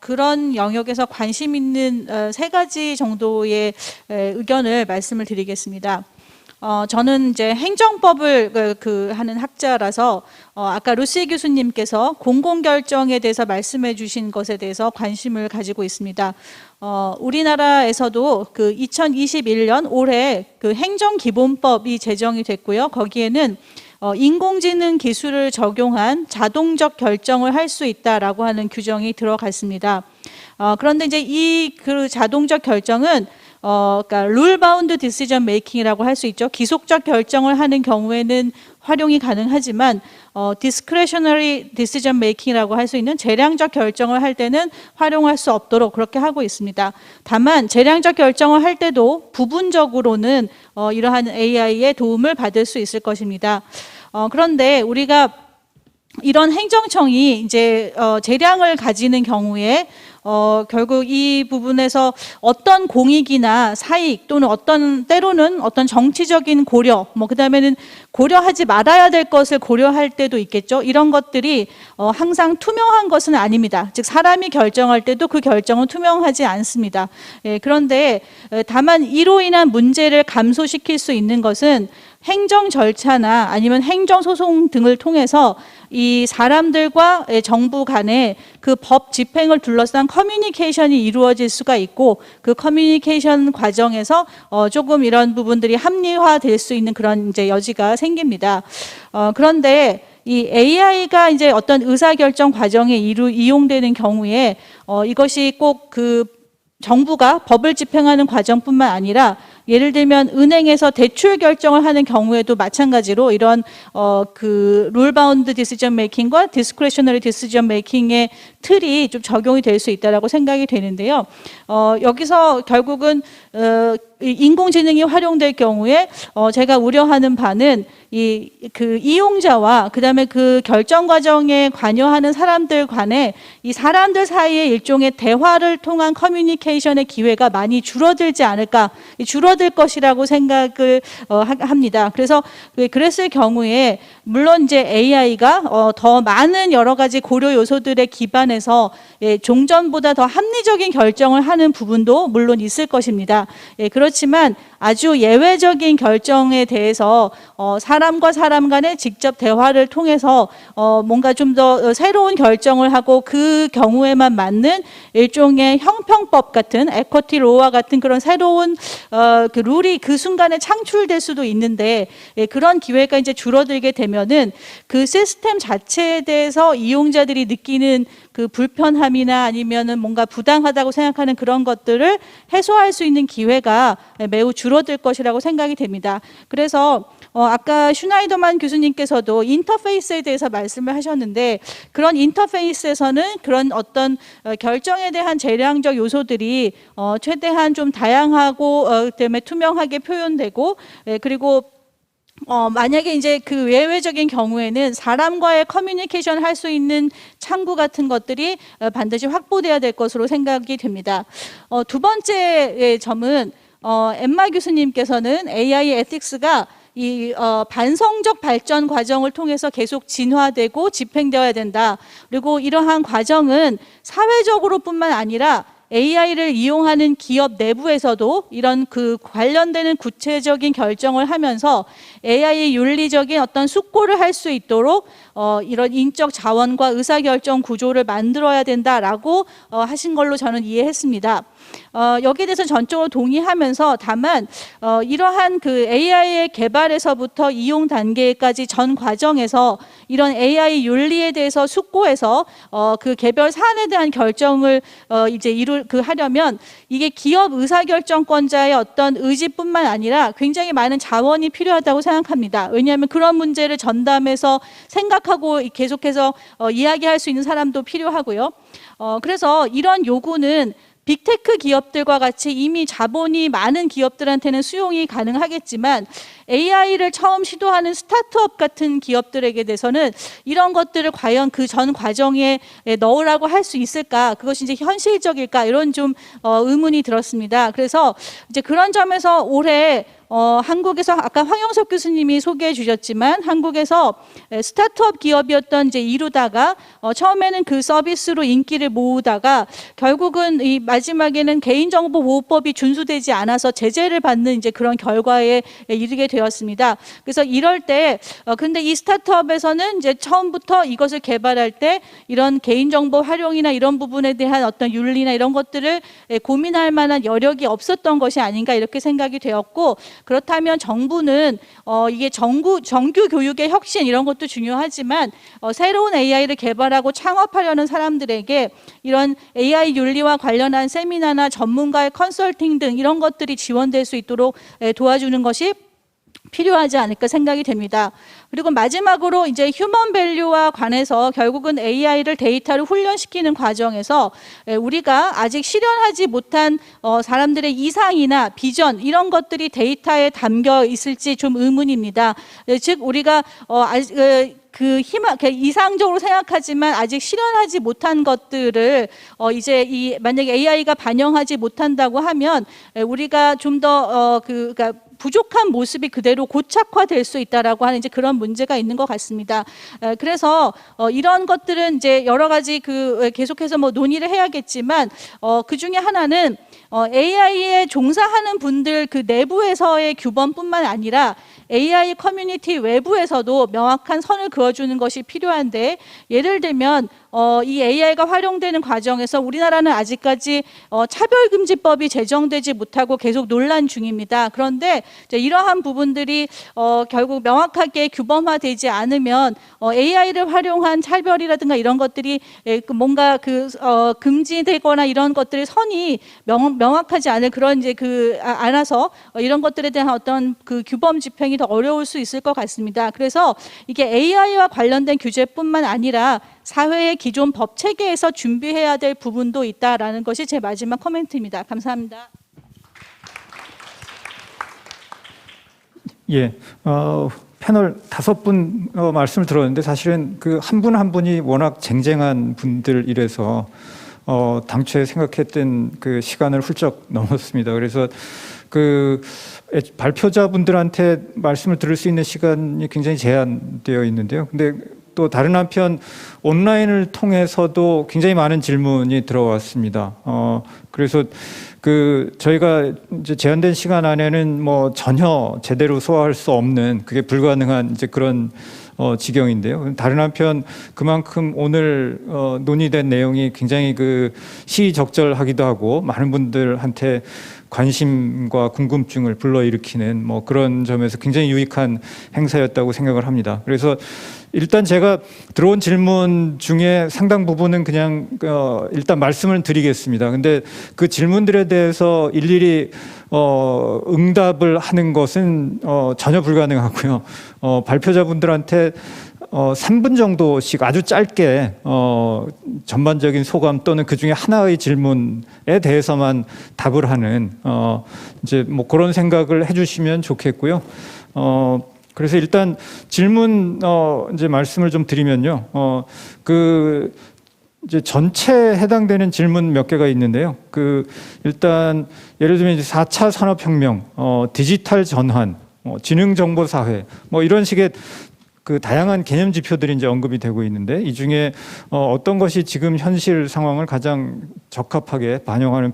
그런 영역에서 관심 있는 3가지 정도의 의견을 말씀을 드리겠습니다. 저는 이제 행정법을 하는 학자라서 아까 루시 교수님께서 공공결정에 대해서 말씀해 주신 것에 대해서 관심을 가지고 있습니다. 우리나라에서도 2021년 올해 행정기본법이 제정이 됐고요. 거기에는 인공지능 기술을 적용한 자동적 결정을 할 수 있다라고 하는 규정이 들어갔습니다. 그런데 이제 그 자동적 결정은 그러니까 룰 바운드 디시전 메이킹이라고 할 수 있죠. 기속적 결정을 하는 경우에는 활용이 가능하지만 discretionary decision making이라고 할 수 있는 재량적 결정을 할 때는 활용할 수 없도록 그렇게 하고 있습니다. 다만 재량적 결정을 할 때도 부분적으로는 이러한 AI의 도움을 받을 수 있을 것입니다. 그런데 우리가 이런 행정청이 이제 재량을 가지는 경우에 결국 이 부분에서 어떤 공익이나 사익 또는 때로는 어떤 정치적인 고려, 그다음에는 고려하지 말아야 될 것을 고려할 때도 있겠죠. 이런 것들이 항상 투명한 것은 아닙니다. 즉 사람이 결정할 때도 그 결정은 투명하지 않습니다. 그런데 다만 이로 인한 문제를 감소시킬 수 있는 것은 행정 절차나 아니면 행정소송 등을 통해서 이 사람들과 정부 간의 그 법 집행을 둘러싼 커뮤니케이션이 이루어질 수가 있고, 그 커뮤니케이션 과정에서 조금 이런 부분들이 합리화될 수 있는 그런 이제 여지가 생깁니다. 그런데 이 AI가 이제 어떤 의사결정 과정에 이용되는 경우에 이것이 꼭 그 정부가 법을 집행하는 과정뿐만 아니라 예를 들면 은행에서 대출 결정을 하는 경우에도 마찬가지로 이런 그 룰 바운드 디시전 메이킹과 디스크레셔너리 디시전 메이킹의 틀이 좀 적용이 될 수 있다라고 생각이 되는데요. 여기서 결국은 인공지능이 활용될 경우에 제가 우려하는 바는 그 이용자와 그다음에 그 결정 과정에 관여하는 사람들 간에 이 사람들 사이의 일종의 대화를 통한 커뮤니케이션의 기회가 많이 줄어들지 않을까, 줄어들 것이라고 생각을 합니다. 그래서 그랬을 경우에 물론 이제 AI가 더 많은 여러 가지 고려 요소들에 기반해서 종전보다 더 합리적인 결정을 하는 부분도 물론 있을 것입니다. 그렇지만 아주 예외적인 결정에 대해서 사람과 사람 간의 직접 대화를 통해서 뭔가 좀 더 새로운 결정을 하고 그 경우에만 맞는 일종의 형평법 같은 에쿼티 로와 같은 그런 새로운 그 룰이 그 순간에 창출될 수도 있는데, 그런 기회가 이제 줄어들게 되면은 그 시스템 자체에 대해서 이용자들이 느끼는 그 불편함이나 아니면은 뭔가 부당하다고 생각하는 그런 것들을 해소할 수 있는 기회가 매우 줄어들 것이라고 생각이 됩니다. 그래서 아까 슈나이더만 교수님께서도 인터페이스에 대해서 말씀을 하셨는데, 그런 인터페이스에서는 그런 어떤 결정에 대한 재량적 요소들이 최대한 좀 다양하고 그다음에 투명하게 표현되고, 그리고 만약에 이제 그 예외적인 경우에는 사람과의 커뮤니케이션 할 수 있는 창구 같은 것들이 반드시 확보돼야 될 것으로 생각이 됩니다. 두 번째 점은 엠마 교수님께서는 AI 에틱스가 이 반성적 발전 과정을 통해서 계속 진화되고 집행되어야 된다. 그리고 이러한 과정은 사회적으로뿐만 아니라 AI를 이용하는 기업 내부에서도 이런 그 관련되는 구체적인 결정을 하면서 AI의 윤리적인 어떤 숙고를 할 수 있도록 이런 인적 자원과 의사결정 구조를 만들어야 된다라고 하신 걸로 저는 이해했습니다. 여기에 대해서 전적으로 동의하면서, 다만 이러한 그 AI의 개발에서부터 이용 단계까지 전 과정에서 이런 AI 윤리에 대해서 숙고해서 그 개별 사안에 대한 결정을 이제 하려면 이게 기업 의사결정권자의 어떤 의지뿐만 아니라 굉장히 많은 자원이 필요하다고 생각합니다. 왜냐하면 그런 문제를 전담해서 생각하고 계속해서 이야기할 수 있는 사람도 필요하고요. 그래서 이런 요구는 빅테크 기업들과 같이 이미 자본이 많은 기업들한테는 수용이 가능하겠지만, AI를 처음 시도하는 스타트업 같은 기업들에게 대해서는 이런 것들을 과연 그 전 과정에 넣으라고 할 수 있을까, 그것이 이제 현실적일까, 이런 좀 의문이 들었습니다. 그래서 이제 그런 점에서 올해 한국에서 아까 황영석 교수님이 소개해 주셨지만, 한국에서 스타트업 기업이었던 이제 이루다가 처음에는 그 서비스로 인기를 모으다가 결국은 이 마지막에는 개인정보보호법이 준수되지 않아서 제재를 받는 이제 그런 결과에 이르게 되었습니다. 그래서 이럴 때 근데 이 스타트업에서는 이제 처음부터 이것을 개발할 때 이런 개인정보 활용이나 이런 부분에 대한 어떤 윤리나 이런 것들을 고민할 만한 여력이 없었던 것이 아닌가, 이렇게 생각이 되었고, 그렇다면 정부는 이게 정규 교육의 혁신 이런 것도 중요하지만 새로운 AI를 개발하고 창업하려는 사람들에게 이런 AI 윤리와 관련한 세미나나 전문가의 컨설팅 등 이런 것들이 지원될 수 있도록 도와주는 것이 필요하지 않을까 생각이 됩니다. 그리고 마지막으로 이제 휴먼 밸류와 관해서 결국은 AI를 데이터를 훈련시키는 과정에서 우리가 아직 실현하지 못한 사람들의 이상이나 비전 이런 것들이 데이터에 담겨 있을지 좀 의문입니다. 즉 우리가 이상적으로 생각하지만 아직 실현하지 못한 것들을 이제 만약에 AI가 반영하지 못한다고 하면 우리가 좀 더 그러니까 부족한 모습이 그대로 고착화될 수 있다라고 하는 이제 그런 문제가 있는 것 같습니다. 그래서 이런 것들은 이제 여러 가지 계속해서 뭐 논의를 해야겠지만 그 중에 하나는 AI에 종사하는 분들 그 내부에서의 규범뿐만 아니라 AI 커뮤니티 외부에서도 명확한 선을 그어주는 것이 필요한데, 예를 들면 이 AI가 활용되는 과정에서 우리나라는 아직까지 차별금지법이 제정되지 못하고 계속 논란 중입니다. 그런데 이제 이러한 부분들이 결국 명확하게 규범화되지 않으면 AI를 활용한 차별이라든가 이런 것들이 뭔가 금지되거나 이런 것들의 선이 명확하지 않을 그런 이제 않아서 이런 것들에 대한 어떤 규범 집행이 더 어려울 수 있을 것 같습니다. 그래서 이게 AI와 관련된 규제뿐만 아니라 사회의 기존 법 체계에서 준비해야 될 부분도 있다라는 것이 제 마지막 코멘트입니다. 감사합니다. 예, 패널 5분 말씀을 들었는데 사실은 그 한 분 한 분이 워낙 쟁쟁한 분들이라서 당초에 생각했던 그 시간을 훌쩍 넘었습니다. 그래서 발표자분들한테 말씀을 들을 수 있는 시간이 굉장히 제한되어 있는데요. 근데 또 다른 한편 온라인을 통해서도 굉장히 많은 질문이 들어왔습니다. 그래서 저희가 이제 제한된 시간 안에는 뭐 전혀 제대로 소화할 수 없는, 그게 불가능한 이제 그런 지경인데요. 다른 한편 그만큼 오늘 논의된 내용이 굉장히 시의적절하기도 하고 많은 분들한테 관심과 궁금증을 불러일으키는 뭐 그런 점에서 굉장히 유익한 행사였다고 생각을 합니다. 그래서 일단 제가 들어온 질문 중에 상당 부분은 그냥 일단 말씀을 드리겠습니다. 근데 그 질문들에 대해서 일일이 응답을 하는 것은 전혀 불가능하고요. 발표자분들한테 3분 정도씩 아주 짧게 전반적인 소감 또는 그 중에 하나의 질문에 대해서만 답을 하는 이제 뭐 그런 생각을 해주시면 좋겠고요. 그래서 일단 질문 이제 말씀을 좀 드리면요. 이제 전체에 해당되는 질문 몇 개가 있는데요. 일단 예를 들면 이제 4차 산업혁명, 디지털 전환, 지능정보사회, 뭐 이런 식의 다양한 개념 지표들이 이제 언급이 되고 있는데, 이 중에 어떤 것이 지금 현실 상황을 가장 적합하게 반영하는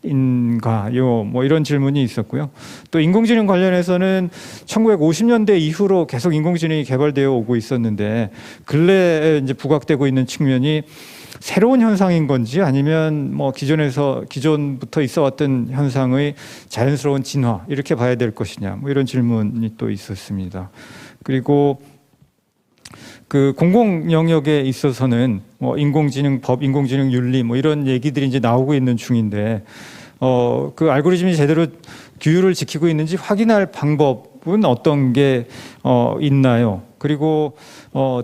표현인가요? 뭐 이런 질문이 있었고요. 또 인공지능 관련해서는 1950년대 이후로 계속 인공지능이 개발되어 오고 있었는데, 근래에 이제 부각되고 있는 측면이 새로운 현상인 건지 아니면 뭐 기존부터 있어왔던 현상의 자연스러운 진화, 이렇게 봐야 될 것이냐, 뭐 이런 질문이 또 있었습니다. 그리고 공공 영역에 있어서는 뭐 인공지능 법, 인공지능 윤리 뭐 이런 얘기들이 이제 나오고 있는 중인데, 알고리즘이 제대로 규율을 지키고 있는지 확인할 방법은 어떤 게 있나요? 그리고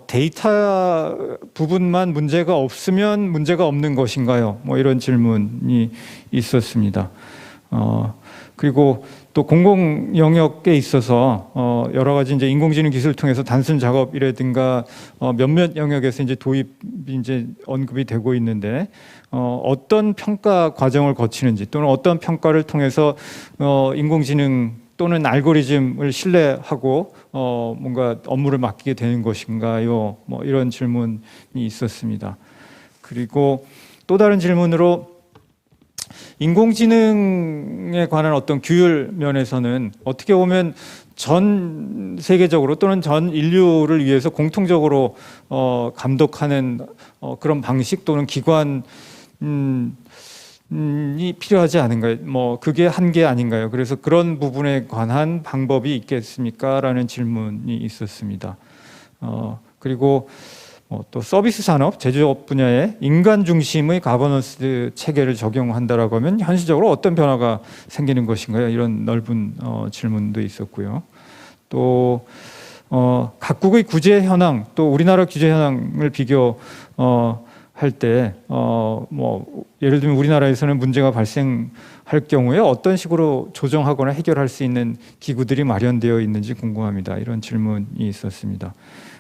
데이터 부분만 문제가 없으면 문제가 없는 것인가요? 뭐 이런 질문이 있었습니다. 그리고 또 공공 영역에 있어서 여러 가지 이제 인공지능 기술을 통해서 단순 작업이라든가 몇몇 영역에서 이제 도입이 이제 언급이 되고 있는데, 어떤 평가 과정을 거치는지 또는 어떤 평가를 통해서 인공지능 또는 알고리즘을 신뢰하고 뭔가 업무를 맡기게 되는 것인가요? 뭐 이런 질문이 있었습니다. 그리고 또 다른 질문으로 인공지능에 관한 어떤 규율 면에서는 어떻게 보면 전 세계적으로 또는 전 인류를 위해서 공통적으로 감독하는 그런 방식 또는 기관이 필요하지 않은가요? 뭐 그게 한계 아닌가요? 그래서 그런 부분에 관한 방법이 있겠습니까? 라는 질문이 있었습니다. 그리고 또 서비스 산업, 제조업 분야에 인간 중심의 가버넌스 체계를 적용한다라고 하면 현실적으로 어떤 변화가 생기는 것인가요? 이런 넓은 질문도 있었고요. 또 각국의 규제 현황, 또 우리나라 규제 현황을 비교할 때 뭐 예를 들면 우리나라에서는 문제가 발생하지 할 경우에 어떤 식으로 조정하거나 해결할 수 있는 기구들이 마련되어 있는지 궁금합니다. 이런 질문이 있었습니다.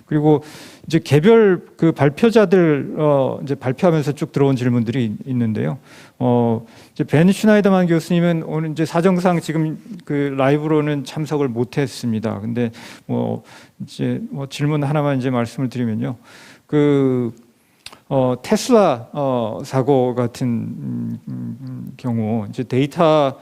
그리고 이제 개별 그 발표자들 이제 발표하면서 쭉 들어온 질문들이 있는데요. 이제 벤 슈나이더만 교수님은 오늘 이제 사정상 지금 그 라이브로는 참석을 못했습니다. 근데 이제 질문 하나만 이제 말씀을 드리면요. 그 테슬라 사고 같은 경우 이제 데이터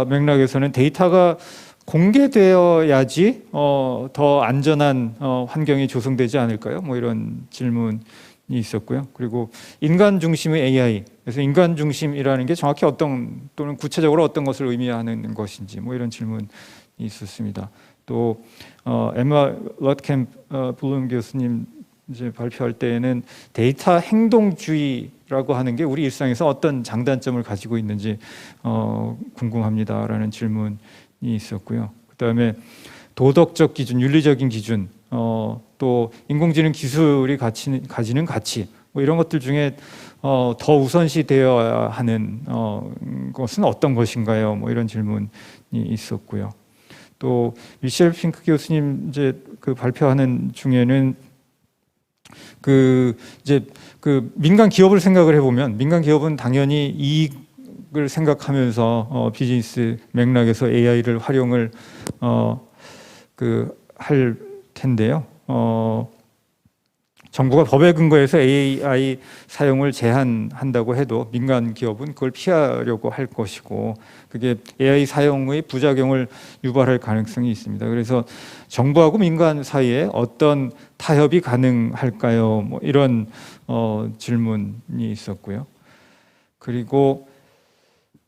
맥락에서는 데이터가 공개되어야지 더 안전한 환경이 조성되지 않을까요? 뭐 이런 질문이 있었고요. 그리고 인간 중심의 AI, 그래서 인간 중심이라는 게 정확히 또는 구체적으로 어떤 것을 의미하는 것인지 뭐 이런 질문이 있었습니다. 또 에마 럿캠 블룸 교수님 이제 발표할 때에는 데이터 행동주의라고 하는 게 우리 일상에서 어떤 장단점을 가지고 있는지 궁금합니다라는 질문이 있었고요. 그다음에 도덕적 기준, 윤리적인 기준, 또 인공지능 기술이 가지는 가치, 뭐 이런 것들 중에 더 우선시 되어야 하는 것은 어떤 것인가요? 뭐 이런 질문이 있었고요. 또 미셸 핑크 교수님 이제 그 발표하는 중에는 이제 민간 기업을 생각을 해보면 민간 기업은 당연히 이익을 생각하면서 비즈니스 맥락에서 AI를 활용을 할 텐데요. 정부가 법에 근거해서 AI 사용을 제한한다고 해도 민간 기업은 그걸 피하려고 할 것이고 그게 AI 사용의 부작용을 유발할 가능성이 있습니다. 그래서 정부하고 민간 사이에 어떤 타협이 가능할까요? 뭐 이런 질문이 있었고요. 그리고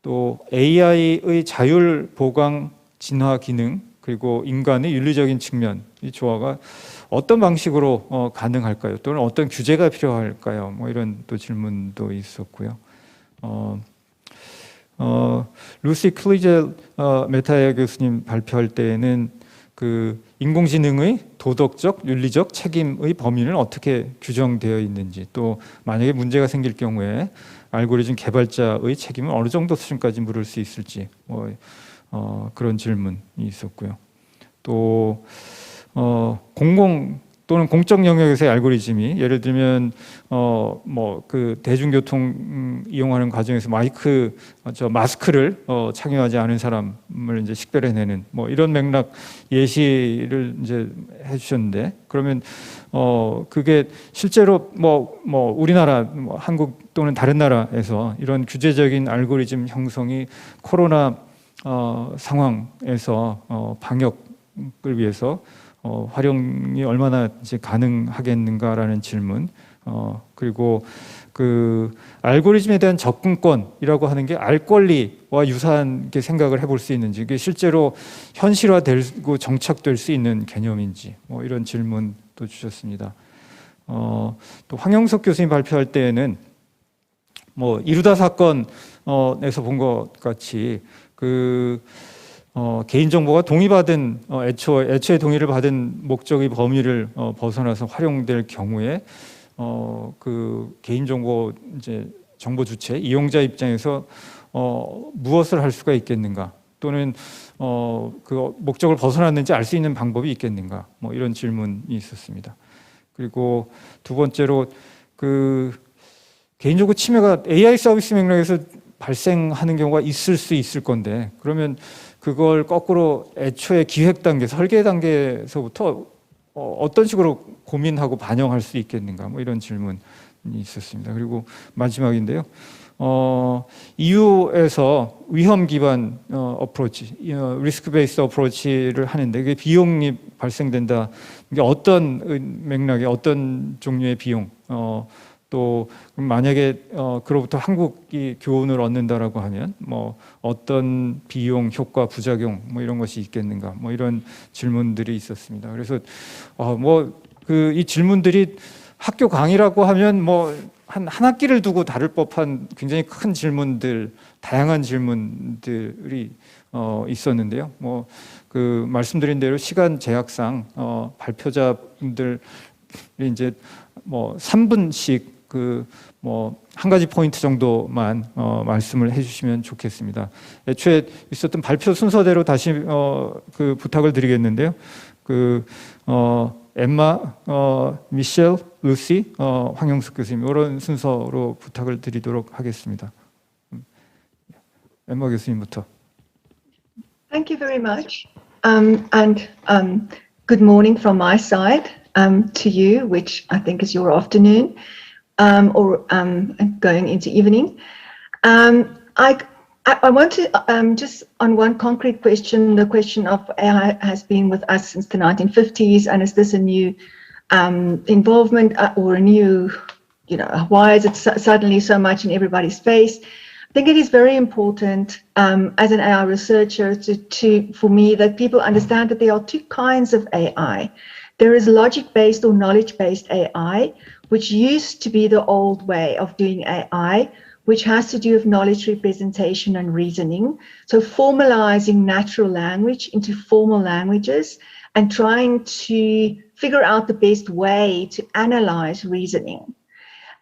또 AI의 자율 보강 진화 기능 그리고 인간의 윤리적인 측면 이 조화가 어떤 방식으로 가능할까요? 또는 어떤 규제가 필요할까요? 뭐 이런 또 질문도 있었고요. 루시 클리제 메타야 교수님 발표할 때에는 그 인공지능의 도덕적, 윤리적 책임의 범위는 어떻게 규정되어 있는지 또 만약에 문제가 생길 경우에 알고리즘 개발자의 책임은 어느 정도 수준까지 물을 수 있을지 그런 질문이 있었고요. 또 공공 또는 공적 영역에서의 알고리즘이 예를 들면 그 대중교통 이용하는 과정에서 마스크를 착용하지 않은 사람을 이제 식별해내는 뭐 이런 맥락 예시를 이제 해주셨는데 그러면 그게 실제로 우리나라 한국 또는 다른 나라에서 이런 규제적인 알고리즘 형성이 코로나 상황에서 방역을 위해서 활용이 얼마나 이제 가능하겠는가라는 질문, 그리고 그 알고리즘에 대한 접근권이라고 하는 게 알 권리와 유사하게 생각을 해볼 수 있는지, 이게 실제로 현실화되고 정착될 수 있는 개념인지, 뭐 이런 질문도 주셨습니다. 또 황영석 교수님 발표할 때에는 뭐 이루다 사건에서 본 것 같이 개인정보가 동의받은 애초에 동의를 받은 목적의 범위를 벗어나서 활용될 경우에 그 개인정보 이제 정보 주체 이용자 입장에서 무엇을 할 수가 있겠는가, 또는 그 목적을 벗어났는지 알 수 있는 방법이 있겠는가, 뭐 이런 질문이 있었습니다. 그리고 두 번째로 그 개인정보 침해가 AI 서비스 맥락에서 발생하는 경우가 있을 수 있을 건데, 그러면 그걸 거꾸로 애초에 기획 단계, 설계 단계에서부터 어떤 식으로 고민하고 반영할 수 있겠는가, 뭐 이런 질문이 있었습니다. 그리고 마지막인데요. EU에서 위험 기반 어프로치, 리스크 베이스 어프로치를 하는데 그게 비용이 발생된다. 이게 어떤 맥락의 어떤 종류의 비용, 또 만약에 그로부터 한국이 교훈을 얻는다라고 하면 뭐 어떤 비용, 효과, 부작용 뭐 이런 것이 있겠는가, 뭐 이런 질문들이 있었습니다. 그래서 이 질문들이 학교 강의라고 하면 뭐 한 학기를 두고 다룰 법한 굉장히 큰 질문들, 다양한 질문들이 있었는데요. 뭐 그 말씀드린 대로 시간 제약상 발표자분들이 이제 뭐 3분씩 한 가지 포인트 정도만 말씀을 해주시면 좋겠습니다. 애초에 있었던 발표 순서대로 다시 부탁을 드리겠는데요. 엠마, 미셸, 루시, 황영숙 교수님 이런 순서로 부탁을 드리도록 하겠습니다. 엠마 교수님부터. Thank you very much. Good morning from my side to you, which I think is your afternoon or going into evening. I want to just on one concrete question, the question of AI has been with us since the 1950s, and is this a new involvement or a new, why is it suddenly so much in everybody's face? I think it is very important as an AI researcher for me that people understand that there are two kinds of AI. There is logic-based or knowledge-based AI, which used to be the old way of doing AI, which has to do with knowledge representation and reasoning. So formalizing natural language into formal languages and trying to figure out the best way to analyze reasoning.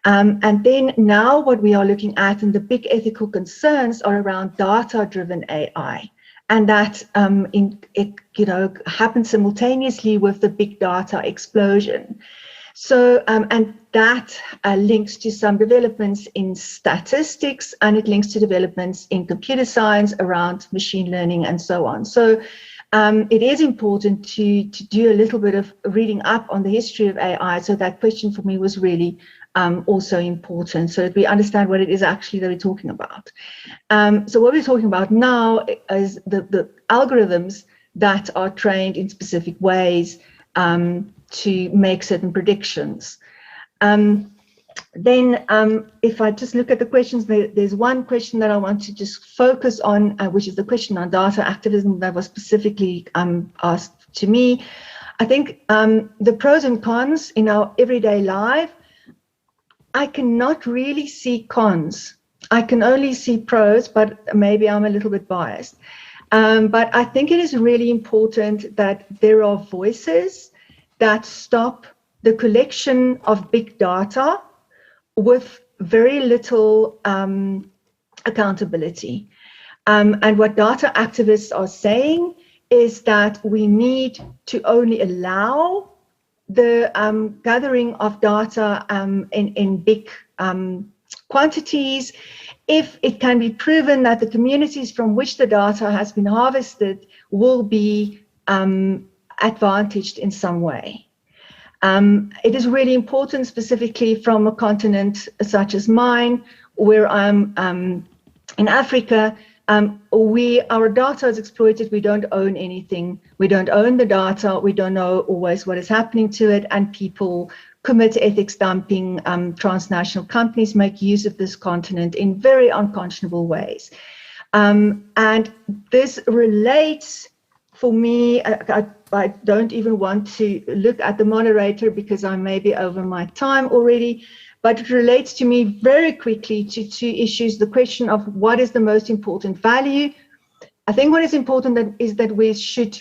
And then now what we are looking at and the big ethical concerns are around data-driven AI. And that happens simultaneously with the big data explosion. So, and that links to some developments in statistics, and it links to developments in computer science around machine learning and so on. So it is important to do a little bit of reading up on the history of AI. So that question for me was really also important, so that we understand what it is actually that we're talking about. So what we're talking about now is the algorithms that are trained in specific ways to make certain predictions. Then if I just look at the questions, there's one question that I want to just focus on, which is the question on data activism that was specifically asked to me. I think the pros and cons in our everyday life, I cannot really see cons. I can only see pros, but maybe I'm a little bit biased. But I think it is really important that there are voices that stop the collection of big data with very little accountability. And what data activists are saying is that we need to only allow the gathering of data in big quantities if it can be proven that the communities from which the data has been harvested will be advantaged in some way. It is really important, specifically from a continent such as mine, where I'm in Africa. Our data is exploited. We don't own anything. We don't own the data. We don't know always what is happening to it, and people commit ethics dumping. Transnational companies make use of this continent in very unconscionable ways. And this relates, for me, I don't even want to look at the moderator because I may be over my time already, but it relates to me very quickly to two issues. The question of what is the most important value. I think what is important is that we should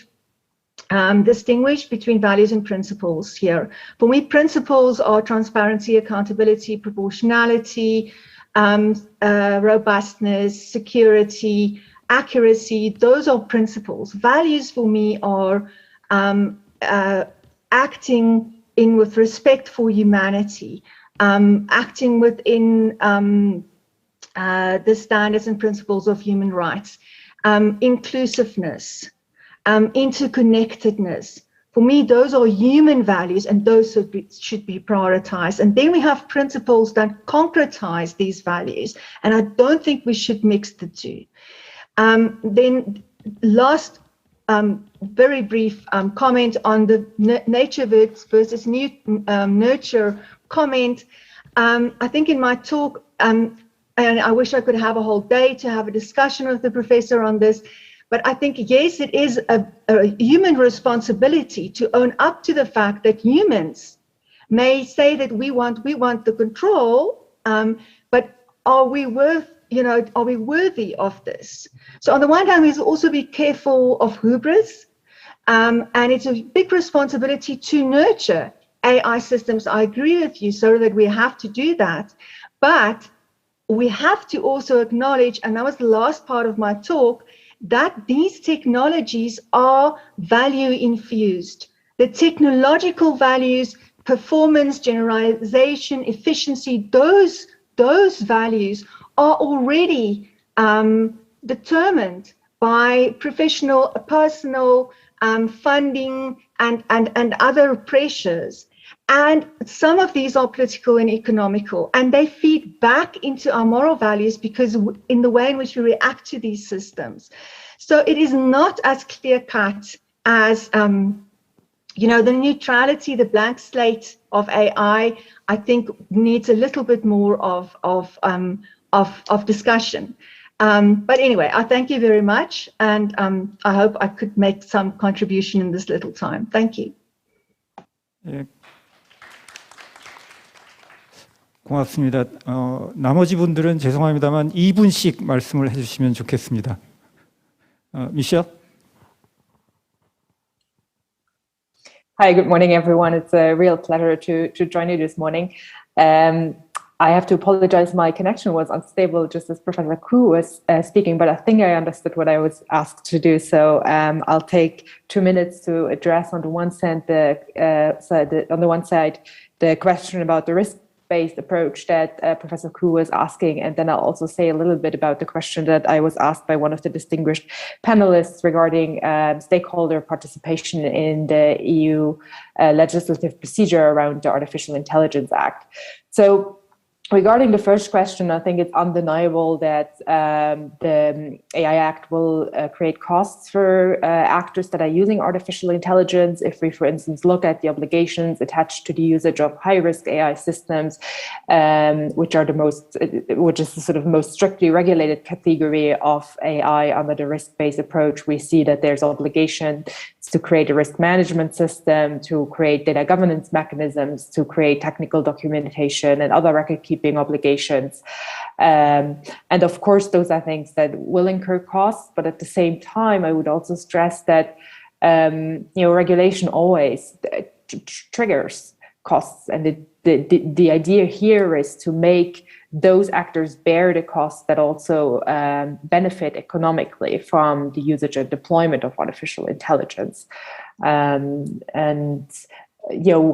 distinguish between values and principles here. For me, principles are transparency, accountability, proportionality, robustness, security, accuracy. Those are principles. Values for me are acting in with respect for humanity, acting within the standards and principles of human rights, inclusiveness, interconnectedness. For me, those are human values, and those should be prioritized. And then we have principles that concretize these values, and I don't think we should mix the two. Then last very brief comment on the nature versus nurture comment. I think in my talk, and I wish I could have a whole day to have a discussion with the professor on this, but I think, yes, it is a human responsibility to own up to the fact that humans may say that we want the control, but are we worthy of this? So on the one hand, we also be careful of hubris, and it's a big responsibility to nurture AI systems, I agree with you, so that we have to do that. But we have to also acknowledge, and that was the last part of my talk, that these technologies are value infused. The technological values, performance, generalization, efficiency, those values are already determined by professional, personal funding and other pressures. And some of these are political and economical, and they feed back into our moral values because in the way in which we react to these systems. So it is not as clear-cut as, you know, the neutrality, the blank slate of AI, I think needs a little bit more of discussion. But anyway, I thank you very much, and I hope I could make some contribution in this little time. Thank you. 예. 고맙습니다. 나머지 분들은 죄송합니다만 2분씩 말씀을 해주시면 좋겠습니다. 미셸? Hi, good morning, everyone. It's a real pleasure to join you this morning. I have to apologize, my connection was unstable just as Professor Koo was speaking, but I think I understood what I was asked to do. So I'll take 2 minutes to address on the one side the question about the risk-based approach that Professor Koo was asking, and then I'll also say a little bit about the question that I was asked by one of the distinguished panelists regarding stakeholder participation in the EU legislative procedure around the Artificial Intelligence Act. So regarding the first question, I think it's undeniable that the AI Act will create costs for actors that are using artificial intelligence. If we, for instance, look at the obligations attached to the usage of high-risk AI systems, which is the sort of most strictly regulated category of AI under the risk-based approach, we see that there's obligation to create a risk management system, to create data governance mechanisms, to create technical documentation and other record-keeping obligations. And of course, those are things that will incur costs, but at the same time, I would also stress that regulation always triggers costs, and the idea here is to make those actors bear the costs that also benefit economically from the usage and deployment of artificial intelligence. And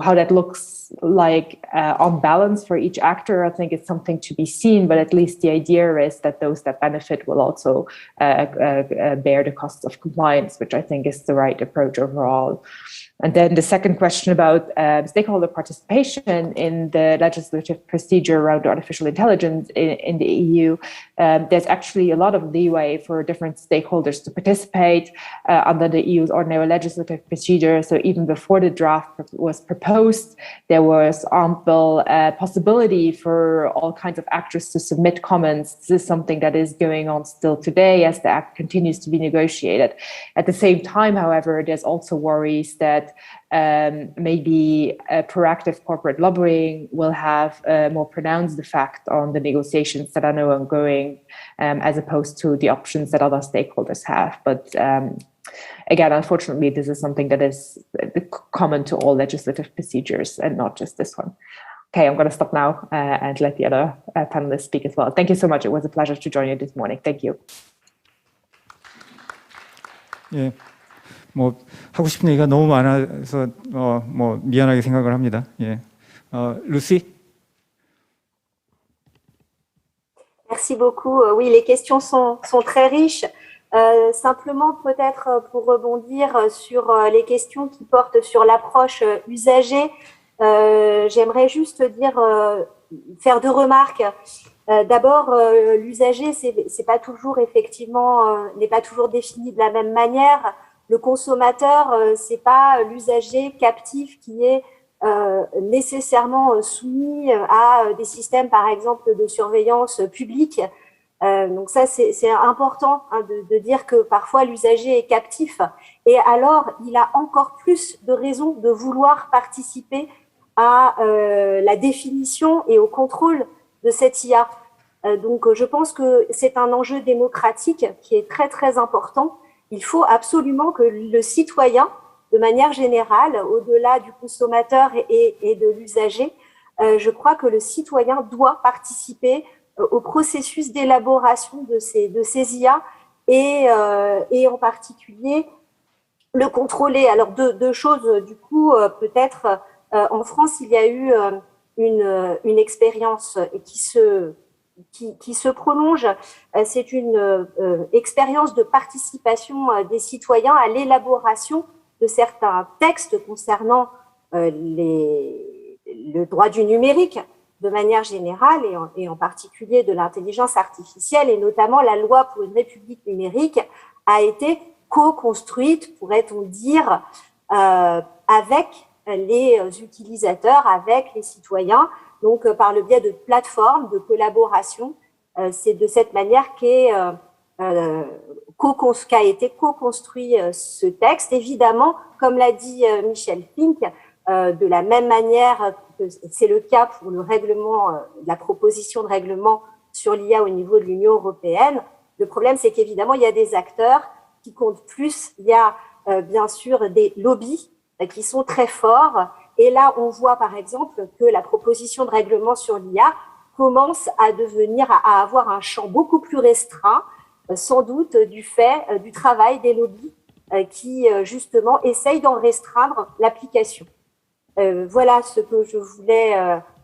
how that looks like on balance for each actor, I think it's something to be seen, but at least the idea is that those that benefit will also bear the costs of compliance, which I think is the right approach overall. And then the second question about stakeholder participation in the legislative procedure around artificial intelligence in the EU, there's actually a lot of leeway for different stakeholders to participate under the EU's ordinary legislative procedure. So even before the draft was proposed, there was ample possibility for all kinds of actors to submit comments. This is something that is going on still today as the Act continues to be negotiated. At the same time, however, there's also worries that maybe proactive corporate lobbying will have a more pronounced effect on the negotiations that are now ongoing, as opposed to the options that other stakeholders have. But again, unfortunately, this is something that is common to all legislative procedures and not just this one. Okay, I'm going to stop now and let the other panelists speak as well. Thank you so much. It was a pleasure to join you this morning. Thank you. 예. 뭐 하고 싶은 얘기가 너무 많아서 뭐 미안하게 생각을 합니다. 예, 루시. Merci beaucoup. Oui, les questions sont très riches. Simplement, peut-être pour rebondir sur les questions qui portent sur l'approche usagée, j'aimerais juste faire 2 remarques. D'abord, l'usager, c'est pas toujours n'est pas toujours défini de la même manière. Le consommateur, c'est pas l'usager captif qui est nécessairement soumis à des systèmes, par exemple, de surveillance publique. Donc ça, c'est important de dire que parfois l'usager est captif. Et alors, il a encore plus de raisons de vouloir participer à la définition et au contrôle de cette IA. Donc, je pense que c'est un enjeu démocratique qui est très, très important. Il faut absolument que le citoyen de manière générale, au-delà du consommateur et de l'usager, je crois que le citoyen doit participer au processus d'élaboration de ces IA et en particulier le contrôler. Alors deux choses, du coup, peut-être en France, il y a eu une expérience qui se prolonge. C'est une expérience de participation des citoyens à l'élaboration de certains textes concernant le droit du numérique de manière générale et en particulier de l'intelligence artificielle, et notamment la loi pour une république numérique a été co-construite, pourrait-on dire, avec les utilisateurs, avec les citoyens, donc par le biais de plateformes de collaboration. C'est de cette manière qu'a été co-construit ce texte. Évidemment, comme l'a dit Michel Fink, de la même manière que c'est le cas pour le règlement, la proposition de règlement sur l'IA au niveau de l'Union européenne. Le problème, c'est qu'évidemment, il y a des acteurs qui comptent plus. Il y a bien sûr des lobbies qui sont très forts. Et là, on voit par exemple que la proposition de règlement sur l'IA commence à avoir un champ beaucoup plus restreint, sans doute du fait du travail des lobbies qui justement essayent d'en restreindre l'application. Voilà ce que je voulais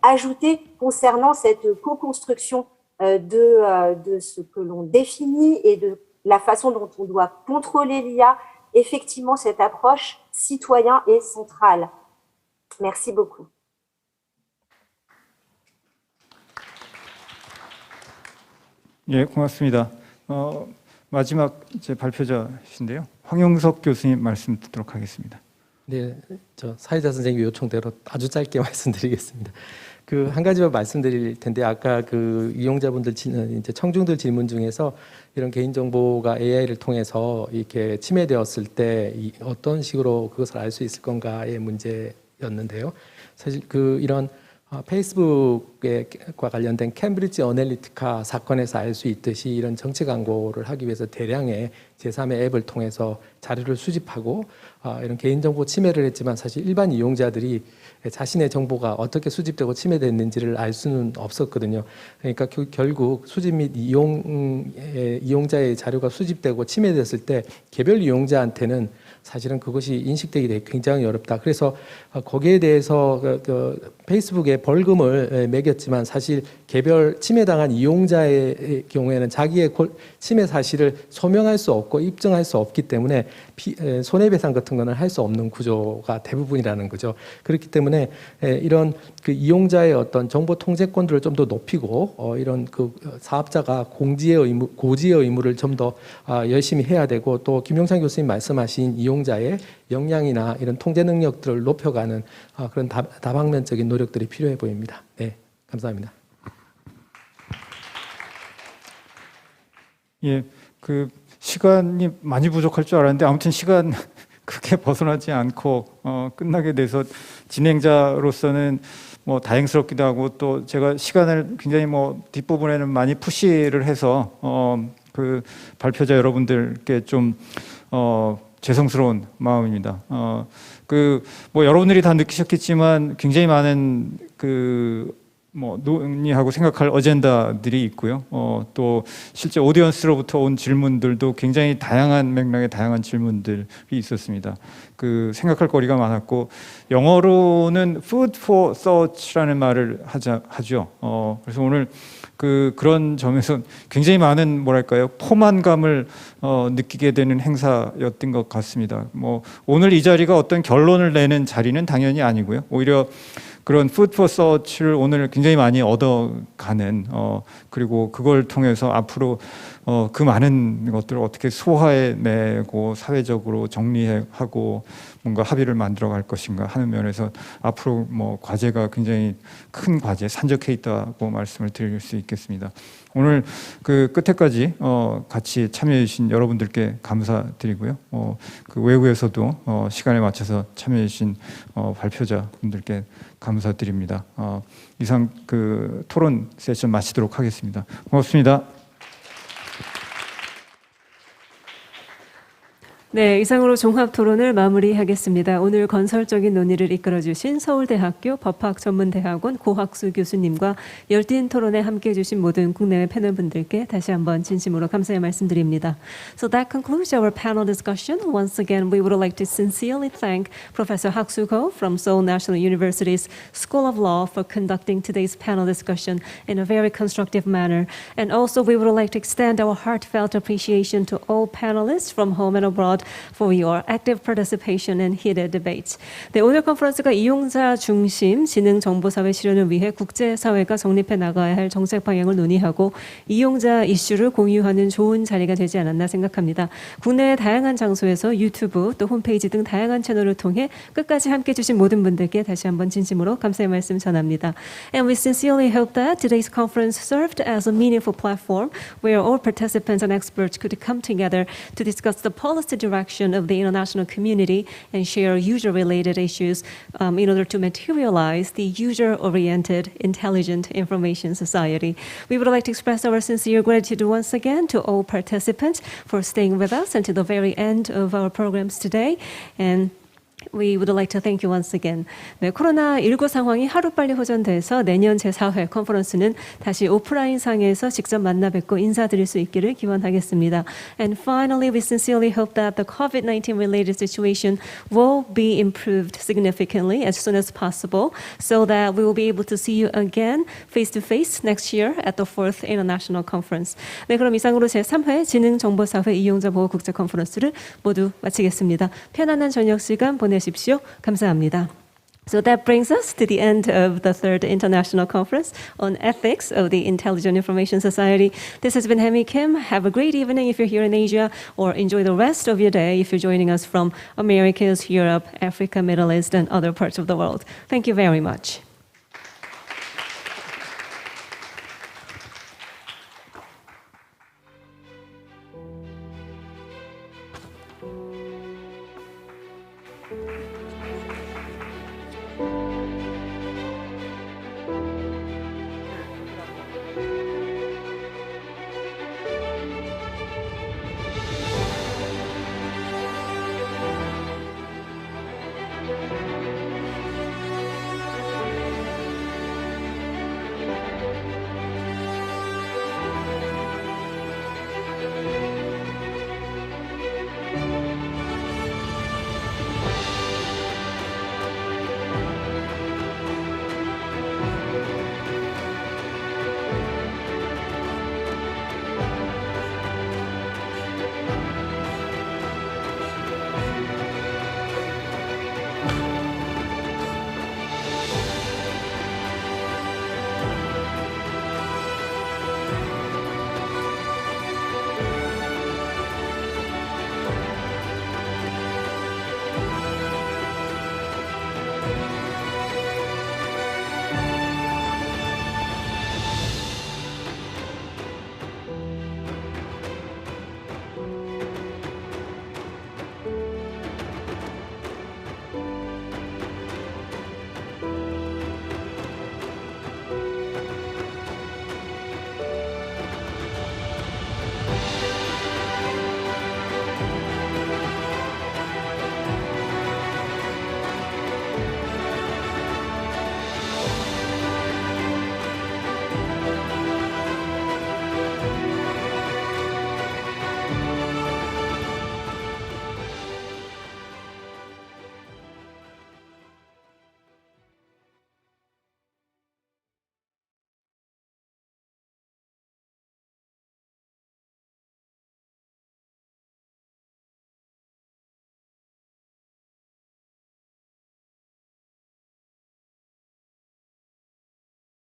ajouter concernant cette co-construction de ce que l'on définit et de la façon dont on doit contrôler l'IA. Effectivement, cette approche citoyen est centrale. Merci beaucoup. 예, 고맙습니다. 마지막 이제 발표자신데요. 황용석 교수님 말씀 듣도록 하겠습니다. 네, 저 사회자 선생님 요청대로 아주 짧게 말씀드리겠습니다. 그 한 가지만 말씀드릴 텐데 아까 그 이용자분들 이제 청중들 질문 중에서 이런 개인정보가 AI를 통해서 이렇게 침해되었을 때 어떤 식으로 그것을 알 수 있을 건가의 문제였는데요. 사실 그 이런 페이스북과 관련된 캠브리지 어널리티카 사건에서 알 수 있듯이 이런 정치 광고를 하기 위해서 대량의 제3의 앱을 통해서 자료를 수집하고 이런 개인정보 침해를 했지만 사실 일반 이용자들이 자신의 정보가 어떻게 수집되고 침해됐는지를 알 수는 없었거든요. 그러니까 결국 수집 및 이용자의 자료가 수집되고 침해됐을 때 개별 이용자한테는 사실은 그것이 인식되기 굉장히 어렵다. 그래서 거기에 대해서 페이스북에 벌금을 매겼지만 사실 개별 침해당한 이용자의 경우에는 자기의 침해 사실을 소명할 수 없고 입증할 수 없기 때문에 손해배상 같은 거는 할 수 없는 구조가 대부분이라는 거죠. 그렇기 때문에 이런 그 이용자의 어떤 정보 통제권들을 좀 더 높이고 이런 그 사업자가 고지의 의무를 좀 더 열심히 해야 되고 또 김용찬 교수님 말씀하신 이용자의 역량이나 이런 통제 능력들을 높여가는 그런 다방면적인 노력들이 필요해 보입니다. 네, 감사합니다. 예, 그 시간이 많이 부족할 줄 알았는데 아무튼 시간 크게 벗어나지 않고 끝나게 돼서 진행자로서는 뭐 다행스럽기도 하고 또 제가 시간을 굉장히 뭐 뒷부분에는 많이 푸시를 해서 그 발표자 여러분들께 좀 죄송스러운 마음입니다. 그 뭐 여러분들이 다 느끼셨겠지만 굉장히 많은 그 뭐 논의하고 생각할 어젠다들이 있고요. 또 실제 오디언스로부터 온 질문들도 굉장히 다양한 맥락의 다양한 질문들이 있었습니다. 그 생각할 거리가 많았고 영어로는 food for thought라는 말을 하죠. 그래서 오늘 그런 점에서 굉장히 많은 뭐랄까요 포만감을 느끼게 되는 행사였던 것 같습니다. 뭐 오늘 이 자리가 어떤 결론을 내는 자리는 당연히 아니고요. 오히려 그런 food for thought를 오늘 굉장히 많이 얻어가는 그리고 그걸 통해서 앞으로 그 많은 것들을 어떻게 소화해내고 사회적으로 정리하고 뭔가 합의를 만들어갈 것인가 하는 면에서 앞으로 뭐 과제가 굉장히 큰 과제, 산적해 있다고 말씀을 드릴 수 있겠습니다. 오늘 그 끝에까지 같이 참여해주신 여러분들께 감사드리고요. 그 외국에서도 시간에 맞춰서 참여해주신 발표자분들께 감사드립니다. 이상 그 토론 세션 마치도록 하겠습니다. 고맙습니다. 네, 이상으로 종합 토론을 마무리하겠습니다. 오늘 건설적인 논의를 이끌어주신 서울대학교 법학전문대학원 고학수 교수님과 열띤 토론에 함께해 주신 모든 국내외 패널분들께 다시 한번 진심으로 감사의 말씀드립니다. So that concludes our panel discussion. Once again, we would like to sincerely thank Professor Hak Soo-ko from Seoul National University's School of Law for conducting today's panel discussion in a very constructive manner. And also, we would like to extend our heartfelt appreciation to all panelists from home and abroad for your active participation and heated debates. 네, 오늘 컨퍼런스가 이용자 중심 지능정보사회 실현을 위해 국제사회가 정립해 나가야 할 정책 방향을 논의하고 이용자 이슈를 공유하는 좋은 자리가 되지 않았나 생각합니다. 국내의 다양한 장소에서 유튜브 또 홈페이지 등 다양한 채널을 통해 끝까지 함께해 주신 모든 분들께 다시 한번 진심으로 감사의 말씀 전합니다. And we sincerely hope that today's conference served as a meaningful platform where all participants and experts could come together to discuss the policy direction of the international community and share user-related issues in order to materialize the user-oriented, intelligent information society. We would like to express our sincere gratitude once again to all participants for staying with us until the very end of our programs today. And we would like to thank you once again. 네, 코로나19 상황이 하루빨리 호전돼서 내년 제4회 컨퍼런스는 다시 오프라인 상에서 직접 만나 뵙고 인사드릴 수 있기를 기원하겠습니다. And finally, we sincerely hope that the COVID-19 related situation will be improved significantly as soon as possible so that we will be able to see you again face to face next year at the 4th International Conference. 네, 그럼 이상으로 제3회 지능정보사회 이용자보호 국제컨퍼런스를 모두 마치겠습니다. 편안한 저녁 시간 보내십시오. 감사합니다. So that brings us to the end of the 3rd International Conference on Ethics of the Intelligent Information Society. This has been Hemi Kim. Have a great evening if you're here in Asia, or enjoy the rest of your day if you're joining us from Americas, Europe, Africa, Middle East, and other parts of the world. Thank you very much.